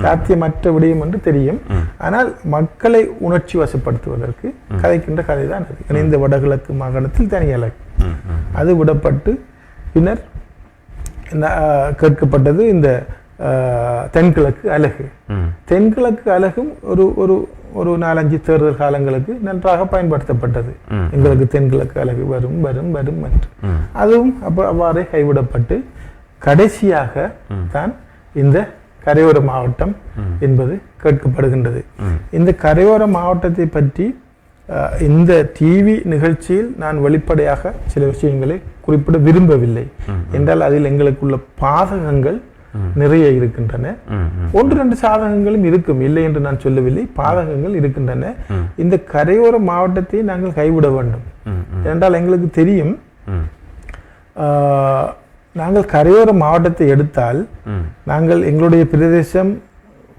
சாத்தியமற்ற விடயம் என்று தெரியும். ஆனால் மக்களை உணர்ச்சி வசப்படுத்துவதற்கு கதைக்கின்ற கதை தான் அது. இணைந்த வடகிழக்கு மாகாணத்தில் தனி அலகு அது விடப்பட்டு பின்னர் கேட்கப்பட்டது இந்த தென்கிழக்கு அலகு. தென்கிழக்கு அலகும் ஒரு 4-5 தேர்தல் காலங்களுக்கு நன்றாக பயன்படுத்தப்பட்டது. எங்களுக்கு தென்கிழக்கு அலகு வரும் வரும் வரும் என்று. அதுவும் அவ்வாறே கைவிடப்பட்டு கடைசியாக தான் இந்த கரையோர மாவட்டம் என்பது கேட்கப்படுகின்றது. இந்த கரையோர மாவட்டத்தை பற்றி இந்த டிவி நிகழ்ச்சியில் நான் வெளிப்படையாக சில விஷயங்களை குறிப்பிட விரும்பவில்லை. என்றால் அதில் எங்களுக்குள்ள பாதகங்கள் நிறைய இருக்கின்றன. 1-2 சாதகங்களும் இருக்கும், இல்லை என்று நான் சொல்லவில்லை, பாதகங்கள் இருக்கின்றன. இந்த கரையோர மாவட்டத்தை நாங்கள் கைவிட வேண்டும் என்றால் எங்களுக்கு தெரியும், நாங்கள் கரையோர மாவட்டத்தை எடுத்தால் நாங்கள் எங்களுடைய பிரதேசம்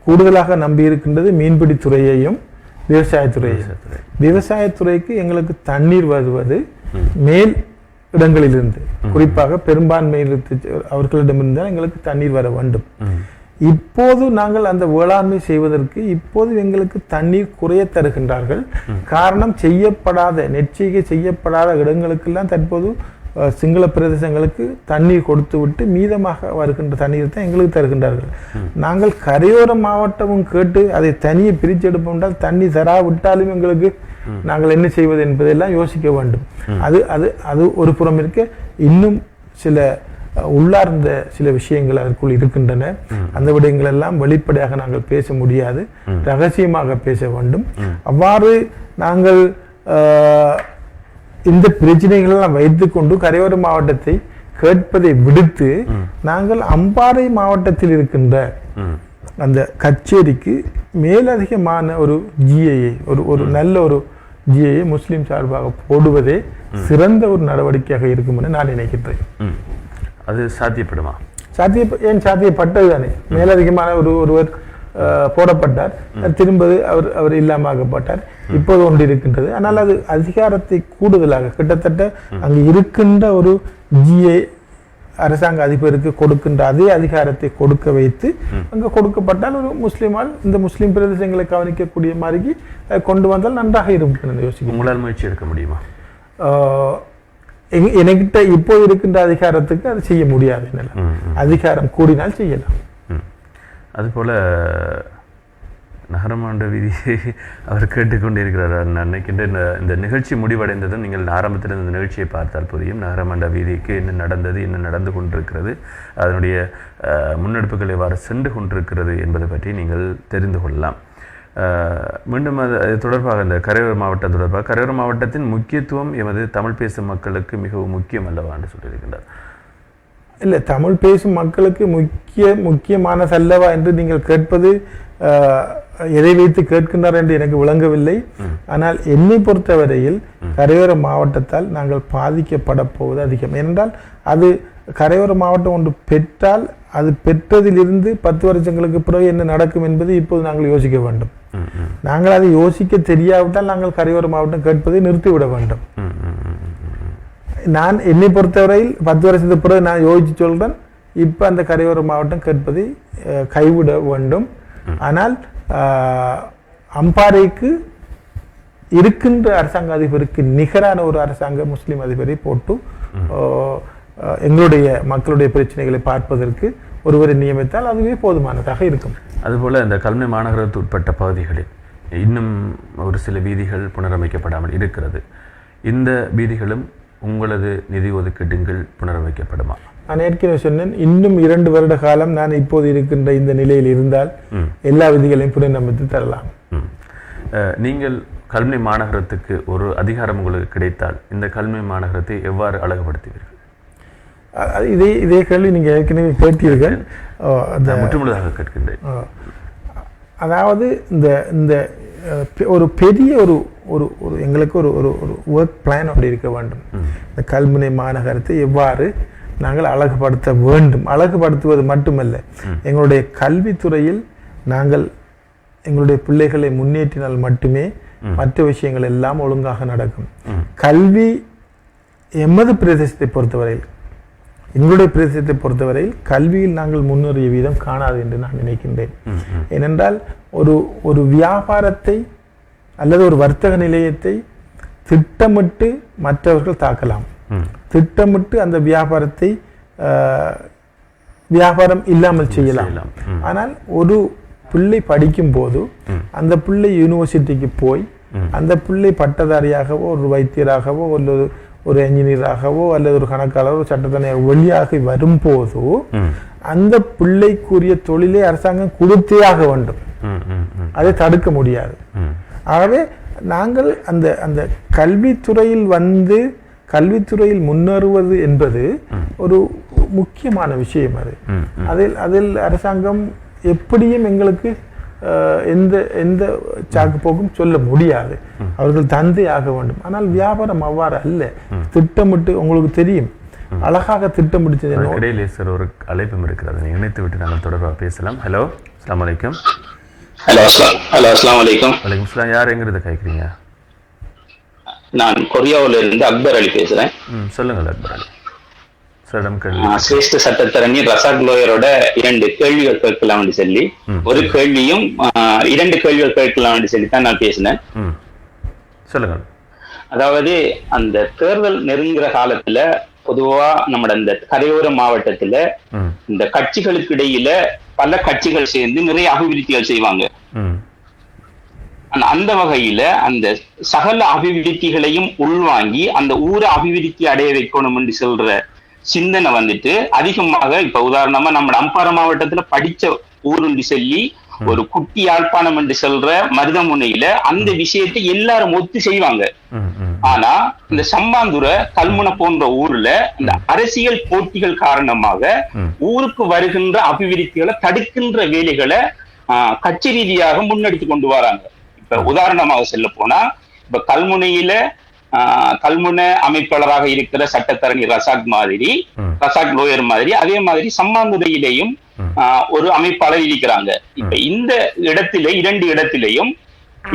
கூடுதலாக நம்பி இருக்கின்றது மீன்பிடித்துறையையும் விவசாயத்துறையையும். விவசாயத்துறைக்கு எங்களுக்கு தண்ணீர் வருவது மேல் இடங்களிலிருந்து, குறிப்பாக பெரும்பான்மையில் அவர்களிடமிருந்து எங்களுக்கு தண்ணீர் வர வேண்டும். இப்போது நாங்கள் அந்த வேளாண்மை செய்வதற்கு இப்போது எங்களுக்கு தண்ணீர் குறைய தருகின்றார்கள். காரணம், நெற்செய்கை செய்யப்படாத இடங்களுக்கெல்லாம் தற்போது சிங்கள பிரதேசங்களுக்கு தண்ணீர் கொடுத்து விட்டு மீதமாக வருகின்ற தண்ணீர் தான் எங்களுக்கு தருகின்றார்கள். நாங்கள் கரையோர மாவட்டமும் கேட்டு அதை தனியை பிரித்து எடுப்போம் என்றால் தண்ணி தராவிட்டாலும் எங்களுக்கு நாங்கள் என்ன செய்வது என்பதெல்லாம் யோசிக்க வேண்டும். அது அது அது ஒரு புறம் இருக்க, இன்னும் சில உள்ளார்ந்த சில விஷயங்கள் அதற்குள் இருக்கின்றன. அந்த விடயங்கள் எல்லாம் வெளிப்படையாக நாங்கள் பேச முடியாது, ரகசியமாக பேச வேண்டும். அவ்வாறு நாங்கள் இந்த பிரச்சனைகள் எல்லாம் வைத்துக்கொண்டு கரையோர மாவட்டத்தை கேட்பதை விடுத்து நாங்கள் அம்பாறை மாவட்டத்தில் இருக்கின்ற அந்த கச்சேரிக்கு மேலதிகமான ஒரு ஜிஐயை ஒரு நல்ல ஒரு ஜிஐயை முஸ்லிம் சார்பாக போடுவதே சிறந்த ஒரு நடவடிக்கையாக இருக்கும் என நான் நினைக்கின்றேன். அது சாத்தியப்படுமா? ஏன் சாத்தியப்பட்டது தானே. மேலதிகமான ஒருவர் போடப்பட்டார், திரும்ப அவர் இல்லாமக்கப்பட்டார். இப்போது ஒன்று இருக்கின்றது. ஆனால் அது அதிகாரத்தை கூடுதலாக கிட்டத்தட்ட அங்கு இருக்கின்ற ஒரு ஜிஏ அரசாங்க அதிபருக்கு கொடுக்கின்ற அதே அதிகாரத்தை கொடுக்க வைத்து அங்கு கொடுக்கப்பட்டால் ஒரு முஸ்லிமால் இந்த முஸ்லிம் பிரதேசங்களை கவனிக்கக்கூடிய மாதிரி கொண்டு வந்தால் நன்றாக இருக்கும் யோசிக்க. உங்களால் முயற்சி எடுக்க முடியுமா? என்கிட்ட இப்போ இருக்கின்ற அதிகாரத்துக்கு அது செய்ய முடியாது. அதிகாரம் கூடினால் செய்யலாம். அதுபோல நகரமாண்ட வீதி அவர் கேட்டுக்கொண்டிருக்கிறார். நான் நினைக்கின்ற இந்த நிகழ்ச்சி முடிவடைந்ததும் நீங்கள் ஆரம்பத்தில் இந்த நிகழ்ச்சியை பார்த்தால் புரியும். நகரமாண்ட வீதிக்கு என்ன நடந்தது, என்ன நடந்து கொண்டிருக்கிறது, அதனுடைய முன்னெடுப்புகள் எவ்வாறு சென்று கொண்டிருக்கிறது என்பதை பற்றி நீங்கள் தெரிந்து கொள்ளலாம். மீண்டும் அது தொடர்பாக இந்த கரையோர மாவட்டம் தொடர்பாக கரையோர மாவட்டத்தின் முக்கியத்துவம் எமது தமிழ் பேசும் மக்களுக்கு மிகவும் முக்கியம் அல்லவா என்று சொல்லியிருக்கின்றார். இல்லை, தமிழ் பேசும் மக்களுக்கு முக்கியமானதல்லவா என்று நீங்கள் கேட்பது எதை வைத்து கேட்கின்றார் என்று எனக்கு விளங்கவில்லை. ஆனால் என்னை பொறுத்தவரையில் கரையோர மாவட்டத்தால் நாங்கள் பாதிக்கப்பட போவது அதிகம். ஏனென்றால் அது கரையோர மாவட்டம் ஒன்று பெற்றால் அது பெற்றதிலிருந்து 10 வருஷங்களுக்கு பிறகு என்ன நடக்கும் என்பது இப்போது நாங்கள் யோசிக்க வேண்டும். நாங்கள் அதை யோசிக்க தெரியாவிட்டால் நாங்கள் கரையோர மாவட்டம் கேட்பதை நிறுத்திவிட வேண்டும். நான் என்னை பொறுத்தவரையில் 10 வருஷத்துக்கு பிறகு நான் யோசிச்சு சொல்றேன், இப்ப அந்த கரையோர மாவட்டம் கேட்பதை கைவிட வேண்டும். ஆனால் அம்பாறைக்கு இருக்கின்ற அரசாங்க அதிபருக்கு நிகரான ஒரு அரசாங்க முஸ்லிம் அதிபரை போட்டு எங்களுடைய மக்களுடைய பிரச்சனைகளை பார்ப்பதற்கு ஒருவரை நியமித்தால் அதுவே போதுமானதாக இருக்கும். அதுபோல இந்த கல்முனை மாநகரத்துக்கு உட்பட்ட பகுதிகளில் இன்னும் ஒரு சில வீதிகள் புனரமைக்கப்படாமல் இருக்கிறது. இந்த வீதிகளும் உங்களது நிதி ஒதுக்கீடுகள் புனரமைக்கப்படுமா? நான் ஏற்கனவே சொன்னேன், இன்னும் 2 வருட காலம் நான் இப்போது இருக்கின்ற இந்த நிலையில் இருந்தால் எல்லா விதிகளையும் புனரமைத்து தரலாம். நீங்கள் கல்முனை மாநகரத்துக்கு ஒரு அதிகாரம் உங்களுக்கு கிடைத்தால் இந்த கல்முனை மாநகரத்தை எவ்வாறு அழகுபடுத்துவீர்கள்? இதே கேள்வி நீங்க ஏற்கனவே கேட்டீர்கள். முற்றுமுழுதாக கேட்கின்றேன். அதாவது இந்த ஒரு பெரிய ஒரு எங்களுக்கு ஒரு ஒர்க் பிளான் அப்படி இருக்க வேண்டும். இந்த கல்முனை மாநகரத்தை எவ்வாறு நாங்கள் அழகுபடுத்த வேண்டும். அழகுபடுத்துவது மட்டுமல்ல, எங்களுடைய கல்வித்துறையில் நாங்கள் எங்களுடைய பிள்ளைகளை முன்னேற்றினால் மட்டுமே மற்ற விஷயங்கள் எல்லாம் ஒழுங்காக நடக்கும். கல்வி எமது பிரதேசத்தை பொறுத்தவரையில், எங்களுடைய பிரதேசத்தை பொறுத்தவரையில் கல்வியில் நாங்கள் முன்னேறிய வீதம் காணாது என்று நான் நினைக்கின்றேன். ஏனென்றால் ஒரு வியாபாரத்தை அல்லது ஒரு வர்த்தக நிலையத்தை திட்டமிட்டு மற்றவர்கள் தாக்கலாம். திட்டமிட்டு அந்த வியாபாரத்தை வியாபாரம் இல்லாமல் செய்யலாம். ஆனால் ஒரு பிள்ளை படிக்கும் போது அந்த பிள்ளை யூனிவர்சிட்டிக்கு போய் அந்த பிள்ளை பட்டதாரியாகவோ ஒரு வைத்தியராகவோ ஒரு என்ஜினியராகவோ அல்லது ஒரு கணக்காளர் ஒரு சட்டத்தனையாக வெளியாகி வரும்போது அந்த பிள்ளைக்குரிய தொழிலை அரசாங்கம் கொடுத்தே ஆக வேண்டும். அதை தடுக்க முடியாது. ஆகவே நாங்கள் அந்த கல்வித்துறையில் முன்னேறுவது என்பது ஒரு முக்கியமான விஷயம். அதில் அரசாங்கம் எப்படியும் எங்களுக்கு எந்த சாக்கு போக்கும் சொல்ல முடியாது. அவர்கள் தந்தை ஆக வேண்டும். ஆனால் வியாபாரம் அவ்வாறு அல்ல. திட்டமிட்டு, உங்களுக்கு தெரியும், அழகாக திட்டமிட்டு. இடையிலே சார் ஒரு அழைப்பும் இருக்கிறது, இணைத்து விட்டு நாங்கள் தொடர்பாக பேசலாம். ஹலோ, அஸ்ஸலாமு அலைக்கும். ஹலோ அஸ்ஸலாமு அலைக்கும். வலைக்கம் ஸ்லாம். யார் எங்கிறது கேட்குறீங்க? நான் கொரியாவில் இருந்து அக்பர் அலி பேசுறேன். சொல்லுங்கள் அக்பர் அலி. சிரேஷ்ட சட்டத்தரணி ரசாக் லோயரோட 2 கேள்விகள் கேட்கலாம் சொல்லி, ஒரு கேள்வியும் 2 கேள்விகள் கேட்கலாம் சொல்லி தான் நான் பேசினேன். சொல்லுங்கள். அதாவது அந்த தேர்தல் நெருங்குற காலத்துல பொதுவா நம்ம இந்த கரையோர மாவட்டத்துல இந்த கட்சிகளுக்கு இடையில பல கட்சிகள் சேர்ந்து நிறைய அபிவிருத்திகள் செய்வாங்க. அந்த வகையில அந்த சகல அபிவிருத்திகளையும் உள்வாங்கி அந்த ஊரை அபிவிருத்தி அடைய வைக்கணும் என்று சொல்ற சிந்தனை வந்துட்டு அதிகமாக இப்ப உதாரணமா நம்ம அம்பாறை மாவட்டத்துல படிச்ச ஊருன்னு சொல்லி ஒரு குட்டி யாழ்ப்பாணம் என்று சொல்ற மருதமுனையில அந்த விஷயத்தை எல்லாரும் ஒத்து செய்வாங்க. ஆனா இந்த சம்பாந்துறை கல்முனை போன்ற ஊர்ல இந்த அரசியல் போட்டிகள் காரணமாக ஊருக்கு வருகின்ற அபிவிருத்திகளை தடுக்கின்ற வேலைகளை கட்சி ரீதியாக முன்னெடுத்து கொண்டு வராங்க. இப்ப உதாரணமாக சொல்ல போனா இப்ப கல்முனை அமைப்பாளராக இருக்கிற சட்டத்தரணி ரசாக் லோயர் மாதிரி அதே மாதிரி சம்மாந்துறையிலேயும் ஒரு அமைப்பாளர் இருக்கிறாங்க. இப்ப இந்த இடத்திலே 2 இடத்திலேயும்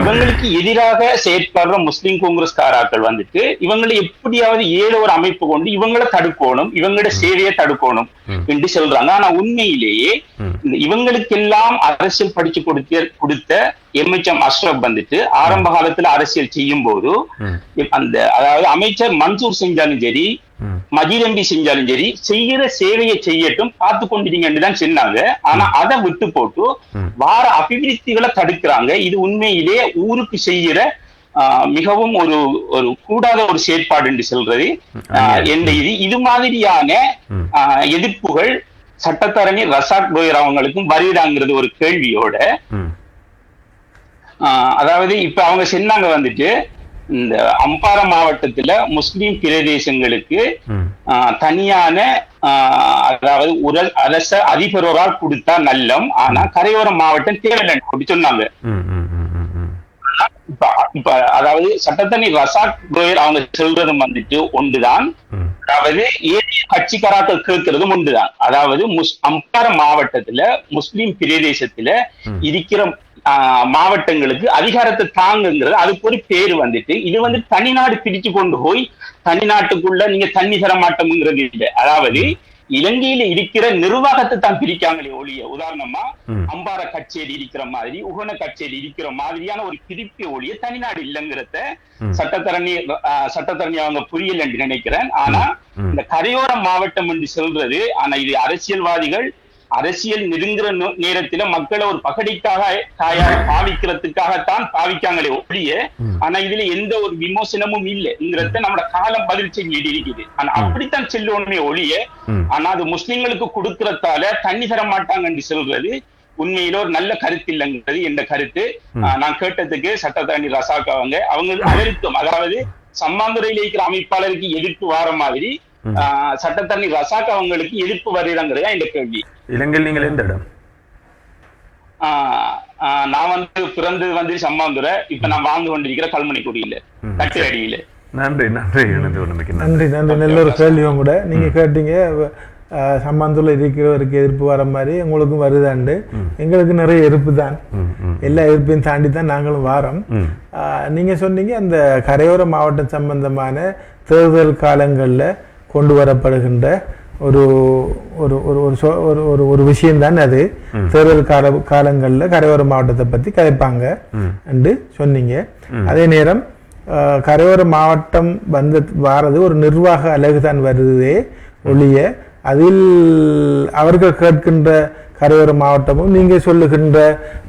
இவங்களுக்கு எதிராக செயற்படுற முஸ்லிம் காங்கிரஸ்காராக்கள் வந்துட்டு இவங்களை எப்படியாவது ஏதோ ஒரு அமைப்பு கொண்டு இவங்களை தடுக்கணும், இவங்களோட சேவையை தடுக்கணும் என்று சொல்றாங்க. ஆனா உண்மையிலேயே இவங்களுக்கெல்லாம் அரசியல் படிச்சு கொடுத்த எம்எச்எம் அஷ்ரப் வந்துட்டு ஆரம்ப காலத்துல அரசியல் செய்யும் போது அதாவது அமைச்சர் மன்சூர் செஞ்சாலும் சரி, மஜீத் எம்பி செஞ்சாலும் சரி, செய்கிற சேவையை செய்யட்டும் பார்த்து கொண்டிருங்கன்னு தான் சொன்னாங்க. ஆனா அதை விட்டு போட்டு வார அபிவிருத்திகளை தடுக்கிறாங்க. இது உண்மையிலே ஊருக்கு செய்கிற மிகவும் ஒரு கூடாத ஒரு செயற்பாடு என்று சொல்றது. இது மாதிரியான எதிர்ப்புகள் சட்டத்தரணி ரசாக் லோயர் அவங்களுக்கும் வருகிறாங்கிறது ஒரு கேள்வியோட, அதாவது இப்ப அவங்க சொன்னாங்க வந்துட்டு இந்த அம்பாறை மாவட்டத்துல முஸ்லிம் பிரதேசங்களுக்கு தனியான அதாவது அரச அதிபரோரால் கொடுத்தா நல்லம், ஆனா கரையோர மாவட்டம் தேவையில்லை அப்படி சொன்னாங்க. இப்ப அதாவது சட்டத்தரணி ரசாக் லோயர் அவங்க சொல்றதும் வந்துட்டு ஒன்றுதான், அதாவது ஏனைய கட்சிக்காராக்கள் கேட்கிறதும் ஒன்றுதான். அதாவது அம்பாறை மாவட்டத்துல முஸ்லிம் பிரதேசத்துல இருக்கிற மாவட்டங்களுக்கு அதிகாரத்தை தாங்குங்கிறது அதுக்கு ஒரு பேரு வந்துட்டு இது வந்து தனிநாடு பிரிச்சு கொண்டு போய் தனிநாட்டுக்குள்ள நீங்க தண்ணி தர மாட்டோம்ங்கிறது இல்லை. அதாவது இலங்கையில இருக்கிற நிர்வாகத்தை தான் பிரிக்காங்களே ஒழிய, உதாரணமா அம்பாறை கச்சேரி இருக்கிற மாதிரி உகன கச்சேரி இருக்கிற மாதிரியான ஒரு பிரிப்பு ஒழிய தனிநாடு இல்லைங்கிறத சட்டத்தரணி அவங்க புரியல என்று நினைக்கிறேன். ஆனா இந்த கரையோர மாவட்டம் என்று சொல்றது, ஆனா இது அரசியல்வாதிகள் அரசியல் நெருங்குற நேரத்துல மக்களை ஒரு பகடிக்காக பாவிக்கிறதுக்காகத்தான் பாவிக்காங்களே ஒழிய, ஆனா இதுல எந்த ஒரு விமோசனமும் இல்லைங்கிறத நம்ம காலம் பதில் செஞ்சு இருக்குது. ஆனா அப்படித்தான் செல்லுமே ஒழிய, ஆனா அது முஸ்லிம்களுக்கு கொடுக்கறதால தண்ணி தர மாட்டாங்க என்று சொல்றது உண்மையில ஒரு நல்ல கருத்து இல்லைங்கிறது என்ற கருத்து. நான் கேட்டதுக்கு சட்டத்தரணி ரசாக் அவங்க அவருக்கும், அதாவது சம்மாந்துறையில இருக்கிற அமைப்பாளருக்கு எதிர்ப்பு வார மாதிரி சட்டத்தரணி ரசாக் அவங்களுக்கு எதிர்ப்பு வருகிறாங்கிறதா இந்த கேள்வி. இலங்கையில் நீங்கள் எந்த இடம்? நான் வந்து பிறந்தது வந்து சம்மாந்துறை, இப்ப நான் வாழ்ந்து கொண்டிருக்கிற கல்முனைக்குடியில கட்டு அடியில. நன்றி நன்றி நன்றி நன்றி. நல்ல ஒரு கேள்வியும் கூட நீங்க கேட்டீங்க. சம்மாந்துறையில் இருக்கிறவருக்கு எதிர்ப்பு வர மாதிரி உங்களுக்கும் வருதாண்டு. எங்களுக்கு நிறைய எதிர்ப்பு தான், எல்லா எதிர்ப்பையும் தாண்டி தான் நாங்களும் வாரோம். நீங்க சொன்னீங்க அந்த கரையோர மாவட்டம் சம்பந்தமான தேர்தல் காலங்களில் கொண்டு வரப்படுகின்ற ஒரு ஒரு ஒரு ஒரு விஷயம்தான் அது. தேர்தல் காலங்களில் கரையோர மாவட்டத்தை பற்றி கதைப்பாங்க என்று சொன்னீங்க. அதே நேரம் கரையோர மாவட்டம் வாரது ஒரு நிர்வாக அலகு தான் வருதே ஒழிய, அதில் அவர்கள் கேட்கின்ற கரையோர மாவட்டமும் நீங்கள் சொல்லுகின்ற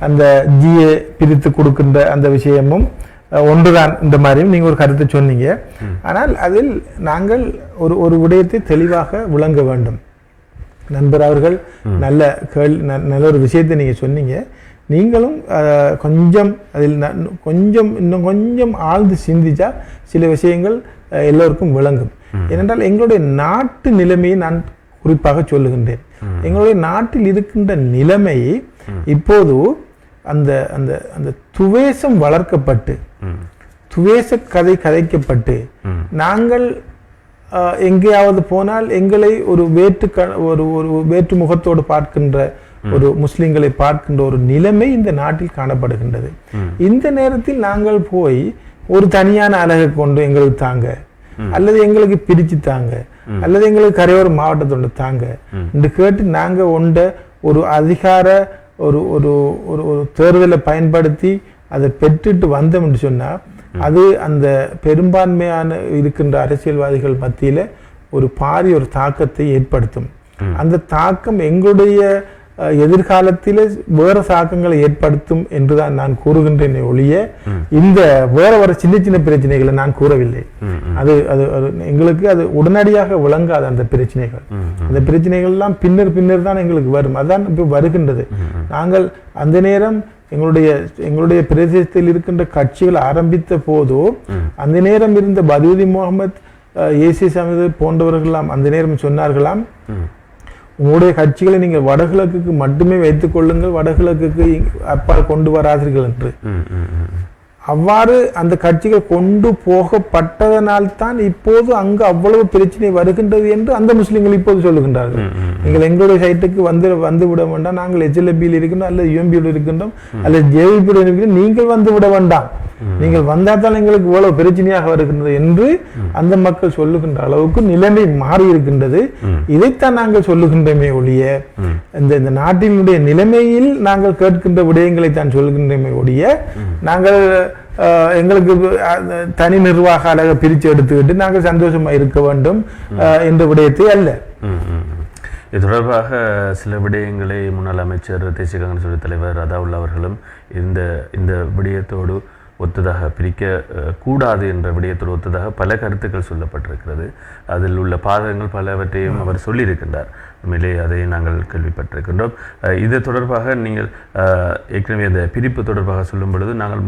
அந்த ஜிஏ பிரித்து கொடுக்கின்ற அந்த விஷயமும் ஒன்றுதான் இந்த மாதிரியும் நீங்கள் ஒரு கருத்தை சொன்னீங்க. ஆனால் அதில் நாங்கள் ஒரு விடயத்தை தெளிவாக விளங்க வேண்டும். நண்பர் அவர்கள் நல்ல ஒரு விஷயத்தை நீங்கள் சொன்னீங்க. நீங்களும் கொஞ்சம் அதில் இன்னும் கொஞ்சம் ஆழ்ந்து சிந்திச்சா சில விஷயங்கள் எல்லோருக்கும் விளங்கும். ஏனென்றால் எங்களுடைய நாட்டு நிலைமையை நான் குறிப்பாக சொல்லுகின்றேன். எங்களுடைய நாட்டில் இருக்கின்ற நிலைமை இப்போது அந்த அந்த அந்த துவேஷம் வளர்க்கப்பட்டு துவேஷ கதை கதைக்கப்பட்டு நாங்கள் எங்கேயாவது போனால் எங்களை ஒரு வேற்று முகத்தோடு பார்க்கின்ற ஒரு முஸ்லிம்களை பார்க்கின்ற ஒரு நிலைமை இந்த நாட்டில் காணப்படுகின்றது. இந்த நேரத்தில் நாங்கள் போய் ஒரு தனியான அலகை கொண்டு எங்களுக்கு தாங்க, அல்லது எங்களுக்கு பிரிச்சு தாங்க, அல்லது எங்களுக்கு கரையோர மாவட்டத்தோட தாங்க என்று கேட்டு நாங்க உண்ட ஒரு அதிகார ஒரு ஒரு ஒரு தேர்தலை பயன்படுத்தி அதை பெற்றுட்டு வந்தோம் என்று சொன்னா அது அந்த பெரும்பான்மையான இருக்கின்ற அரசியல்வாதிகள் மத்தியில ஒரு பாரிய ஒரு தாக்கத்தை ஏற்படுத்தும். அந்த தாக்கம் எங்களுடைய எதிர்காலத்திலே வேற தாக்கங்களை ஏற்படுத்தும் என்றுதான் நான் கூறுகின்றேனே ஒழிய இந்த வேற சின்ன சின்ன பிரச்சனைகளை நான் கூறவில்லை. அது அது எங்களுக்கு அது உடனடியாக விளங்காது. அந்த பிரச்சனைகள் அந்த பிரச்சனைகள் எல்லாம் பின்னர் தான் எங்களுக்கு வரும். அதான் இப்ப வருகின்றது. நாங்கள் அந்த நேரம் எங்களுடைய பிரதேசத்தில் இருக்கின்ற கட்சிகள் ஆரம்பித்த போதோ அந்த நேரம் இருந்த பதூதி முகமது, ஏசி சமீது போன்றவர்களாம் அந்த நேரம் சொன்னார்களாம், உங்களுடைய கட்சிகளை நீங்கள் வடகிழக்குக்கு மட்டுமே வைத்துக் கொள்ளுங்கள், வடகிழக்குக்கு அப்பால் கொண்டு வராதீர்கள் என்று. அவ்வாறு அந்த கட்சிகள் கொண்டு போகப்பட்டதனால்தான் இப்போது அங்கு அவ்வளவு பிரச்சனை வருகின்றது என்று அந்த முஸ்லிம்கள் இப்போது சொல்லுகின்றார்கள். நீங்கள் எங்களுடைய சைட்டுக்கு வந்து விட வேண்டாம், நாங்கள் HLB-யில் இருக்கின்றோம், அல்லது UMP-யில் இருக்கின்றோம், அல்லது JVP-யில் இருக்கின்றோம், நீங்கள் வந்து விட வேண்டாம், நீங்கள் வந்தால்தான் எங்களுக்கு இவ்வளவு பிரச்சனையாக வருகின்றது என்று அந்த மக்கள் சொல்லுகின்ற அளவுக்கு நிலைமை மாறி இருக்கின்றது. இதைத்தான் நாங்கள் சொல்லுகின்றமே ஒழிய இந்த நாட்டினுடைய நிலைமையில் நாங்கள் கேட்கின்ற விடயங்களை தான் சொல்லுகின்றமே ஒழிய நாங்கள் எங்களுக்கு தனி நிர்வாக அழக பிரித்து எடுத்துக்கிட்டு நாங்கள் சந்தோஷமா இருக்க வேண்டும் என்ற விடயத்தை அல்ல. இது தொடர்பாக சில விடயங்களை முன்னாள் அமைச்சர் தேசிய காங்கிரஸ் தலைவர் அதாவுல்லா அவர்களும் இந்த விடயத்தோடு ஒத்ததாக பிரிக்க கூடாது என்ற விடயத்தோடு ஒத்ததாக பல கருத்துக்கள் சொல்லப்பட்டிருக்கிறது. அதில் உள்ள பாதகங்கள் பலவற்றையும் அவர் சொல்லியிருக்கின்றார். உண்மையிலே அதை நாங்கள் கேள்விப்பட்டிருக்கின்றோம். இது தொடர்பாக நீங்கள் ஏற்கனவே அந்த பிரிப்பு தொடர்பாக சொல்லும் பொழுது நாங்கள்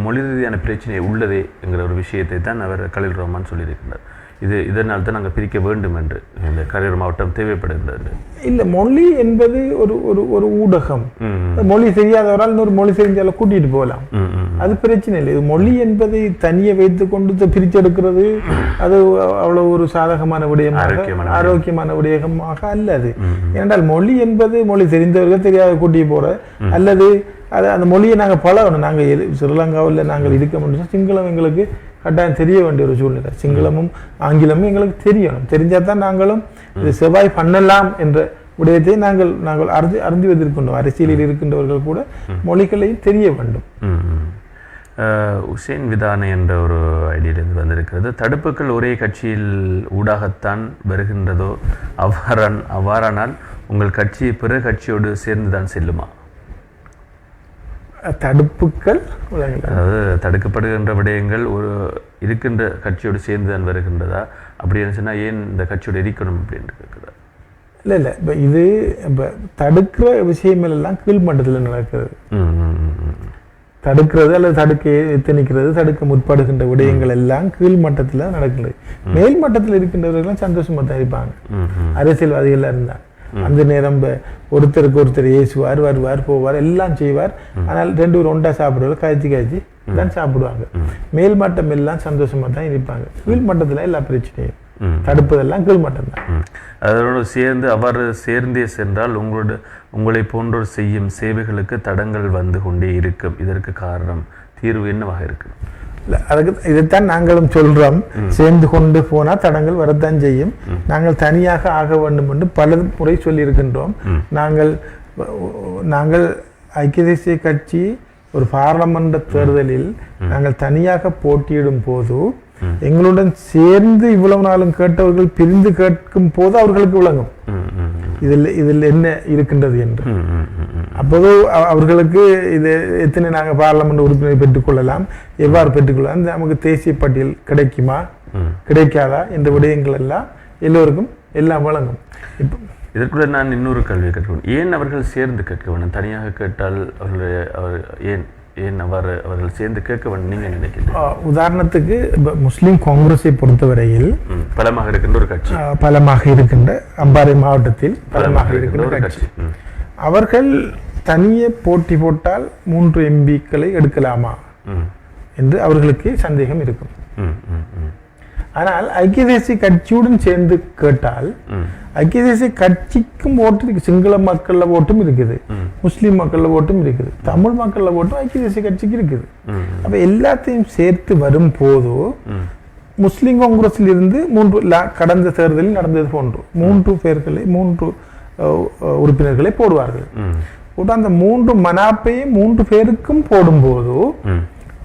மொழி ரீதியான பிரச்சனை உள்ளதே என்கிற ஒரு விஷயத்தை தான் அவர் கலீல் ரஹ்மான் சொல்லியிருக்கின்றார். இதனால் தான் நாங்கள் பிரிக்க வேண்டும் என்று இந்த கரையோர மாவட்டம் தேவைப்படுகின்றது. இல்லை, மொழி என்பது ஒரு ஊடகம். மொழி தெரியாதவரால் இன்னொரு மொழி தெரிஞ்சாலும் கூட்டிட்டு போகலாம், அது பிரச்சனை இல்லை. மொழி என்பதை தனியை வைத்துக் கொண்டு பிரிச்செடுக்கிறது அது அவ்வளவு ஒரு சாதகமான விடயமாக ஆரோக்கியமான விடயமாக அல்ல அது. ஏனென்றால் மொழி என்பது மொழி தெரிந்தவர்கள் தெரியாத கூட்டி போற அல்லது அந்த மொழியை நாங்கள் பழகணும். நாங்கள் ஸ்ரீலங்காவில் நாங்கள் இருக்க முடியும், சிங்களம் எங்களுக்கு கட்டாயம் தெரிய வேண்டிய ஒரு சூழ்நிலை. சிங்களமும் ஆங்கிலமும் எங்களுக்கு தெரியணும். தெரிஞ்சால் தான் நாங்களும் இது செவ்வாய் பண்ணலாம் என்ற விடயத்தை நாங்கள் அறிந்து வைத்திருக்கின்றோம். அரசியலில் இருக்கின்றவர்கள் கூட மொழிகளையும் தெரிய வேண்டும். உசேன் விதானே என்ற ஒரு ஐடியிலிருந்து வந்திருக்கிறது. தடுப்புகள் ஒரே கட்சியில் ஊடாகத்தான் வருகின்றதோ அவ்வாறானால் உங்கள் கட்சி பிற கட்சியோடு சேர்ந்துதான் செல்லுமா? தடுப்புகள் அதாவது தடுக்கப்படுகின்ற விடயங்கள் ஒரு இருக்கின்ற கட்சியோடு சேர்ந்து தான் வருகின்றதா? அப்படின்னு சொன்னால் ஏன் இந்த கட்சியோடு இருக்கணும் அப்படின்னு கேட்குறா? இல்லை இப்போ இது இப்போ தடுக்கிற விஷயங்கள் எல்லாம் கீழ்மட்டத்தில் நடக்கிறது. தடுக்கிறது அல்லது எத்தனிக்கிறது தடுக்க முற்படுகின்ற விடயங்கள் எல்லாம் கீழ்மட்டத்தில் நடக்கிறது. மேல் மட்டத்தில் இருக்கின்றவர்கள்லாம் சந்தோஷமாக தான் இருப்பாங்க. அரசியல்வாதிகள் இருந்தால் அந்த நேரம் ஒருத்தருக்கு ஒருத்தர் ஏசுவார், வருவார், போவார், எல்லாம் செய்வார். ஆனால் ரெண்டு பேர் ஒன்றா சாப்பிடுவார், காய்ச்சி தான் சாப்பிடுவாங்க. மேல் மட்டம் எல்லாம் சந்தோஷமா தான் இருப்பாங்க. கீழ் மட்டத்தில் எல்லா பிரச்சனையும் தடுப்பதெல்லாம் கீழ் மட்டம் தான். அதோடு சேர்ந்தே சென்றால் உங்களை போன்றோர் செய்யும் சேவைகளுக்கு தடங்கள் வந்து கொண்டே இருக்கும். இதற்கு காரணம் தீர்வு என்னவாக இருக்கு? அதுக்கு இதைத்தான் நாங்களும் சொல்றோம். சேர்ந்து கொண்டு போனா தடங்கள் வரத்தான் செய்யும். நாங்கள் தனியாக ஆக வேண்டும் என்று பல முறை சொல்லி இருக்கின்றோம். நாங்கள் ஐக்கிய தேசிய கட்சி ஒரு பாராளுமன்ற தேர்தலில் நாங்கள் தனியாக போட்டியிடும் போது எங்களுடன் சேர்ந்து இவ்வளவு நாளும் கேட்டவர்கள் பிரிந்து கேட்கும் போது அவர்களுக்கு விளங்கும் இதில் என்ன இருக்கின்றது என்று. அப்போது அவர்களுக்கு இது எத்தனை நாங்கள் பாராளுமன்ற உறுப்பினரை பெற்றுக்கொள்ளலாம், எவ்வாறு பெற்றுக்கொள்ளலாம், நமக்கு தேசிய பட்டியல் கிடைக்குமா கிடைக்காதா என்ற விடயங்கள் எல்லாம் எல்லோருக்கும் எல்லாம் வழங்கும். இப்போ இதற்குள்ள நான் இன்னொரு கேள்வி கேட்கணும். ஏன் அவர்கள் சேர்ந்து கேட்க வேண்டும்? தனியாக கேட்டால் ஏன் அவர்கள் சேர்ந்து கேட்க வேண்டும் நீங்க நினைக்கிறீங்க? உதாரணத்துக்கு முஸ்லிம் காங்கிரஸை பொறுத்தவரையில் பலமாக இருக்கின்ற ஒரு கட்சி, பலமாக இருக்கின்ற அம்பாறை மாவட்டத்தில் பலமாக இருக்கின்ற ஒரு கட்சி, அவர்கள் தனியே போட்டி போட்டால் 3 MPக்களை எடுக்கலாமா என்று அவர்களுக்கு சந்தேகம் இருக்கும். ஆனால் ஐக்கிய தேசிய கட்சியுடன் சேர்ந்து கேட்டால் ஐக்கிய தேசிய கட்சிக்கும் ஓட்டு இருக்கு. சிங்கள மக்கள்ல ஓட்டும் இருக்குது, முஸ்லீம் மக்கள்ல ஓட்டும் இருக்குது, தமிழ் மக்கள்ல ஓட்டும் ஐக்கிய தேசிய கட்சிக்கு இருக்குது. அப்ப எல்லாத்தையும் சேர்த்து வரும் போது முஸ்லிம் காங்கிரஸில் இருந்து கடந்த தேர்தலில் நடந்தது போன்று 3 உறுப்பினர்களை போடுவார்கள். அந்த 3 மனாப்பையும் 3 பேருக்கும் போடும்போது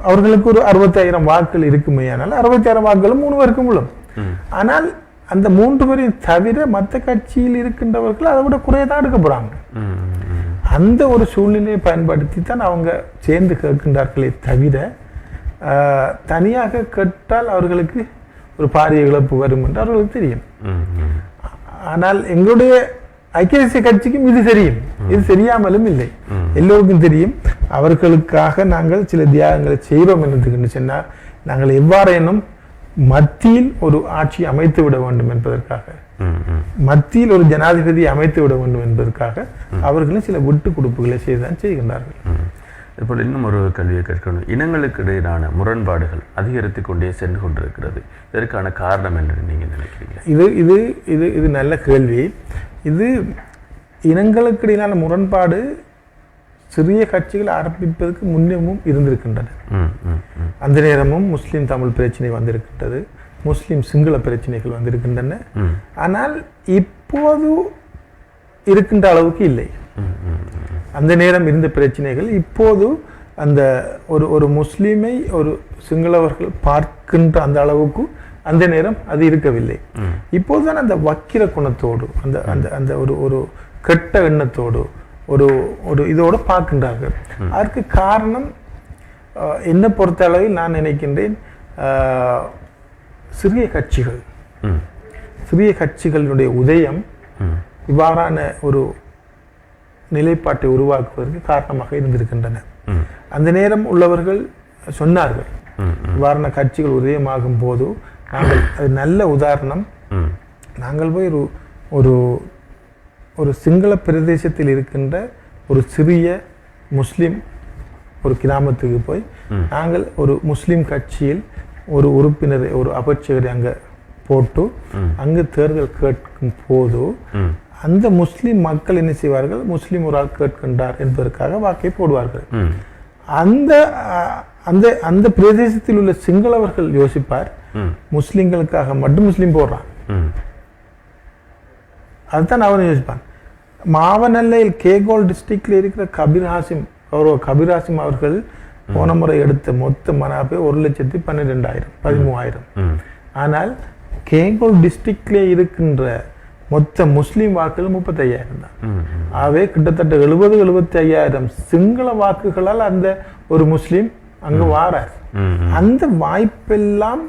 அவர்களுக்கு ஒரு 60,000 வாக்குகள் இருக்குமே. ஆனால் 60,000 வாக்குகளும் 3 பேருக்கும் உள்ளது. ஆனால் அந்த 3 பேரையும் தவிர மற்ற கட்சியில் இருக்கின்றவர்கள் அதை விட குறையதான் எடுக்க போறாங்க. அந்த ஒரு சூழ்நிலையை பயன்படுத்தி தான் அவங்க சேர்ந்து கேட்கின்றார்களே தவிர தனியாக கேட்டால் அவர்களுக்கு ஒரு பாரிய இழப்பு வரும் என்று அவர்களுக்கு தெரியும். ஆனால் எங்களுடைய ஐக்கிய தேசிய கட்சிக்கும் இது தெரியும், இது தெரியாமலும் இல்லை, எல்லோருக்கும் தெரியும். அவர்களுக்காக நாங்கள் சில தியாகங்களை செய்வோம் என்று சொன்னால் நாங்கள் எவ்வாறேனும் மத்தியில் ஒரு ஆட்சி அமைத்து விட வேண்டும் என்பதற்காக, மத்தியில் ஒரு ஜனாதிபதி அமைத்து விட வேண்டும் என்பதற்காக அவர்களும் சில விட்டு கொடுப்புகளை செய்துதான் செய்கின்றார்கள். இப்போ இன்னும் ஒரு கல்வியை கேட்கணும். இனங்களுக்கு இடையிலான முரண்பாடுகள் அதிகரித்து கொண்டே சென்று கொண்டிருக்கிறது. இதற்கான காரணம் என்று நீங்க நினைக்கிறீங்க? இது இது இது இது நல்ல கேள்வி. இது இனங்களுக்கு இடையிலான முரண்பாடு சிறிய கட்சிகள் ஆரம்பிப்பதற்கு முன்னமும் இருந்திருக்கின்றன. அந்த நேரமும் முஸ்லீம் தமிழ் பிரச்சனை வந்திருக்கின்றது, முஸ்லீம் சிங்கள பிரச்சனைகள் வந்திருக்கின்றன. ஆனால் இப்போது இருக்கின்ற அளவுக்கு இல்லை. அந்த நேரம் இருந்த பிரச்சனைகள் இப்போது அந்த ஒரு முஸ்லீமை ஒரு சிங்களவர்கள் பார்க்கின்ற அந்த அளவுக்கு அந்த நேரம் அது இருக்கவில்லை. இப்போதுதான் அந்த வக்கிர குணத்தோடு அந்த அந்த அந்த ஒரு கெட்ட எண்ணத்தோடு ஒரு இதோடு பார்க்கின்றார்கள். அதற்கு காரணம் என்னை பொறுத்த அளவில் நான் நினைக்கின்றேன், சிறிய கட்சிகளுடைய உதயம் இவ்வாறான ஒரு நிலைப்பாட்டை உருவாக்குவதற்கு காரணமாக இருந்திருக்கின்றன. அந்த நேரம் உள்ளவர்கள் சொன்னார்கள், இவ்வாறான கட்சிகள் உதயமாகும் போது நாங்கள் அது நல்ல உதாரணம். நாங்கள் போய் ஒரு சிங்கள பிரதேசத்தில் இருக்கின்ற ஒரு சிறிய முஸ்லிம் ஒரு கிராமத்துக்கு போய் நாங்கள் ஒரு முஸ்லிம் கட்சியில் ஒரு உறுப்பினரை ஒரு அபட்சகரை அங்கே போட்டு அங்கு தேர்தல் கேட்கும் போது அந்த முஸ்லிம் மக்கள் என்ன செய்வார்கள், முஸ்லிம் ஒரு ஆள் கேட்கின்றார் என்பதற்காக வாக்கை போடுவார்கள். அந்த அந்த அந்த பிரதேசத்தில் உள்ள சிங்களவர்கள் யோசிப்பார், முஸ்லிம்களுக்காக மட்டும் முஸ்லிம் போடுறான், அதுதான் அவன் யோசிப்பான். மாவனல்லையில் கேகோல் டிஸ்ட்ரிக்ட்ல இருக்கிற கபீர் ஹாசிம் அவர்கள் போன முறை எடுத்த மொத்த மனாப்பே 1,12,000 13,000. ஆனால் கேகோல் டிஸ்ட்ரிக்ட்ல இருக்கின்ற மொத்த முஸ்லிம் வாக்குகள் 35,000 தான். ஆகவே கிட்டத்தட்ட 70-75,000 சிங்கள வாக்குகளால் அந்த ஒரு முஸ்லிம் அங்கு வாரார். அந்த வாய்ப்பெல்லாம்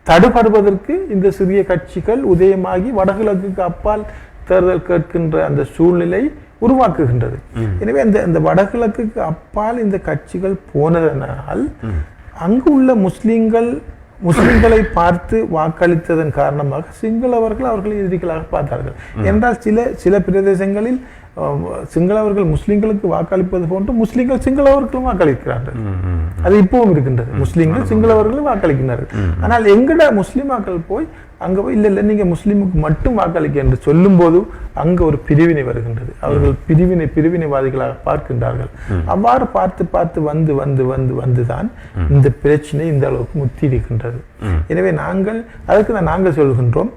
தடுபடுவதற்கு இந்த சிறிய கட்சிகள் உதயமாகி வடகிழக்குக்கு அப்பால் தேர்தல் கேட்கின்ற அந்த சூழ்நிலை உருவாக்குகின்றது. எனவே அந்த வடகிழக்குக்கு அப்பால் இந்த கட்சிகள் போனதனால் அங்கு உள்ள முஸ்லிம்களை பார்த்து வாக்களித்ததன் காரணமாக சிங்களவர்கள் அவர்களை எதிரிகளாக பார்த்தார்கள். என்றால் சில பிரதேசங்களில் சிங்களவர்கள் முஸ்லிம்களுக்கு வாக்களிப்பது போன்று முஸ்லிம்கள் சிங்களவர்களும் வாக்களிக்கிறார்கள். அது இப்பவும் இருக்கின்றது. முஸ்லிம்கள் சிங்களவர்களும் வாக்களிக்கிறார்கள். ஆனால் எங்கட முஸ்லிம் மக்கள் போய் அங்க போய் இல்ல நீங்க முஸ்லிமுக்கு மட்டும் வாக்களிக்க என்று சொல்லும் போது அங்க ஒரு பிரிவினை வருகின்றது. அவர்கள் பிரிவினைவாதிகளாக பார்க்கின்றார்கள். அவ்வாறு பார்த்து வந்துதான் இந்த பிரச்சனை இந்த அளவுக்கு முத்தி இருக்கின்றது. எனவே நாங்கள் சொல்கின்றோம்,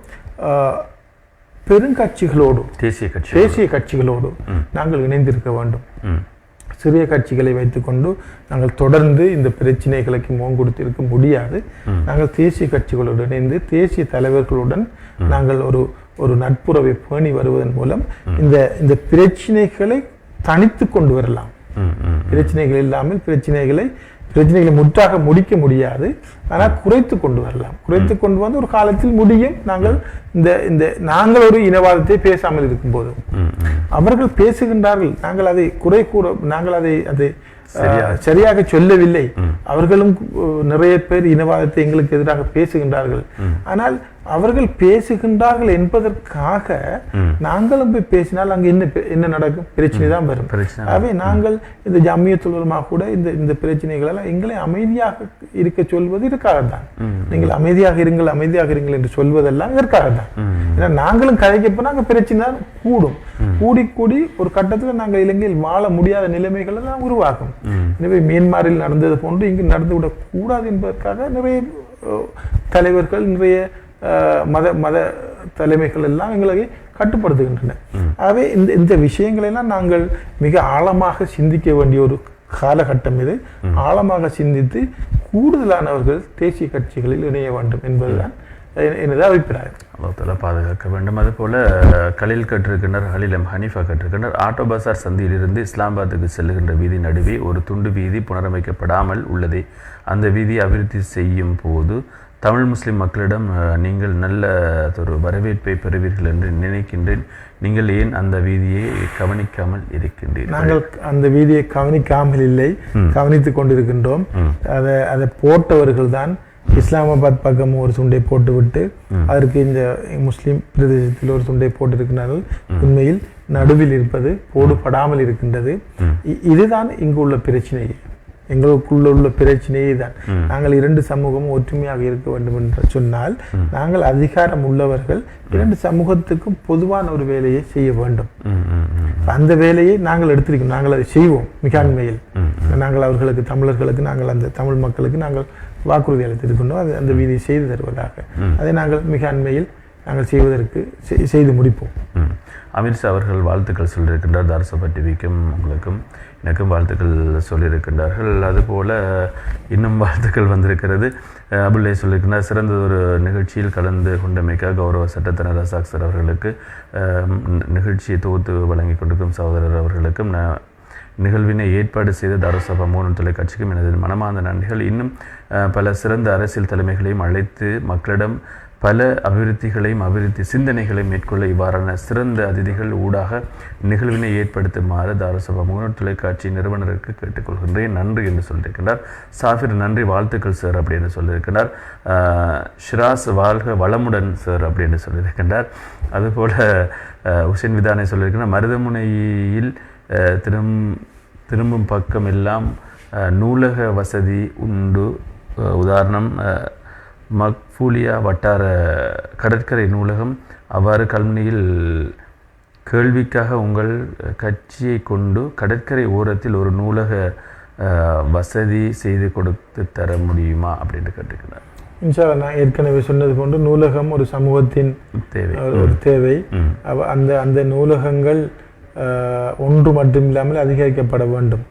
பெருங்கட்சிகளோடு தேசிய கட்சிகளோடு நாங்கள் இணைந்திருக்க வேண்டும். சிறிய கட்சிகளை வைத்துக்கொண்டு நாங்கள் தொடர்ந்து இந்த பிரச்சனைகளுக்கு முகம் கொடுத்திருக்க முடியாது. நாங்கள் தேசிய கட்சிகளோடு இணைந்து தேசிய தலைவர்களுடன் நாங்கள் ஒரு நட்புறவை பேணி வருவதன் மூலம் இந்த பிரச்சனைகளை தனித்து கொண்டு வரலாம். பிரச்சனைகள் இல்லாமல் பிரச்சனைகளை முற்றாக முடிக்க முடியாது, ஆனால் குறைத்து கொண்டு வரலாம். குறைத்து கொண்டு வந்து ஒரு காலத்தில் முடியும். நாங்கள் ஒரு இனவாதத்தை பேசாமல் இருக்கும் போது அவர்கள் பேசுகின்றார்கள், நாங்கள் அதை சரியாக சொல்லவில்லை. அவர்களும் நிறைய பேர் இனவாதத்தை எங்களுக்கு எதிராக பேசுகின்றார்கள். ஆனால் அவர்கள் பேசுகின்றார்கள் என்பதற்காக நாங்களும் போய் பேசினால் அங்க என்ன நடக்கும்? பிரச்சனை தான் வரும். ஆகவே நாங்கள் இந்த ஜம்மியத்துல் உலமா கூட இந்த பிரச்சனைகள் எல்லாம் எங்களை அமைதியாக இருக்க சொல்வது இதற்காகத்தான். நீங்கள் அமைதியாக இருங்கள் என்று சொல்வதெல்லாம் இதற்காகத்தான். ஏன்னா நாங்களும் கதைக்கு போனா அங்க பிரச்சனை தான் கூடும். கூடி ஒரு கட்டத்துல நாங்கள் இலங்கையில் வாழ முடியாத நிலைமைகளை தான் உருவாக்கும். எனவே மியான்மரில் நடந்தது போன்று இங்கு நடந்துவிடக் கூடாது என்பதற்காக நிறைய தலைவர்கள், நிறைய மத தலைமைகள் எல்லாம் எங்களை கட்டுப்படுத்துகின்றன. ஆகவே இந்த விஷயங்களெல்லாம் நாங்கள் மிக ஆழமாக சிந்திக்க வேண்டிய ஒரு காலகட்டம் இது. ஆழமாக சிந்தித்து கூடுதலானவர்கள் தேசிய கட்சிகளில் இணைய வேண்டும் என்பதுதான் எனது அபிப்பிராயம். அல்லாஹ் பாதுகாக்க வேண்டும். அதுபோல கலில் கற்றிருக்கின்றார், ஹலீலம் ஹனீஃபா கற்றிருக்கின்றார். ஆட்டோ பசார் சந்தியிலிருந்து இஸ்லாமாபாத்துக்கு செல்லுகின்ற வீதி நடுவே ஒரு துண்டு வீதி புனரமைக்கப்படாமல் உள்ளது. அந்த வீதியை அபிவிருத்தி செய்யும் போது தமிழ் முஸ்லிம் மக்களிடம் நீங்கள் நல்ல ஒரு வரவேற்பை பெறுவீர்கள் என்று நினைக்கின்றேன். நீங்கள் ஏன் அந்த வீதியை கவனிக்காமல் இருக்கின்றீர்கள்? நாங்கள் அந்த வீதியை கவனிக்காமல் இல்லை, கவனித்துக் கொண்டிருக்கின்றோம். அதை போட்டவர்கள் தான் இஸ்லாமாபாத் பக்கம் ஒரு துண்டை போட்டுவிட்டு அதற்கு இந்த முஸ்லிம் பிரதேசத்தில் ஒரு துண்டை போட்டிருக்கிறார்கள். உண்மையில் நடுவில் இருப்பது போடுபடாமல் இருக்கின்றது. இதுதான் இங்கு உள்ள பிரச்சனை, எங்களுக்குள்ள உள்ள பிரச்சனையே தான். நாங்கள் இரண்டு சமூகமும் ஒற்றுமையாக இருக்க வேண்டும் என்று சொன்னால் நாங்கள் அதிகாரம் உள்ளவர்கள் இரண்டு சமூகத்துக்கும் பொதுவான ஒரு வேலையை செய்ய வேண்டும். அந்த வேலையை நாங்கள் எடுத்திருக்கோம், நாங்கள் அதை செய்வோம். மிகாண்மையில் நாங்கள் அவர்களுக்கு, தமிழர்களுக்கு, நாங்கள் அந்த தமிழ் மக்களுக்கு நாங்கள் வாக்குறுதி அளித்திருக்கின்றோம், அது அந்த வீதியை செய்து தருவதாக. அதை நாங்கள் மிகாண்மையில் நாங்கள் செய்வதற்கு செய்து முடிப்போம். அமித்ஷா அவர்கள் வாழ்த்துக்கள் சொல்லியிருக்கின்றார். தாரசபா டிவிக்கும் உங்களுக்கும் எனக்கும் வாழ்த்துக்கள் சொல்லியிருக்கின்றார்கள். அதுபோல் இன்னும் வாழ்த்துக்கள் வந்திருக்கிறது. அபுல்லே சொல்லியிருக்கின்றார், சிறந்த ஒரு நிகழ்ச்சியில் கலந்து கொண்டமைக்காக கௌரவ சட்டத்தனர் ரசாக் சார் அவர்களுக்கு, நிகழ்ச்சியை தொகுத்து வழங்கி கொண்டிருக்கும் சகோதரர் அவர்களுக்கும், நிகழ்வினை ஏற்பாடு செய்த தாரசபா 3 தொலைக்காட்சிக்கும் எனது மனமார்ந்த நன்றிகள். இன்னும் பல சிறந்த அரசியல் தலைமைகளையும் அழைத்து மக்களிடம் பல அபிவிருத்தி சிந்தனைகளை மேற்கொள்ள இவ்வாறான சிறந்த அதிதிகள் ஊடாக நிகழ்வினை ஏற்படுத்துமாறு தாரசபா 3 தொலைக்காட்சி நிறுவனருக்கு கேட்டுக்கொள்கின்றேன். நன்றி என்று சொல்லியிருக்கின்றார். சாஃபிர் நன்றி, வாழ்த்துக்கள் சார் அப்படின்னு சொல்லியிருக்கின்றார். ஷிராஸ் வாழ்க வளமுடன் சார் அப்படின்னு சொல்லியிருக்கின்றார். அதுபோல் ஹுசைன் விதானை சொல்லியிருக்கின்றார், மருதமுனையில் திரும்பும் பக்கம் எல்லாம் நூலக வசதி உண்டு. உதாரணம் மக்ஃபூலியா வட்டார கடற்கரை நூலகம். அவ்வாறு கல்முனையில் கேள்விக்காக உங்கள் கட்சியை கொண்டு கடற்கரை ஓரத்தில் ஒரு நூலக வசதி செய்து கொடுத்து தர முடியுமா அப்படின்னு கேட்டுக்கிறார். இன்ஷா அல்லாஹ், நான் ஏற்கனவே சொன்னது போன்று நூலகம் ஒரு சமூகத்தின் தேவை. அந்த நூலகங்கள் ஒன்று மட்டும் இல்லாமல் அதிகரிக்கப்பட வேண்டும்.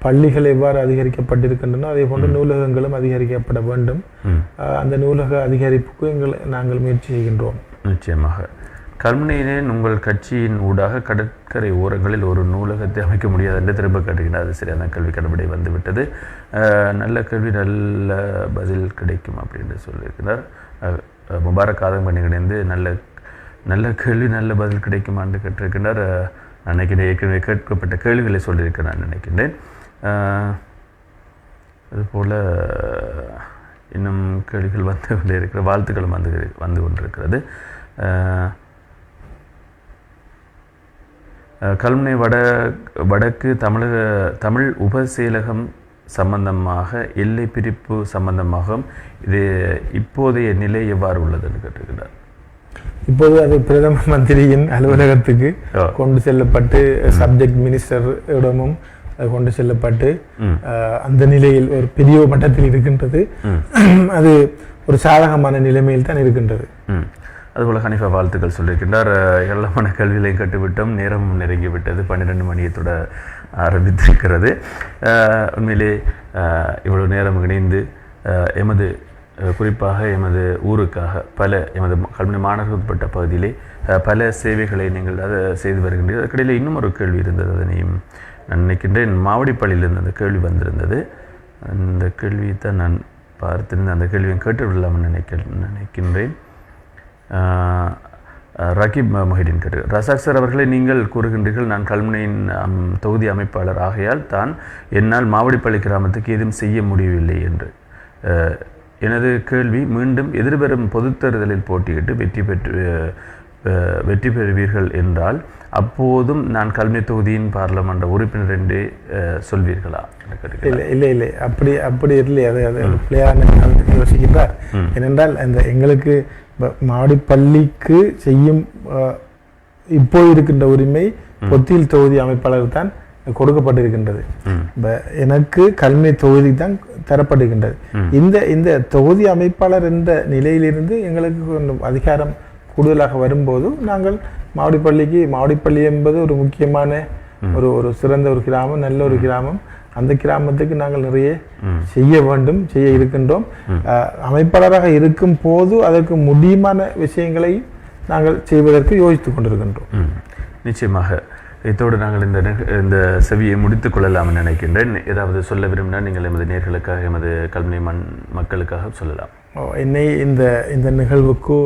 பள்ளிகள் எவ்வாறு அதிகரிக்கப்பட்டிருக்கின்றன அதே போன்று நூலகங்களும் அதிகரிக்கப்பட வேண்டும். அந்த நூலக அதிகரிப்புக்கு நாங்கள் முயற்சி செய்கின்றோம். நிச்சயமாக. கல்முனையிலே உங்கள் கட்சியின் ஊடாக கடற்கரை ஓரங்களில் ஒரு நூலகத்தை அமைக்க முடியாது என்று திரும்ப கேட்டுக்கிட்டார். அது சரியான கல்வி கடவுளை வந்துவிட்டது. நல்ல கல்வி நல்ல பதில் கிடைக்கும் அப்படின்னு சொல்லியிருக்கிறார். முபாரக் ஆதம் பண்ணி இணைந்து நல்ல கேள்வி நல்ல பதில் கிடைக்குமான்னு கேட்டிருக்கின்றார். நினைக்கிறேன் ஏற்கனவே கேட்கப்பட்ட கேள்விகளை சொல்லியிருக்கேன் நான் நினைக்கின்றேன். அதுபோல் இன்னும் கேள்விகள் வந்து கொண்டே இருக்கிற, வாழ்த்துக்களும் வந்து கொண்டிருக்கிறது. கல்முனை வடக்கு தமிழ் உபசெயலகம் சம்பந்தமாக, எல்லை பிரிப்பு சம்பந்தமாக இது இப்போதைய நிலை எவ்வாறு உள்ளதுன்னு கேட்டிருக்கிறார். இப்போது அது பிரதம மந்திரியின் அலுவலகத்துக்கு கொண்டு செல்லப்பட்டு சப்ஜெக்ட் மினிஸ்டரிடமும் கொண்டு செல்லப்பட்டு அந்த நிலையில் ஒரு பெரிய மட்டத்தில் இருக்கின்றது. அது ஒரு சாதகமான நிலைமையில் தான் இருக்கின்றது. அதுபோல் ஹனீஃபா வாழ்த்துக்கள் சொல்லியிருக்கின்றார். ஏராளமான கல்வியிலையும் கட்டுவிட்டோம், நேரமும் நெருங்கிவிட்டது, 12 மணியத்தோட ஆரம்பித்திருக்கிறது. உண்மையிலே இவ்வளவு நேரம் இணைந்து குறிப்பாக எமது ஊருக்காக எமது கல்வி மாநகருக்கு உட்பட்ட பகுதியிலே பல சேவைகளை நீங்கள் அதை செய்து வருகின்றீர்கள். அதுக்கிடையில் இன்னும் ஒரு கேள்வி இருந்தது, அதனையும் நான் நினைக்கின்றேன். மாவடிப்பள்ளியிலிருந்து அந்த கேள்வி வந்திருந்தது. அந்த கேள்வியை தான் நான் பார்த்திருந்தேன். அந்த கேள்வியை கேட்டுவிடலாம்னு நினைக்கின்றேன். ரகீப் மொஹிடின் கேட்டு, ரசாக் சார் அவர்களை நீங்கள் கூறுகின்றீர்கள், நான் கல்முனையின் தொகுதி அமைப்பாளர் ஆகையால் தான் என்னால் மாவடிப்பள்ளி கிராமத்துக்கு எதுவும் செய்ய முடியவில்லை என்று. எனது கேள்வி, மீண்டும் எதிர்வரும் பொதுத் தேர்தலில் போட்டியிட்டு வெற்றி பெறுவீர்கள் என்றால் அப்போதும் நான் கல்வி தொகுதியின் பார்லமெண்ட் உறுப்பினர் என்றே சொல்வீர்களா? இல்லை அப்படி இல்லை. அது பிள்ளையான யோசிக்கின்றார். ஏனென்றால் அந்த எங்களுக்கு மாவடிப்பள்ளிக்கு செய்யும் இப்போ இருக்கின்ற உரிமை பொத்தியில் தொகுதி அமைப்பாளர் தான் கொடுக்கப்பட்டிருக்கின்றது. எனக்கு கல்வி தொகுதி தான் தரப்படுகின்றது. இந்த தொகுதி அமைப்பாளர் என்ற நிலையிலிருந்து எங்களுக்கு கொஞ்சம் அதிகாரம் கூடுதலாக வரும்போது நாங்கள் மாவடிப்பள்ளி என்பது ஒரு முக்கியமான ஒரு சிறந்த ஒரு கிராமம், நல்ல ஒரு கிராமம். அந்த கிராமத்துக்கு நாங்கள் நிறைய செய்ய இருக்கின்றோம். அமைப்பாளராக இருக்கும் போது அதற்கு முடியுமான விஷயங்களை நாங்கள் செய்வதற்கு யோசித்துக் கொண்டிருக்கின்றோம். நிச்சயமாக. இதோடு நாங்கள் இந்த செவியை முடித்துக் கொள்ளலாம் நினைக்கின்றேன். ஏதாவது சொல்ல விரும்பினால் நீங்கள் எமது நேர்களுக்காக, எமது கல்வி மக்களுக்காக சொல்லலாம். என்னை இந்த நிகழ்வுக்கு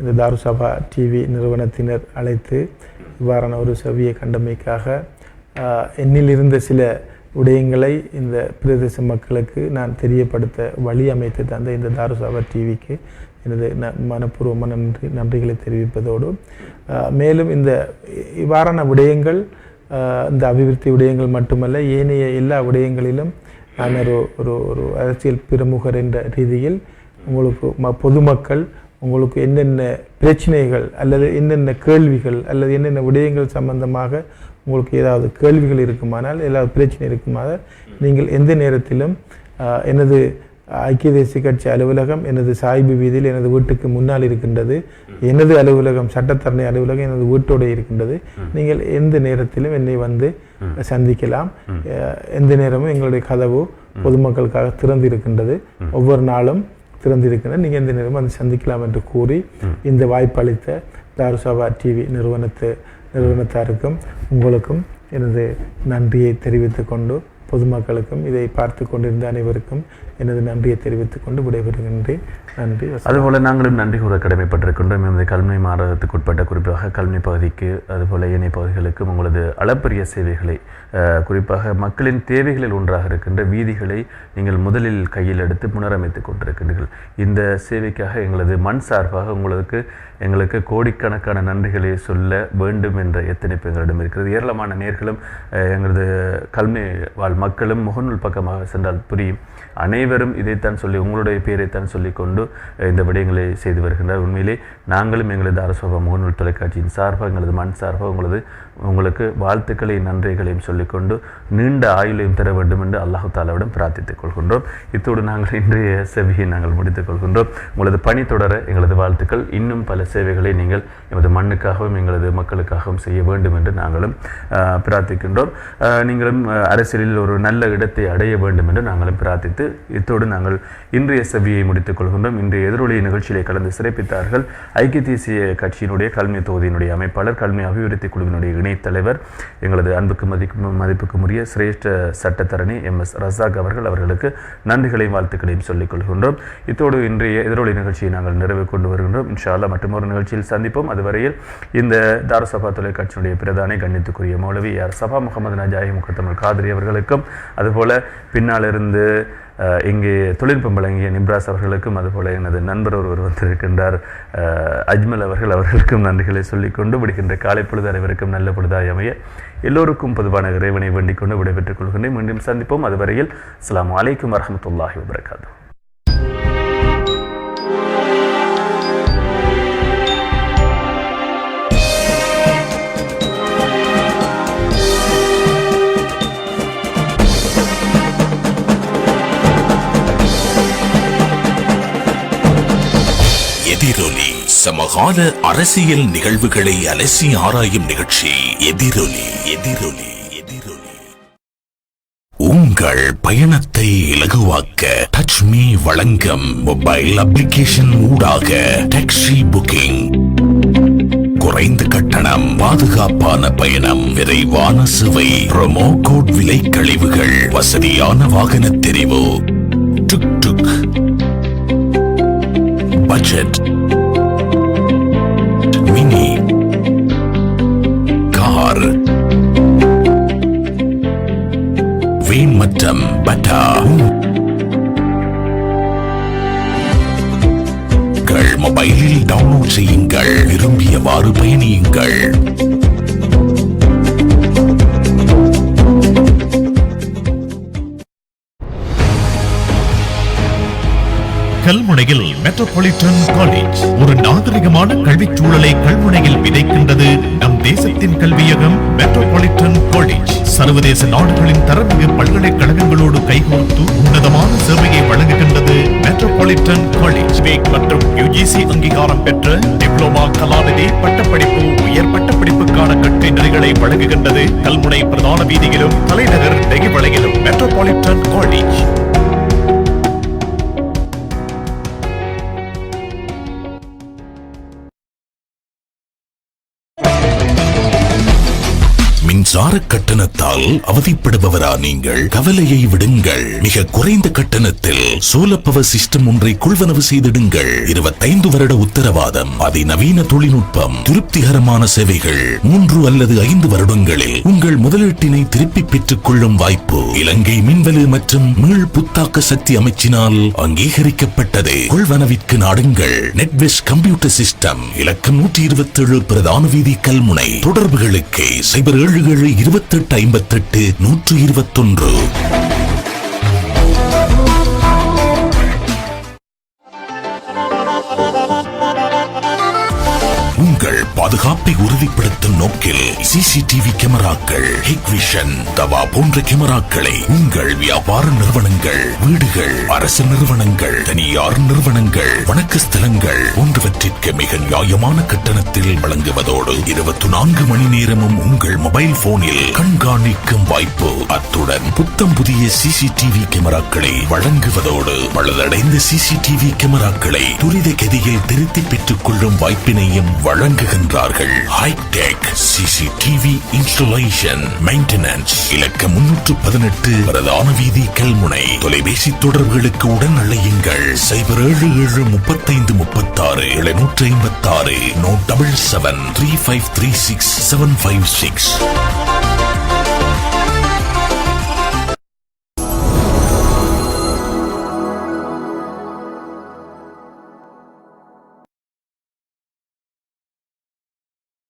இந்த தாருசபா டிவி நிறுவனத்தினர் அழைத்து இவ்வாறான ஒரு செவியை கண்டமைக்காக என்னில் இருந்த சில விடயங்களை இந்த பிரதேச மக்களுக்கு நான் தெரியப்படுத்த வழி அமைத்து தந்த இந்த தாருசபா டிவிக்கு எனது மனப்பூர்வமான நன்றிகளை தெரிவிப்பதோடு, மேலும் இந்த இவ்வாறான விடயங்கள், இந்த அபிவிருத்தி விடயங்கள் மட்டுமல்ல, ஏனைய எல்லா விடயங்களிலும் நான் ஒரு அரசியல் பிரமுகர் என்ற ரீதியில் உங்களுக்கு பொதுமக்கள் உங்களுக்கு என்னென்ன பிரச்சனைகள் அல்லது என்னென்ன கேள்விகள் அல்லது என்னென்ன விடயங்கள் சம்பந்தமாக உங்களுக்கு ஏதாவது கேள்விகள் இருக்குமானால், ஏதாவது பிரச்சனை இருக்குமானால், நீங்கள் எந்த நேரத்திலும் எனது ஐக்கிய தேசிய கட்சி அலுவலகம் எனது சாய்பு வீதியில் எனது வீட்டுக்கு முன்னால் இருக்கின்றது. எனது அலுவலகம் சட்டத்தரணை அலுவலகம் எனது வீட்டோடு இருக்கின்றது. நீங்கள் எந்த நேரத்திலும் என்னை வந்து சந்திக்கலாம். எந்த நேரமும் எங்களுடைய கதவு பொதுமக்களுக்காக திறந்து இருக்கின்றது. ஒவ்வொரு நாளும் திறந்திருக்கின்றன. நீங்கள் எந்த நேரமும் வந்து சந்திக்கலாம் என்று கூறி இந்த வாய்ப்பளித்த தாருசபா டிவி நிறுவனத்தாருக்கும் உங்களுக்கும் எனது நன்றியை தெரிவித்துக் கொண்டு, பொதுமக்களுக்கும் இதை பார்த்து கொண்டிருந்த அனைவருக்கும் எனது நன்றியை தெரிவித்துக் கொண்டு விடைபெறுகின்றேன். நன்றி. அதுபோல நாங்களும் நன்றி கூற கடமைப்பட்டிருக்கின்றோம். எமது கல்வி மாநிலத்துக்குட்பட்ட குறிப்பாக கல்வி பகுதிக்கு அதுபோல ஏனைய பகுதிகளுக்கும் உங்களது அளப்பரிய சேவைகளை, குறிப்பாக மக்களின் தேவைகளில் ஒன்றாக இருக்கின்ற வீதிகளை நீங்கள் முதலில் கையில் எடுத்து புனரமைத்துக் கொண்டிருக்கின்றீர்கள். இந்த சேவைக்காக எங்களது மண் சார்பாக எங்களுக்கு கோடிக்கணக்கான நன்றிகளை சொல்ல வேண்டும் என்ற எத்தனைப்பு எங்களிடம் இருக்கிறது. ஏராளமான நேர்களும் எங்களது கல்வி வாழ் மக்களும் முகநூல் பக்கமாக சென்றால் புரியும். அனைவரும் இதைத்தான் சொல்லி, உங்களுடைய பேரைத்தான் சொல்லிக்கொண்டு இந்த விடயங்களை செய்து வருகின்றார். உண்மையிலே நாங்களும் எங்களது அரசோபா முகநூல் தொலைக்காட்சியின் சார்பாக, எங்களது மண் சார்பாக உங்களுக்கு வாழ்த்துக்களையும் நன்றிகளையும் சொல்லிக்கொண்டு நீண்ட ஆயுளையும் தர வேண்டும் என்று அல்லாஹு தாலாவிடம் பிரார்த்தித்துக் கொள்கின்றோம். இத்தோடு நாங்கள் இன்றைய சேவையை நாங்கள் முடித்துக் கொள்கின்றோம். உங்களது பணி தொடர எங்களது வாழ்த்துக்கள். இன்னும் பல சேவைகளை நீங்கள் எமது மண்ணுக்காகவும் எங்களது மக்களுக்காகவும் செய்ய வேண்டும் என்று நாங்களும் பிரார்த்திக்கின்றோம். நீங்களும் அரசியலில் ஒரு நல்ல இடத்தை அடைய வேண்டும் என்று நாங்களும் பிரார்த்தித்து இத்தோடு நாங்கள் இன்றைய செவியை முடித்துக் கொள்கின்றோம். இன்றைய எதிரொலி நிகழ்ச்சியை கலந்து சிறப்பித்தார்கள் ஐக்கிய தேசிய கட்சியினுடைய கல்வி தொகுதியினுடைய அமைப்பாளர், கல்வி அபிவிருத்தி குழுவினுடைய இணைத்தலைவர், எங்களது அன்புக்கு மதிப்புக்கும் உரிய சிரேஷ்ட சட்டத்தரணி MS ரசாக் அவர்களுக்கு நன்றிகளையும் வாழ்த்துக்களையும் சொல்லிக் கொள்கின்றோம். இத்தோடு இன்றைய எதிரொலி நிகழ்ச்சியை நாங்கள் நிறைவு கொண்டு வருகின்றோம். இன்ஷா அல்லாஹ் மற்றொரு நிகழ்ச்சியில் சந்திப்போம். அதுவரையில் இந்த தாருசபா தொலைக்காட்சியினுடைய பிரதானி கண்ணியத்துக்குரிய மௌலவி சபா முகமது நஜாயி முகத்தமிழ் காதிரி அவர்களுக்கும், அதுபோல பின்னால் இருந்து இங்கே தொழில்நுட்பம் வழங்கிய நிப்ராஸ் அவர்களுக்கும், அதுபோல எனது நண்பர் ஒருவர் வந்திருக்கின்றார் அஜ்மல் அவர்களுக்கும் நன்றிகளை சொல்லிக்கொண்டு விடுகின்ற காலை பொழுது அனைவருக்கும் நல்ல பொழுதாய் அமைய எல்லோருக்கும் பொதுவான இறைவனை வேண்டிக் கொண்டு விடைபெற்றுக் கொள்கின்றேன். மீண்டும் சந்திப்போம். அதுவரையில் அஸ்ஸலாமு அலைக்கும் வரஹ்மத்துல்லாஹி வபரகாத்துஹு. எதிரொலி சமகால அரசியல் நிகழ்வுகளை அலசி ஆராயும் நிகழ்ச்சி எதிரொலி. உங்கள் பயணத்தை இலகுவாக்க டச் மீ வழங்கும் மொபைல் அப்ளிகேஷன் ஊடாக டாக்ஸி புக்கிங். குறைந்த கட்டணம், பாதுகாப்பான பயணம், விரைவான சேவை, ப்ரோமோ கோட் விலை கழிவுகள், வசதியான வாகன தெரிவு, டுக் டுக், பட்ஜெட், மினி கார், வீண் மற்றும் பட்டா, டவுன்லோட் செய்யுங்கள், விரும்பியவாறு பயணியுங்கள். கல்முனையில் மெட்ரோபாலிட்டன் காலேஜ் ஒரு நாகரிகமான கல்விச் சூழலை கல்முனையில் விதைக்கின்றது நம் தேசத்தின் கல்வியகம் மெட்ரோபாலிட்டன் காலேஜ். சர்வதேச நாடுகளின் தரமிகு பல்கலைக்கழகங்களோடு கைகோர்த்து உன்னதமான சேவையை வழங்குகின்றது மெட்ரோபாலிட்டன் காலேஜ். மற்றும் UGC அங்கீகாரம் பெற்ற டிப்ளோமா, கலாநிதி, பட்டப்படிப்பு, உயர் பட்டப்படிப்புக்கான கல்வி நெறிகளை வழங்குகின்றது. கல்முனை பிரதான வீதியிலும் தலைநகர் நெகிவளையிலும் மெட்ரோபாலிட்டன் காலேஜ். மின்சார கட்டணத்தால் அவதிப்படுபவரா நீங்கள்? கவலையை விடுங்கள். மிக குறைந்த கட்டணத்தில் சோலார் பவர் சிஸ்டம் ஒன்றை கொள்வனவு செய்திடுங்கள். 25 வருட உத்தரவாதம், அதிநவீன தொழில்நுட்பம், திருப்திகரமான சேவைகள். 3 அல்லது 5 வருடங்களில் உங்கள் முதலீட்டினை திருப்பி பெற்றுக் கொள்ளும் வாய்ப்பு இலங்கை மின்வெளி மற்றும் மீள் புத்தாக்க சக்தி அமைச்சினால் அங்கீகரிக்கப்பட்டது. கொள்வனவிற்கு நாடுங்கள். நெட்வெஸ்ட் கம்ப்யூட்டர் சிஸ்டம், இலக்கம் 127, பிரதான வீதி, கல்முனை. தொடர்புகளுக்கு 077858 உங்கள் பாதுகாப்பை உறுதிப்படுத்தும் நோக்கில் CCTV கேமராக்கள், ஹிக்விஷன், தவா போன்ற கேமராக்களை உங்கள் வியாபார நிறுவனங்கள், வீடுகள், அரசு நிறுவனங்கள், தனியார் நிறுவனங்கள், வணக்க ஸ்தலங்கள் போன்றவற்றிற்கு மிக நியாயமான கட்டணத்தில் வழங்குவதோடு 24 மணி நேரமும் உங்கள் மொபைல் போனில் கண்காணிக்கும் வாய்ப்பு. அத்துடன் புத்தம் புதிய CCTV கேமராக்களை வழங்குவதோடு பழுதடைந்த CCTV கேமராக்களை துரித கதியில் திருத்தி பெற்றுக் கொள்ளும் வாய்ப்பினையும் வழங்குகின்றார்கள். ஹைடெக் CCTV இன்ஸ்டாலேஷன் மெயின்டெனன்ஸ், இலக்கம் 318, பிரதான வீதி, கல்முனை. தொலைபேசி தொடர்புகளுக்கு உடன் அழையுங்கள். 07773536 756 No 77 3536 756.